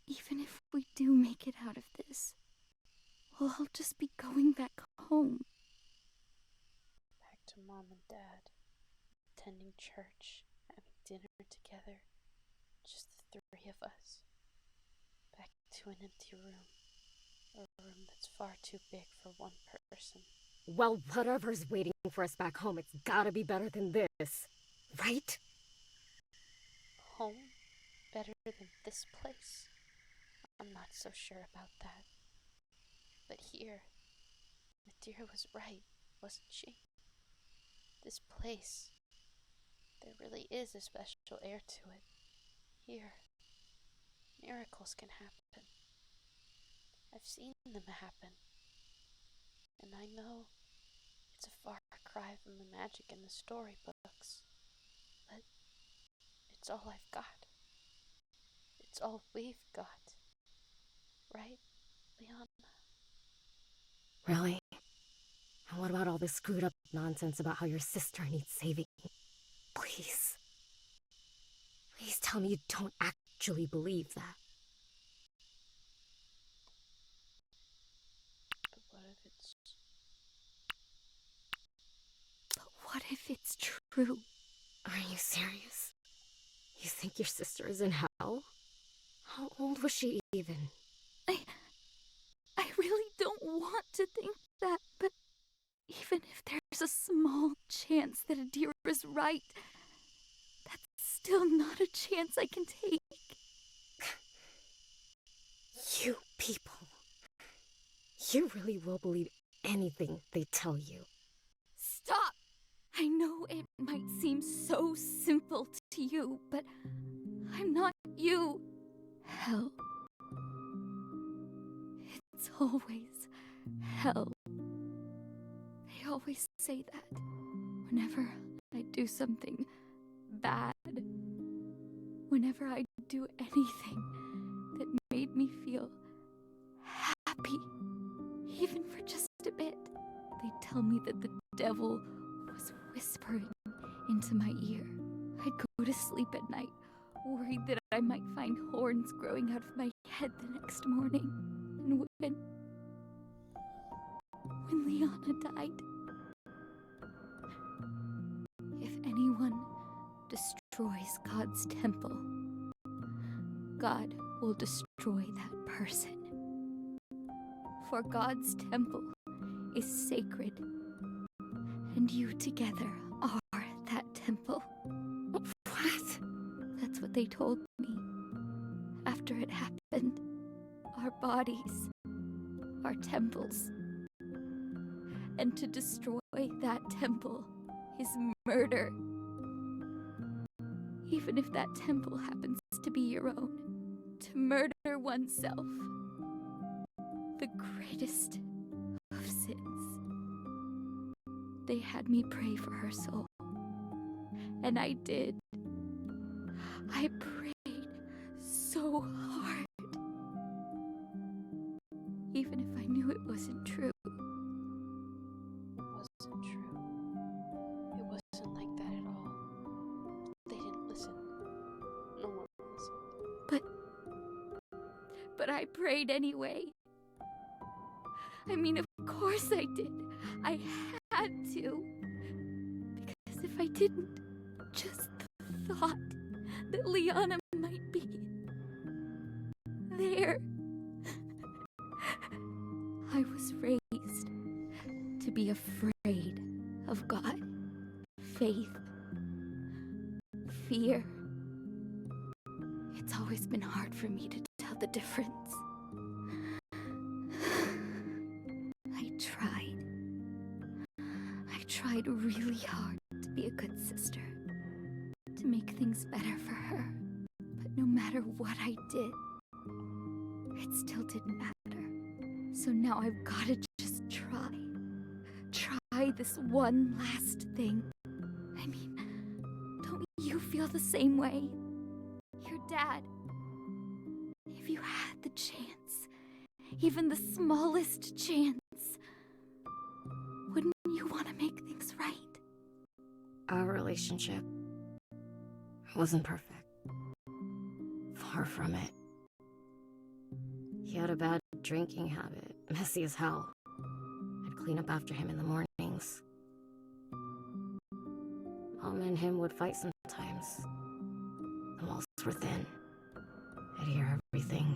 Even if we do make it out of this, we'll all just be going back home. Back to Mom and Dad. Attending church. Having dinner together. Just the three of us. to an empty room. A room that's far too big for one person. Well, whatever's waiting for us back home, it's gotta be better than this. Right? Home? Better than this place? I'm not so sure about that. But here, Nadira was right, wasn't she? This place, there really is a special air to it. Here, miracles can happen. I've seen them happen. And I know it's a far cry from the magic in the storybooks. But it's all I've got. It's all we've got. Right, Leona? Really? And what about all this screwed up nonsense about how your sister needs saving? Please. Please tell me you don't actually believe that. But what if What if it's true? Are you serious? You think your sister is in hell? How old was she even? I really don't want to think that, but even if there's a small chance that Adira's right, that's still not a chance I can take. You people. You really will believe anything they tell you. Stop! I know it might seem so simple to you, but I'm not you. Hell. It's always hell. They always say that whenever I do something bad. Whenever I do anything that made me feel happy, even for just a bit, they tell me that the devil was whispering into my ear. I'd go to sleep at night, worried that I might find horns growing out of my head the next morning. And when Leona died, if anyone destroys God's temple, God will destroy that person. For God's temple is sacred, and you together are that temple. What? That's what they told me. After it happened, our bodies are temples. And to destroy that temple is murder. Even if that temple happens to be your own. To murder oneself. The greatest of sins. They had me pray for her soul. And I did. I prayed so hard. Even if I knew it wasn't true. It wasn't true. It wasn't like that at all. They didn't listen. No one listened. But I prayed anyway. I mean, of course I did. I had to. Because if I didn't, just the thought that Leona might be there. I was raised to be afraid of God, faith, fear. It's always been hard for me to tell the difference. I tried really hard to be a good sister, to make things better for her. But no matter what I did, it still didn't matter. So now I've gotta just try. Try this one last thing. I mean, don't you feel the same way? Your dad, if you had the chance, even the smallest chance, wouldn't you want to make things right? Our relationship wasn't perfect. Far from it. He had a bad drinking habit, messy as hell. I'd clean up after him in the mornings. Mom and him would fight sometimes. The walls were thin. I'd hear everything.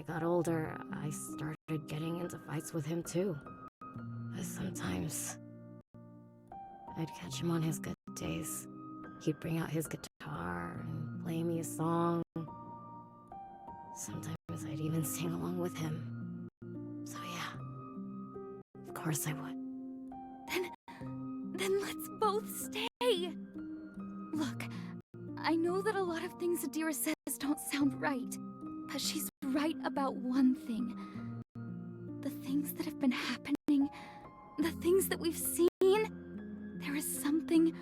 got older, I started getting into fights with him too. But sometimes I'd catch him on his good days. He'd bring out his guitar and play me a song. Sometimes I'd even sing along with him. So yeah, of course I would. Then let's both stay. Look, I know that a lot of things Adira says don't sound right, but she's right about one thing. The things that have been happening, the things that we've seen, there is something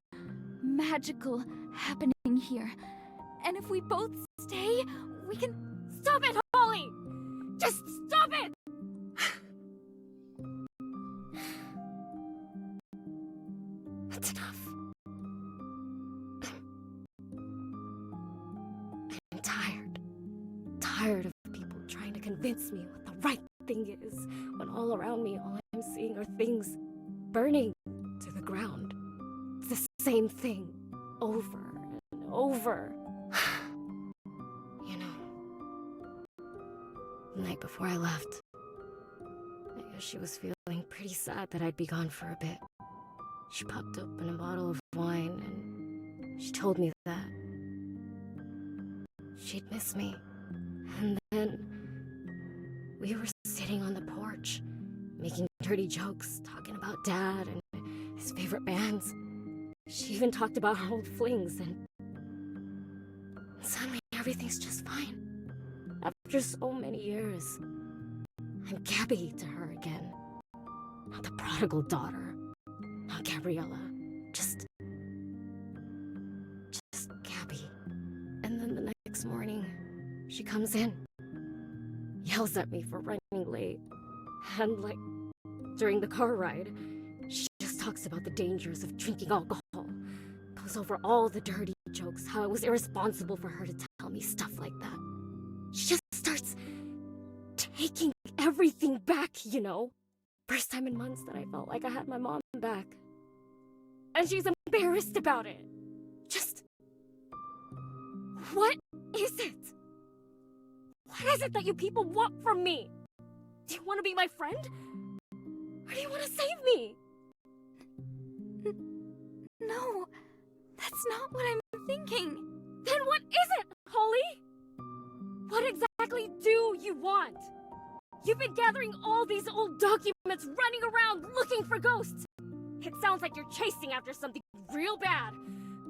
magical happening here. And if we both stay, we can... Stop it, Holly! Just stop it! That's enough. I'm tired. Tired of people trying to convince me what the right thing is, when all around me all I'm seeing are things burning to the ground. It's the same thing, over and over. You know, the night before I left, I guess she was feeling pretty sad that I'd be gone for a bit. She popped open a bottle of wine and she told me that she'd miss me. And then we were sitting on the porch, making dirty jokes, talking about Dad and his favorite bands. She even talked about her old flings, and suddenly everything's just fine. After so many years, I'm Gabby to her again. Not the prodigal daughter, not Gabriella, just Gabby. And then the next morning, she comes in, yells at me for running late, and like, during the car ride, she just talks about the dangers of drinking alcohol, goes over all the dirty jokes, how it was irresponsible for her to tell me stuff like that. She just starts taking everything back, you know? First time in months that I felt like I had my mom back. And she's embarrassed about it. Just... what is it? What is it that you people want from me? Do you want to be my friend? Or do you want to save me? No, that's not what I'm thinking. Then what is it, Holly? What exactly do you want? You've been gathering all these old documents, running around looking for ghosts. It sounds like you're chasing after something real bad,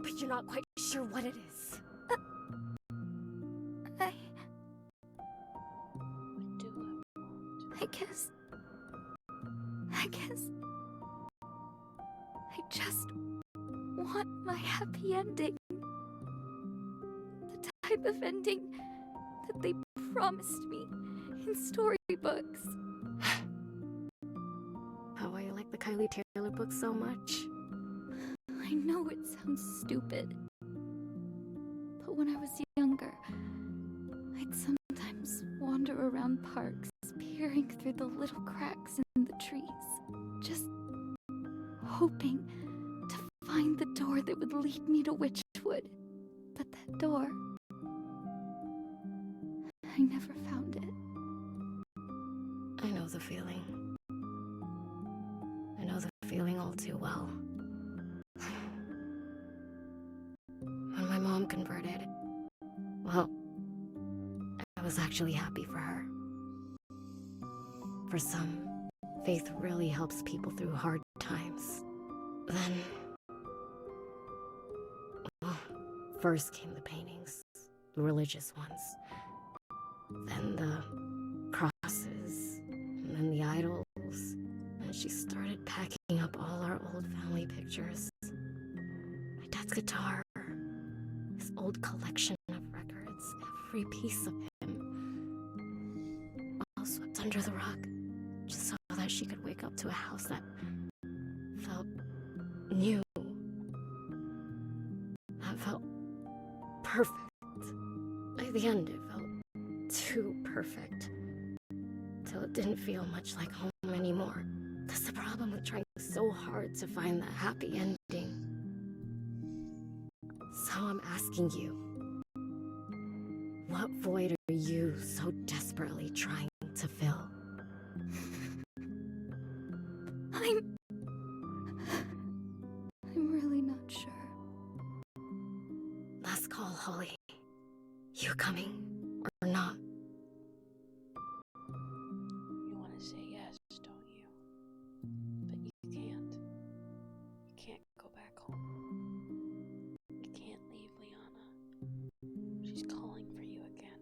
but you're not quite sure what it is. I guess I just want my happy ending. The type of ending that they promised me in storybooks. How you like the Kylie Taylor book so much? I know it sounds stupid, but when I was younger, I'd sometimes wander around parks, peering through the little cracks in the trees, just hoping to find the door that would lead me to Witchwood. But that door, I never found it. I know the feeling. I know the feeling all too well. When my mom converted, well, I was actually happy for her. For some, faith really helps people through hard times. Then, well, first came the paintings, the religious ones. Then the crosses, and then the idols. And she started packing up all our old family pictures. My dad's guitar, his old collection of records, every piece of him. All swept under the rug, just so that she could wake up to a house that felt new. That felt perfect. By the end, it felt too perfect. Till it didn't feel much like home anymore. That's the problem with trying so hard to find that happy ending. So I'm asking you, what What void are you so desperately trying to fill? I'm really not sure. Last call, Holly. You coming or not? You want to say yes, don't you? But you can't. You can't go back home. You can't leave Liana. She's calling for you again.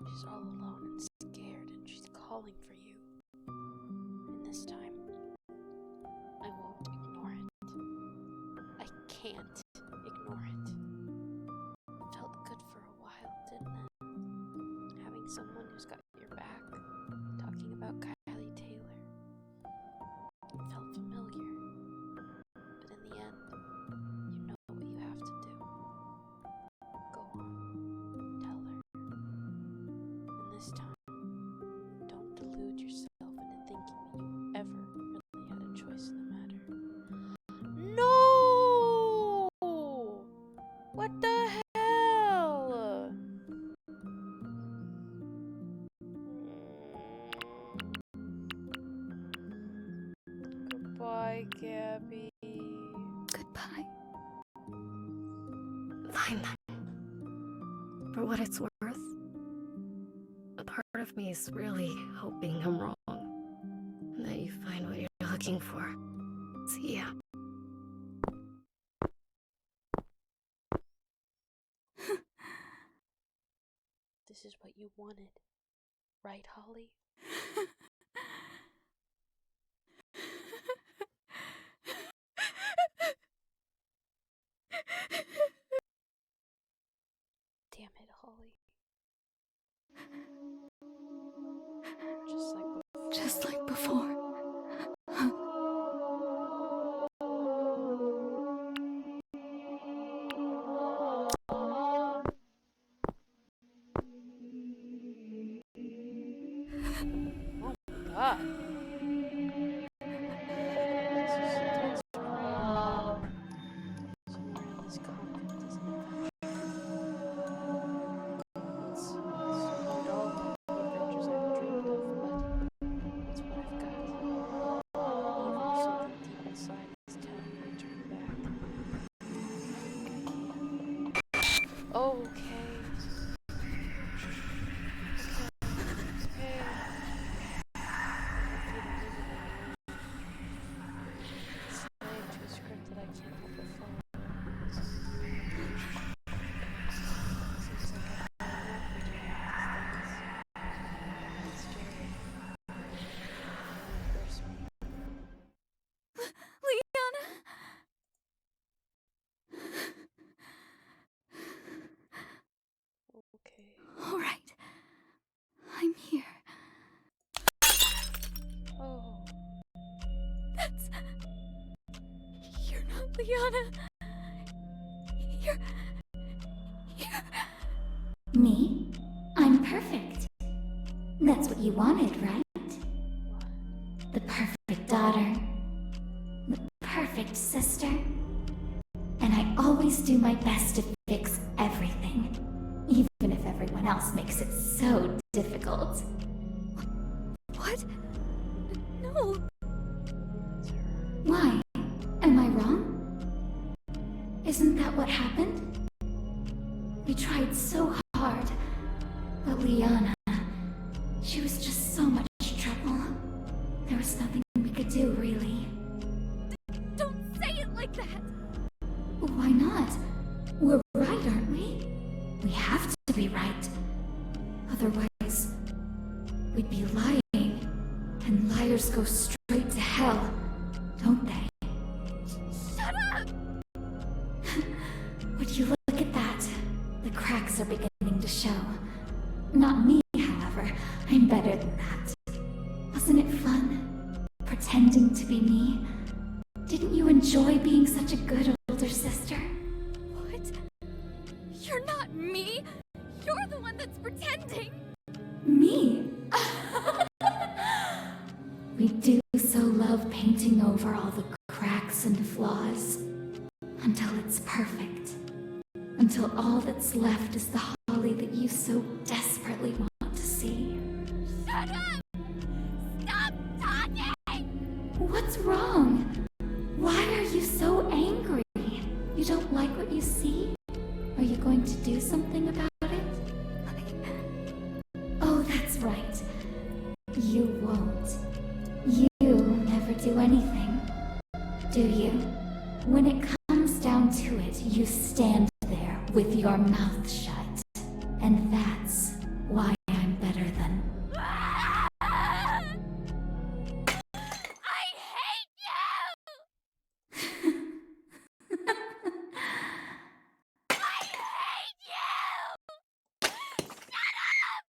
She's all alone and scared, and she's calling for you. And this time, I won't ignore it. I can't ignore it. It felt good for a while, didn't it? Having someone who's got your back, talking about Kylie Taylor. It felt familiar. But in the end, you know what you have to do. Go on, tell her. And this time, don't delude yourself into thinking that you ever really had a choice in the matter. No! What the hell? Goodbye, Gabby. Goodbye. Fine then. For what it's worth, a part of me is really hoping I'm wrong. And that you find what you're looking for. See ya. This is what you wanted, right, Holly? Damn it, Holly. Just like before. Oh my god. This is intense. Somewhere this conflict is an It's all the adventures I've dreamed of, but it's what I've got. Even if something deep inside is telling me to turn back. I can't. Okay. All right. I'm here. Oh. That's... You're not Liana. You're... Me? I'm perfect. That's what you wanted, right? The perfect daughter. The perfect sister. And I always do my best to fix everything. Even if everyone else makes it so difficult. What? No. Why? Am I wrong? Isn't that what happened? We tried so hard, but Liana, she was just so much trouble. There was nothing we could do, really. Don't say it like that! Why not? We're right, aren't we? We have to be right. Otherwise, we'd be lying. And liars go straight to hell, don't they? Shut up! Would you look at that? The cracks are beginning to show. Not me, however. I'm better than that. Wasn't it fun? Pretending to be me? Didn't you enjoy being such a good older sister? What? You're not me! You're the one that's pretending! Me? We do so love painting over all the cracks and flaws. Until it's perfect. Until all that's left is the Holly that you And that's why I'm better than... I hate you! I hate you! Shut up!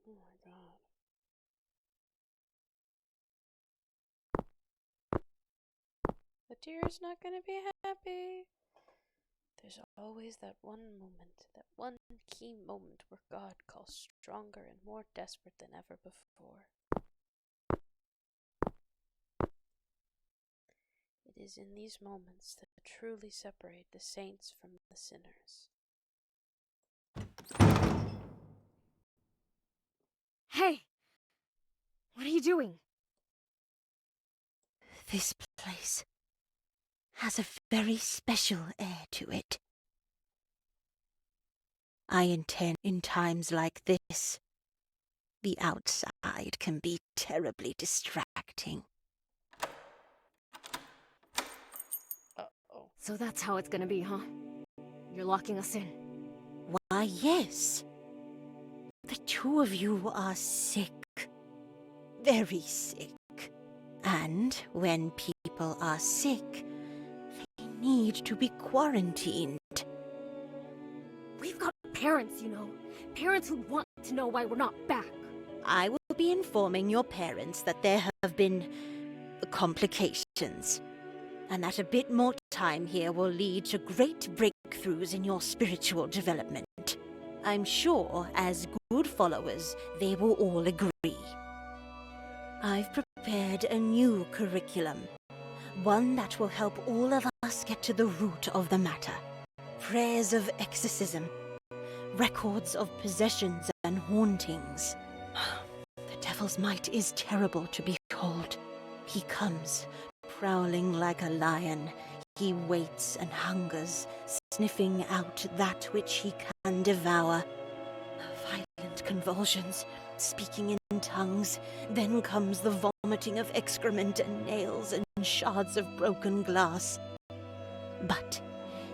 Oh my god. The deer's not gonna be happy. There's always that one moment, that one key moment where God calls stronger and more desperate than ever before. It is in these moments that truly separate the saints from the sinners. Hey! What are you doing? This place has a very special air to it. I intend in times like this, the outside can be terribly distracting. Uh-oh. So that's how it's gonna be, huh? You're locking us in. Why, yes. The two of you are sick. Very sick. And when people are sick, they need to be quarantined. We've got parents, you know. Parents who want to know why we're not back. I will be informing your parents that there have been complications, and that a bit more time here will lead to great breakthroughs in your spiritual development. I'm sure, as good followers, they will all agree. I've prepared a new curriculum, one that will help all of us get to the root of the matter. Prayers of exorcism, records of possessions and hauntings. The devil's might is terrible to behold. He comes, prowling like a lion. He waits and hungers, sniffing out that which he can devour. Violent convulsions, speaking in tongues, then comes the vomiting of excrement and nails and shards of broken glass. But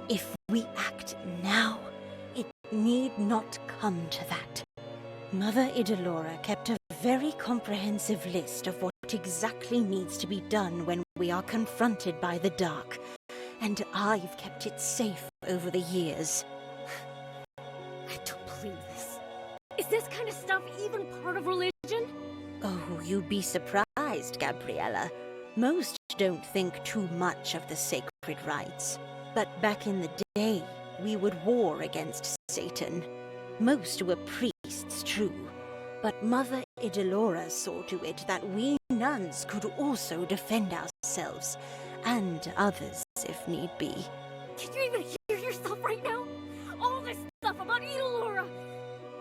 if we act now, it need not come to that. Mother Idalora kept a very comprehensive list of what exactly needs to be done when we are confronted by the dark, and I've kept it safe over the years. I don't believe this. Is this kind of stuff even part of religion? Oh, you'd be surprised, Gabriella. Most don't think too much of the sacred rites. But back in the day, we would war against Satan. Most were priests, true. But Mother Idalora saw to it that we nuns could also defend ourselves, and others if need be. Can you even hear yourself right now? All this stuff about Idalora!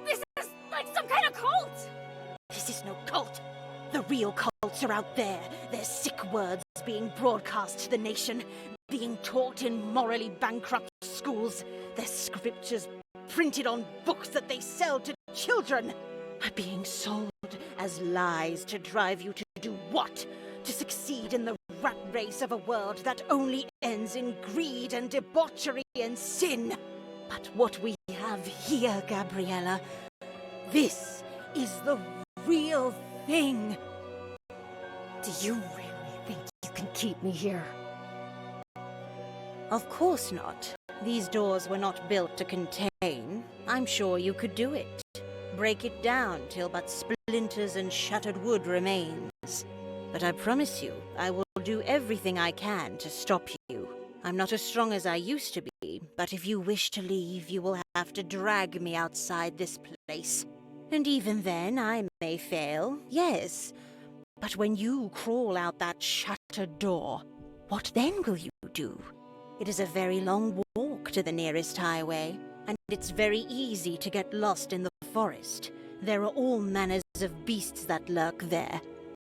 This is like some kind of cult! This is no cult. The real cults are out there. Their sick words being broadcast to the nation, being taught in morally bankrupt schools, their scriptures printed on books that they sell to children, are being sold as lies to drive you to do what? To succeed in the rat race of a world that only ends in greed and debauchery and sin. But what we have here, Gabriella, this is the real thing. Do you really think you can keep me here? Of course not. These doors were not built to contain. I'm sure you could do it. Break it down till but splinters and shattered wood remains. But I promise you, I will do everything I can to stop you. I'm not as strong as I used to be, but if you wish to leave, you will have to drag me outside this place. And even then, I may fail, yes. But when you crawl out that shattered door, what then will you do? It is a very long walk to the nearest highway, and it's very easy to get lost in the forest. There are all manners of beasts that lurk there.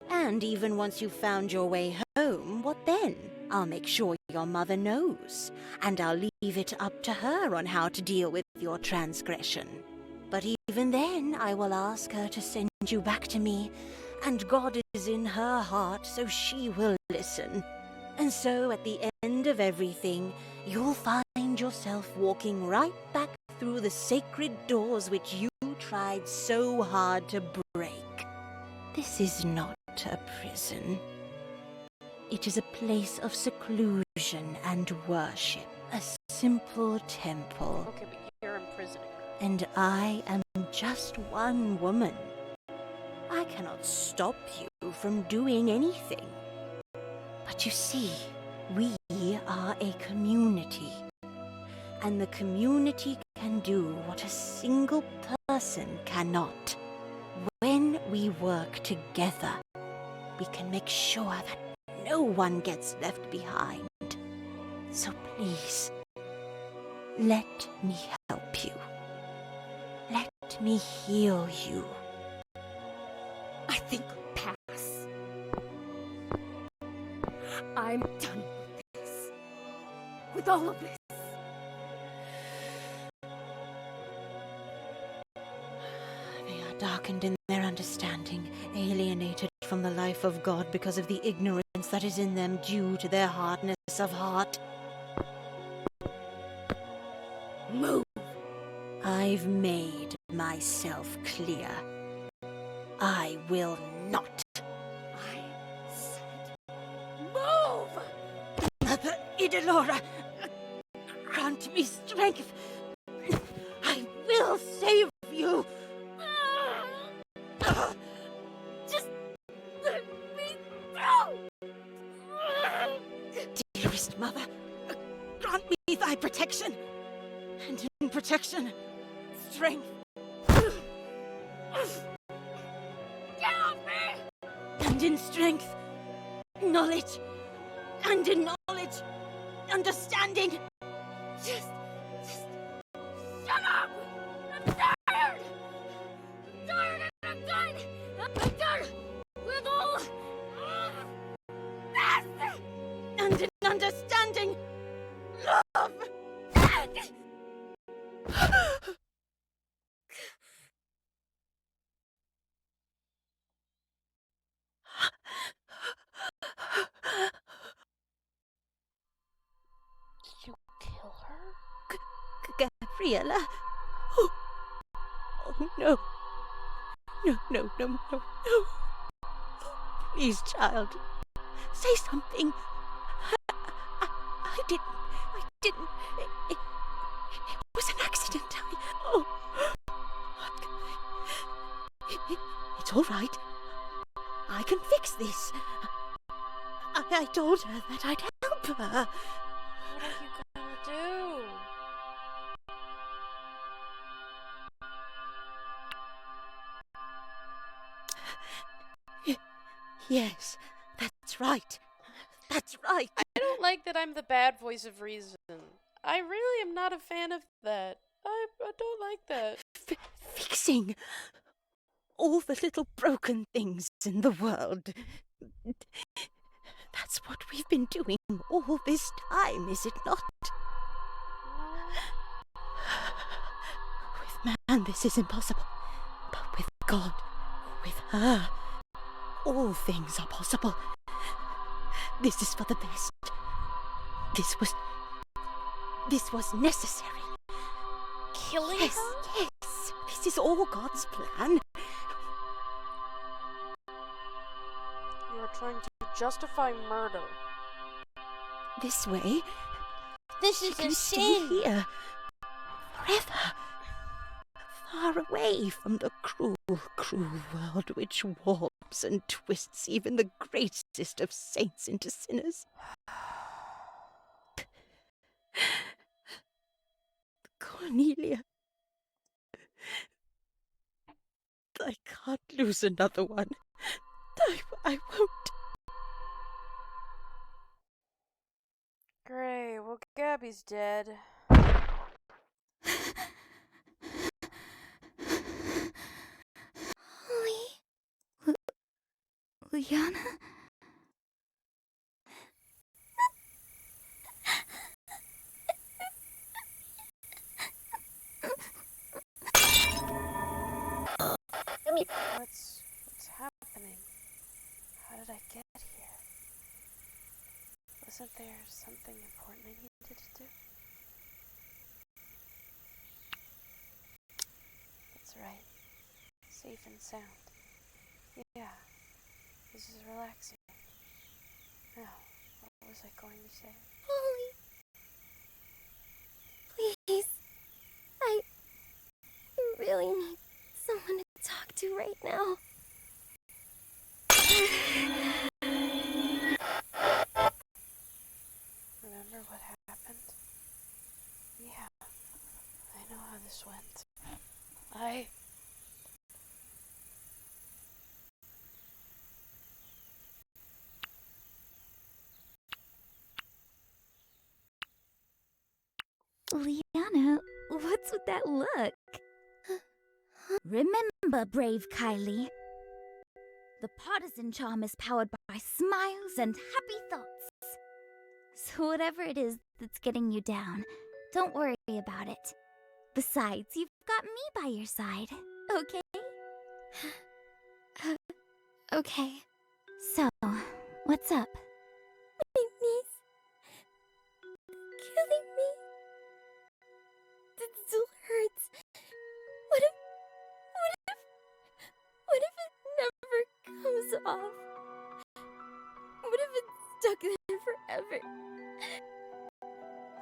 And even once you've found your way home, what then? I'll make sure your mother knows, and I'll leave it up to her on how to deal with your transgression. But even then, I will ask her to send you back to me And God is in her heart, so she will listen. And so at the end of everything, you'll find yourself walking right back through the sacred doors which you tried so hard to break. This is not a prison. It is a place of seclusion and worship, a simple temple. Okay, but you're imprisoning her. And I am just one woman. I cannot stop you from doing anything. But you see, we are a community. And the community can do what a single person cannot. When we work together, we can make sure that no one gets left behind. So please, let me help you. Let me heal you. I think I'll pass. I'm done with this. With all of this. They are darkened in their understanding, alienated from the life of God because of the ignorance that is in them due to their hardness of heart. Move! I've made myself clear. I will not. I said, move! Mother Idalora, grant me strength. I will save you. Just let me through! Dearest mother, grant me thy protection. And in protection, strength. Get off me! And in strength, knowledge. And in knowledge, understanding. Just shut up! I'm tired! I'm tired and I'm done! I'm done with all this! And in understanding, love. You kill her? Gabriella? Oh no. No. Please, child. Say something. I didn't. It was an accident. It's all right. I can fix this. I told her that I'd help her. What are you gonna do? Yes, that's right. That's right. I don't like that I'm the bad voice of reason. I really am not a fan of that. I don't like that. Fixing all the little broken things in the world. That's what we've been doing all this time, is it not? With man, this is impossible. But with God, with her, all things are possible. This is for the best. This was necessary. Killing Yes, her? yes. This is all God's plan. You are trying to justify murder. This way, This she is can a stay sin! here. Forever. Far away from the cruel world which warps and twists even the greatest of saints into sinners. Cornelia, I can't lose another one. I won't. Great, well, Gabby's dead. Liana? What's happening? Wasn't there something important I needed to do? That's right. Safe and sound. Yeah. This is relaxing. Now, what was I going to say? Holy. Please. I really need someone to talk to right now. Remember what happened? Yeah. I know how this went. Liana, what's with that look? Remember, brave Kylie. The partisan charm is powered by smiles and happy thoughts. So whatever it is that's getting you down, don't worry about it. Besides, you've got me by your side, okay? Okay. So, what's up? My knees. Killing me. It still hurts. What if it never comes off? What if it's stuck there forever?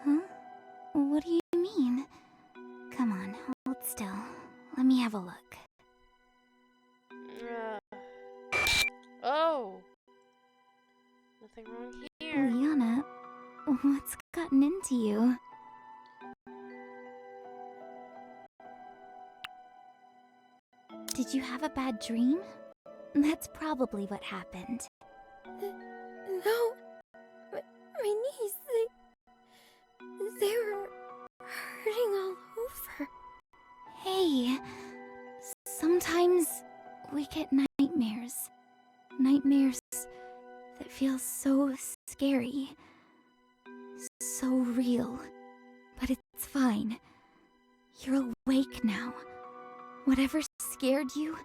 Huh? What do you mean? Come on, hold still. Let me have a look. Oh! Nothing wrong here. Liana, what's gotten into you? Did you have a bad dream? That's probably what happened. No. My knees, they were hurting all over. Hey, sometimes we get nightmares. Nightmares that feel so scary. So real. But it's fine. You're awake now. Whatever scared you,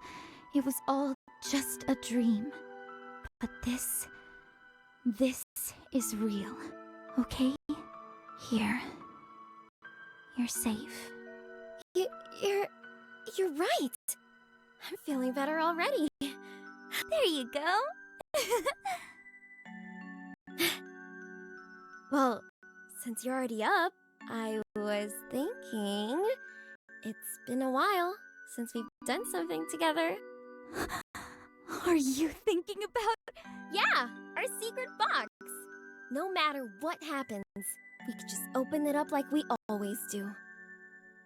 it was all just a dream. But this is real, okay? Here. You're safe. You're right. I'm feeling better already. There you go. Well, since you're already up, I was thinking it's been a while since we've done something together. Are you thinking about... Yeah, our secret box. No matter what happens, we could just open it up like we always do.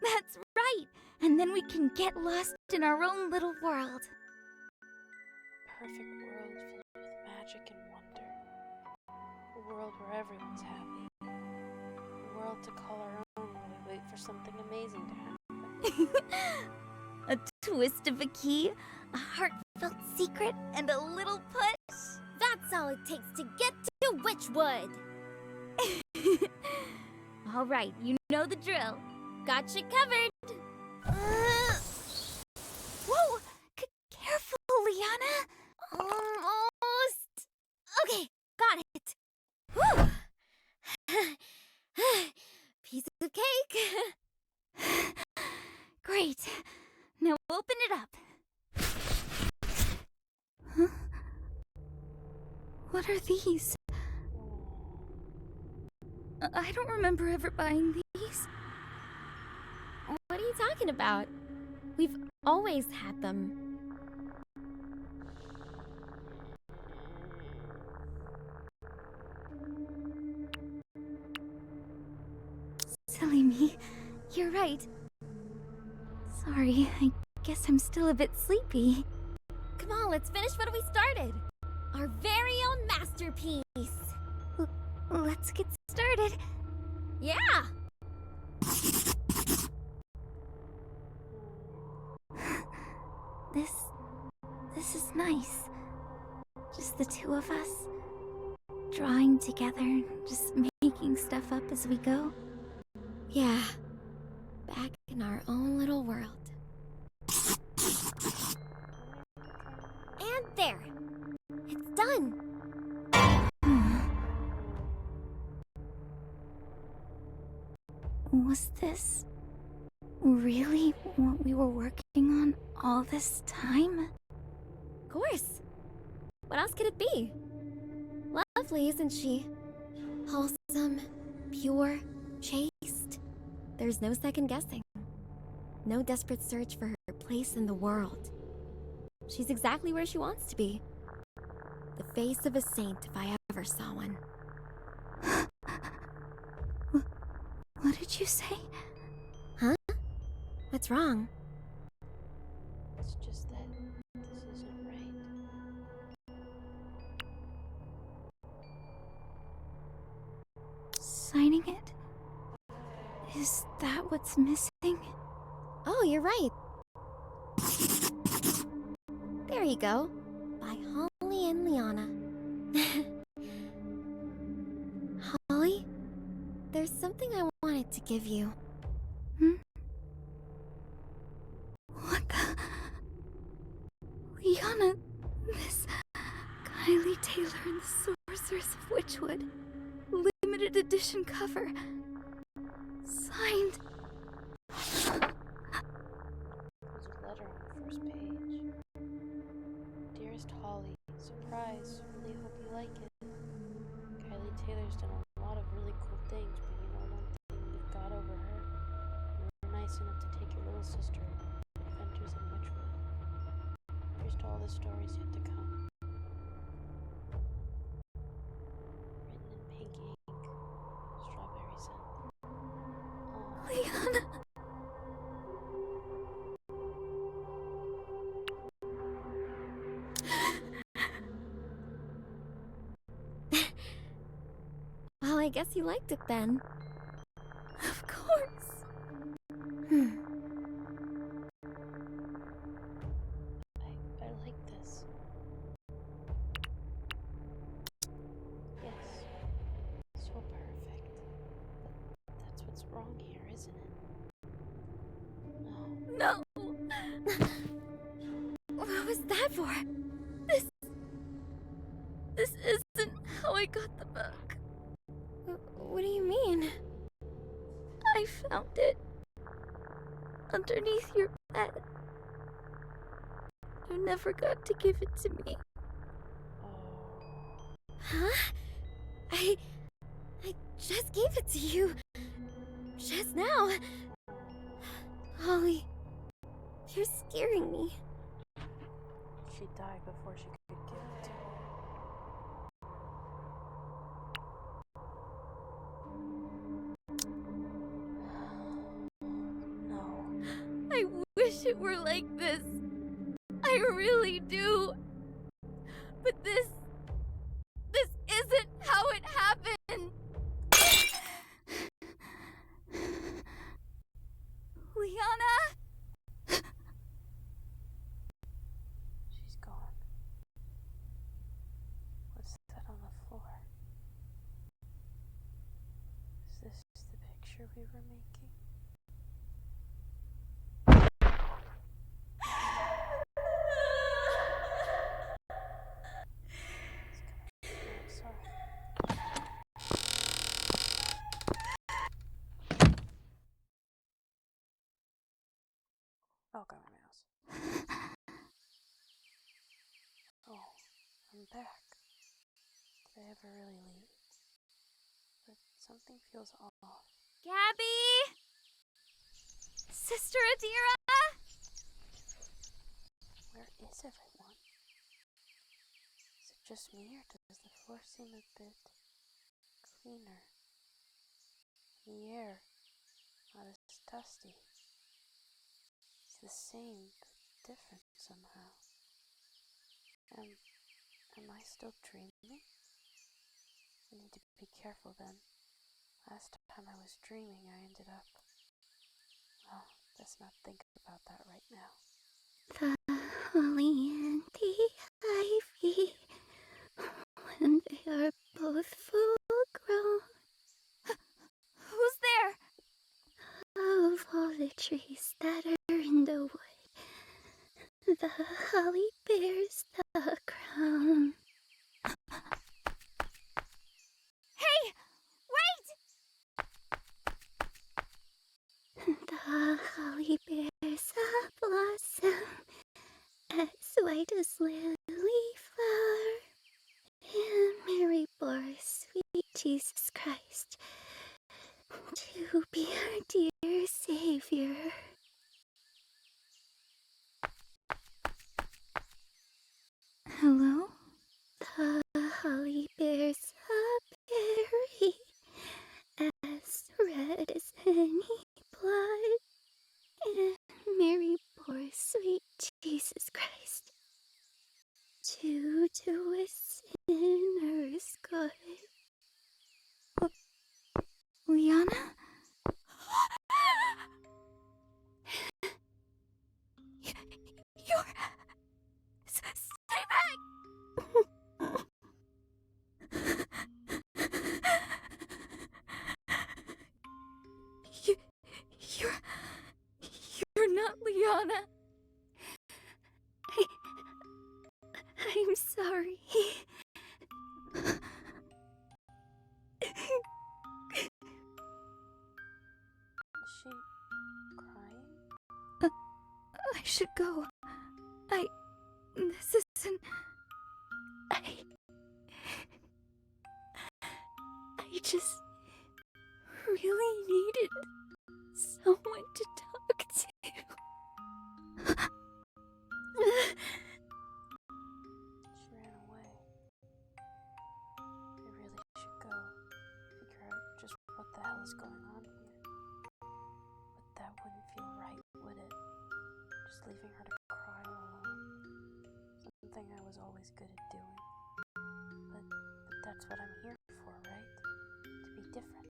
That's right! And then we can get lost in our own little world. Perfect world filled with magic and wonder. A world where everyone's happy. A world to call our own while we wait for something amazing to happen. A twist of a key, a heartfelt secret, and a little push. That's all it takes to get to Witchwood. All right, you know the drill. Gotcha covered. Whoa! Careful, Liana. Almost. Okay, got it. Whew. Piece of cake. Great. Now open it up. Huh? What are these? I don't remember ever buying these. What are you talking about? We've always had them. Silly me. You're right. Sorry, I guess I'm still a bit sleepy. Come on, let's finish what we started. Our very own masterpiece. Let's get started. Yeah! This is nice. Just the two of us. Drawing together, just making stuff up as we go. Yeah. Back in our own little world. And there. It's done. Was this really what we were working on all this time? Of course. What else could it be? Lovely, isn't she? Wholesome, pure, chaste. There's no second guessing. No desperate search for her place in the world. She's exactly where she wants to be. The face of a saint if I ever saw one. What did you say? Huh? What's wrong? It's just that this isn't right. Signing it? Is that what's missing? Oh, you're right. There you go. By Holly and Liana. Holly, there's something I wanted to give you. What the? Liana, this Kylie Taylor and the Sorceress of Witchwood limited edition cover. Signed. There's a letter on the first page. Dearest Holly, surprise. Really hope you like it. Kylie Taylor's done a lot of really cool things, but you know one thing you've got over her? You were nice enough to take your little sister, Adventures in Witchwood. Here's to all the stories yet to come. Written in pink ink. Strawberry scent. Oh. Liana. Well, I guess you liked it then. Of course. I like this. Yes. So perfect. But that's what's wrong here, isn't it? No. No. What was that for? This isn't how I got the book. What do you mean? I found it underneath your bed. You never got to give it to me. Huh? I just gave it to you. Just now. Holly, you're scaring me. She died before she could give it to me. No. I wish it were like this. I really do. But this isn't how it happened. Liana? She's gone. What's that on the floor? Is this the picture we were making? I'm sorry. Oh, got my mouse. Oh, I'm back. Did I ever really leave? But something feels off. Gabby? Sister Adira? Where is everyone? Is it just me, or does the floor seem a bit cleaner? The air, not as dusty. It's the same, but different somehow. Am I still dreaming? I need to be careful then. Last time I was dreaming, I ended up... Well, let's not think about that right now. The holly and the ivy, when they are both full grown. Who's there? Of all the trees that are in the wood, the holly bears the crown. Hey! Wait! sweet Jesus Christ, to be our dear Savior. Hello? The holly bears a berry as red as any blood, and Mary bore sweet Jesus Christ to do a sinner's good. Liana? You're... Stay back! You're not Liana. I'm sorry. Is she crying? I should go. This isn't... I just really needed someone to talk to. She ran away. I really should go figure out just what the hell is going on here. But that wouldn't feel right, would it? Just leaving her to cry all alone. Something I was always good at doing. But that's what I'm here for, right? To be different.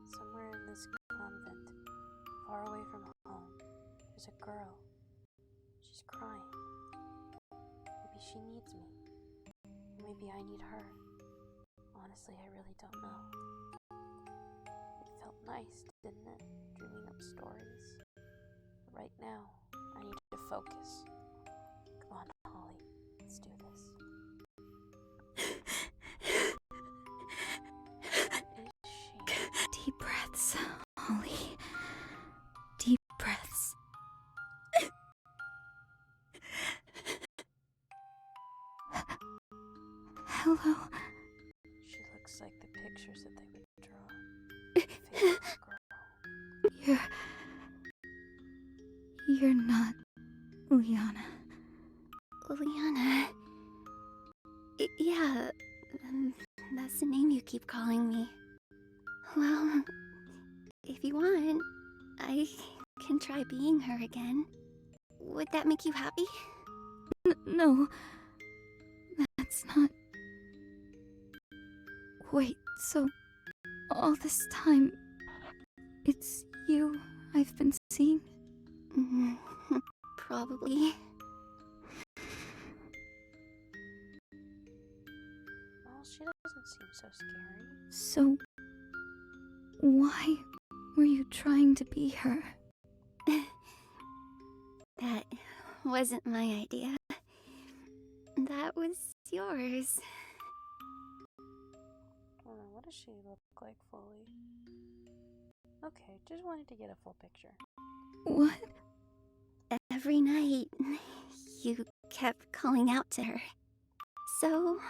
Somewhere in this convent, far away from home, there's a girl. She's crying. Maybe she needs me. Maybe I need her. Honestly, I really don't know. It felt nice, didn't it? Dreaming up stories. But right now, I need to focus. Come on, Holly. Let's do this. Is she? Deep breaths, Holly. Deep breaths. Hello. She looks like the pictures that they would draw. Favorite girl. You're not Liana. Liana? Yeah, that's the name you keep calling me. Well, if you want, I can try being her again. Would that make you happy? No. That's not... Wait, so... all this time... it's you I've been seeing? Probably. Well, she doesn't seem so scary. So... why were you trying to be her? That wasn't my idea. That was yours. I don't know, what does she look like fully? Okay, just wanted to get a full picture. What? Every night, you kept calling out to her. So,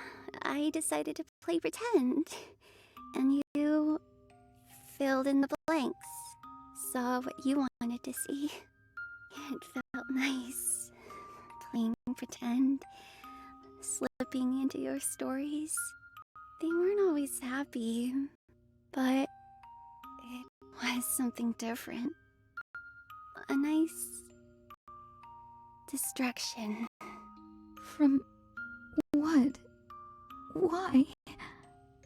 I decided to play pretend. And you filled in the blanks. Saw what you wanted to see. It felt nice. Playing pretend. Slipping into your stories. They weren't always happy, but it was something different. A nice distraction. From what? Why?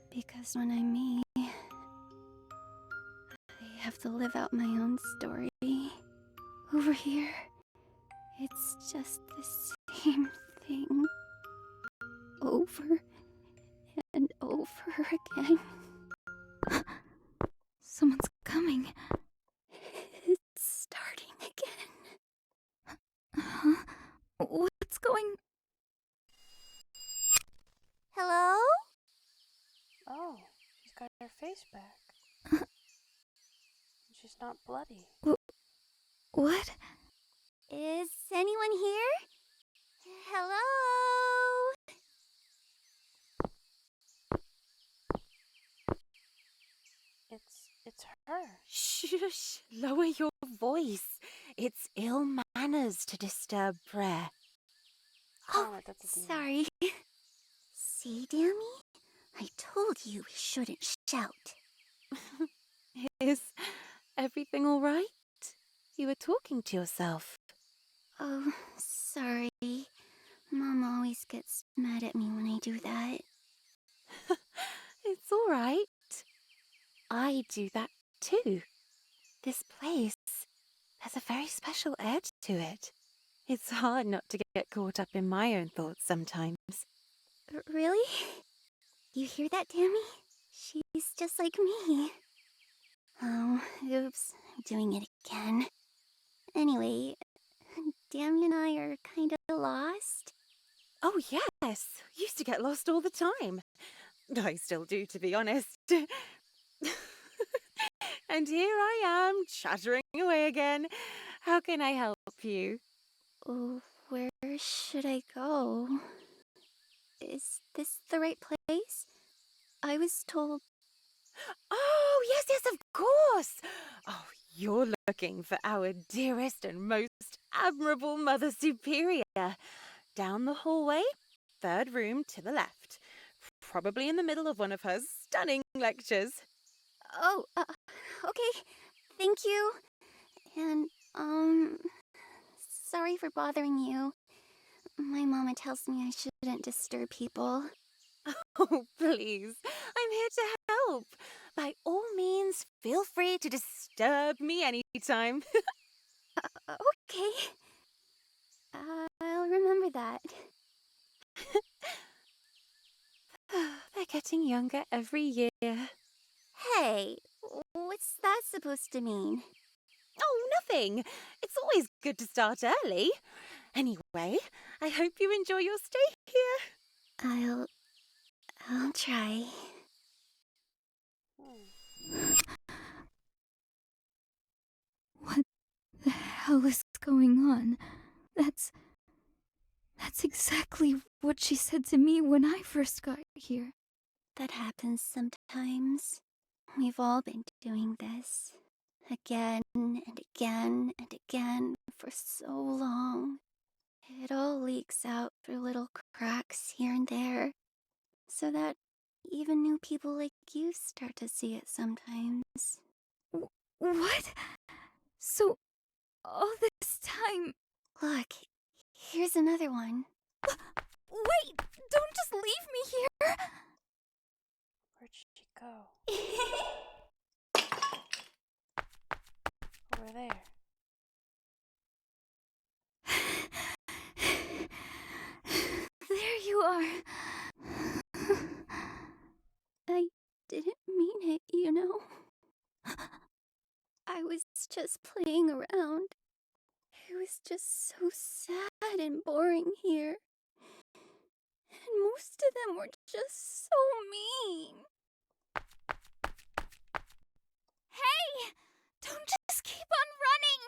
Because when I'm me, I have to live out my own story. Over here, it's just the same thing. Over and over again. Someone's coming. It's starting again. Huh? What's going... Hello? Oh, she's got her face back. She's not bloody. What? Is anyone here? Hello? It's her. Shush, lower your voice. It's ill manners to disturb prayer. Oh, that's a demon. Sorry. See, Dammy? I told you we shouldn't shout. Is everything all right? You were talking to yourself. Oh, sorry. Mom always gets mad at me when I do that. It's all right. I do that too. This place has a very special air to it. It's hard not to get caught up in my own thoughts sometimes. Really? You hear that, Dammy? She's just like me. Oh, oops. I'm doing it again. Anyway, Dammy and I are kind of lost. Oh, yes. Used to get lost all the time. I still do, to be honest. And here I am, chattering away again. How can I help you? Oh, where should I go? Is this the right place? I was told... Oh, yes, of course. Oh, you're looking for our dearest and most admirable Mother Superior. Down the hallway, third room to the left. Probably in the middle of one of her stunning lectures. Oh, okay. Thank you. And, sorry for bothering you. My mama tells me I shouldn't disturb people. Oh, please. I'm here to help. By all means, feel free to disturb me anytime. Okay. I'll remember that. They're getting younger every year. Hey, what's that supposed to mean? Oh, nothing. It's always good to start early. Anyway, I hope you enjoy your stay here. I'll try. What the hell is going on? That's exactly what she said to me when I first got here. That happens sometimes. We've all been doing this. Again and again and again for so long. It all leaks out through little cracks here and there, so that even new people like you start to see it sometimes. What? So, all this time... Look, here's another one. Wait! Don't just leave me here! Where'd she go? Over there. There you are. I didn't mean it, you know. I was just playing around. It was just so sad and boring here. And most of them were just so mean. Hey! Don't just keep on running!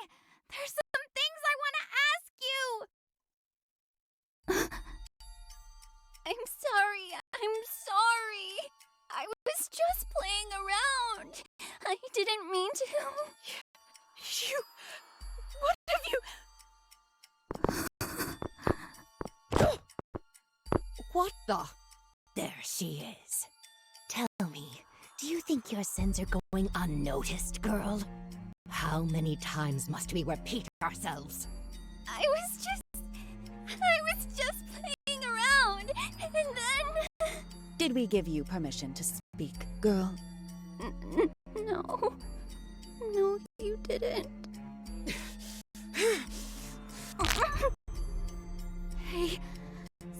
There's some things I want to ask you! I'm sorry. I was just playing around. I didn't mean to. You... What have you... What the? There she is. Tell me, do you think your sins are going unnoticed, girl? How many times must we repeat ourselves? I was just playing around, and then... Did we give you permission to speak, girl? No. No, you didn't. Hey,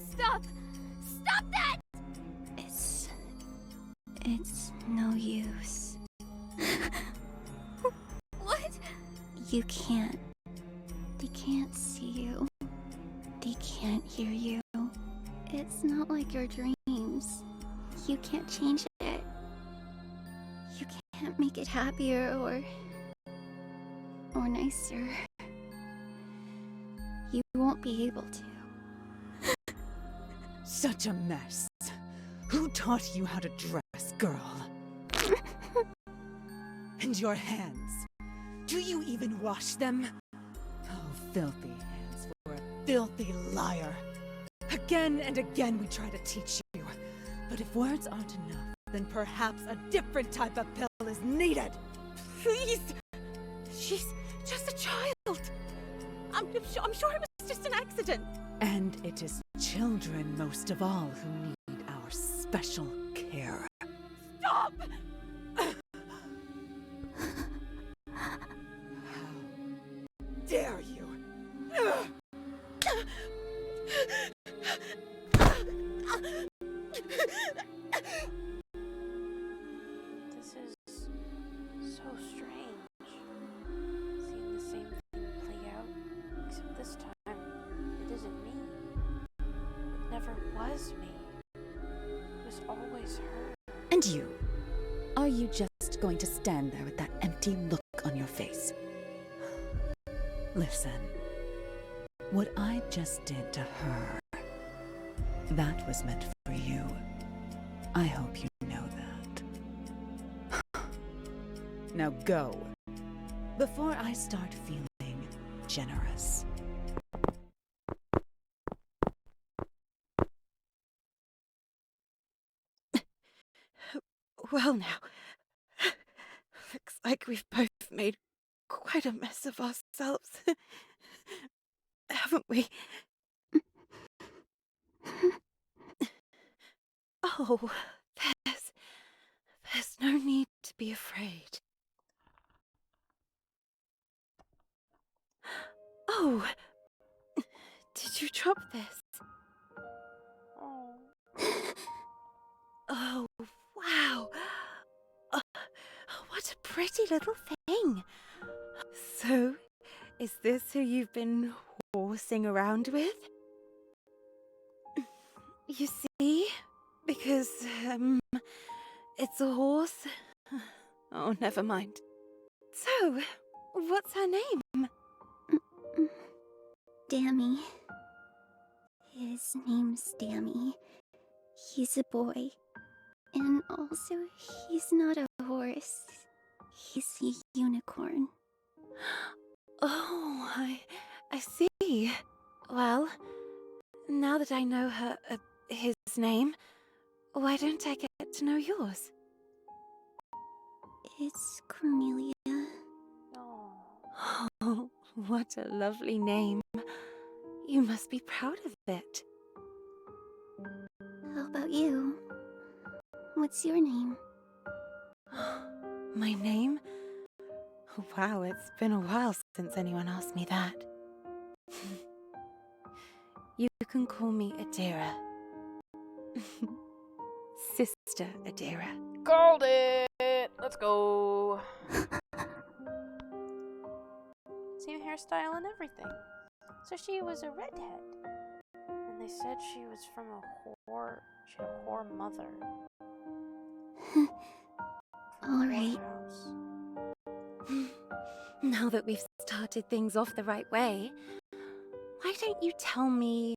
stop! Stop that! It's no use. What? You can't. They can't see you. They can't hear you. It's not like your dreams. You can't change it. You can't make it happier or nicer. You won't be able to. Such a mess. Who taught you how to dress, girl? And your hands. Do you even wash them? Oh, filthy hands for a filthy liar. Again and again we try to teach you. But if words aren't enough, then perhaps a different type of pill is needed. Please! She's just a child. I'm sure it was just an accident. And it is children, most of all, who need our special care. Stop! How dare you? This is so strange. Seeing the same thing play out, except this time, it isn't me. It never was me. It was always her. And you? Are you just going to stand there with that empty look on your face? Listen. What I just did to her, that was meant for you. I hope you know that. Now go, before I start feeling generous. Well now, looks like we've both made quite a mess of ourselves. Haven't we? Oh, there's no need to be afraid. Oh, did you drop this? Oh. Oh, wow. What a pretty little thing. So, is this who you've been horsing around with? You see? Because, it's a horse. Oh, never mind. So, what's her name? Dammy. His name's Dammy. He's a boy. And also, he's not a horse. He's a unicorn. Oh, I see. Well, now that I know his name, why don't I get to know yours? It's Cornelia. Oh, what a lovely name. You must be proud of it. How about you? What's your name? My name? Wow, it's been a while since anyone asked me that. You can call me Adira. Sister Adira. Called it! Let's go! Same hairstyle and everything. So she was a redhead. And they said she was from a whore. She had a whore mother. Alright. Now that we've started things off the right way, why don't you tell me,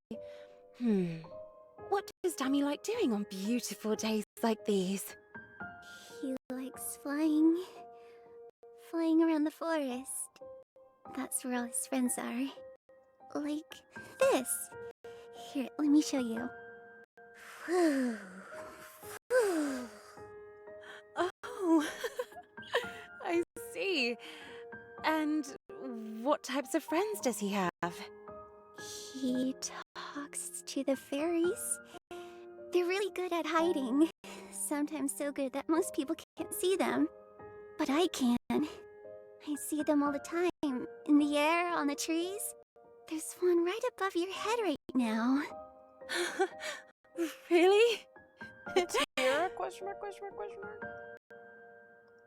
what does Dammy like doing on beautiful days like these? He likes flying. Flying around the forest. That's where all his friends are. Like this. Here, let me show you. Oh, I see. And what types of friends does he have? He talks to the fairies. They're really good at hiding. Sometimes so good that most people can't see them. But I can. I see them all the time. In the air, on the trees. There's one right above your head right now. Really? Here? Question mark, question mark, question mark.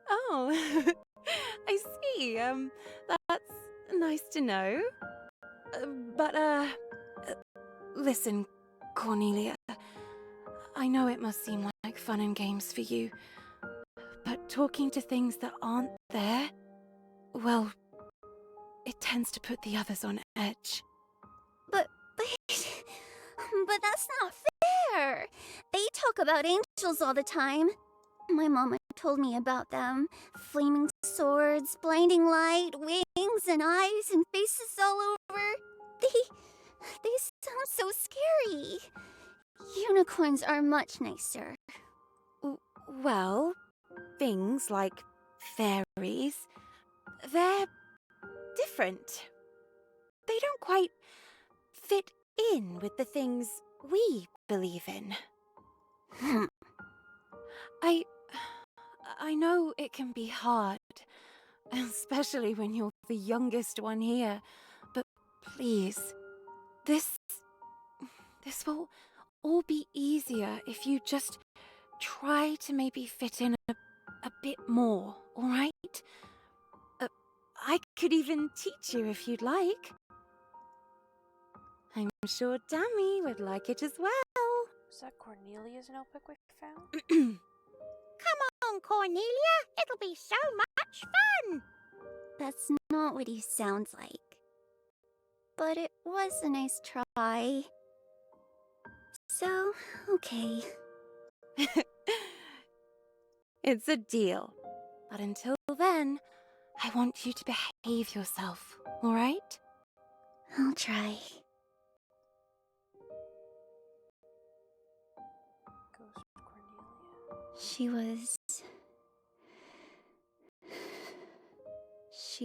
Oh, I see. That's nice to know. Listen, Cornelia. I know it must seem like fun and games for you, but talking to things that aren't there, well, it tends to put the others on edge. But that's not fair. They talk about angels all the time. My mama told me about them. Flaming swords, blinding light, wings and eyes and faces all over. They sound so scary. Unicorns are much nicer. Well, things like fairies, they're different. They don't quite fit in with the things we believe in. I know it can be hard, especially when you're the youngest one here, but please, this will all be easier if you just try to maybe fit in a bit more, alright? I could even teach you if you'd like. I'm sure Dammy would like it as well. Was that Cornelia's notebook we found? Come on, Cornelia. It'll be so much fun. That's not what he sounds like. But it was a nice try. So, okay. It's a deal. But until then, I want you to behave yourself, alright? I'll try. Ghost Cornelia. She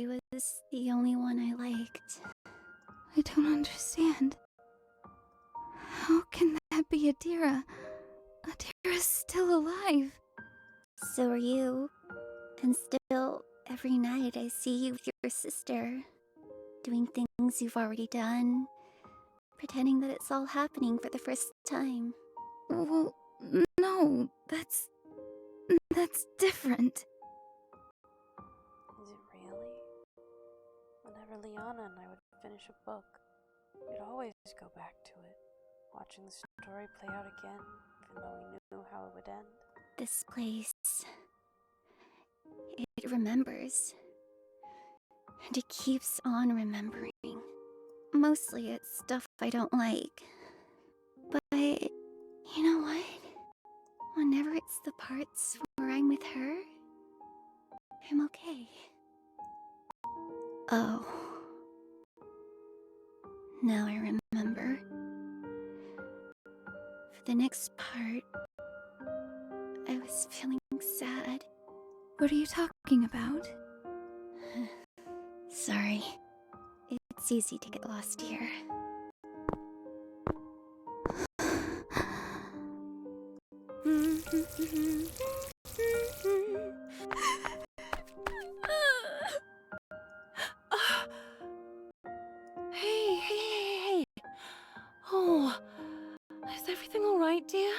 was the only one I liked. I don't understand. How can that be Adira? Adira's still alive. So are you. And still, every night I see you with your sister, doing things you've already done, pretending that it's all happening for the first time. Well, no, that's different. Is it really? Whenever Liana and I would finish a book, we'd always go back to it, watching the story play out again, even though we knew how it would end. This place, it remembers. And it keeps on remembering. Mostly it's stuff I don't like. But, you know what? Whenever it's the parts where I'm with her, I'm okay. Oh. Now I remember. For the next part, I was feeling sad. What are you talking about? Sorry. It's easy to get lost here. Hey. Oh, is everything alright, dear?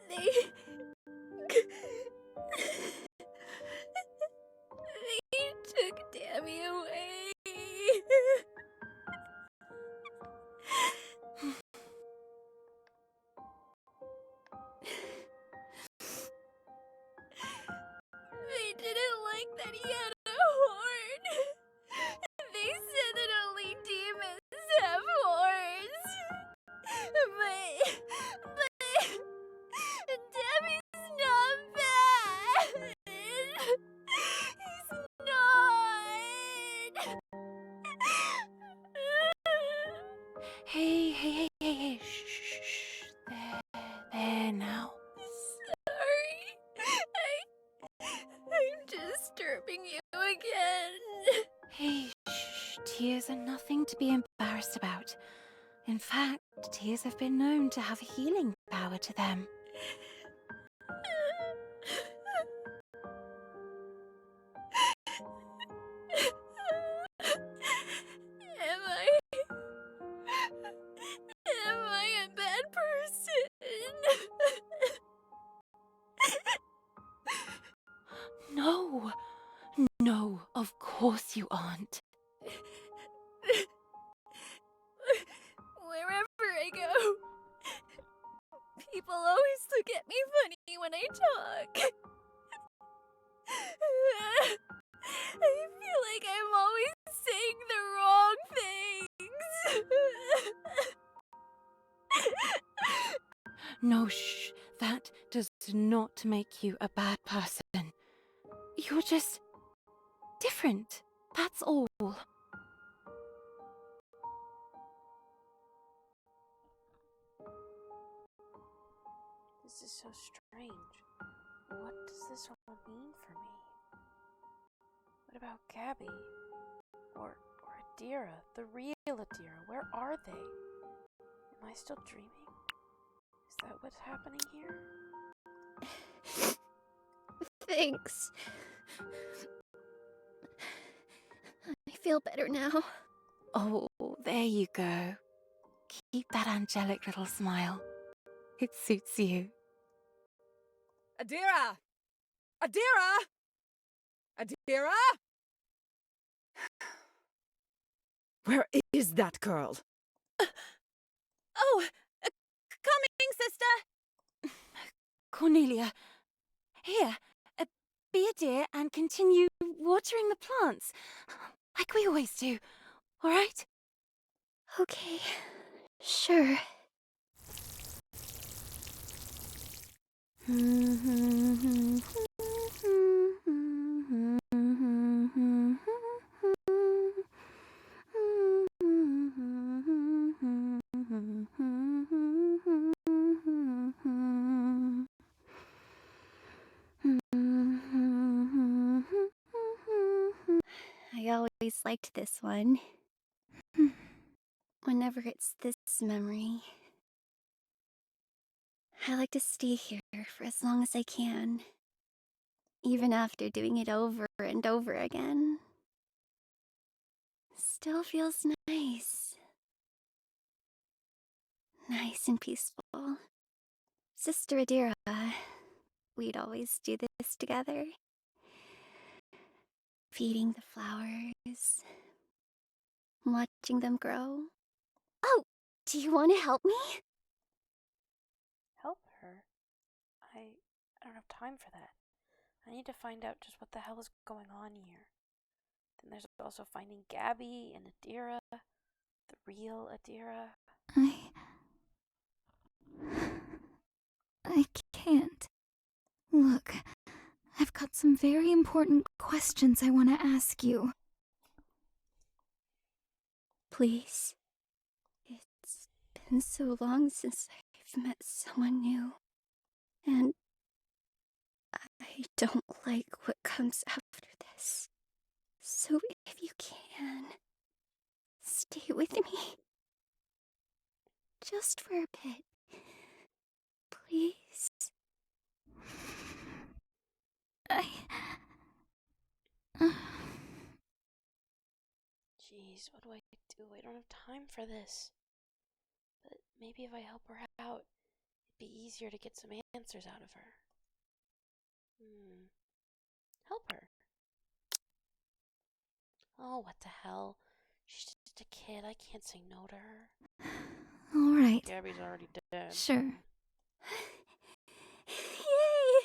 They took Dammy away. They didn't like that he had a horn. They said that only demons have horns. But Dammy's not bad. He's not. Hey. Shh. There now. Sorry. I'm disturbing you again. Hey, shh. Tears are nothing to be embarrassed about. In fact, tears have been known to have a healing power to them. Am I a bad person? No, of course you aren't. Wherever I go, people always look at me funny when I talk. I feel like I'm always saying the wrong things. No, shh. That does not make you a bad person. You're just different. That's all. This is so strange. What does this all mean for me? What about Gabby? Or Adira, the real Adira? Where are they? Am I still dreaming? Is that what's happening here? Thanks. I feel better now. Oh, there you go. Keep that angelic little smile. It suits you. Adira! Adira! Adira! Where is that girl? Coming, sister! Cornelia, here, be a dear and continue watering the plants, like we always do, all right? Okay, sure. I always liked this one. Whenever it's this memory, I like to stay here for as long as I can, even after doing it over and over again. Still feels nice. Nice and peaceful. Sister Adira, we'd always do this together. Feeding the flowers, watching them grow. Oh, do you want to help me? Help her? I don't have time for that. I need to find out just what the hell is going on here. Then there's also finding Gabby and Adira, the real Adira. I can't. Look, I've got some very important questions I want to ask you. Please. It's been so long since I've met someone new. And I don't like what comes after this. So if you can, stay with me. Just for a bit. Please. Jeez, what do? I don't have time for this. But maybe if I help her out, it'd be easier to get some answers out of her. Help her. Oh, what the hell? She's just a kid. I can't say no to her. All right. Gabby's already dead. Sure. Yay!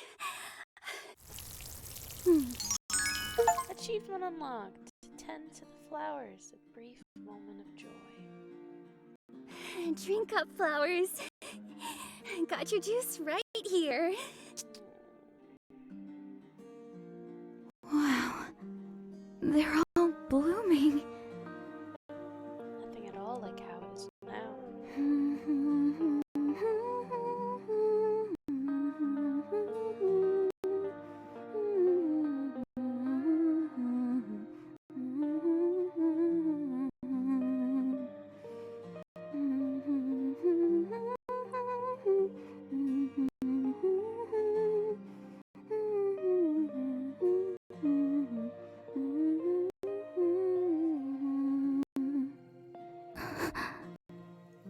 Achievement unlocked. Tend to the flowers. A brief moment of joy. Drink up, flowers. Got your juice right here. Wow. They're all blooming. Nothing at all like how it is now.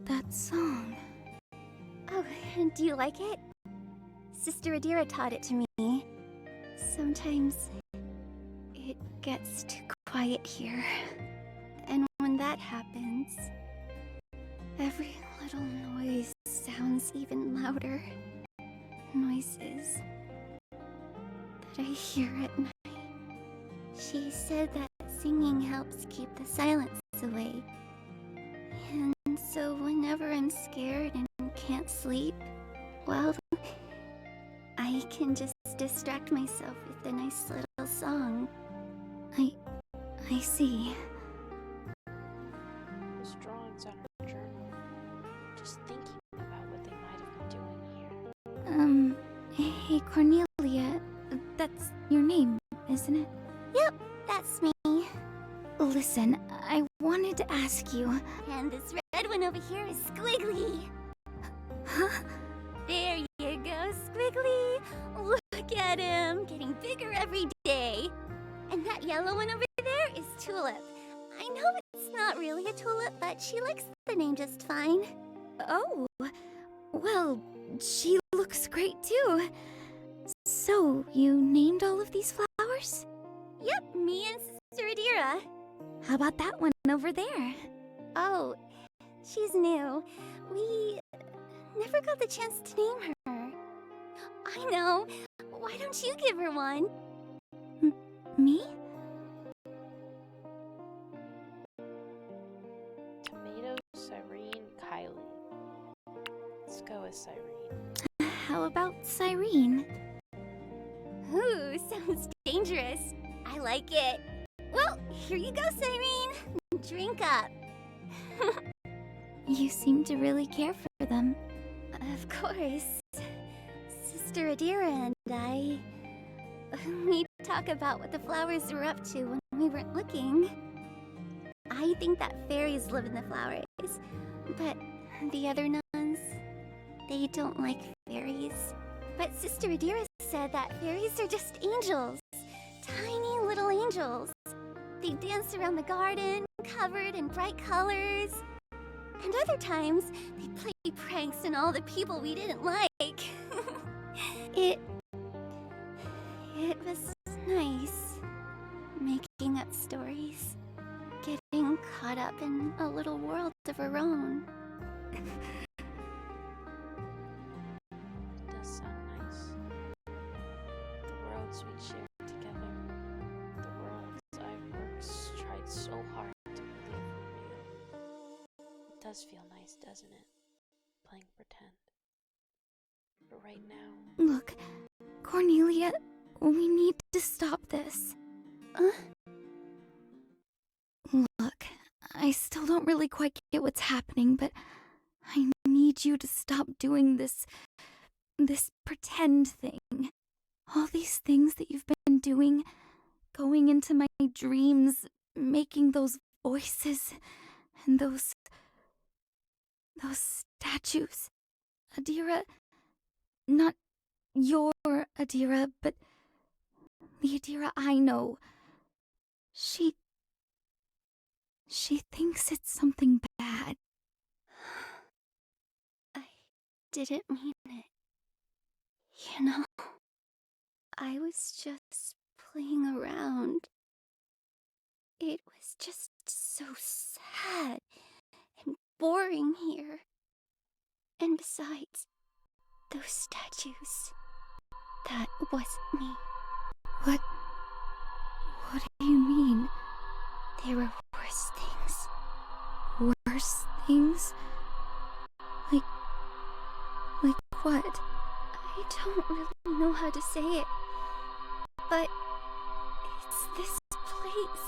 That song. Oh, do you like it? Sister Adira taught it to me. Sometimes it gets too quiet here. And when that happens, every little noise sounds even louder. Noises that I hear at night. She said that singing helps keep the silence away. And so whenever I'm scared and can't sleep, well, I can just distract myself with a nice little song. I see. Those drawings on her journal. Just thinking about what they might have been doing here. Hey Cornelia, that's your name, isn't it? Yep, that's me. Listen, I wanted to ask you. And this red one over here is Squiggly. Huh? There you go, Squiggly. Look at him, getting bigger every day. And that yellow one over there is Tulip. I know it's not really a tulip, but she likes the name just fine. Oh, well, she looks great too. So, you named all of these flowers? Yep, me and Sister Adira. How about that one over there? Oh, she's new. We never got the chance to name her. I know. Why don't you give her one? Me? Tomato, Cyrene, Kylie. Let's go with Cyrene. How about Cyrene? Ooh, sounds dangerous. I like it. Well, here you go, Cyrene. Drink up. You seem to really care for them. Of course. Sister Adira and I... We talk about what the flowers were up to when we weren't looking. I think that fairies live in the flowers, but the other nuns, they don't like fairies. But Sister Adira said that fairies are just angels. Tiny little angels. They dance around the garden, covered in bright colors. And other times, they play pranks on all the people we didn't like. It was nice, making up stories, getting caught up in a little world of our own. It does sound nice. The worlds we share together. The worlds I've tried so hard to believe were real. It does feel nice, doesn't it? Playing pretend. But right now... Look, Cornelia, we need to stop this. Look, I still don't really quite get what's happening, but I need you to stop doing this pretend thing. All these things that you've been doing, going into my dreams, making those voices, and those statues. Adira, not your Adira, but the Adira I know. She thinks it's something bad. I didn't mean it. You know, I was just playing around. It was just so sad and boring here. And besides, those statues, that wasn't me. What do you mean? They were worse things. Worse things? Like what? I don't really know how to say it, but it's this place.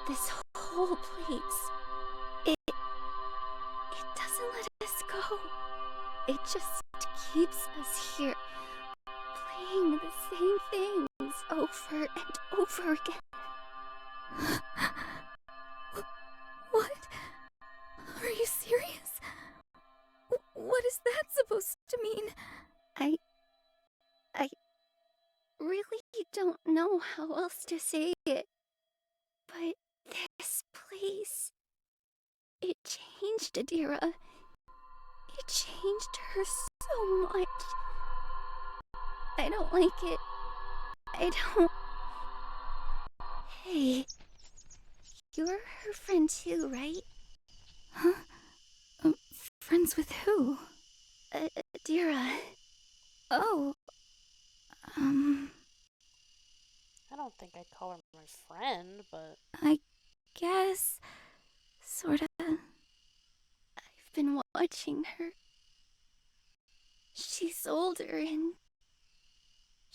This whole place. It doesn't let us go. It just keeps us here, playing the same things over and over again. What? Are you serious? What is that supposed to mean? I really don't know how else to say it, but this place, it changed Adira. It changed her so much. I don't like it. I don't... Hey, you're her friend too, right? Huh? Friends with who? Adira. Oh, I don't think I'd call her my friend, but... I guess... sorta. I've been watching her. She's older and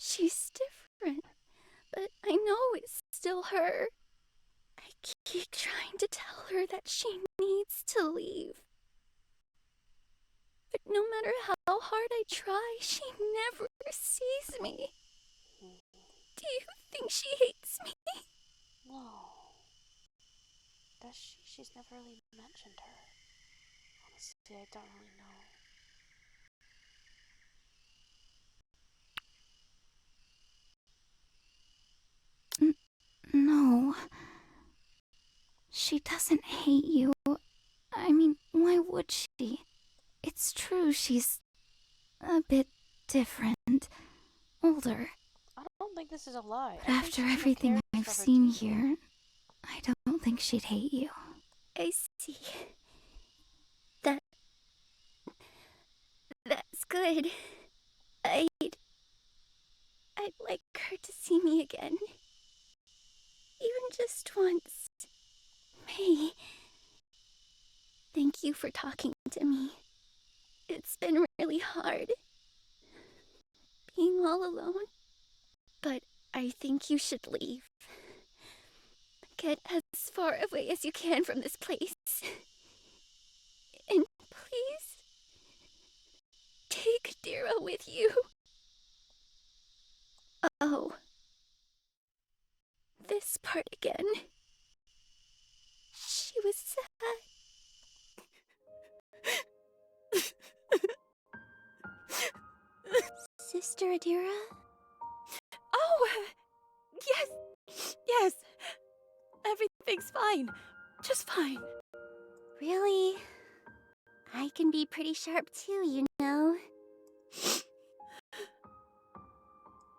She's different, but I know it's still her. I keep trying to tell her that she needs to leave. But no matter how hard I try, she never sees me. Do you think she hates me? No. Does she? She's never really mentioned her. Honestly, I don't really know. No. She doesn't hate you. I mean, why would she? It's true she's a bit different. Older. I don't think this is a lie. But after everything I've seen here, I don't think she'd hate you. I see. That's good. I'd like her to see me again. Even just once. May. Thank you for talking to me. It's been really hard. Being all alone. But I think you should leave. Get as far away as you can from this place. And please, take Dira with you. Oh. This part again. She was sad. Sister Adira? Oh, yes. Everything's fine. Just fine. Really? I can be pretty sharp too, you know.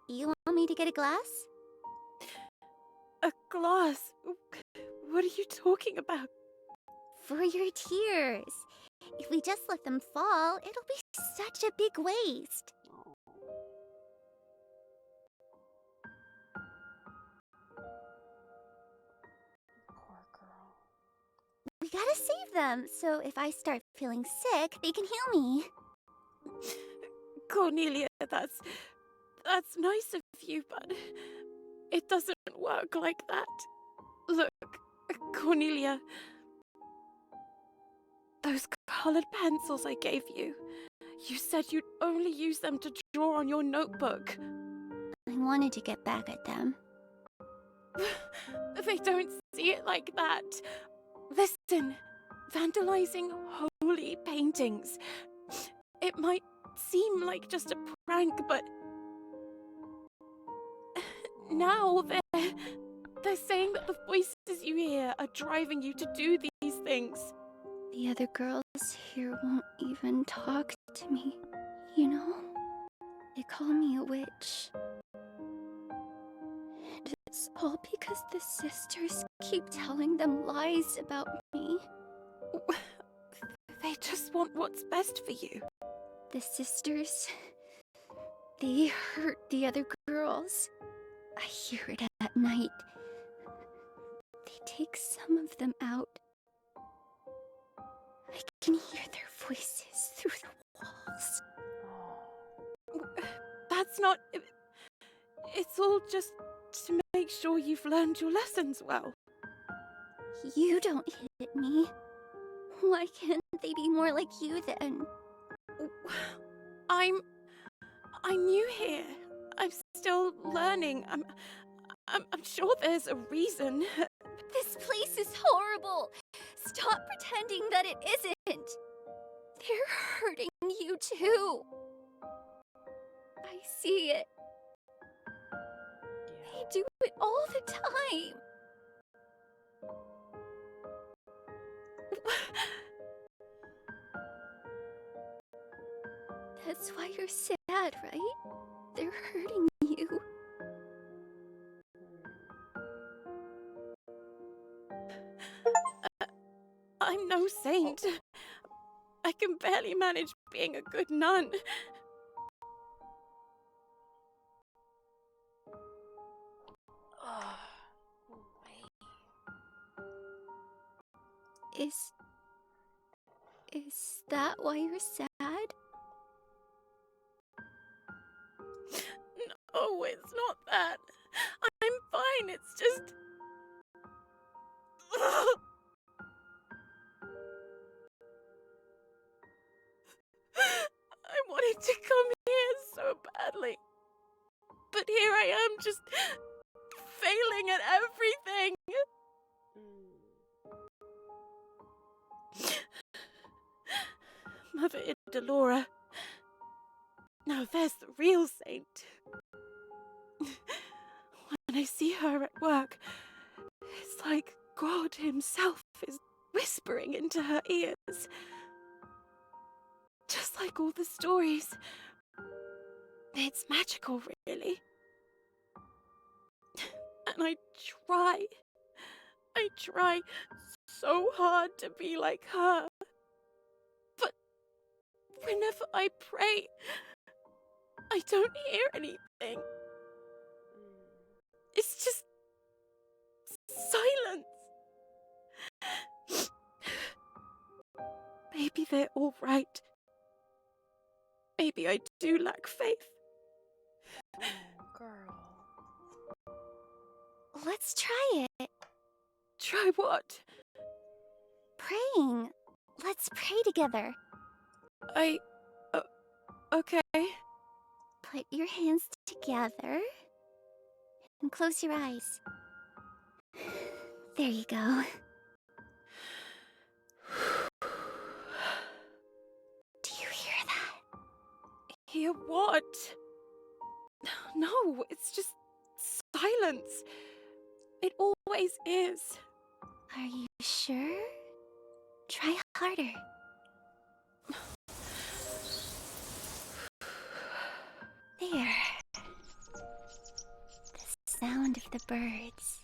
You want me to get a glass? A glass? What are you talking about? For your tears. If we just let them fall, it'll be such a big waste. Poor girl. We gotta save them, so if I start feeling sick, they can heal me. Cornelia, that's nice of you, but it doesn't work like that. Look, Cornelia, those colored pencils I gave you, you said you'd only use them to draw on your notebook. I wanted to get back at them. They don't see it like that. Listen, vandalizing holy paintings. It might seem like just a prank, but now they're saying that the voices you hear are driving you to do these things. The other girls here won't even talk to me, you know? They call me a witch. And it's all because the sisters keep telling them lies about me. They just want what's best for you. The sisters, they hurt the other girls. I hear it at night. They take some of them out. I can hear their voices through the walls. That's not... It's all just to make sure you've learned your lessons well. You don't hit me. Why can't they be more like you then? I'm new here. I'm still learning. I'm sure there's a reason. This place is horrible. Stop pretending that it isn't. They're hurting you too. I see it. They do it all the time. That's why you're sad, right? They're hurting you. I'm no saint. I can barely manage being a good nun. Is that why you're sad? No. It's just... I wanted to come here so badly. But here I am, just failing at everything. Mother Idalora. Now there's the real saint. When I see her at work, it's like God himself is whispering into her ears. Just like all the stories. It's magical, really. And I try so hard to be like her. But whenever I pray, I don't hear anything. It's just silence. Maybe they're all right. Maybe I do lack faith. Oh, girl. Let's try it. Try what? Praying. Let's pray together. Okay. Put your hands together and close your eyes. There you go. Do you hear that? Hear what? No, it's just silence. It always is. Are you sure? Try harder. There. The sound of the birds.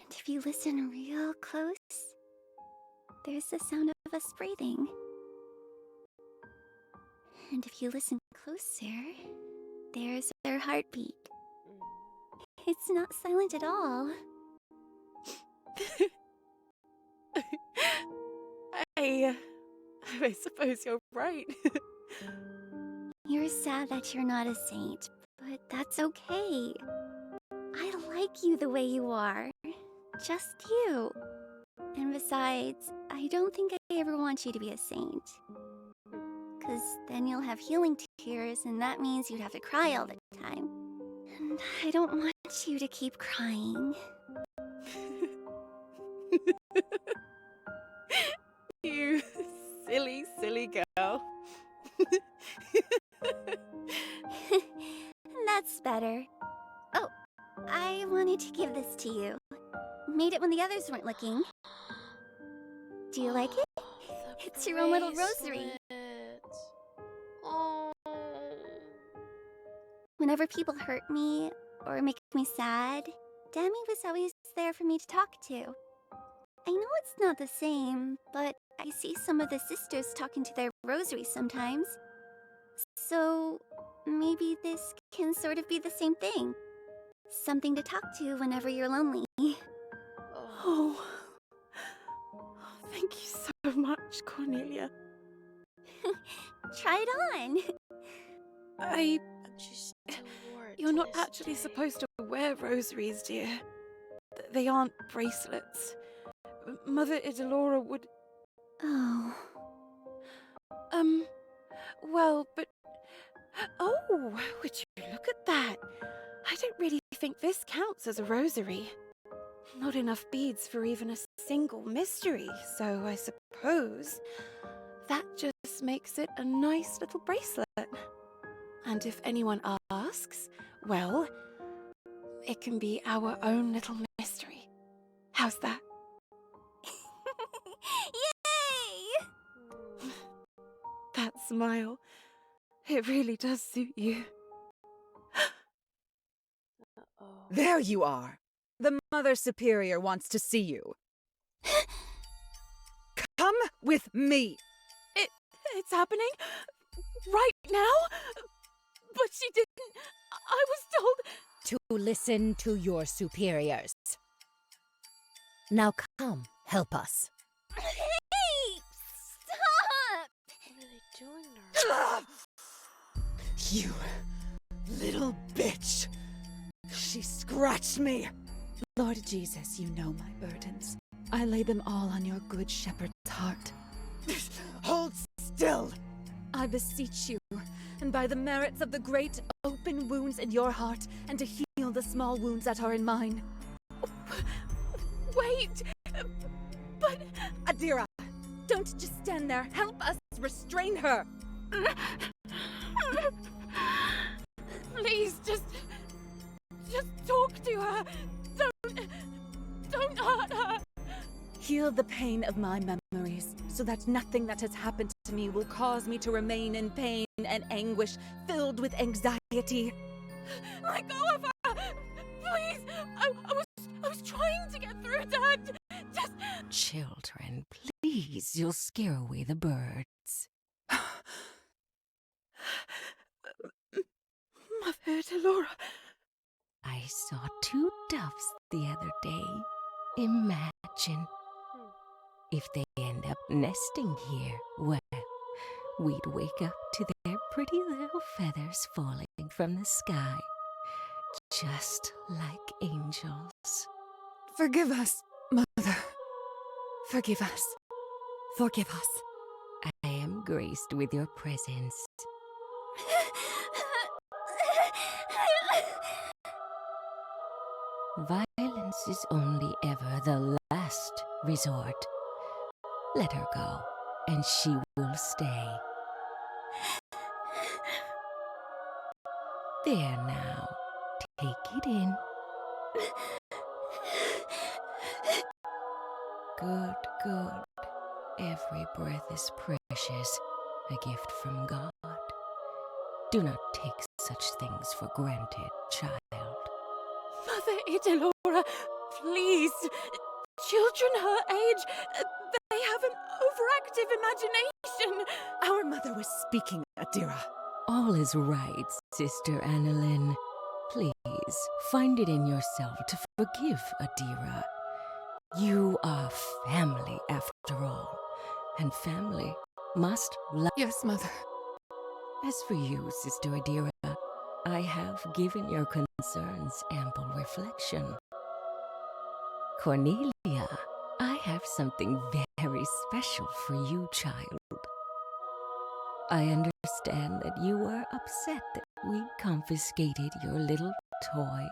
And if you listen real close, there's the sound of us breathing. And if you listen closer, there's our heartbeat. It's not silent at all. I suppose you're right. You're sad that you're not a saint, but that's okay. I like you the way you are. Just you. And besides, I don't think I ever want you to be a saint. 'Cause then you'll have healing tears, and that means you'd have to cry all the time. And I don't want you to keep crying. You silly, silly girl. That's better. Oh, I wanted to give this to you. Made it when the others weren't looking. Do you like it? It's your own little rosary. Oh. Whenever people hurt me or make me sad, Demi was always there for me to talk to. I know it's not the same, but I see some of the sisters talking to their rosaries sometimes. So maybe this can sort of be the same thing. Something to talk to whenever you're lonely. Oh, thank you so much, Cornelia. Try it on. You're not actually supposed to wear rosaries, dear. They aren't bracelets. Mother Idalora would... Oh. Well, but... Oh, would you look at that? I don't really think this counts as a rosary. Not enough beads for even a single mystery, so I suppose that just makes it a nice little bracelet. And if anyone asks, well, it can be our own little mystery. How's that? Yay! That smile, it really does suit you. There you are. The Mother Superior wants to see you. Come with me. It's happening right now? But she didn't. I was told to listen to your superiors. Now come, help us. Hey! Stop! What are they doing now? You little bitch. She scratched me. Lord Jesus, you know my burdens. I lay them all on your good shepherd's heart. Hold still! I beseech you, and by the merits of the great, open wounds in your heart, and to heal the small wounds that are in mine. Wait! But... Adira, don't just stand there. Help us restrain her! Please, just talk to her. Don't hurt her. Heal the pain of my memories, so that nothing that has happened to me will cause me to remain in pain and anguish, filled with anxiety. Let go of her! Please! I was trying to get through to her. Just... Children, please, you'll scare away the birds. Mother Delora. I saw 2 doves the other day. Imagine. If they end up nesting here, well, we'd wake up to their pretty little feathers falling from the sky. Just like angels. Forgive us, Mother. Forgive us. Forgive us. I am graced with your presence. Violence is only ever the last resort. Let her go, and she will stay. There now. Take it in. Good, good. Every breath is precious, a gift from God. Do not take such things for granted, child. Mother Idelora, please. Children her age, they have an overactive imagination. Our mother was speaking, Adira. All is right, Sister Annalyn. Please, find it in yourself to forgive Adira. You are family, after all, and family must love. Yes, Mother. As for you, Sister Adira, I have given your concerns ample reflection. Cornelia, I have something very special for you, child. I understand that you were upset that we confiscated your little toy.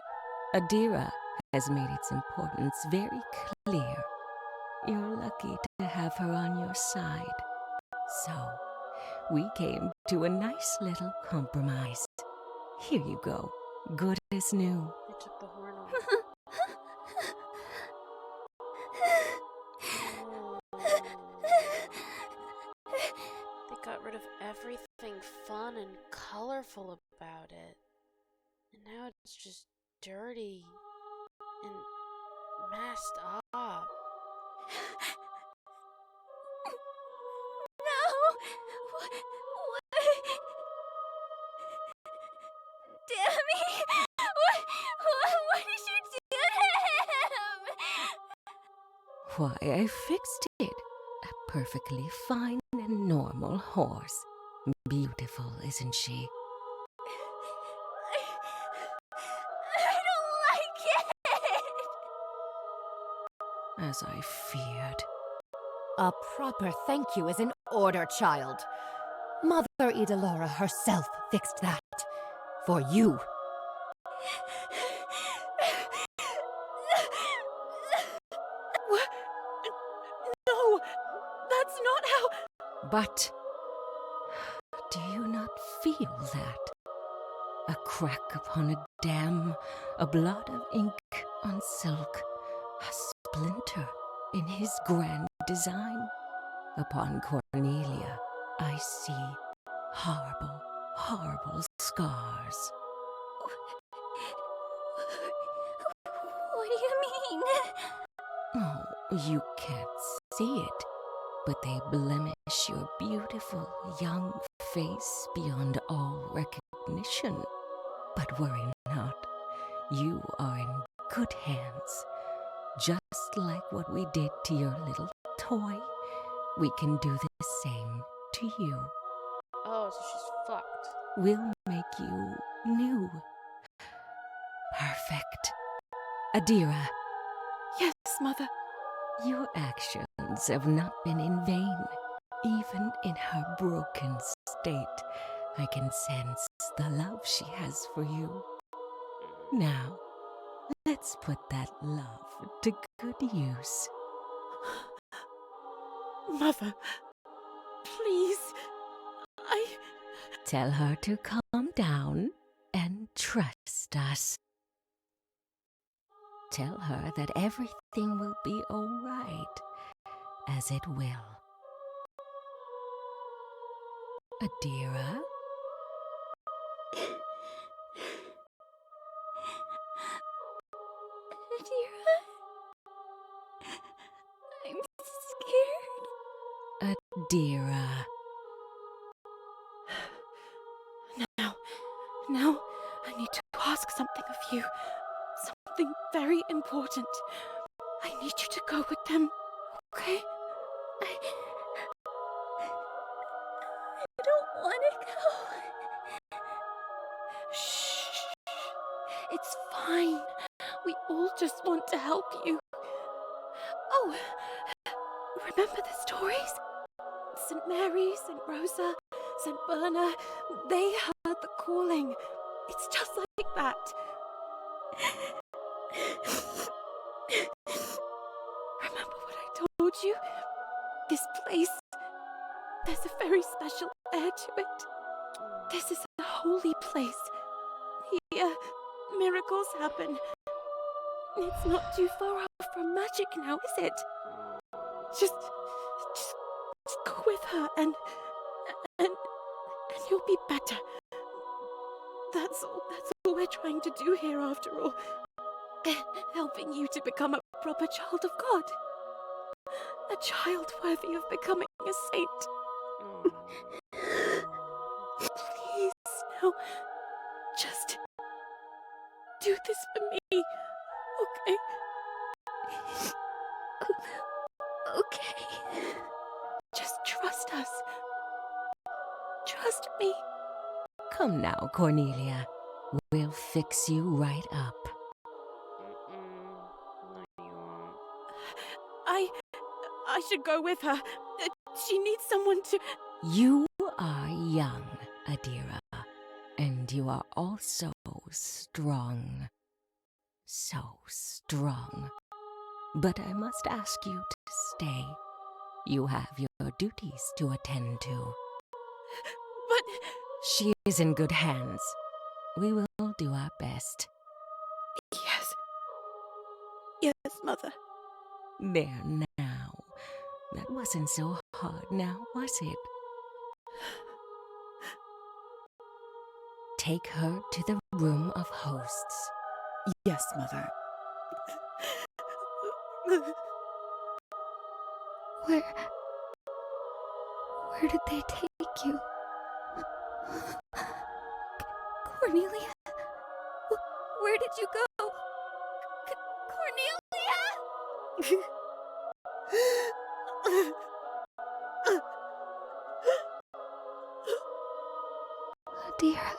Adira has made its importance very clear. You're lucky to have her on your side. So, we came to a nice little compromise. Here you go, good as new. They took the horn off. They got rid of everything fun and colorful about it. And now it's just dirty and messed up. No! What? Dammy! What did you do to him? Why, I fixed it. A perfectly fine and normal horse. Beautiful, isn't she? I don't like it! As I feared. A proper thank you is in order, child. Mother Idelora herself fixed that. For you. What? No, that's not how... But do you not feel that? A crack upon a dam, a blot of ink on silk, a splinter in his grand design. Upon Cornelia, I see horrible, horrible scars. What do you mean? Oh, you can't see it, but they blemish your beautiful young face beyond all recognition. But worry not, you are in good hands. Just like what we did to your little toy, we can do the same to you. Oh, so she's fucked. We'll make you new. Perfect. Adira, Mother. Your actions have not been in vain. Even in her broken state, I can sense the love she has for you. Now, let's put that love to good use. Mother, please, Tell her to calm down and trust us. Tell her that everything will be all right, as it will. Adira? Adira? I'm scared. Adira. Now, I need to ask something of you. Something very important. I need you to go with them, okay? I don't want to go. Shh. It's fine. We all just want to help you. Oh, remember the stories? St. Mary, St. Rosa, St. Berna, they heard the calling. It's just like that. Remember what I told you? This place, there's a very special air to it. This is a holy place. Here, miracles happen. It's not too far off from magic now, is it? Just go with her and you'll be better. That's all we're trying to do here after all. Helping you to become a proper child of God. A child worthy of becoming a saint. Please, now, just do this for me, okay? Okay. Just trust us. Trust me. Come now, Cornelia. We'll fix you right up. No, you won't. I should go with her. She needs someone to... You are young, Adira, and you are also strong. So strong. But I must ask you to stay. You have your duties to attend to. But... She is in good hands. We will do our best. Yes. Yes, Mother. There now. That wasn't so hard now, was it? Take her to the room of hosts. Yes, Mother. Where did they take you? Cornelia? Where did you go? Cornelia? Adira.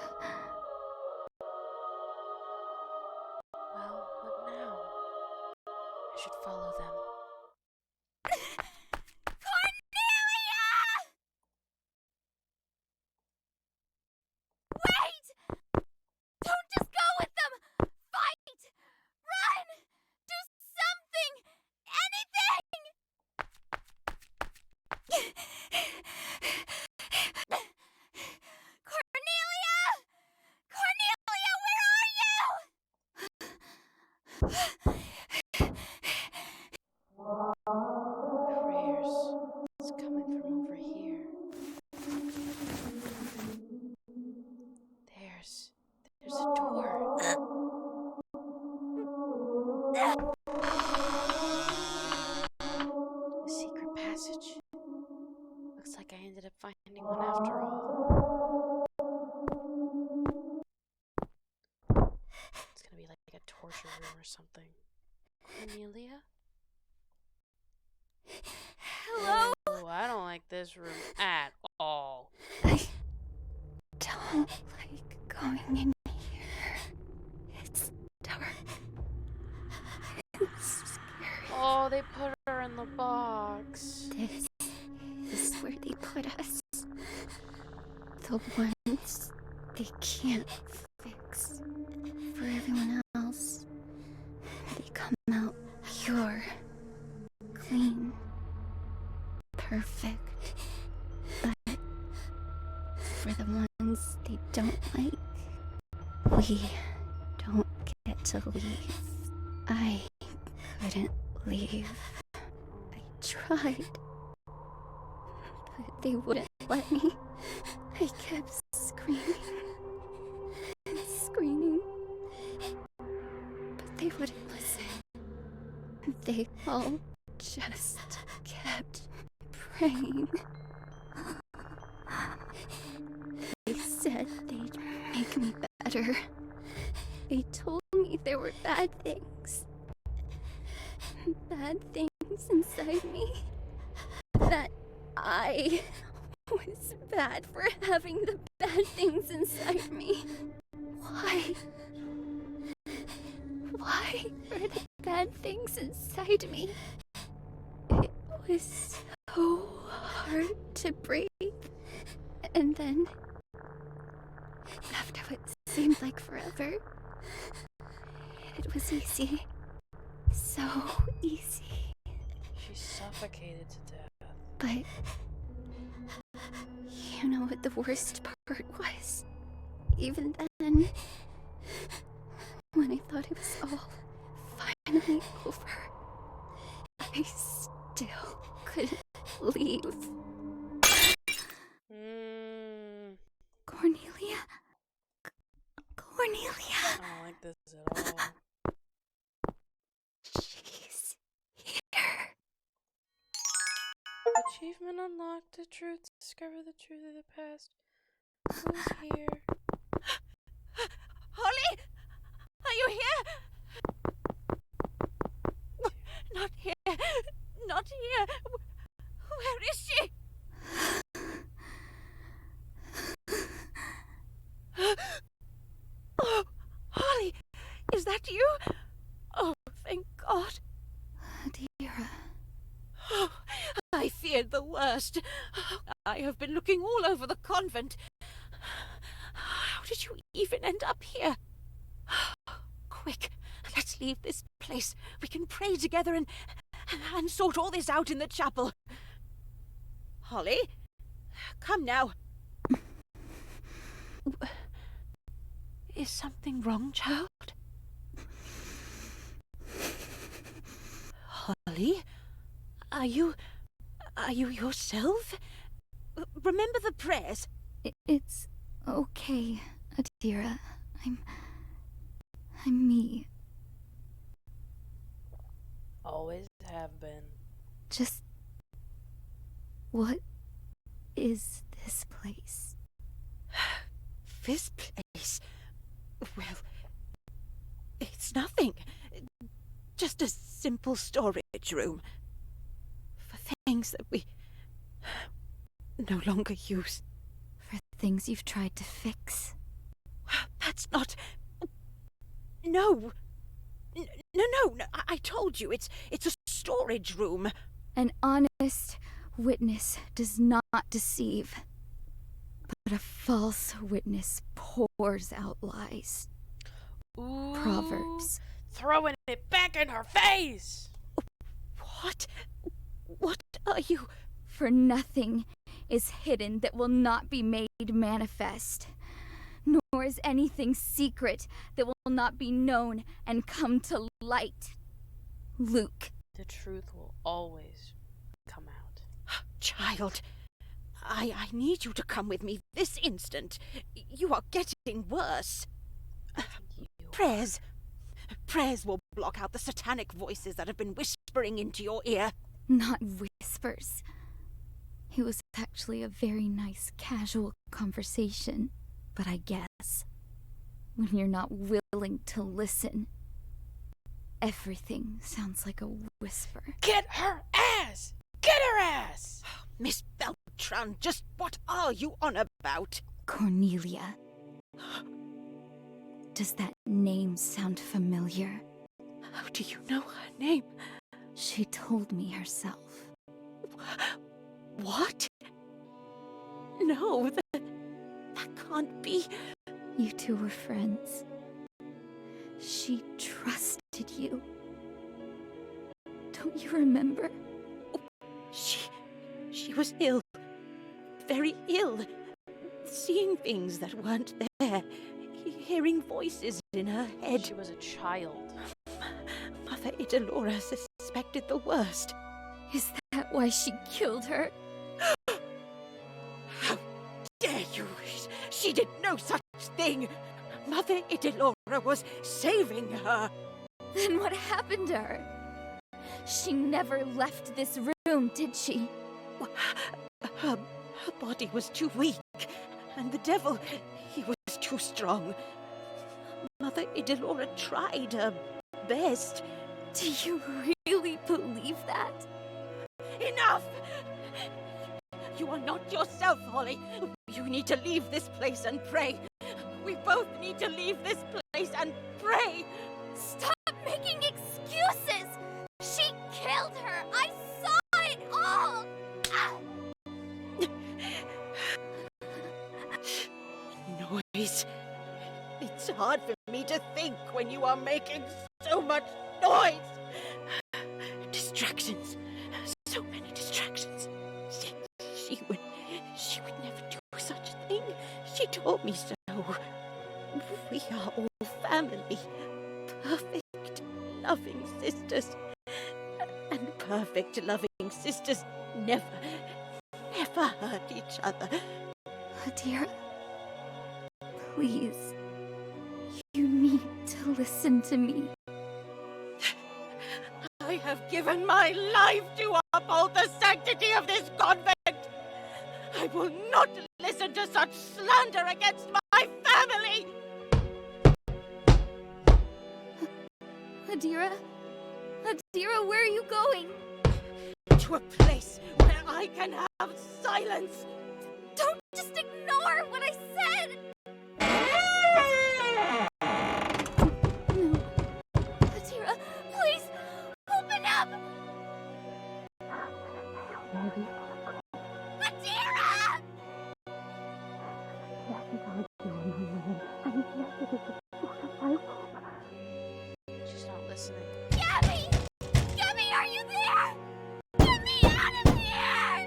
Well, what now? I should follow them. Prayers. It's coming from over here. There's a door. A secret passage. Looks like I ended up finding one after all. It's gonna be like a torture room or something. Cornelia? Hello? Oh, I don't like this room at all. I don't like going in here. It's dark. It's scary. Oh, The ones they can't fix for everyone else. They come out pure, clean, perfect. But for the ones they don't like, we don't get to leave. I couldn't leave. I tried, but they wouldn't let me. I kept screaming and screaming, but they wouldn't listen. They all just kept praying. They said they'd make me better. They told me there were bad things inside me, that I was bad for having the bad things inside me. Why were the bad things inside me? It was so hard to breathe. And then, after what seemed like forever, it was easy. So easy. She's suffocated to death. But you know what the worst part was? Even then, when I thought it was all finally over, I still couldn't leave. Cornelia? Cornelia? I don't like this at all. She's here. Achievement unlocked. The truth. Discover the truth of the past. Who's here? Holly? Are you here? Not here. Not here. Where is she? Oh, Holly, is that you? Oh, thank God. Adira. Oh, I feared the worst. I have been looking all over the convent. How did you even end up here? Quick, let's leave this place. We can pray together and sort all this out in the chapel. Holly, come now. Is something wrong, child? Holly? Are you yourself? Remember the prayers? It's okay, Adira. I'm me. Always have been. Just... what is this place? This place? Well, it's nothing. Just a simple storage room. For things that we no longer use. For things you've tried to fix. That's not... No. No. I told you, it's a storage room. An honest witness does not deceive. But a false witness pours out lies. Ooh, Proverbs. Throwing it back in her face! What? What are you... For nothing is hidden that will not be made manifest, nor is anything secret that will not be known and come to light. Luke. The truth will always come out. Child, I need you to come with me this instant. You are getting worse. Prayers will block out the satanic voices that have been whispering into your ear. Not whispers. It was actually a very nice, casual conversation. But I guess, when you're not willing to listen, everything sounds like a whisper. Get her ass! Get her ass! Miss Beltran, just what are you on about? Cornelia. Does that name sound familiar? How do you know her name? She told me herself. What? No, can't be. You two were friends. She trusted you. Don't you remember? She was ill. Very ill. Seeing things that weren't there. Hearing voices in her head. She was a child. Mother Idalora suspected the worst. Is that why she killed her? How dare you! She did no such thing! Mother Idalora was saving her! Then what happened to her? She never left this room, did she? Her body was too weak, and the devil, he was too strong. Mother Idalora tried her best. Do you really believe that? Enough! You are not yourself, Holly. You need to leave this place and pray. We both need to leave this place and pray. Stop making excuses! She killed her! I saw it all! Noise. It's hard for me to think when you are making so much noise. Distractions. So many distractions. She would never do such a thing. She told me so. We are all family. Perfect, loving sisters. And perfect, loving sisters never hurt each other. Adira, please. You need to listen to me. I have given my life to uphold the sanctity of this convent. I will not listen to such slander against my family. Adira? Adira, where are you going? To a place where I can have silence. Don't just ignore what I said! No. Adira, please, open up! Adira! She's not listening. Gabby! Gabby, are you there? Get me out of here!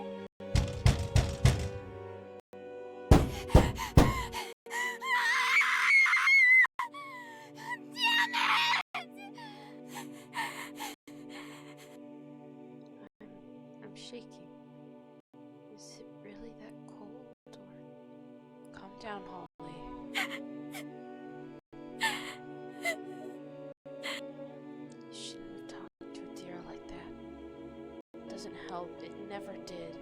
Damn it! I'm shaking. Is it really that cold? Or calm down, Holly. You shouldn't have talked to Adira like that. It doesn't help. It never did.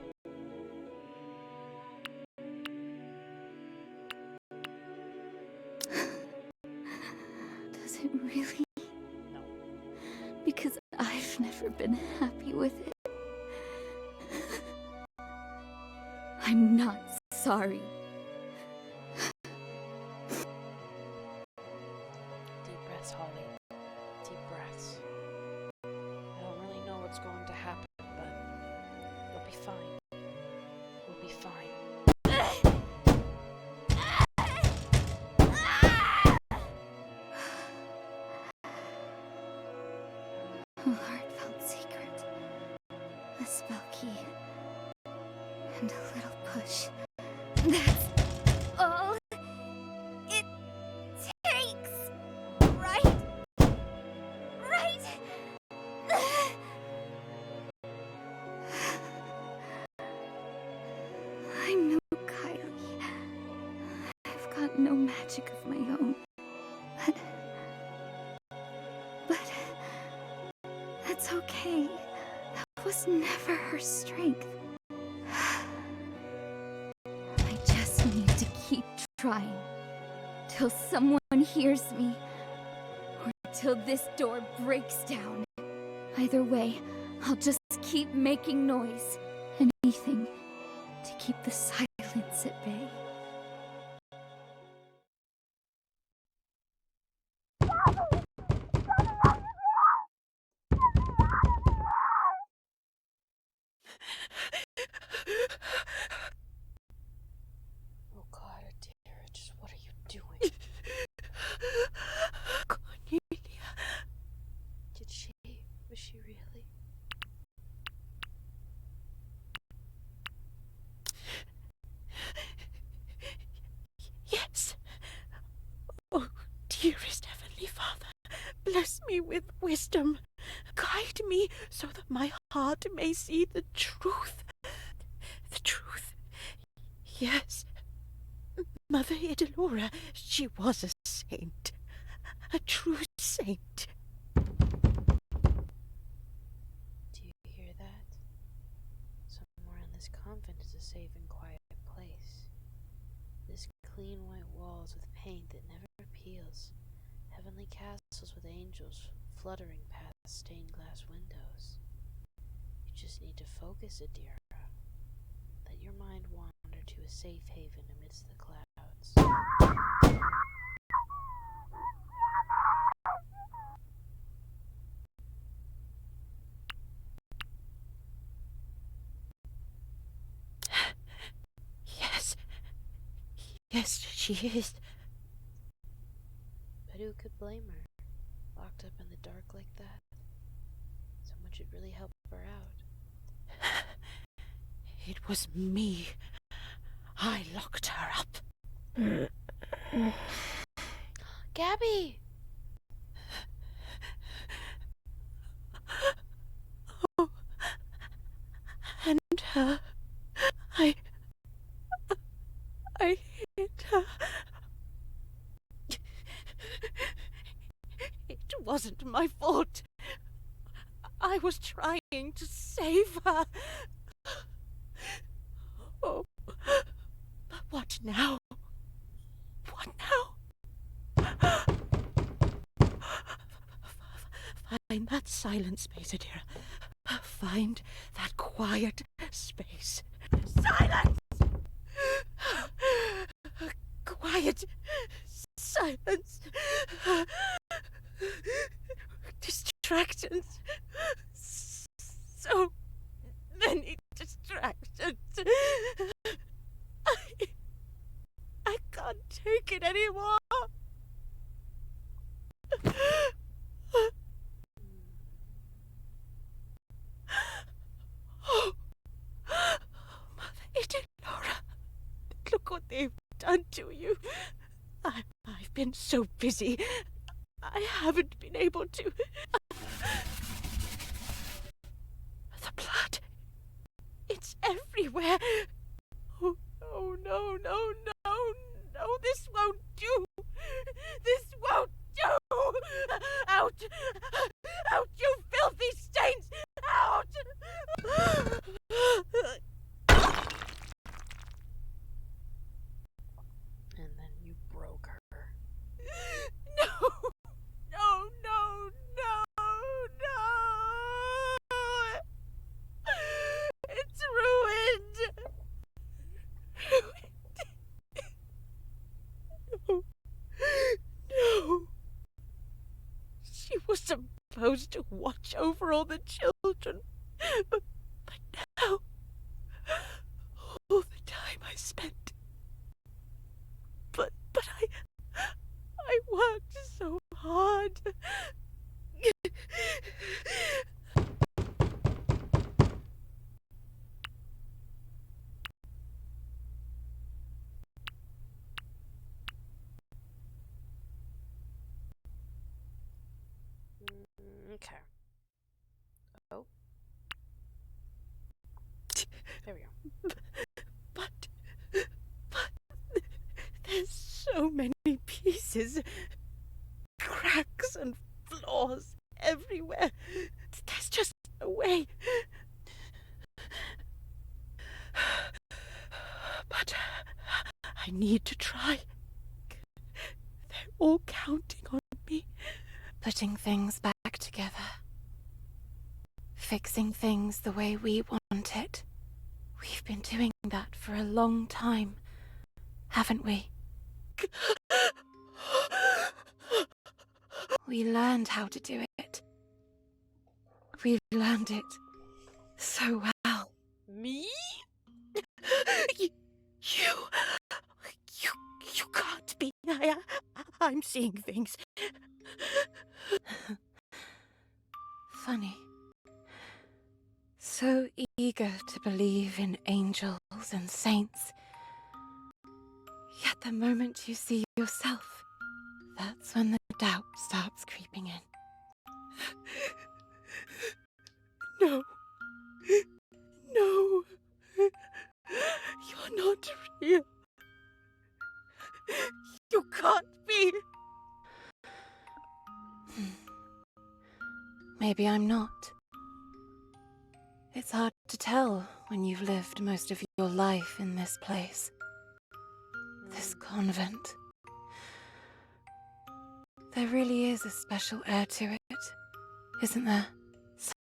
Does it really? No. Because I've never been happy with it. I'm not sorry. Deep breaths, Holly. Deep breaths. I don't really know what's going to happen, but you'll be fine. You'll be fine. A heartfelt secret. A spell key. And a little push. That's all it takes! Right? Right? I'm no Kylie. I've got no magic of my own. But that's okay. That was never her strength. I just need to keep trying. Till someone hears me. Or till this door breaks down. Either way, I'll just keep making noise. Anything to keep the silence at bay. Oh God, Adira, just Bless me with wisdom. Guide me so that my heart may see the truth. The truth. Yes. Mother Idalora, she was a saint. A true saint. Do you hear that? Somewhere in this convent is a safe and quiet place. This clean white walls with paint that never peels. Heavenly castles with angels fluttering past stained glass windows. You just need to focus, Adira. Let your mind wander to a safe haven amidst the clouds. Yes. Yes, she is. But who could blame her? Locked up in the dark like that? Someone should really help her out. It was me. I locked her up. Gabby! Oh, and her. I hit her. It wasn't my fault. I was trying to save her. Oh, but what now? What now? Find that silent space, Adira. Find that quiet space. Silence! Quiet silence. Distractions. So many distractions. I can't take it anymore. Oh, Mother Idalora, look what they've done to you. I've been so busy. I haven't been able to. The blood. It's everywhere. Oh, no, no, no, no, no. This won't do. This won't do. Out. Out, you filthy stains. Out. And then you broke her. No. No, no, no, no. It's ruined. No. No. She was supposed to watch over all the children. But now, all the time I spent. But I worked so hard. Okay. Oh. There we go. But there's so many pieces. Cracks and flaws everywhere. There's just no way. But I need to try. They're all counting on me. Putting things back together. Fixing things the way we want it. We've been doing that for a long time, haven't we? We learned how to do it. We learned it so well. Me? You can't be. I'm seeing things. Funny. So eager to believe in angels and saints. Yet the moment you see yourself, that's when the doubt starts creeping in. No. No. You're not real. You can't be. Maybe I'm not. It's hard to tell when you've lived most of your life in this place. This convent. There really is a special air to it, isn't there?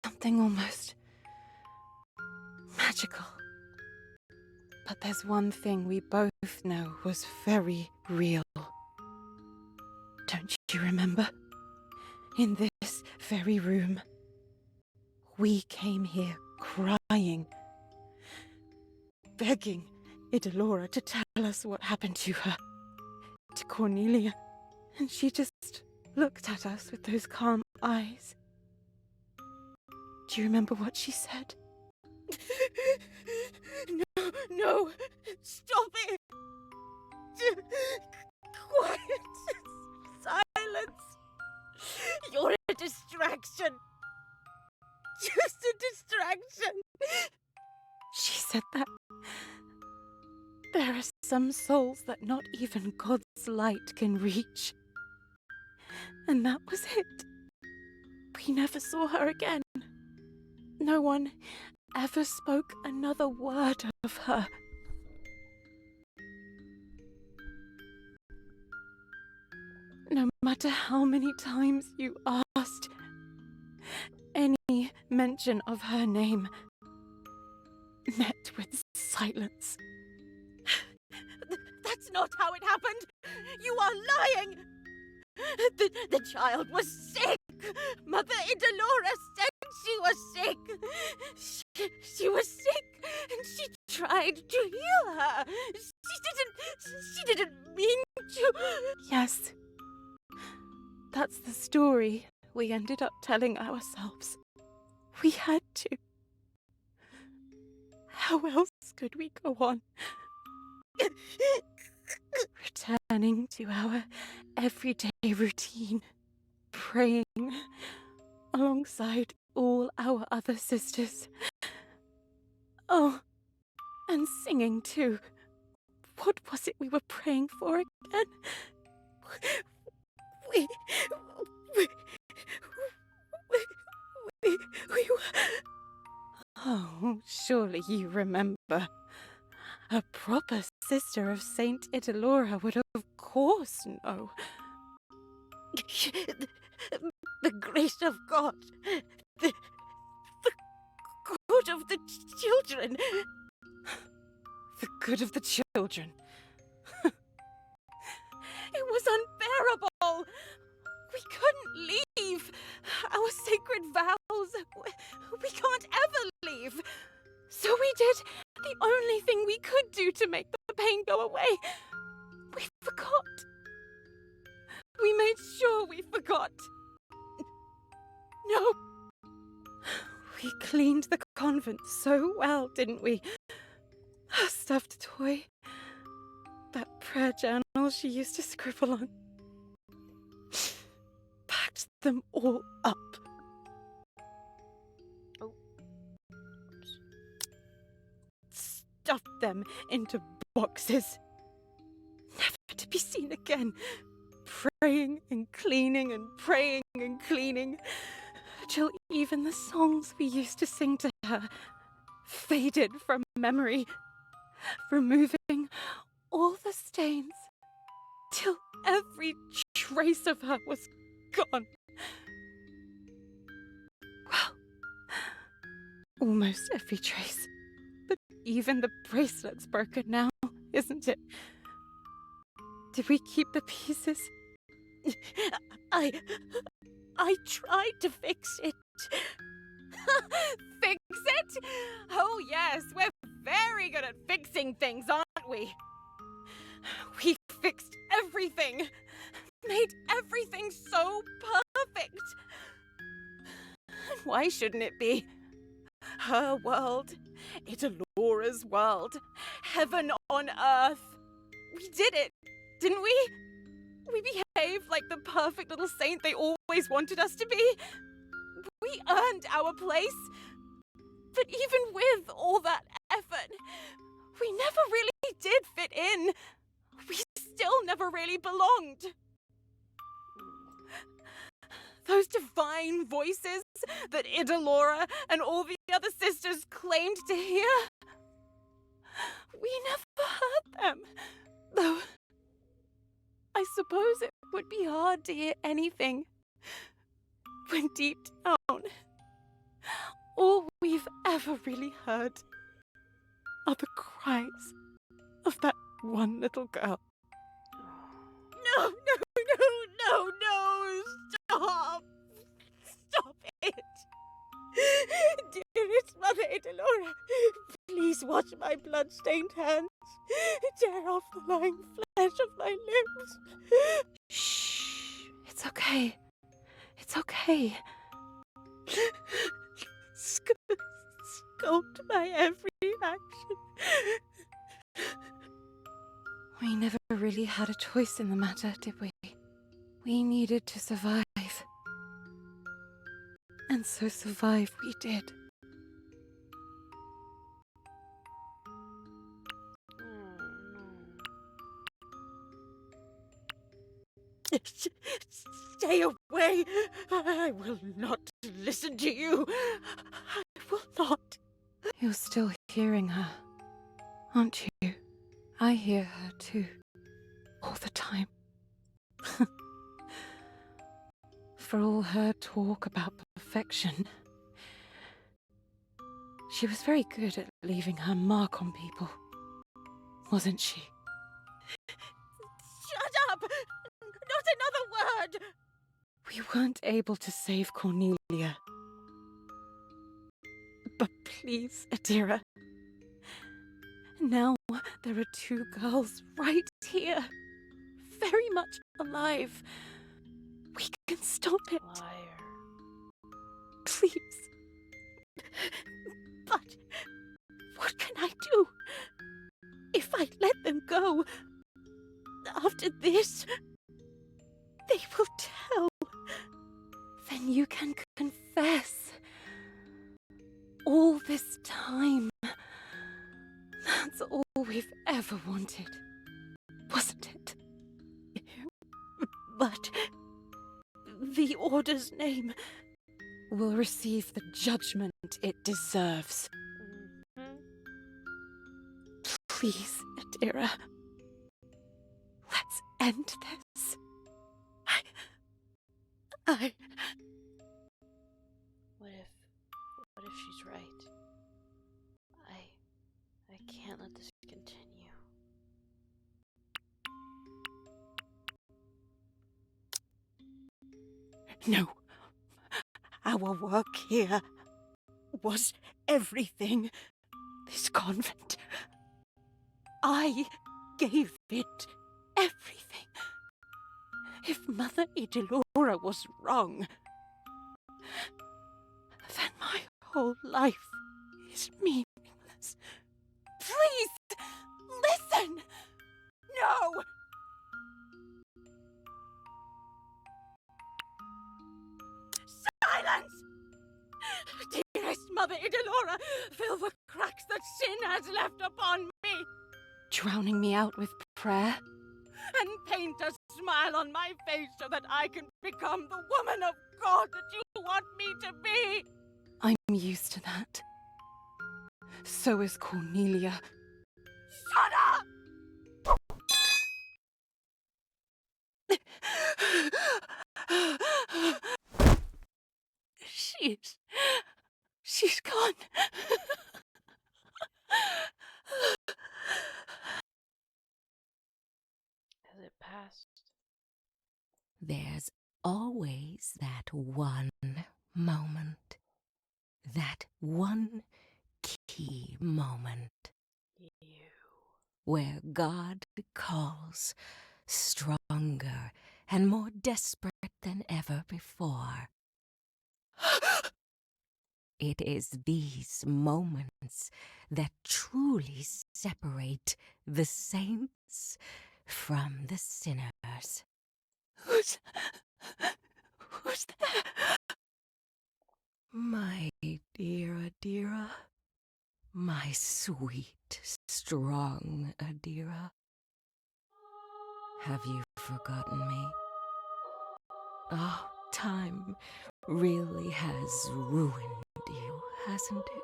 Something almost magical. But there's one thing we both know was very real. Don't you remember? In this very room, we came here crying, begging Idalora to tell us what happened to her, to Cornelia, and she just looked at us with those calm eyes. Do you remember what she said? No, stop it! Quiet, silence. You're a distraction. Just a distraction. She said that. There are some souls that not even God's light can reach. And that was it. We never saw her again. No one ever spoke another word of her. No matter how many times you asked, any mention of her name met with silence. That's not how it happened! You are lying! The child was sick! Mother Idalora said she was sick! She was sick, and she tried to heal her! She didn't mean to... Yes. That's the story we ended up telling ourselves. We had to. How else could we go on? Returning to our everyday routine, praying alongside all our other sisters. Oh, and singing too. What was it we were praying for again? We were... Oh, surely you remember. A proper sister of Saint Idalora would of course know. The grace of God. The good of the children. The good of the children. It was unbearable. We couldn't leave. Our sacred vows. We can't ever leave. So we did the only thing we could do to make the pain go away. We forgot. We made sure we forgot. No. We cleaned the convent so well, didn't we? Her stuffed toy. That prayer journal she used to scribble on. Packed them all up. Oh. Stuffed them into boxes. Never to be seen again. Praying and cleaning and praying and cleaning. Till even the songs we used to sing to her faded from memory. Removing all the stains. Till every trace of her was gone. Well, almost every trace. But even the bracelet's broken now, isn't it? Did we keep the pieces? I tried to fix it. Fix it? Oh yes, we're very good at fixing things, aren't we? We fixed everything. Made everything so perfect. Why shouldn't it be? Her world, Idalora's world, heaven on earth. We did it, didn't we? We behaved like the perfect little saint they always wanted us to be. We earned our place. But even with all that effort, we never really did fit in. We still never really belonged. Those divine voices that Idalora and all the other sisters claimed to hear, we never heard them. Though, I suppose it would be hard to hear anything when deep down, all we've ever really heard are the cries of that one little girl. No, stop! Stop it! Dearest Mother Idalora, please wash my blood-stained hands. Tear off the lying flesh of my limbs. Shh, it's okay. It's okay. Sculpt my every action. We never really had a choice in the matter, did we? We needed to survive. And so survive we did. Stay away! I will not listen to you. I will not. You're still hearing her, aren't you? I hear her too, all the time. For all her talk about perfection, she was very good at leaving her mark on people, wasn't she? Shut up! Not another word! We weren't able to save Cornelia. But please, Adira. Now there are two girls right here, very much alive. We can stop it. Liar. Please. But what can I do? If I let them go, after this, they will tell. Then you can confess. All this time. That's all we've ever wanted, wasn't it? But the Order's name will receive the judgment it deserves. Please, Adira. Let's end this. What if she's right? I can't let this continue. No. Our work here was everything. This convent. I gave it everything. If Mother Idalora was wrong, then my whole life is meaningless. Please, listen! No! Silence! Dearest Mother Idalora, fill the cracks that sin has left upon me! Drowning me out with prayer? And paint a smile on my face so that I can become the woman of God that you want me to be! I'm used to that. So is Cornelia. Shut up! She's gone. Has it passed? There's always that one moment. That one key moment. Where God calls, stronger and more desperate than ever before. It is these moments that truly separate the saints from the sinners. Who's there? My dear Adira, my sweet, strong Adira, have you forgotten me? Oh, time really has ruined you, hasn't it?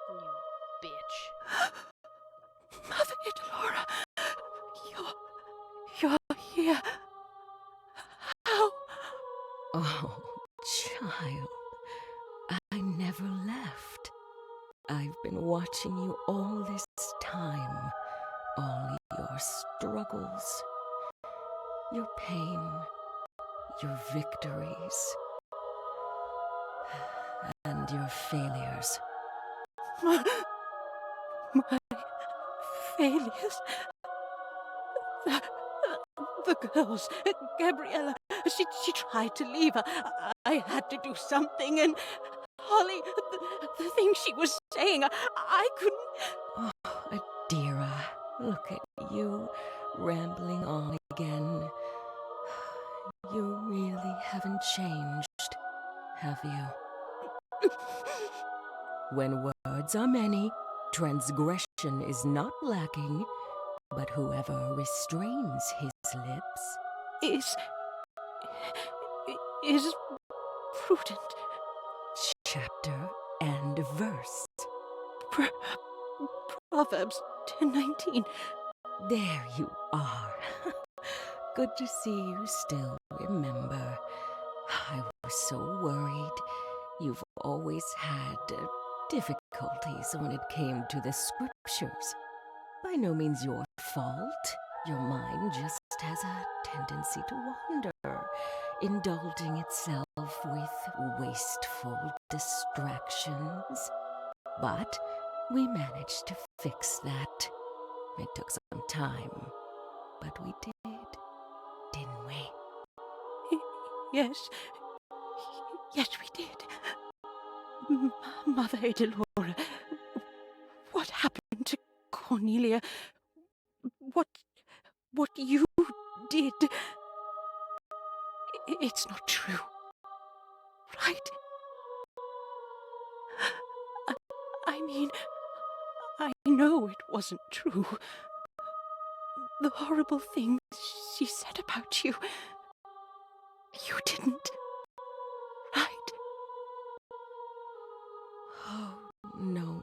You bitch. Mother Idalora, you're here. How? Oh, child, I never left. I've been watching you all this time, all your struggles, your pain, your victories, and your failures. My failures. The girls, Gabriella, she tried to leave. I had to do something, and Holly, the thing she was saying, I couldn't. Oh, Adira, look at you, rambling on again. You really haven't changed, have you? When words are many, transgression is not lacking, but whoever restrains his lips is prudent. Chapter and verse. Proverbs 10:19. There you are. Good to see you still remember. I was so worried. You've always had difficulties when it came to the scriptures. By no means your fault. Your mind just has a tendency to wander, indulging itself with wasteful distractions. But we managed to fix that. It took some time, but we did, didn't we? Yes, we did. Mother Idalora, what happened to Cornelia? What you did? It's not true, right? I mean, I know it wasn't true. The horrible things she said about you, you didn't, right? Oh, no,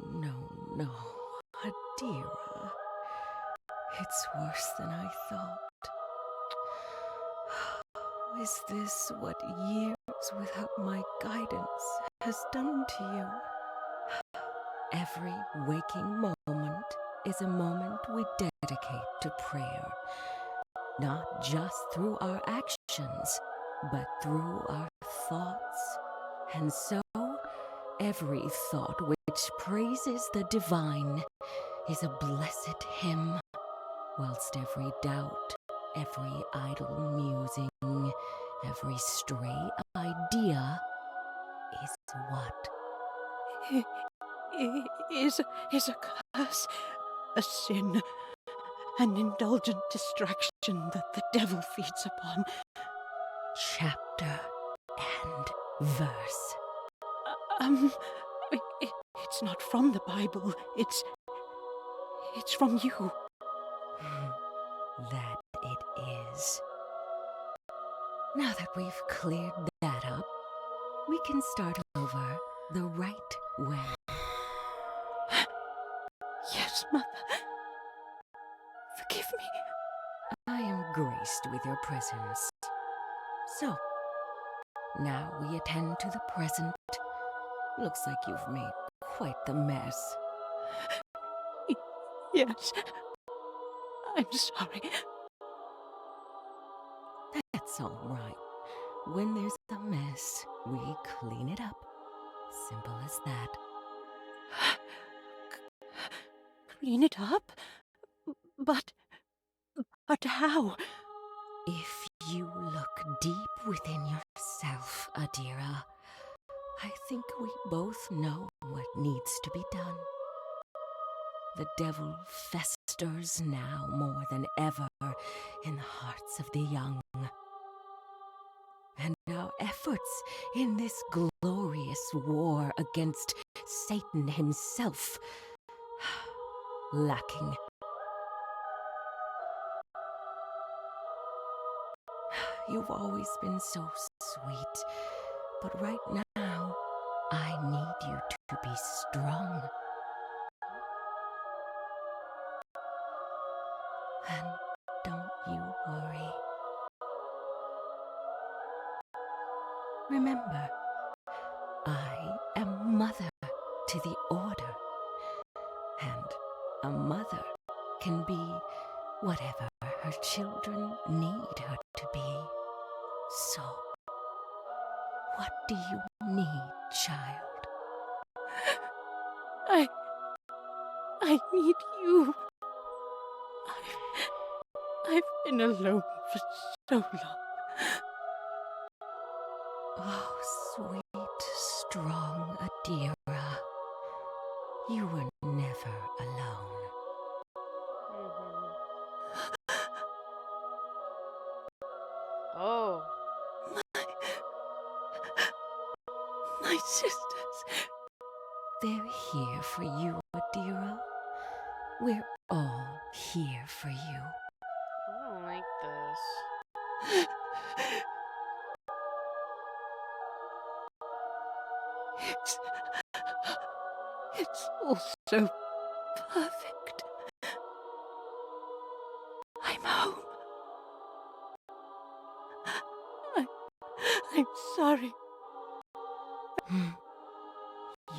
Adira. It's worse than I thought. Is this what years without my guidance has done to you? Every waking moment is a moment we dedicate to prayer, not just through our actions, but through our thoughts. And so, every thought which praises the divine is a blessed hymn, whilst every doubt, every idle musing, every stray idea is what? Is a curse, a sin, an indulgent distraction that the devil feeds upon. Chapter and verse. It's not from the Bible. It's from you. That it is. Now that we've cleared that up, we can start over the right way. Yes, Mother. Forgive me. I am graced with your presence. So, now we attend to the present. Looks like you've made quite the mess. Yes. I'm sorry. That's all right. When there's a mess, we clean it up. Simple as that. Clean it up? But how? If you look deep within yourself, Adira, I think we both know what needs to be done. The devil festers now more than ever in the hearts of the young. And our efforts in this glorious furious war against Satan himself. Lacking. You've always been so sweet, but right now, I need you to be strong. And don't you worry. Remember, I am mother to the Order, and a mother can be whatever her children need her to be. So, what do you need, child? I need you. I've been alone for so long. Oh, sweet, strong Adira. You were never alone. Oh. My sisters. They're here for you, Adira. We're all here for you. I don't like this. It's all so perfect. I'm home. I'm sorry.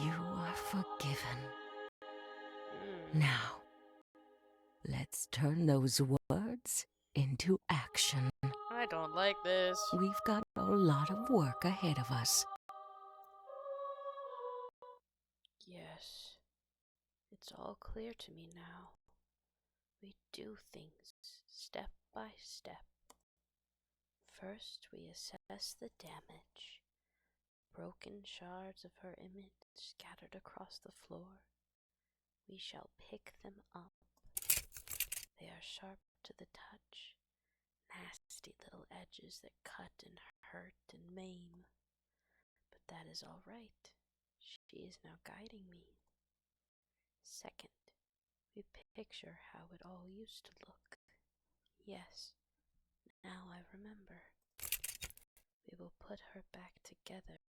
You are forgiven. Now, let's turn those words into action. I don't like this. We've got a lot of work ahead of us. Yes. It's all clear to me now. We do things step by step. First, we assess the damage. Broken shards of her image scattered across the floor. We shall pick them up. They are sharp to the touch, nasty little edges that cut and hurt and maim. But that is all right. She is now guiding me. Second, we picture how it all used to look. Yes, now I remember. We will put her back together,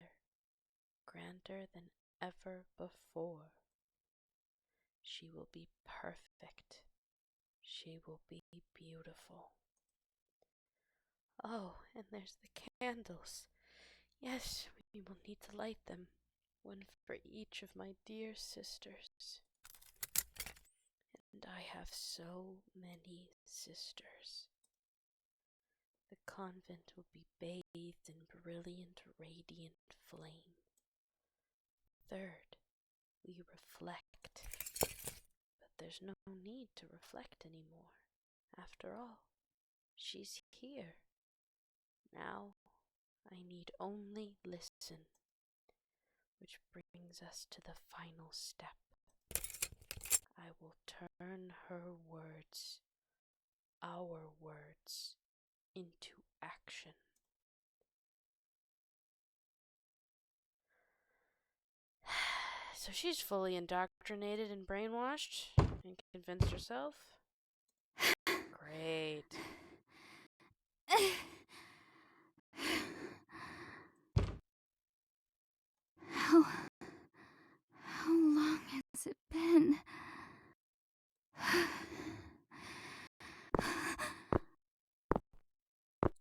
grander than ever before. She will be perfect. She will be beautiful. Oh, and there's the candles. Yes, we will need to light them, one for each of my dear sisters. And I have so many sisters. The convent will be bathed in brilliant, radiant flame. Third, we reflect. But there's no need to reflect anymore. After all, she's here. Now, I need only listen. Which brings us to the final step. I will turn her words, our words, into action. So she's fully indoctrinated and brainwashed and convinced herself? Great. How long has it been?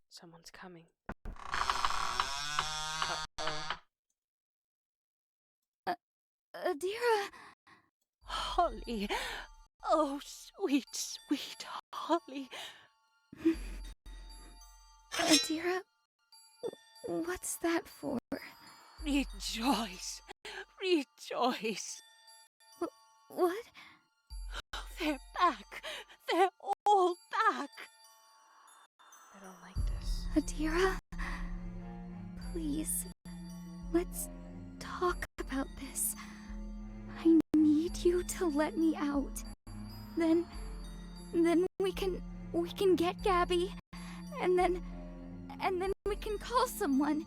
Someone's coming. Uh-oh. Adira! Holly! Oh, sweet, sweet Holly! Adira, what's that for? Rejoice! Rejoice! What? They're back! They're all back! I don't like this. Adira, please, let's talk about this. I need you to let me out. Then we can get Gabby, and then we can call someone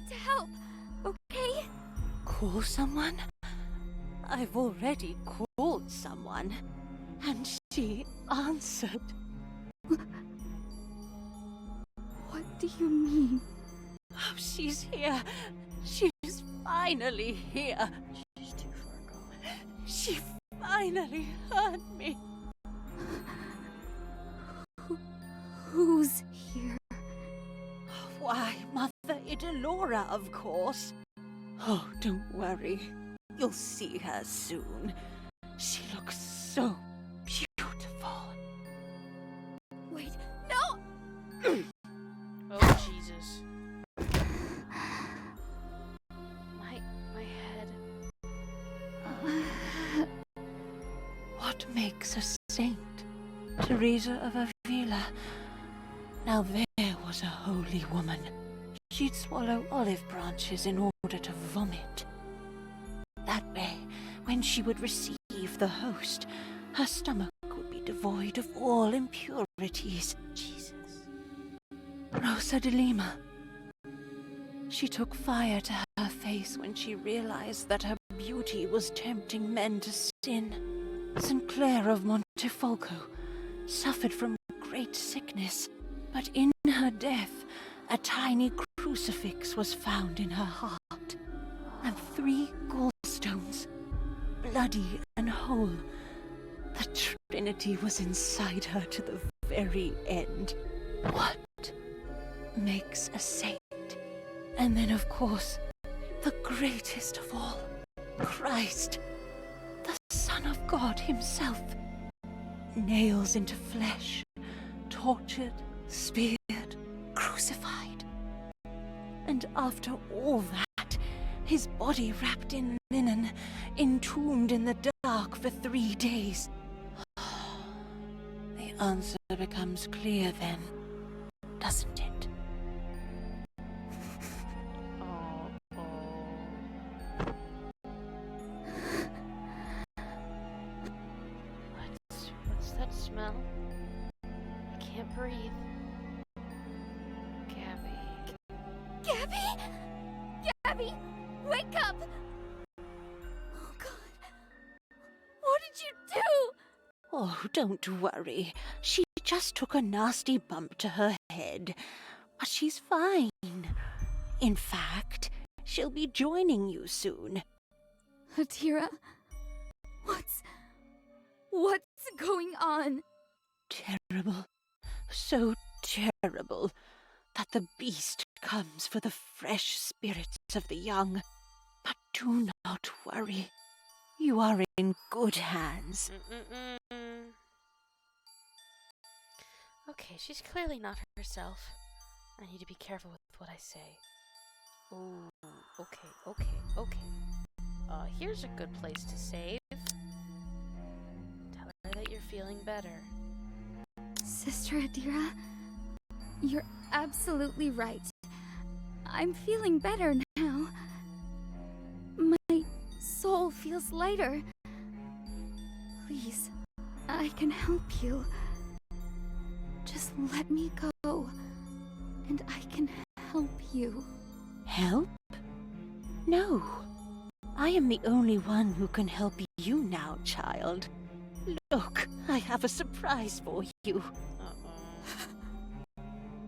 to help. okay? Call someone? I've already called someone, and she answered. What do you mean? Oh, she's here. She's finally here. She's too far gone. She finally heard me. Who's here? Why, Mother Idalora, of course. Oh, don't worry. You'll see her soon. She looks so beautiful. Wait, no! Oh, Jesus. My head. What makes a saint? Teresa of Avila. Now there was a holy woman. She'd swallow olive branches in order to vomit. That way, when she would receive the host, her stomach would be devoid of all impurities. Jesus. Rosa de Lima. She took fire to her face when she realized that her beauty was tempting men to sin. St. Clare of Montefolco suffered from great sickness, but in her death, a tiny crucifix was found in her heart, and 3 gallstones, bloody and whole. The Trinity was inside her to the very end. What makes a saint? And then, of course, the greatest of all, Christ, the Son of God himself. Nails into flesh, tortured, speared, crucified. And after all that, his body wrapped in linen, entombed in the dark for 3 days. The answer becomes clear then, doesn't it? What's that smell? I can't breathe. Gabby. Gabby? Gabby, wake up! Oh, God. What did you do? Oh, don't worry. She just took a nasty bump to her head. But she's fine. In fact, she'll be joining you soon. Adira, what's going on? Terrible. So terrible that the beast comes for the fresh spirits of the young. But do not worry. You are in good hands. Okay, she's clearly not herself. I need to be careful with what I say. Oh, okay. Here's a good place to save. Tell her that you're feeling better. Sister Adira, you're absolutely right. I'm feeling better now. My soul feels lighter. Please, I can help you. Just let me go, and I can help you. Help? No. I am the only one who can help you now, child. Look, I have a surprise for you.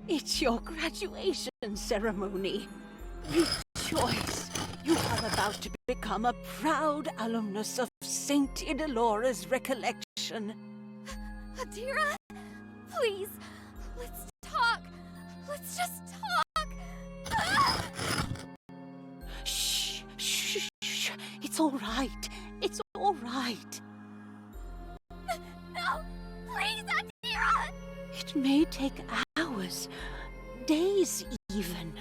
It's your graduation ceremony. Rejoice! You are about to become a proud alumnus of Saint Idalora's recollection. Adira, please, let's talk. Let's just talk. Shh. It's all right. It's all right. No, please, Adira! It may take hours, days even,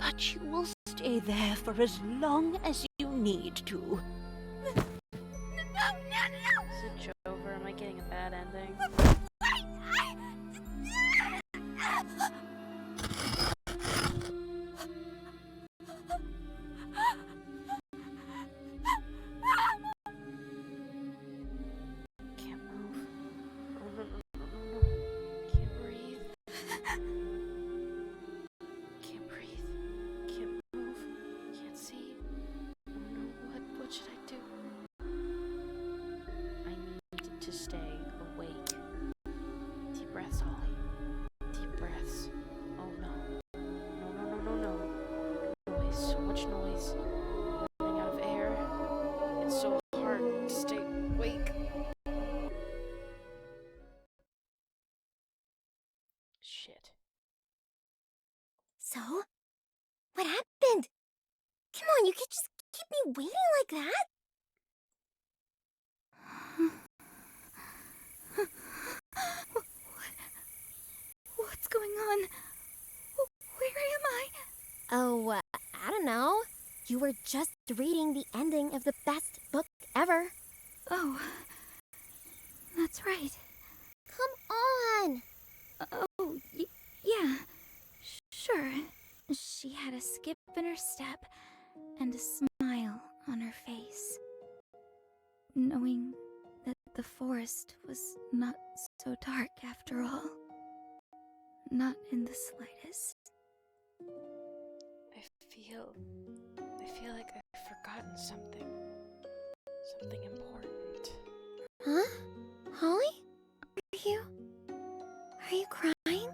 but you will stay there for as long as you need to. No! Is it over? Am I getting a bad ending? Can't move. No. Can't breathe. Can't breathe. Can't move. Can't much noise. I'm running out of air. It's so hard to stay awake. Shit. So? What happened? Come on, you can't just keep me waiting like that. What's going on? Where am I? Oh, I don't know. You were just reading the ending of the best book ever. Oh, that's right. Come on! Oh, yeah, sure. She had a skip in her step and a smile on her face. Knowing that the forest was not so dark after all. Not in the slightest. I feel like I've forgotten something. Something important. Huh? Holly? Are you crying?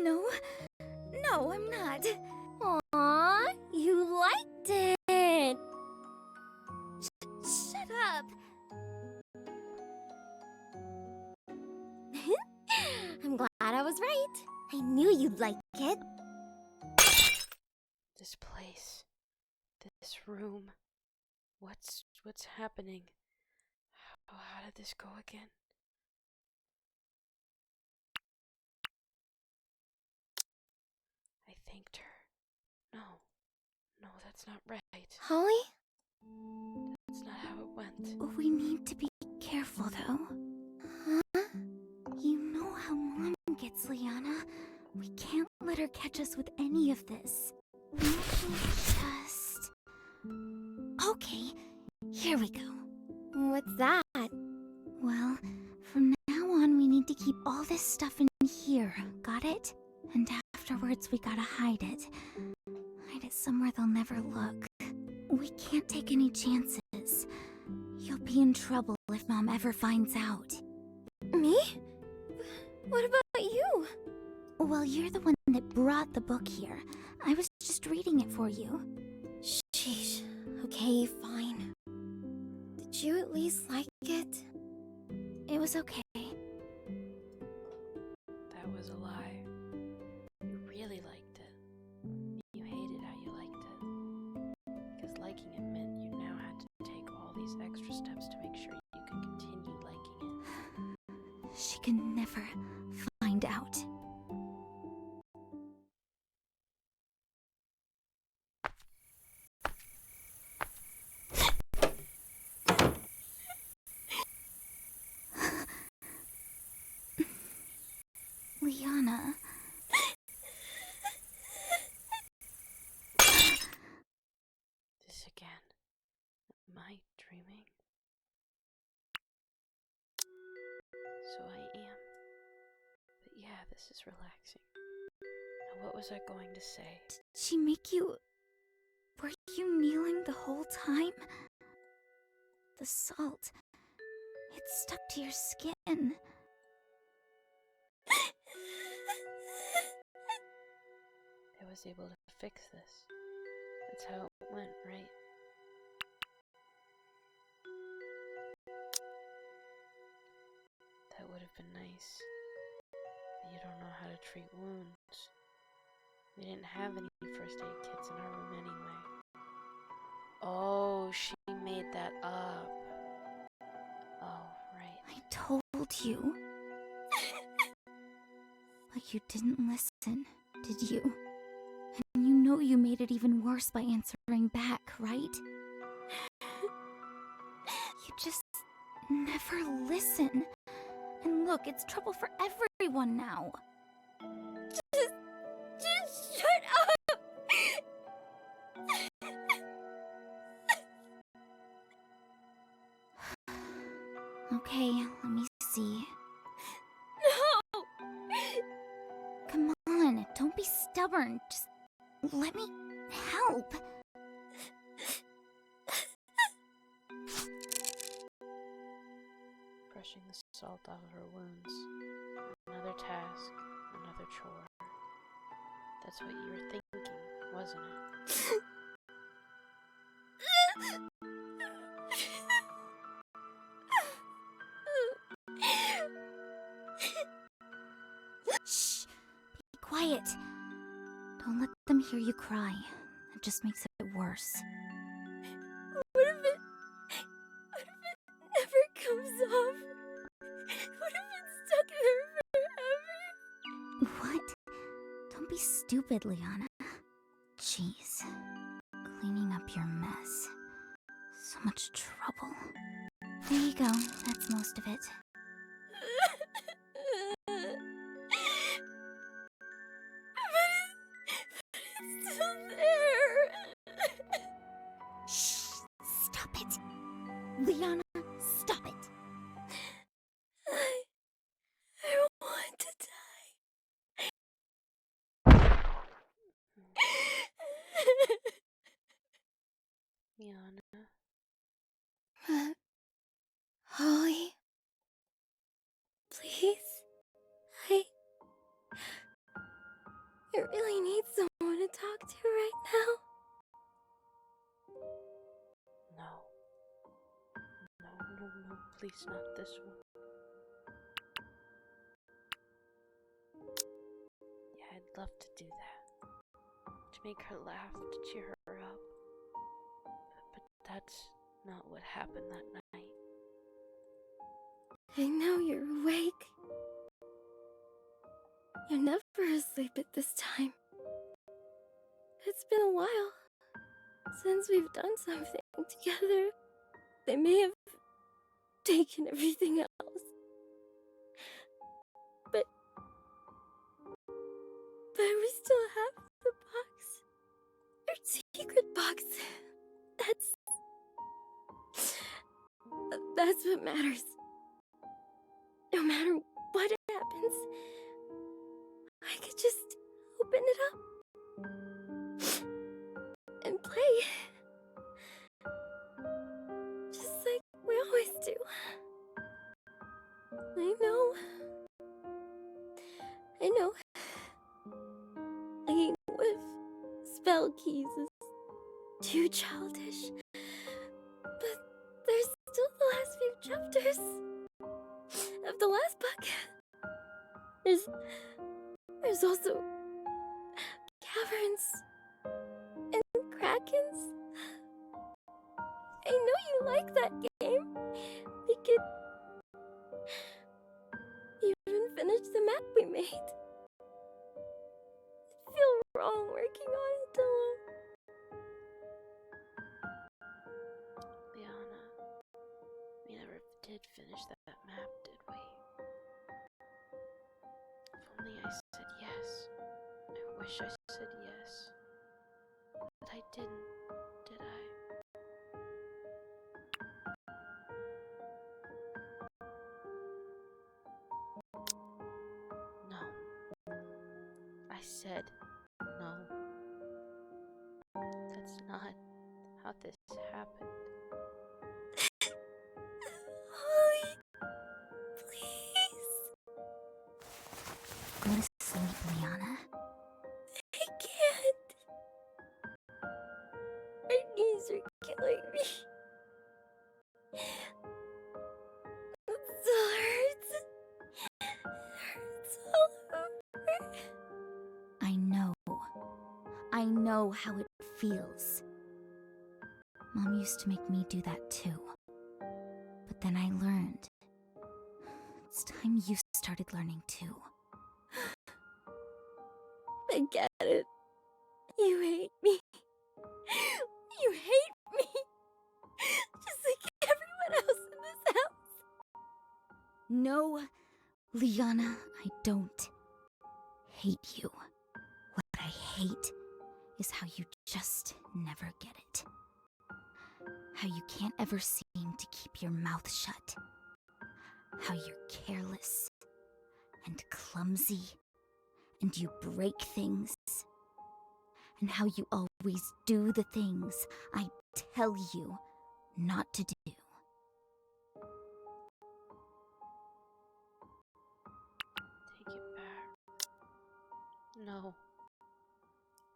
No. No, I'm not. Aww, you liked it! Shut up! I'm glad I was right. I knew you'd like it. This place. This room. What's happening? How did this go again? I thanked her. No, that's not right. Holly? That's not how it went. We need to be careful, though. Huh? You know how Mom gets, Liana. We can't let her catch us with any of this. We just... Okay, here we go. What's that? Well, from now on we need to keep all this stuff in here, got it? And afterwards we gotta hide it. Hide it somewhere they'll never look. We can't take any chances. You'll be in trouble if Mom ever finds out. Me? What about you? Well, you're the one that brought the book here. I was just reading it for you. Sheesh. Okay, fine. Did you at least like it? It was okay. That was a lie. You really liked it. You hated how you liked it. Because liking it meant you now had to take all these extra steps to make sure you could continue liking it. She can never find out. Liana. This again. Am I dreaming? So I am. But yeah, this is relaxing. Now what was I going to say? Did she make you... Were you kneeling the whole time? The salt... It stuck to your skin. I was able to fix this. That's how it went, right? That would have been nice. But you don't know how to treat wounds. We didn't have any first aid kits in our room anyway. Oh, she made that up. Oh, right. I told you. But you didn't listen, did you? And you know you made it even worse by answering back, right? You just never listen. And look, it's trouble for everyone now. Just shut up! Okay, let me see. No! Come on, don't be stubborn. Just let me help. Brushing the salt off of her wounds. Another task, another chore. That's what you were thinking, wasn't it? Shh! Be quiet. Don't let them hear you cry. It just makes it worse. What if it never comes off? What if it's stuck there forever? What? Don't be stupid, Liana. Jeez. Cleaning up your mess. So much trouble. There you go. That's most of it. But it's still there. Shh! Stop it! Liana, stop it! I want to die. Liana. Holly, please. I really need someone to talk to right now. No. No, please not this one. Yeah, I'd love to do that. To make her laugh, to cheer her up. But that's not what happened that night. I know you're awake. You're never asleep at this time. It's been a while since we've done something together. They may have taken everything else. But we still have the box. Our secret box. That's what matters. No matter what happens, I could just open it up and play. Just like we always do. I know. Playing with spell keys is too childish. But there's still the last few chapters of the last book. There's also caverns and krakens. I know you like that game. We could even finish the map we made. It'd feel wrong working on it alone. Liana, we never did finish that map, did we? If only I said yes. I wish I said yes. But I didn't, did I? No. I said no. That's not how this happened. Holly, please. Go to sleep, Liana. I can't. My knees are killing me. It still hurts. It hurts all over. I know how it feels. Mom used to make me do that too. But then I learned. It's time you started learning too. I get it. You hate me. You hate me. Just like everyone else in this house. No, Liana, I don't hate you. What I hate is how you just never get it. How you can't ever seem to keep your mouth shut. How you're careless and clumsy and you break things. And how you always do the things I tell you not to do. Take it back. No.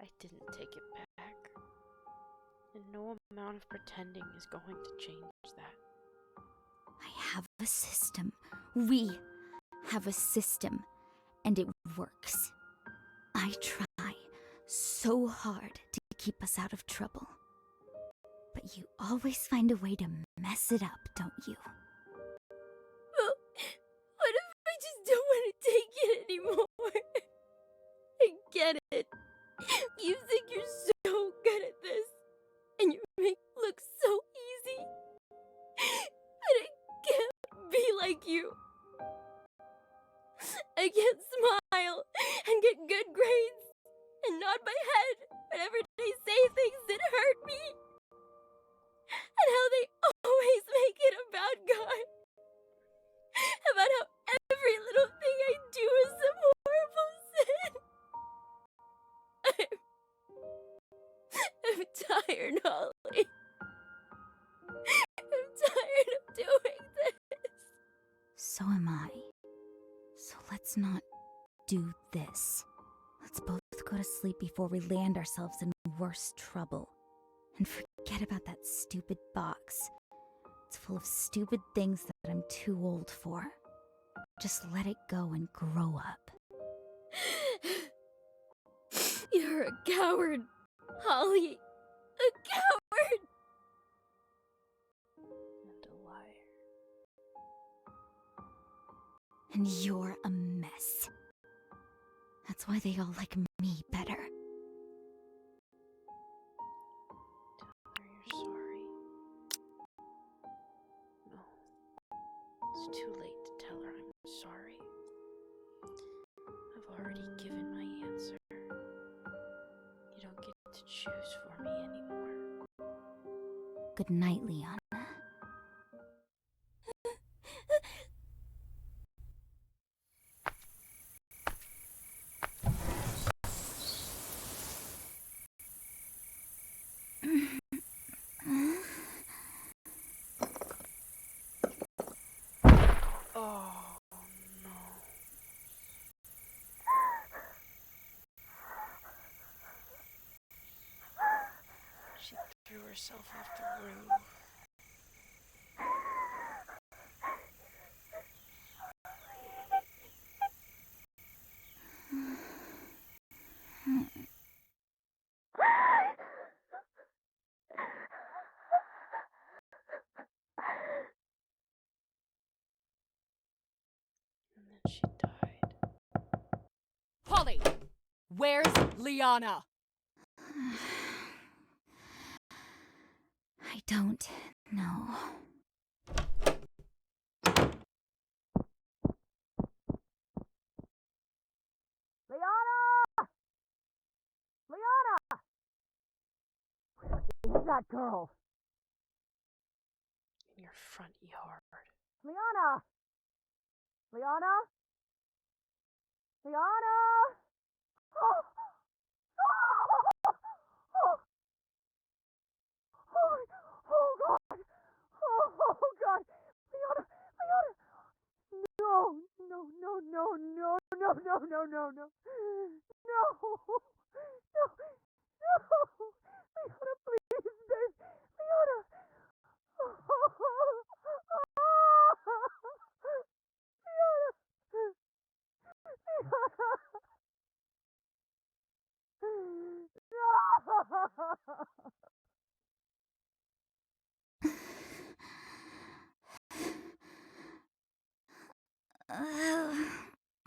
I didn't take it back. And no amount of pretending is going to change that. I have a system. We have a system, and it works. I try so hard to keep us out of trouble. But you always find a way to mess it up, don't you? Well, what if I just don't want to take it anymore? I get it. You think you're so good at this, and you make it look so easy. But I can't be like you. I can't smile and get good grades and nod my head whenever they say things that hurt me. And how they always make it about God. About how every little thing I do is some horrible sin. I'm tired, Holly. I'm tired of doing this. So am I. So let's not do this. Let's both go to sleep before we land ourselves in worse trouble. And forget about that stupid box. It's full of stupid things that I'm too old for. Just let it go and grow up. You're a coward, Holly. A coward! And a liar. And you're a mess. That's why they all like me better. Tell her you're sorry. No. It's too late to tell her I'm sorry. I've already given my answer. You don't get to choose for me anymore. Good night, Liana. Oh, no. She threw herself off the roof. And then she died. Holly! Where's Liana? I don't know. Liana! Liana! Where's that girl? In your front yard. Liana! Liana? Liana! Oh! Oh! Oh God! Oh God! Liana! Liana! No! No! No! No! No! No! No! No! No! No! No! No! No! Liana, please, babe! Liana!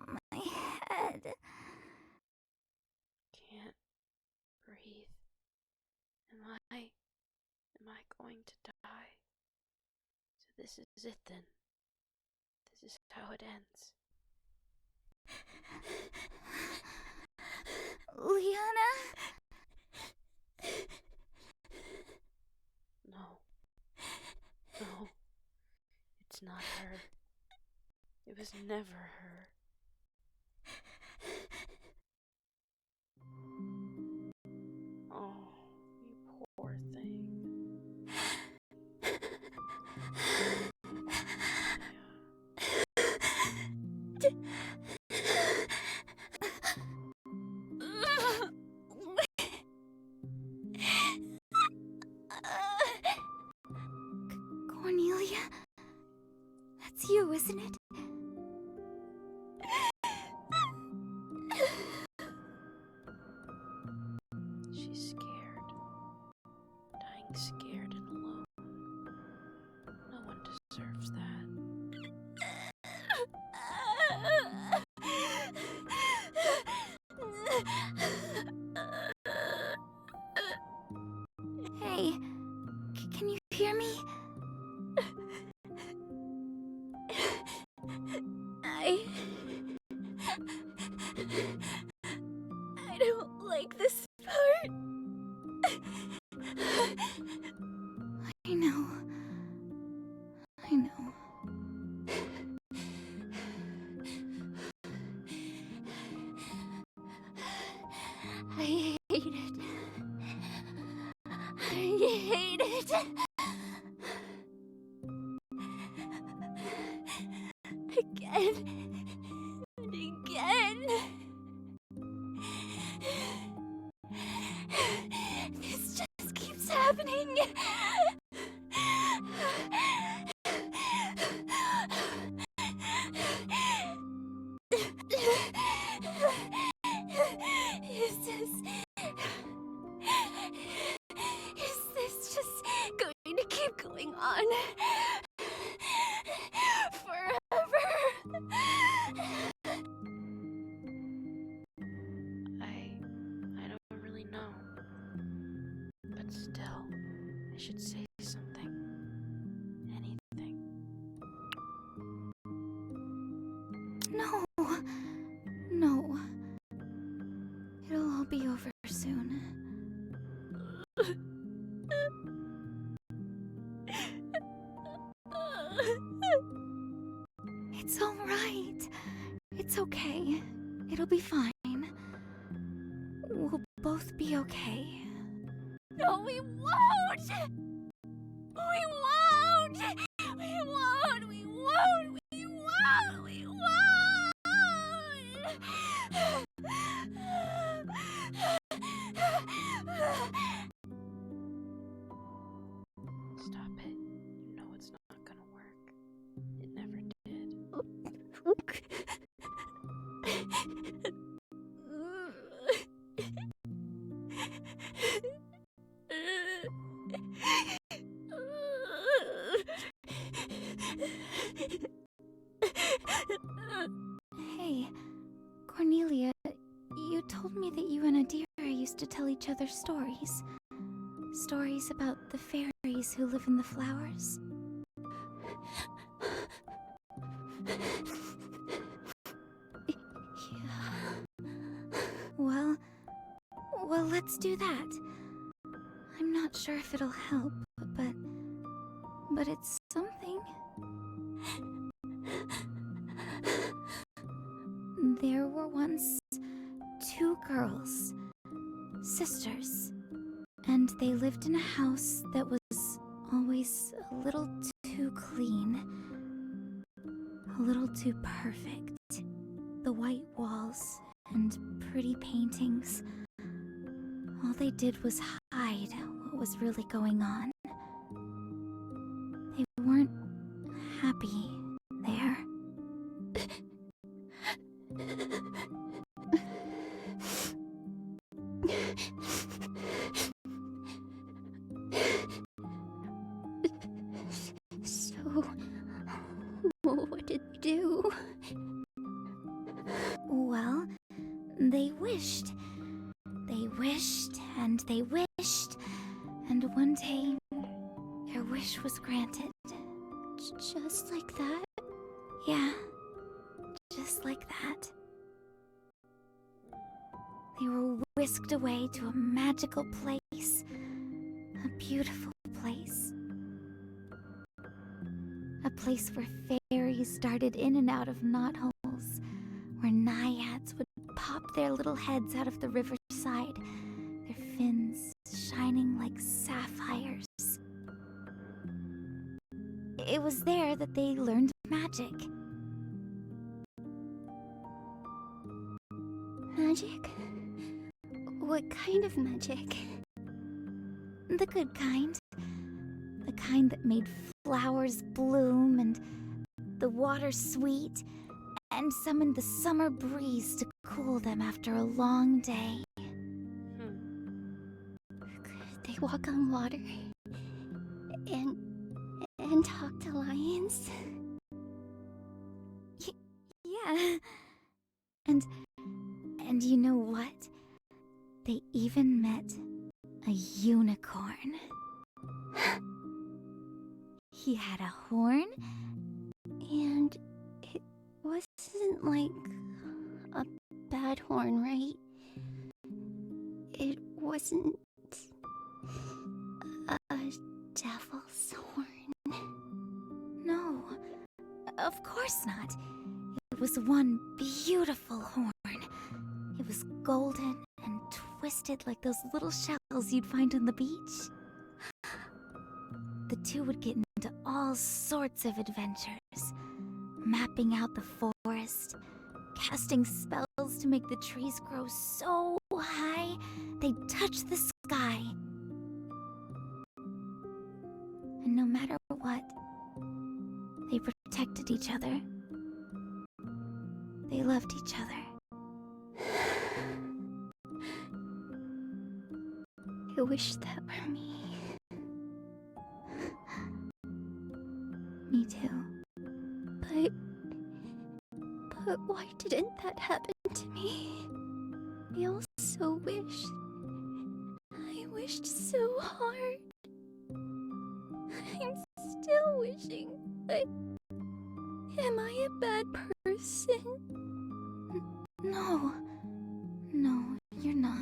My head. Can't breathe. Am I going to die? So this is it then. This is how it ends. Liana? No. No. It's not her. It was never her. Oh, you poor thing. Hey, can you hear me? I don't like this part. I know. I know. I hate it. I hate it. Again and again. This just keeps happening. Is this just going to keep going on forever? I don't really know. But still, I should say something. Anything. No. No. It'll all be over soon. It's all right. It's okay. It'll be fine. We'll both be okay. No, we won't! We won't! We won't! We won't! We won't! We won't! Stop it. You know it's not gonna work. It never did. Hey, Cornelia, you told me that you and Adira used to tell each other stories. Stories about the fairies who live in the flowers. Well, let's do that. I'm not sure if it'll help, but it's something. There were once 2 girls, sisters, and they lived in a house that was always a little too clean, a little too perfect. The white walls and pretty paintings, all they did was hide what was really going on. They weren't happy there. So, what did they do? Well, they wished. They wished, and they wished, and one day, their wish was granted. Just like that? Yeah, just like that. They were whisked away to a magical place. A beautiful place. A place where fairies darted in and out of knotholes, where naiads would pop their little heads out of the riverside, their fins shining like sapphires. It was there that they learned magic. Magic? What kind of magic? The good kind. The kind that made flowers bloom and the water sweet and summoned the summer breeze to cool them after a long day. They walk on water and talk to lions. Yeah. And And you know what? They even met a unicorn. He had a horn, and it wasn't like a bad horn, right? It wasn't a devil's horn. No, of course not. It was one beautiful horn. It was golden and twisted like those little shells you'd find on the beach. The two would get into all sorts of adventures, mapping out the forest, casting spells to make the trees grow so high they'd touch the sky. And no matter what, they protected each other. They loved each other. I wish that were me. Me too. But why didn't that happen to me? I also wished. I wished so hard. I'm still wishing. Am I a bad person? No. No, you're not.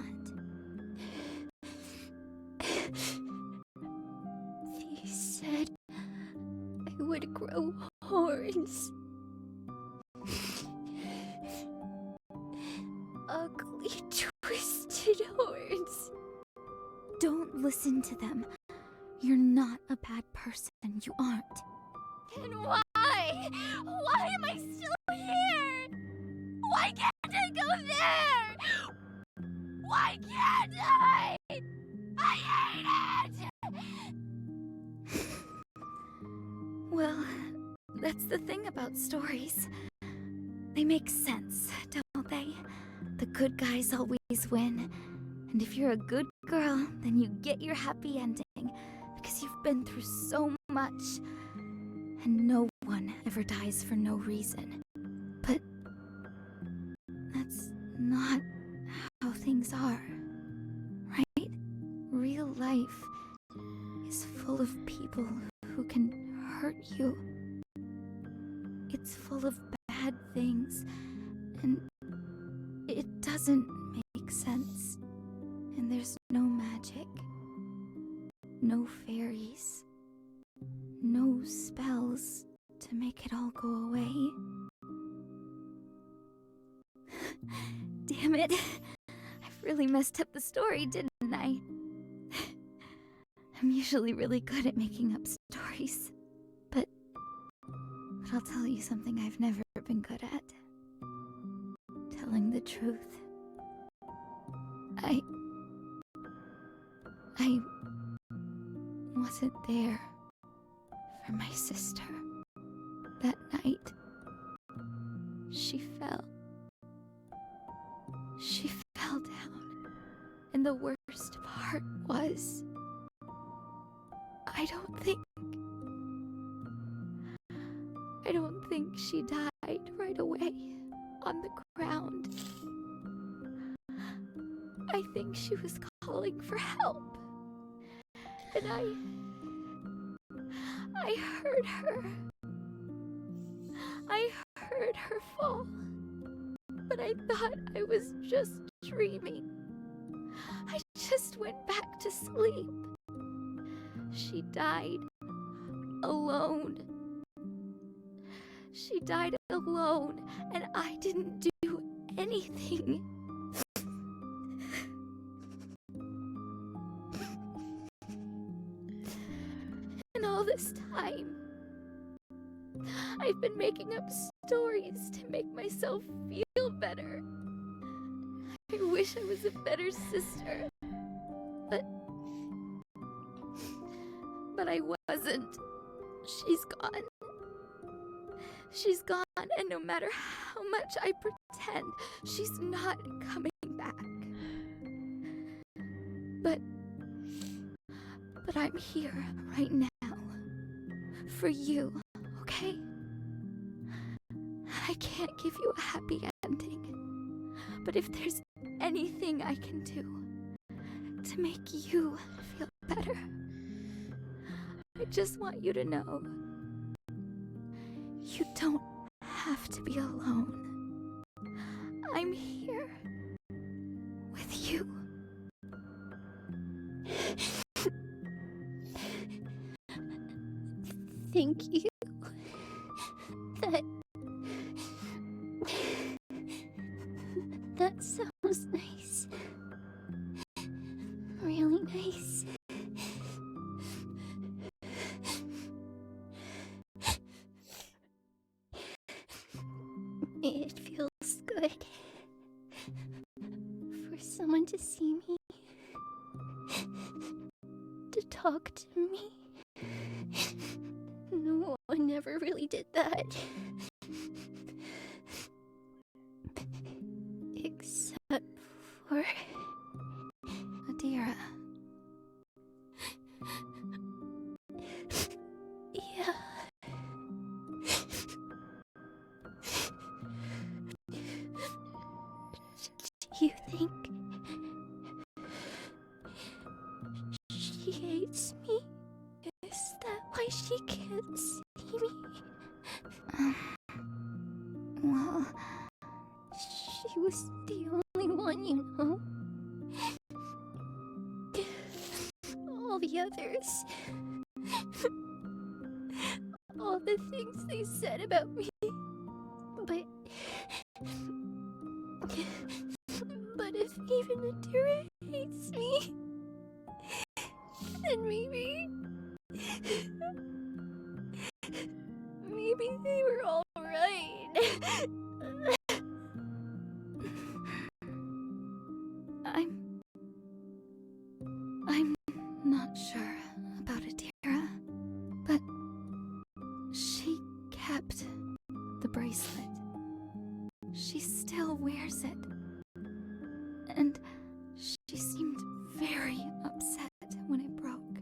They said I would grow horns. Ugly, twisted horns. Don't listen to them. You're not a bad person. You aren't. Then why? Why am I still here? Why can't I go there? Why can't I? I hate it! Well, that's the thing about stories. They make sense, don't they? The good guys always win. And if you're a good girl, then you get your happy ending. Because you've been through so much. And no one ever dies for no reason. But that's not how things are, right? Real life is full of people who can hurt you. It's full of bad things, and it doesn't make sense. And there's no magic, no fairies, no spells to make it all go away. Damn it. I've really messed up the story, didn't I? I'm usually really good at making up stories. But I'll tell you something I've never been good at. Telling the truth. I wasn't there for my sister. That night, she fell. She fell down. And the worst part was, I don't think she died right away on the ground. I think she was calling for help. And I heard her. I heard her fall. But I thought I was just dreaming. I just went back to sleep. She died alone. She died alone, and I didn't do anything. And all this time, I've been making up stories to make myself feel better. I wish I was a better sister, but I wasn't. She's gone. She's gone, and no matter how much I pretend, she's not coming back. But I'm here right now. For you, okay? I can't give you a happy ending, But if there's anything I can do to make you feel better, I just want you to know you don't have to be alone. I'm here with you. Thank you. That sounds nice. Really nice. It feels good for someone to see me, to talk to me. No one ever really did that. Except for Adira. Yeah. Do you think she hates me? Is that why she can't see me? Well, She was the only one, you know. All the others. All the things they said about me. But if even Adira hates me, then maybe they were all right. I'm not sure about Adira, but she kept the bracelet. She still wears it. And she seemed very upset when it broke.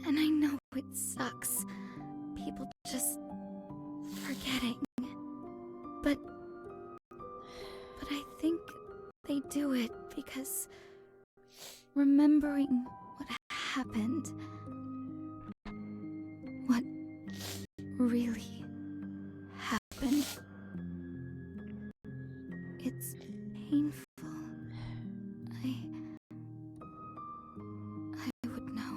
And I know it sucks, people just forgetting. But I think they do it because remembering what happened, what really happened, it's painful. I would know.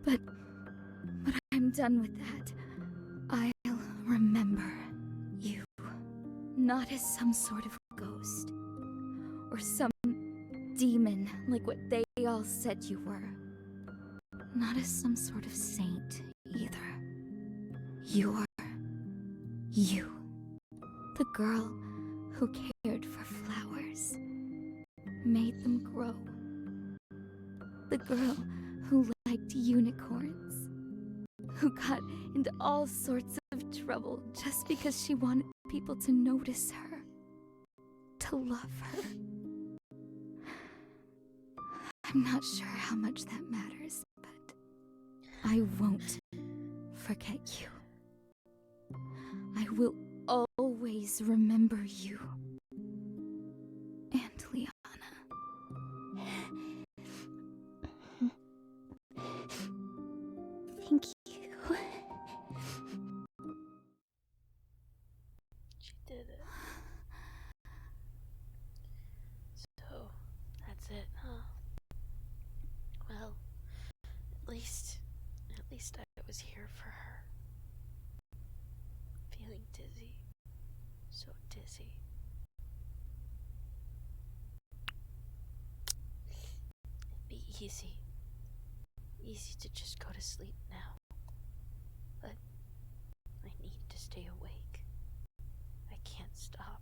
But I'm done with that. I'll remember you. Not as some sort of ghost. Or some demon like what they all said you were. Not as some sort of saint either. You're you. The girl who cared for flowers. Made them grow. The girl who liked unicorns. Who got into all sorts of trouble just because she wanted people to notice her. To love her. I'm not sure how much that matters, but I won't forget you. I will always remember you. And Liana. Thank you. She did it. So, that's it, huh? Well, at least I was here for her. Feeling dizzy. So dizzy. It'd be easy to just go to sleep now. But I need to stay awake. I can't stop.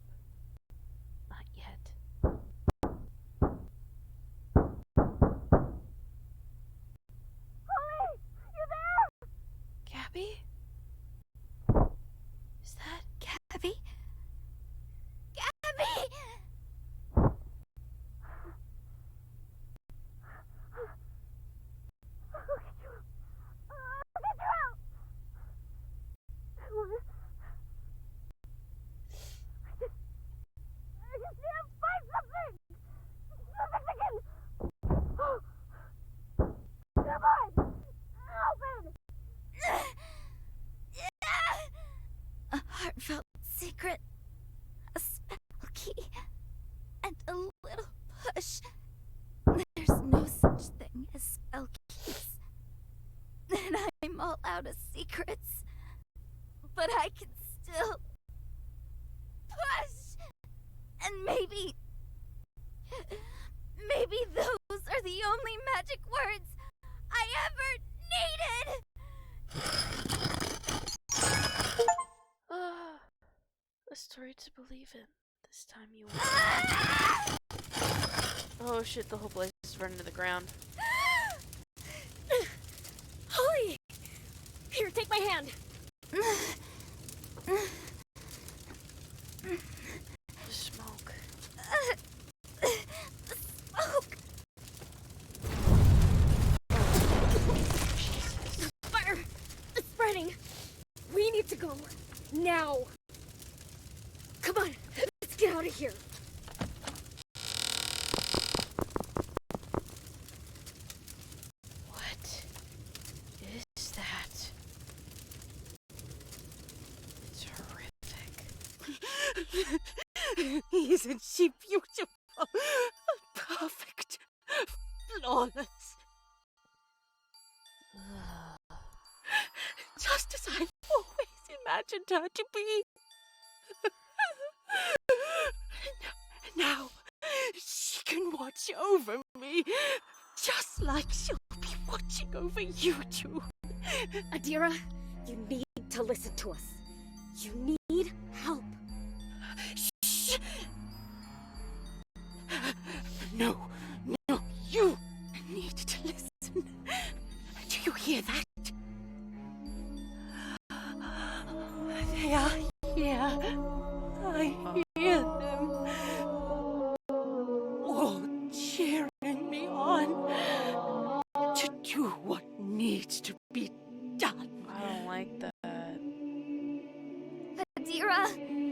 Not yet. Holly! You there? Gabby? Is that Gabby? Gabby! secret, a spell key, and a little push. There's no such thing as spell keys. Then I'm all out of secrets. But I can still push. And maybe those are the only magic words I ever needed. A story to believe in. This time you will. Oh shit, the whole place is running to the ground. Holly! Here, take my hand. The smoke. Smoke! Fire! It's spreading! We need to go. Now! Come on, let's get out of here. What is that? It's horrific. Isn't she beautiful? Perfect. Flawless. Just as I've always imagined her to be. Now, she can watch over me, just like she'll be watching over you two. Adira, you need to listen to us. You need help. Shh! No, you need to listen. Do you hear that? They are here. I hear them. All cheering me on to do what needs to be done. I don't like that. Adira,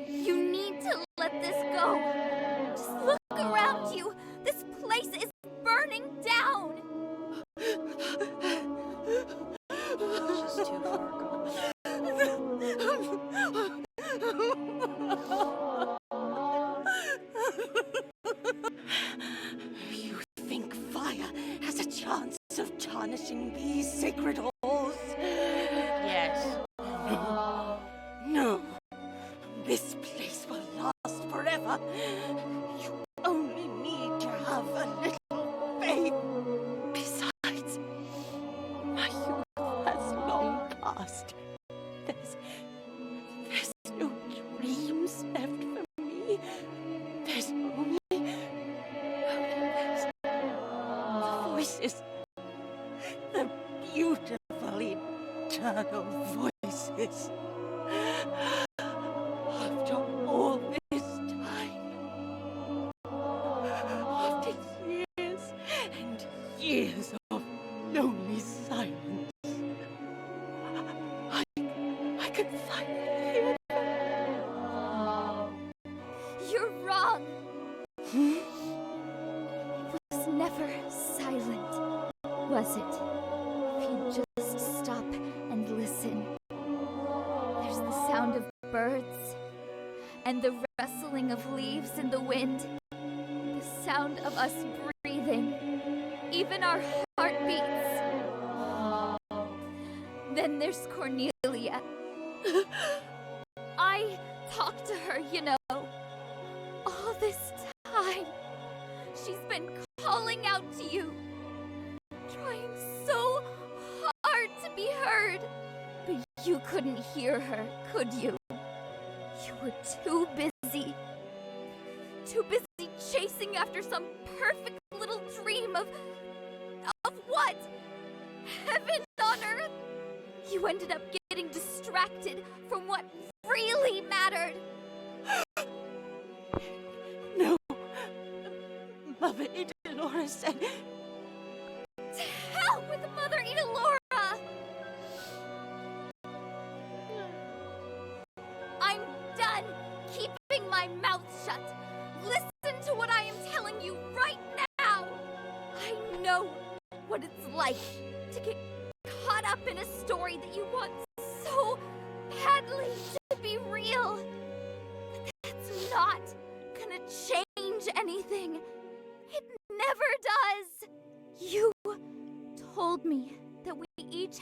you need to let this go. Just look around you. This place is burning down. It's just too far gone. You think fire has a chance of tarnishing these sacred halls? Yes. No. This place will last forever. You only need to have a little faith. Besides, my youth has long passed. There's no dreams left for me. There's only the voices. The beautiful eternal voices. After all this time, after years and years of lonely silence, I can finally hear them. You're wrong. It was never silent, was it? If you just stop and listen. There's the sound of birds and the rustling of leaves in the wind. The sound of us breathing, even our heartbeats. Then there's Cornelia. I talked to her, you know. All this time, she's been calling out to you, trying so hard to be heard. But you couldn't hear her, could you? You were too busy. Too busy chasing after some perfect little dream of what? Heaven on earth? You ended up getting distracted from what really mattered. No. Mother Idalora said... To hell with Mother Idalora! I'm done keeping my mouth shut. Listen to what I am telling you right now. I know what it's like to get caught up in a story that you want so badly to be real.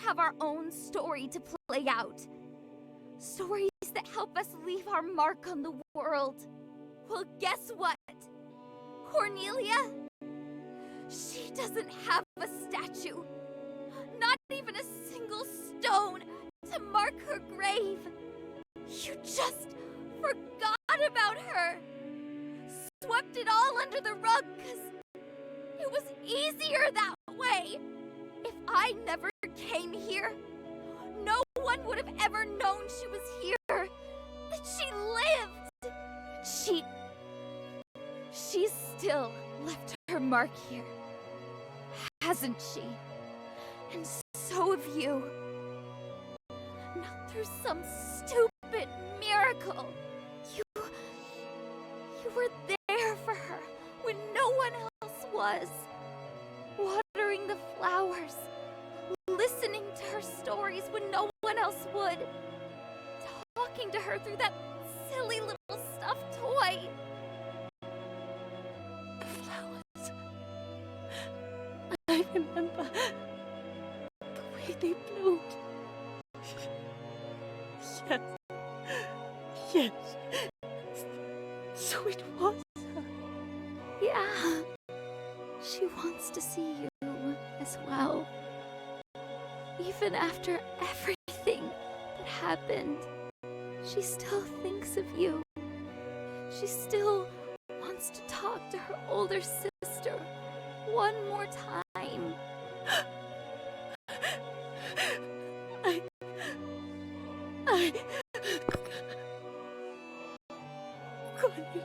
have our own story to play out. Stories that help us leave our mark on the world. Well, guess what? Cornelia? She doesn't have a statue. Not even a single stone to mark her grave. You just forgot about her. Swept it all under the rug because it was easier that way. If I never came here, no one would have ever known she was here, that she lived. She's still left her mark here, hasn't she? And so have you. Not through some stupid miracle. You were there for her when no one else was. Watering the flowers, listening to her stories when no one else would. Talking to her through that silly little stuffed toy. The flowers. I remember the way they bloomed. Yes. Yes. So it was her. Yeah. She wants to see you as well. Even after everything that happened, she still thinks of you. She still wants to talk to her older sister one more time. Cornelia.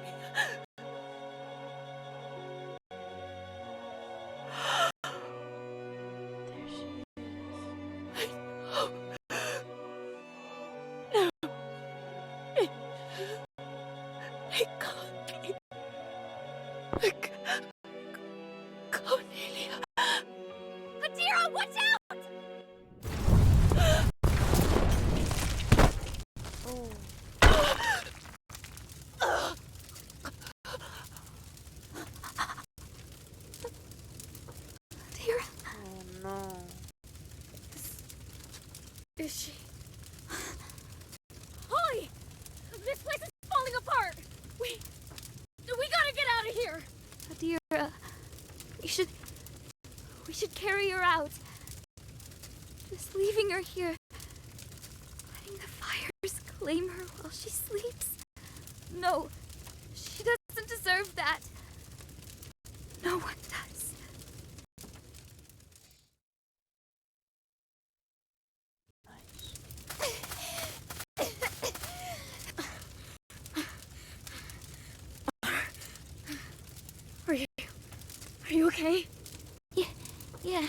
There she is. I know. No. It can't be. Cornelia. Adira, watch out! Oh. Adira. Oh no. Is she? Holly! This place is falling apart! We gotta get out of here! Adira, we should carry her out. Just leaving her here, letting the fires claim her while she sleeps. No, she doesn't deserve that. No one does. Are you okay? Yeah.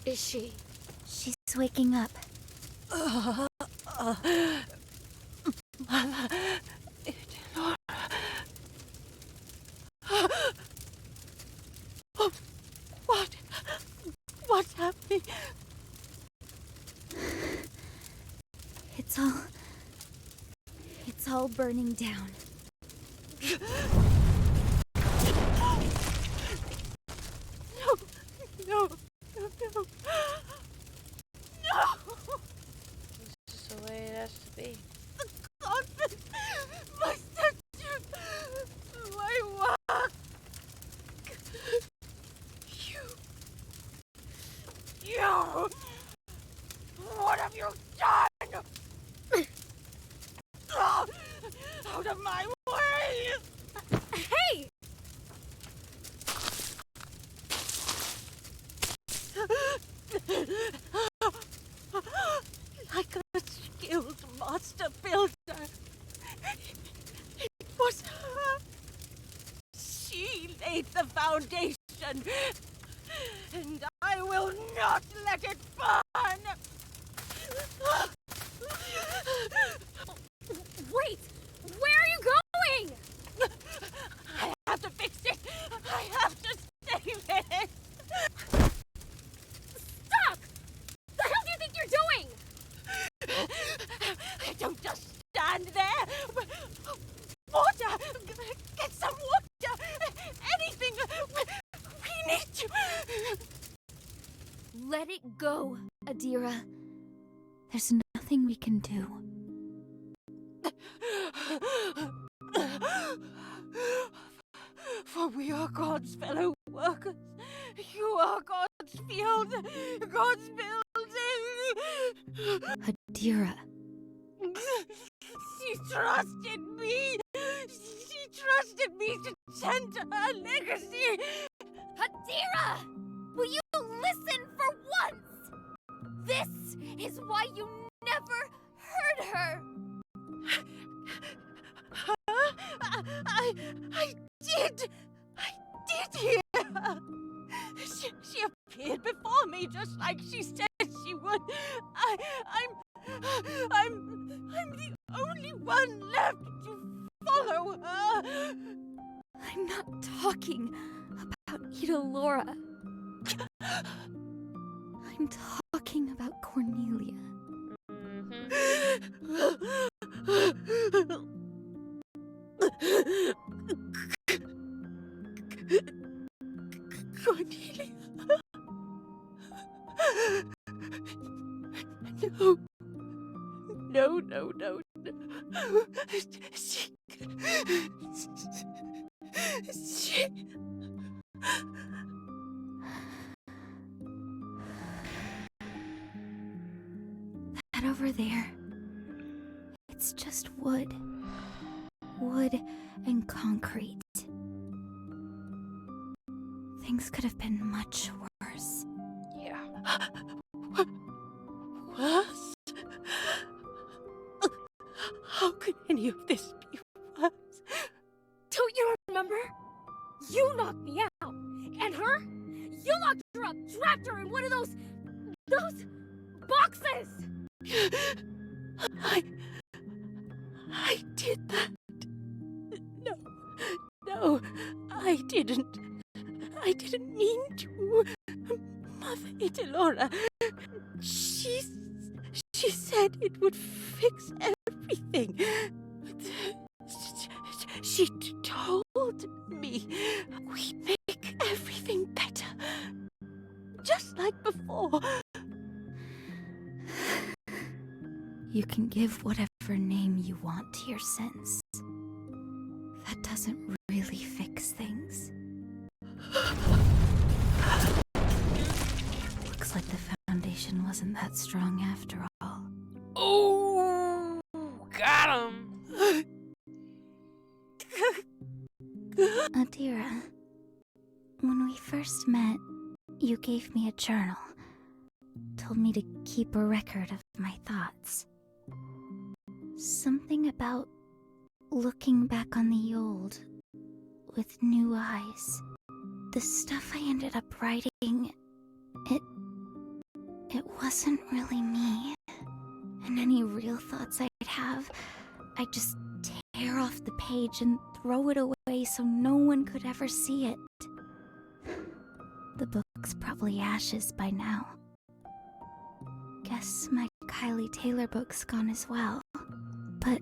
Is she? She's waking up. Mother, Eleanor. What's happening? It's all burning down. No. This is the way it has to be. The convent! My statue! My work! You! What have you done? Out of my way! Hey! Like a skilled master builder. It was her. She laid the foundation. And I will not let it burn. Wait! Where are you going? I have to fix it. I have to save it. Stop! The hell do you think you're doing? I don't just stand there. Water! Get some water! Anything! Let it go. Adira, there's nothing we can do. For we are God's fellow workers. You are God's field, God's building. Adira. She trusted me. She trusted me to tend to her legacy. Adira! Will you listen for once? This is why you never heard her. I did hear her. She appeared before me just like she said she would. I'm the only one left to follow her. I'm not talking about Idalora. I'm talking about Cornelia. Cornelia. No. No. She... That over there, it's just wood. Wood and concrete. Things could have been much worse. Yeah. Worse? How could any of this be worse? Don't you remember? You knocked me out. And her? You locked her up, trapped her in one of those boxes! I did that. No, I didn't. I didn't mean to. Mother Idalora, she said it would fix everything. She told me we'd make everything better. Just like before. You can give whatever name you want to your sins. That doesn't really fix things. Looks like the foundation wasn't that strong after all. Oh, got him. Adira, when we first met, you gave me a journal. Told me to keep a record of my thoughts. Something about looking back on the old with new eyes. The stuff I ended up writing, it wasn't really me. And any real thoughts I'd have, I'd just tear off the page and throw it away so no one could ever see it. The book's probably ashes by now. Guess my Kylie Taylor book's gone as well. But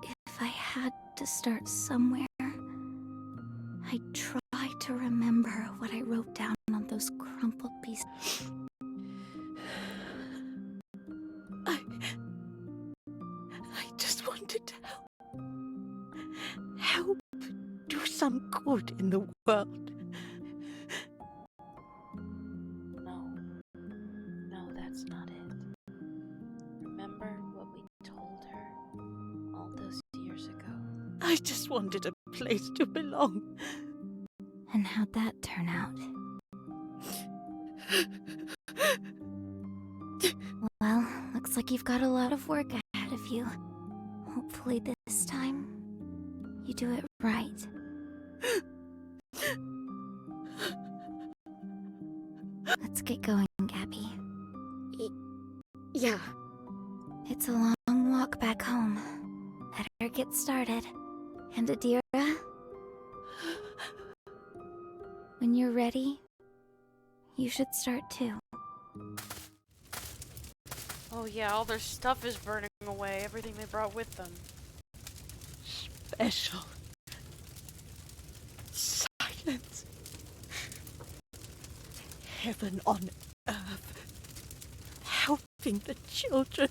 if I had to start somewhere, I'd try to remember what I wrote down on those crumpled pieces. I just wanted to help do some good in the world. No, that's not it. Remember what we told her all those years ago? I just wanted a place to belong. And how'd that turn out? Well, looks like you've got a lot of work ahead of you. Hopefully this time, you do it right. Let's get going, Gabby. Yeah. It's a long walk back home. Better get started. And Adira, when you're ready, you should start too. Oh yeah, all their stuff is burning away, everything they brought with them. Special. Silence. Heaven on helping the children.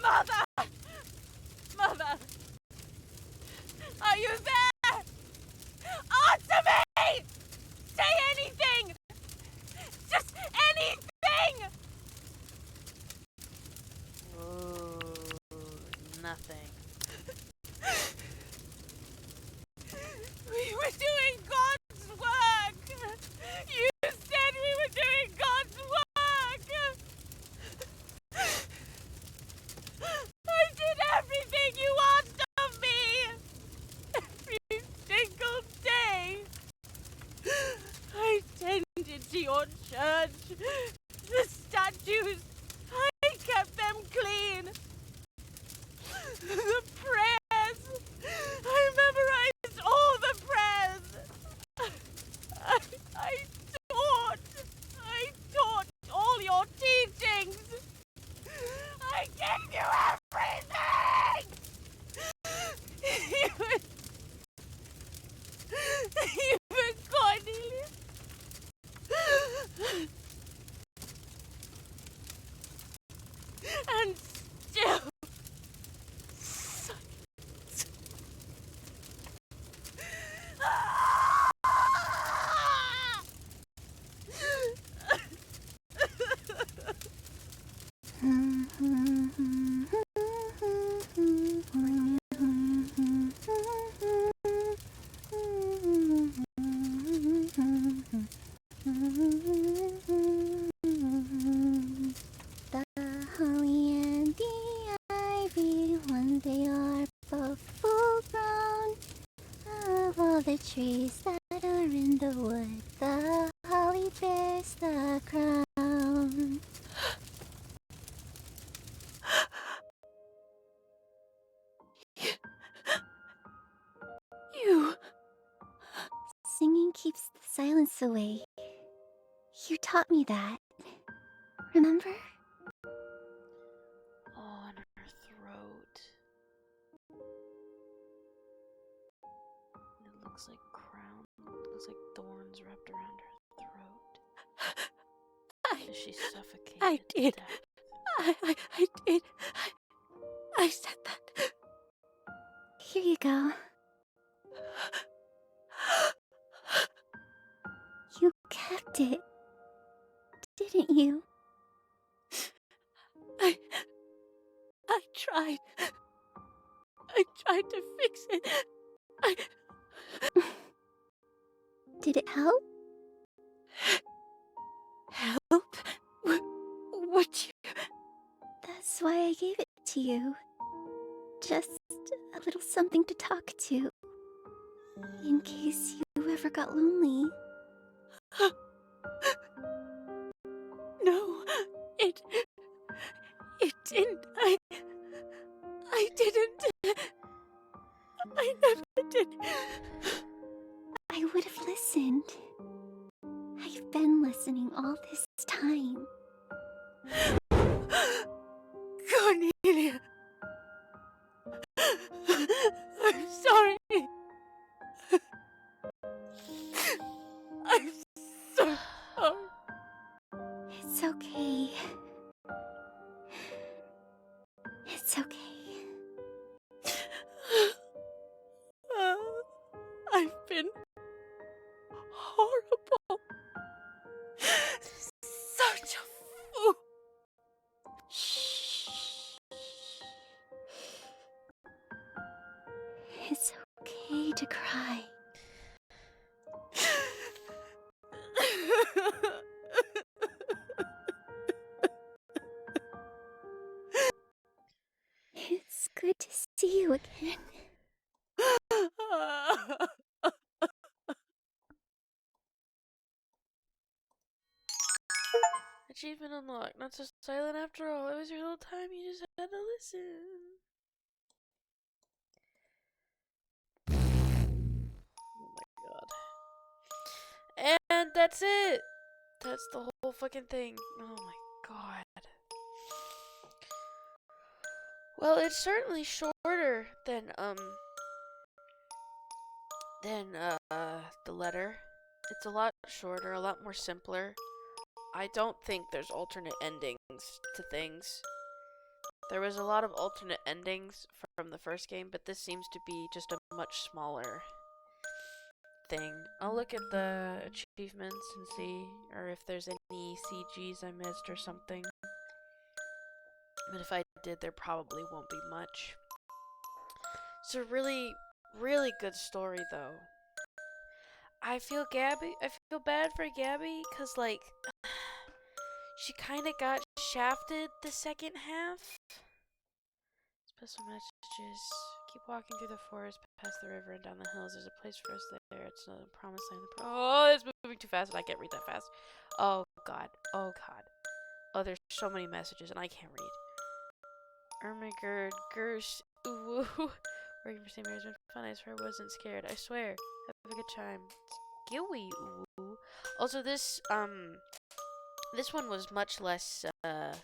Mother! Mother! Are you there? Answer me! Say anything! Just anything! Oh, nothing. We were doing God's work! You said we were doing God's work! I did everything you asked of me! Every single day! I tended to your church, the statues, I kept them clean! The prayers! I memorized all the prayers! I taught all your teachings! I gave you everything! Even Cornelia! And still... The holly and the ivy, one they are both full grown. Of all the trees that are in the wood, the holly bears the crown. You... Singing keeps the silence away. You taught me that. Remember? On her throat. It looks like crown. It looks like thorns wrapped around her throat. Is she suffocated? I did. to death? I did. I said that. Here you go. You kept it, didn't you? I tried. I tried to fix it. Did it help? Help? Would you? That's why I gave it to you. Just a little something to talk to. In case you ever got lonely. No, it didn't. I didn't. I never did. I would have listened. I've been listening all this time. Cornelia. I'm sorry. I'm so sorry. It's okay. It's okay. I've been horrible. Such a fool. Shh. It's okay to cry. It's good to see you again. Achievement unlocked. Not so silent after all. It was your little time. You just had to listen. Oh my god. And that's it. That's the whole fucking thing. Oh my god. Well, it's certainly shorter than the letter. It's a lot shorter, a lot more simpler. I don't think there's alternate endings to things. There was a lot of alternate endings from the first game, but this seems to be just a much smaller thing. I'll look at the achievements and see, or if there's any CGs I missed or something. But if I did, there probably won't be much. It's a really, really good story, though. I feel bad for Gabby, cause like, she kind of got shafted the second half. Special messages. Keep walking through the forest, past the river, and down the hills. There's a place for us there. It's a promised land. Oh, it's moving too fast, and I can't read that fast. Oh god. Oh god. Oh, there's so many messages, and I can't read. Ermigerd, Gersh, ooh, working for St. Mary's been fun. I swear I wasn't scared. I swear. Have a good time. Skilly, ooh. Also, this one was much less, a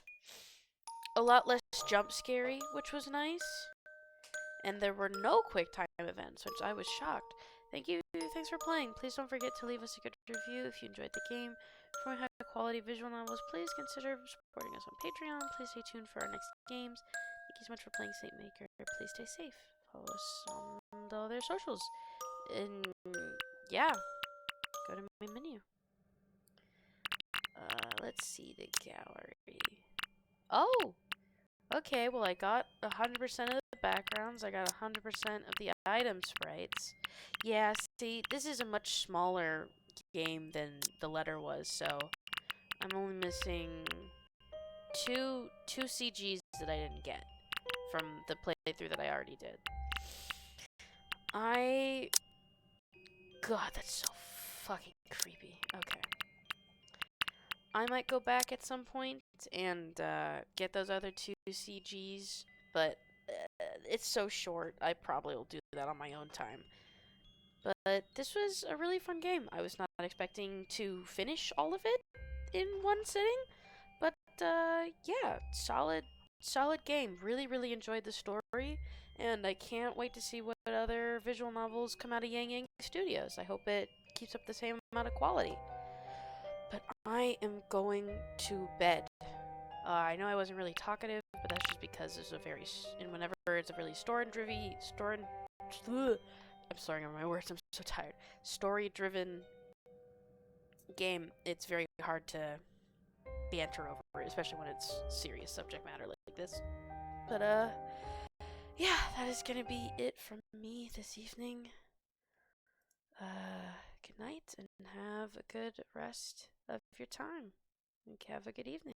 lot less jump scary, which was nice. And there were no quick time events, which I was shocked. Thanks for playing. Please don't forget to leave us a good review if you enjoyed the game. For more high-quality visual novels, please consider supporting us on Patreon. Please stay tuned for our next games. Thank you so much for playing Saint Maker. Please stay safe. Follow us on all their socials. And yeah, go to my menu. Let's see the gallery. Oh! Okay, well I got 100% of the backgrounds. I got 100% of the item sprites. Yeah, see, this is a much smaller game than the letter was, so I'm only missing two CGs that I didn't get from the playthrough that I already did. God, that's so fucking creepy. Okay. I might go back at some point and get those other 2 CGs, but it's so short, I probably will do that on my own time. But this was a really fun game. I was not expecting to finish all of it in one sitting, but yeah, solid game. Really, really enjoyed the story, and I can't wait to see what other visual novels come out of Yang Yang Studios. I hope it keeps up the same amount of quality. But I am going to bed. I know I wasn't really talkative, but that's just because it's whenever it's a really I'm sorry on my words, I'm so tired. Story-driven game, it's very hard to banter over, especially when it's serious subject matter like this. But, yeah, that is gonna be it from me this evening. Good night, and have a good rest of your time. And have a good evening.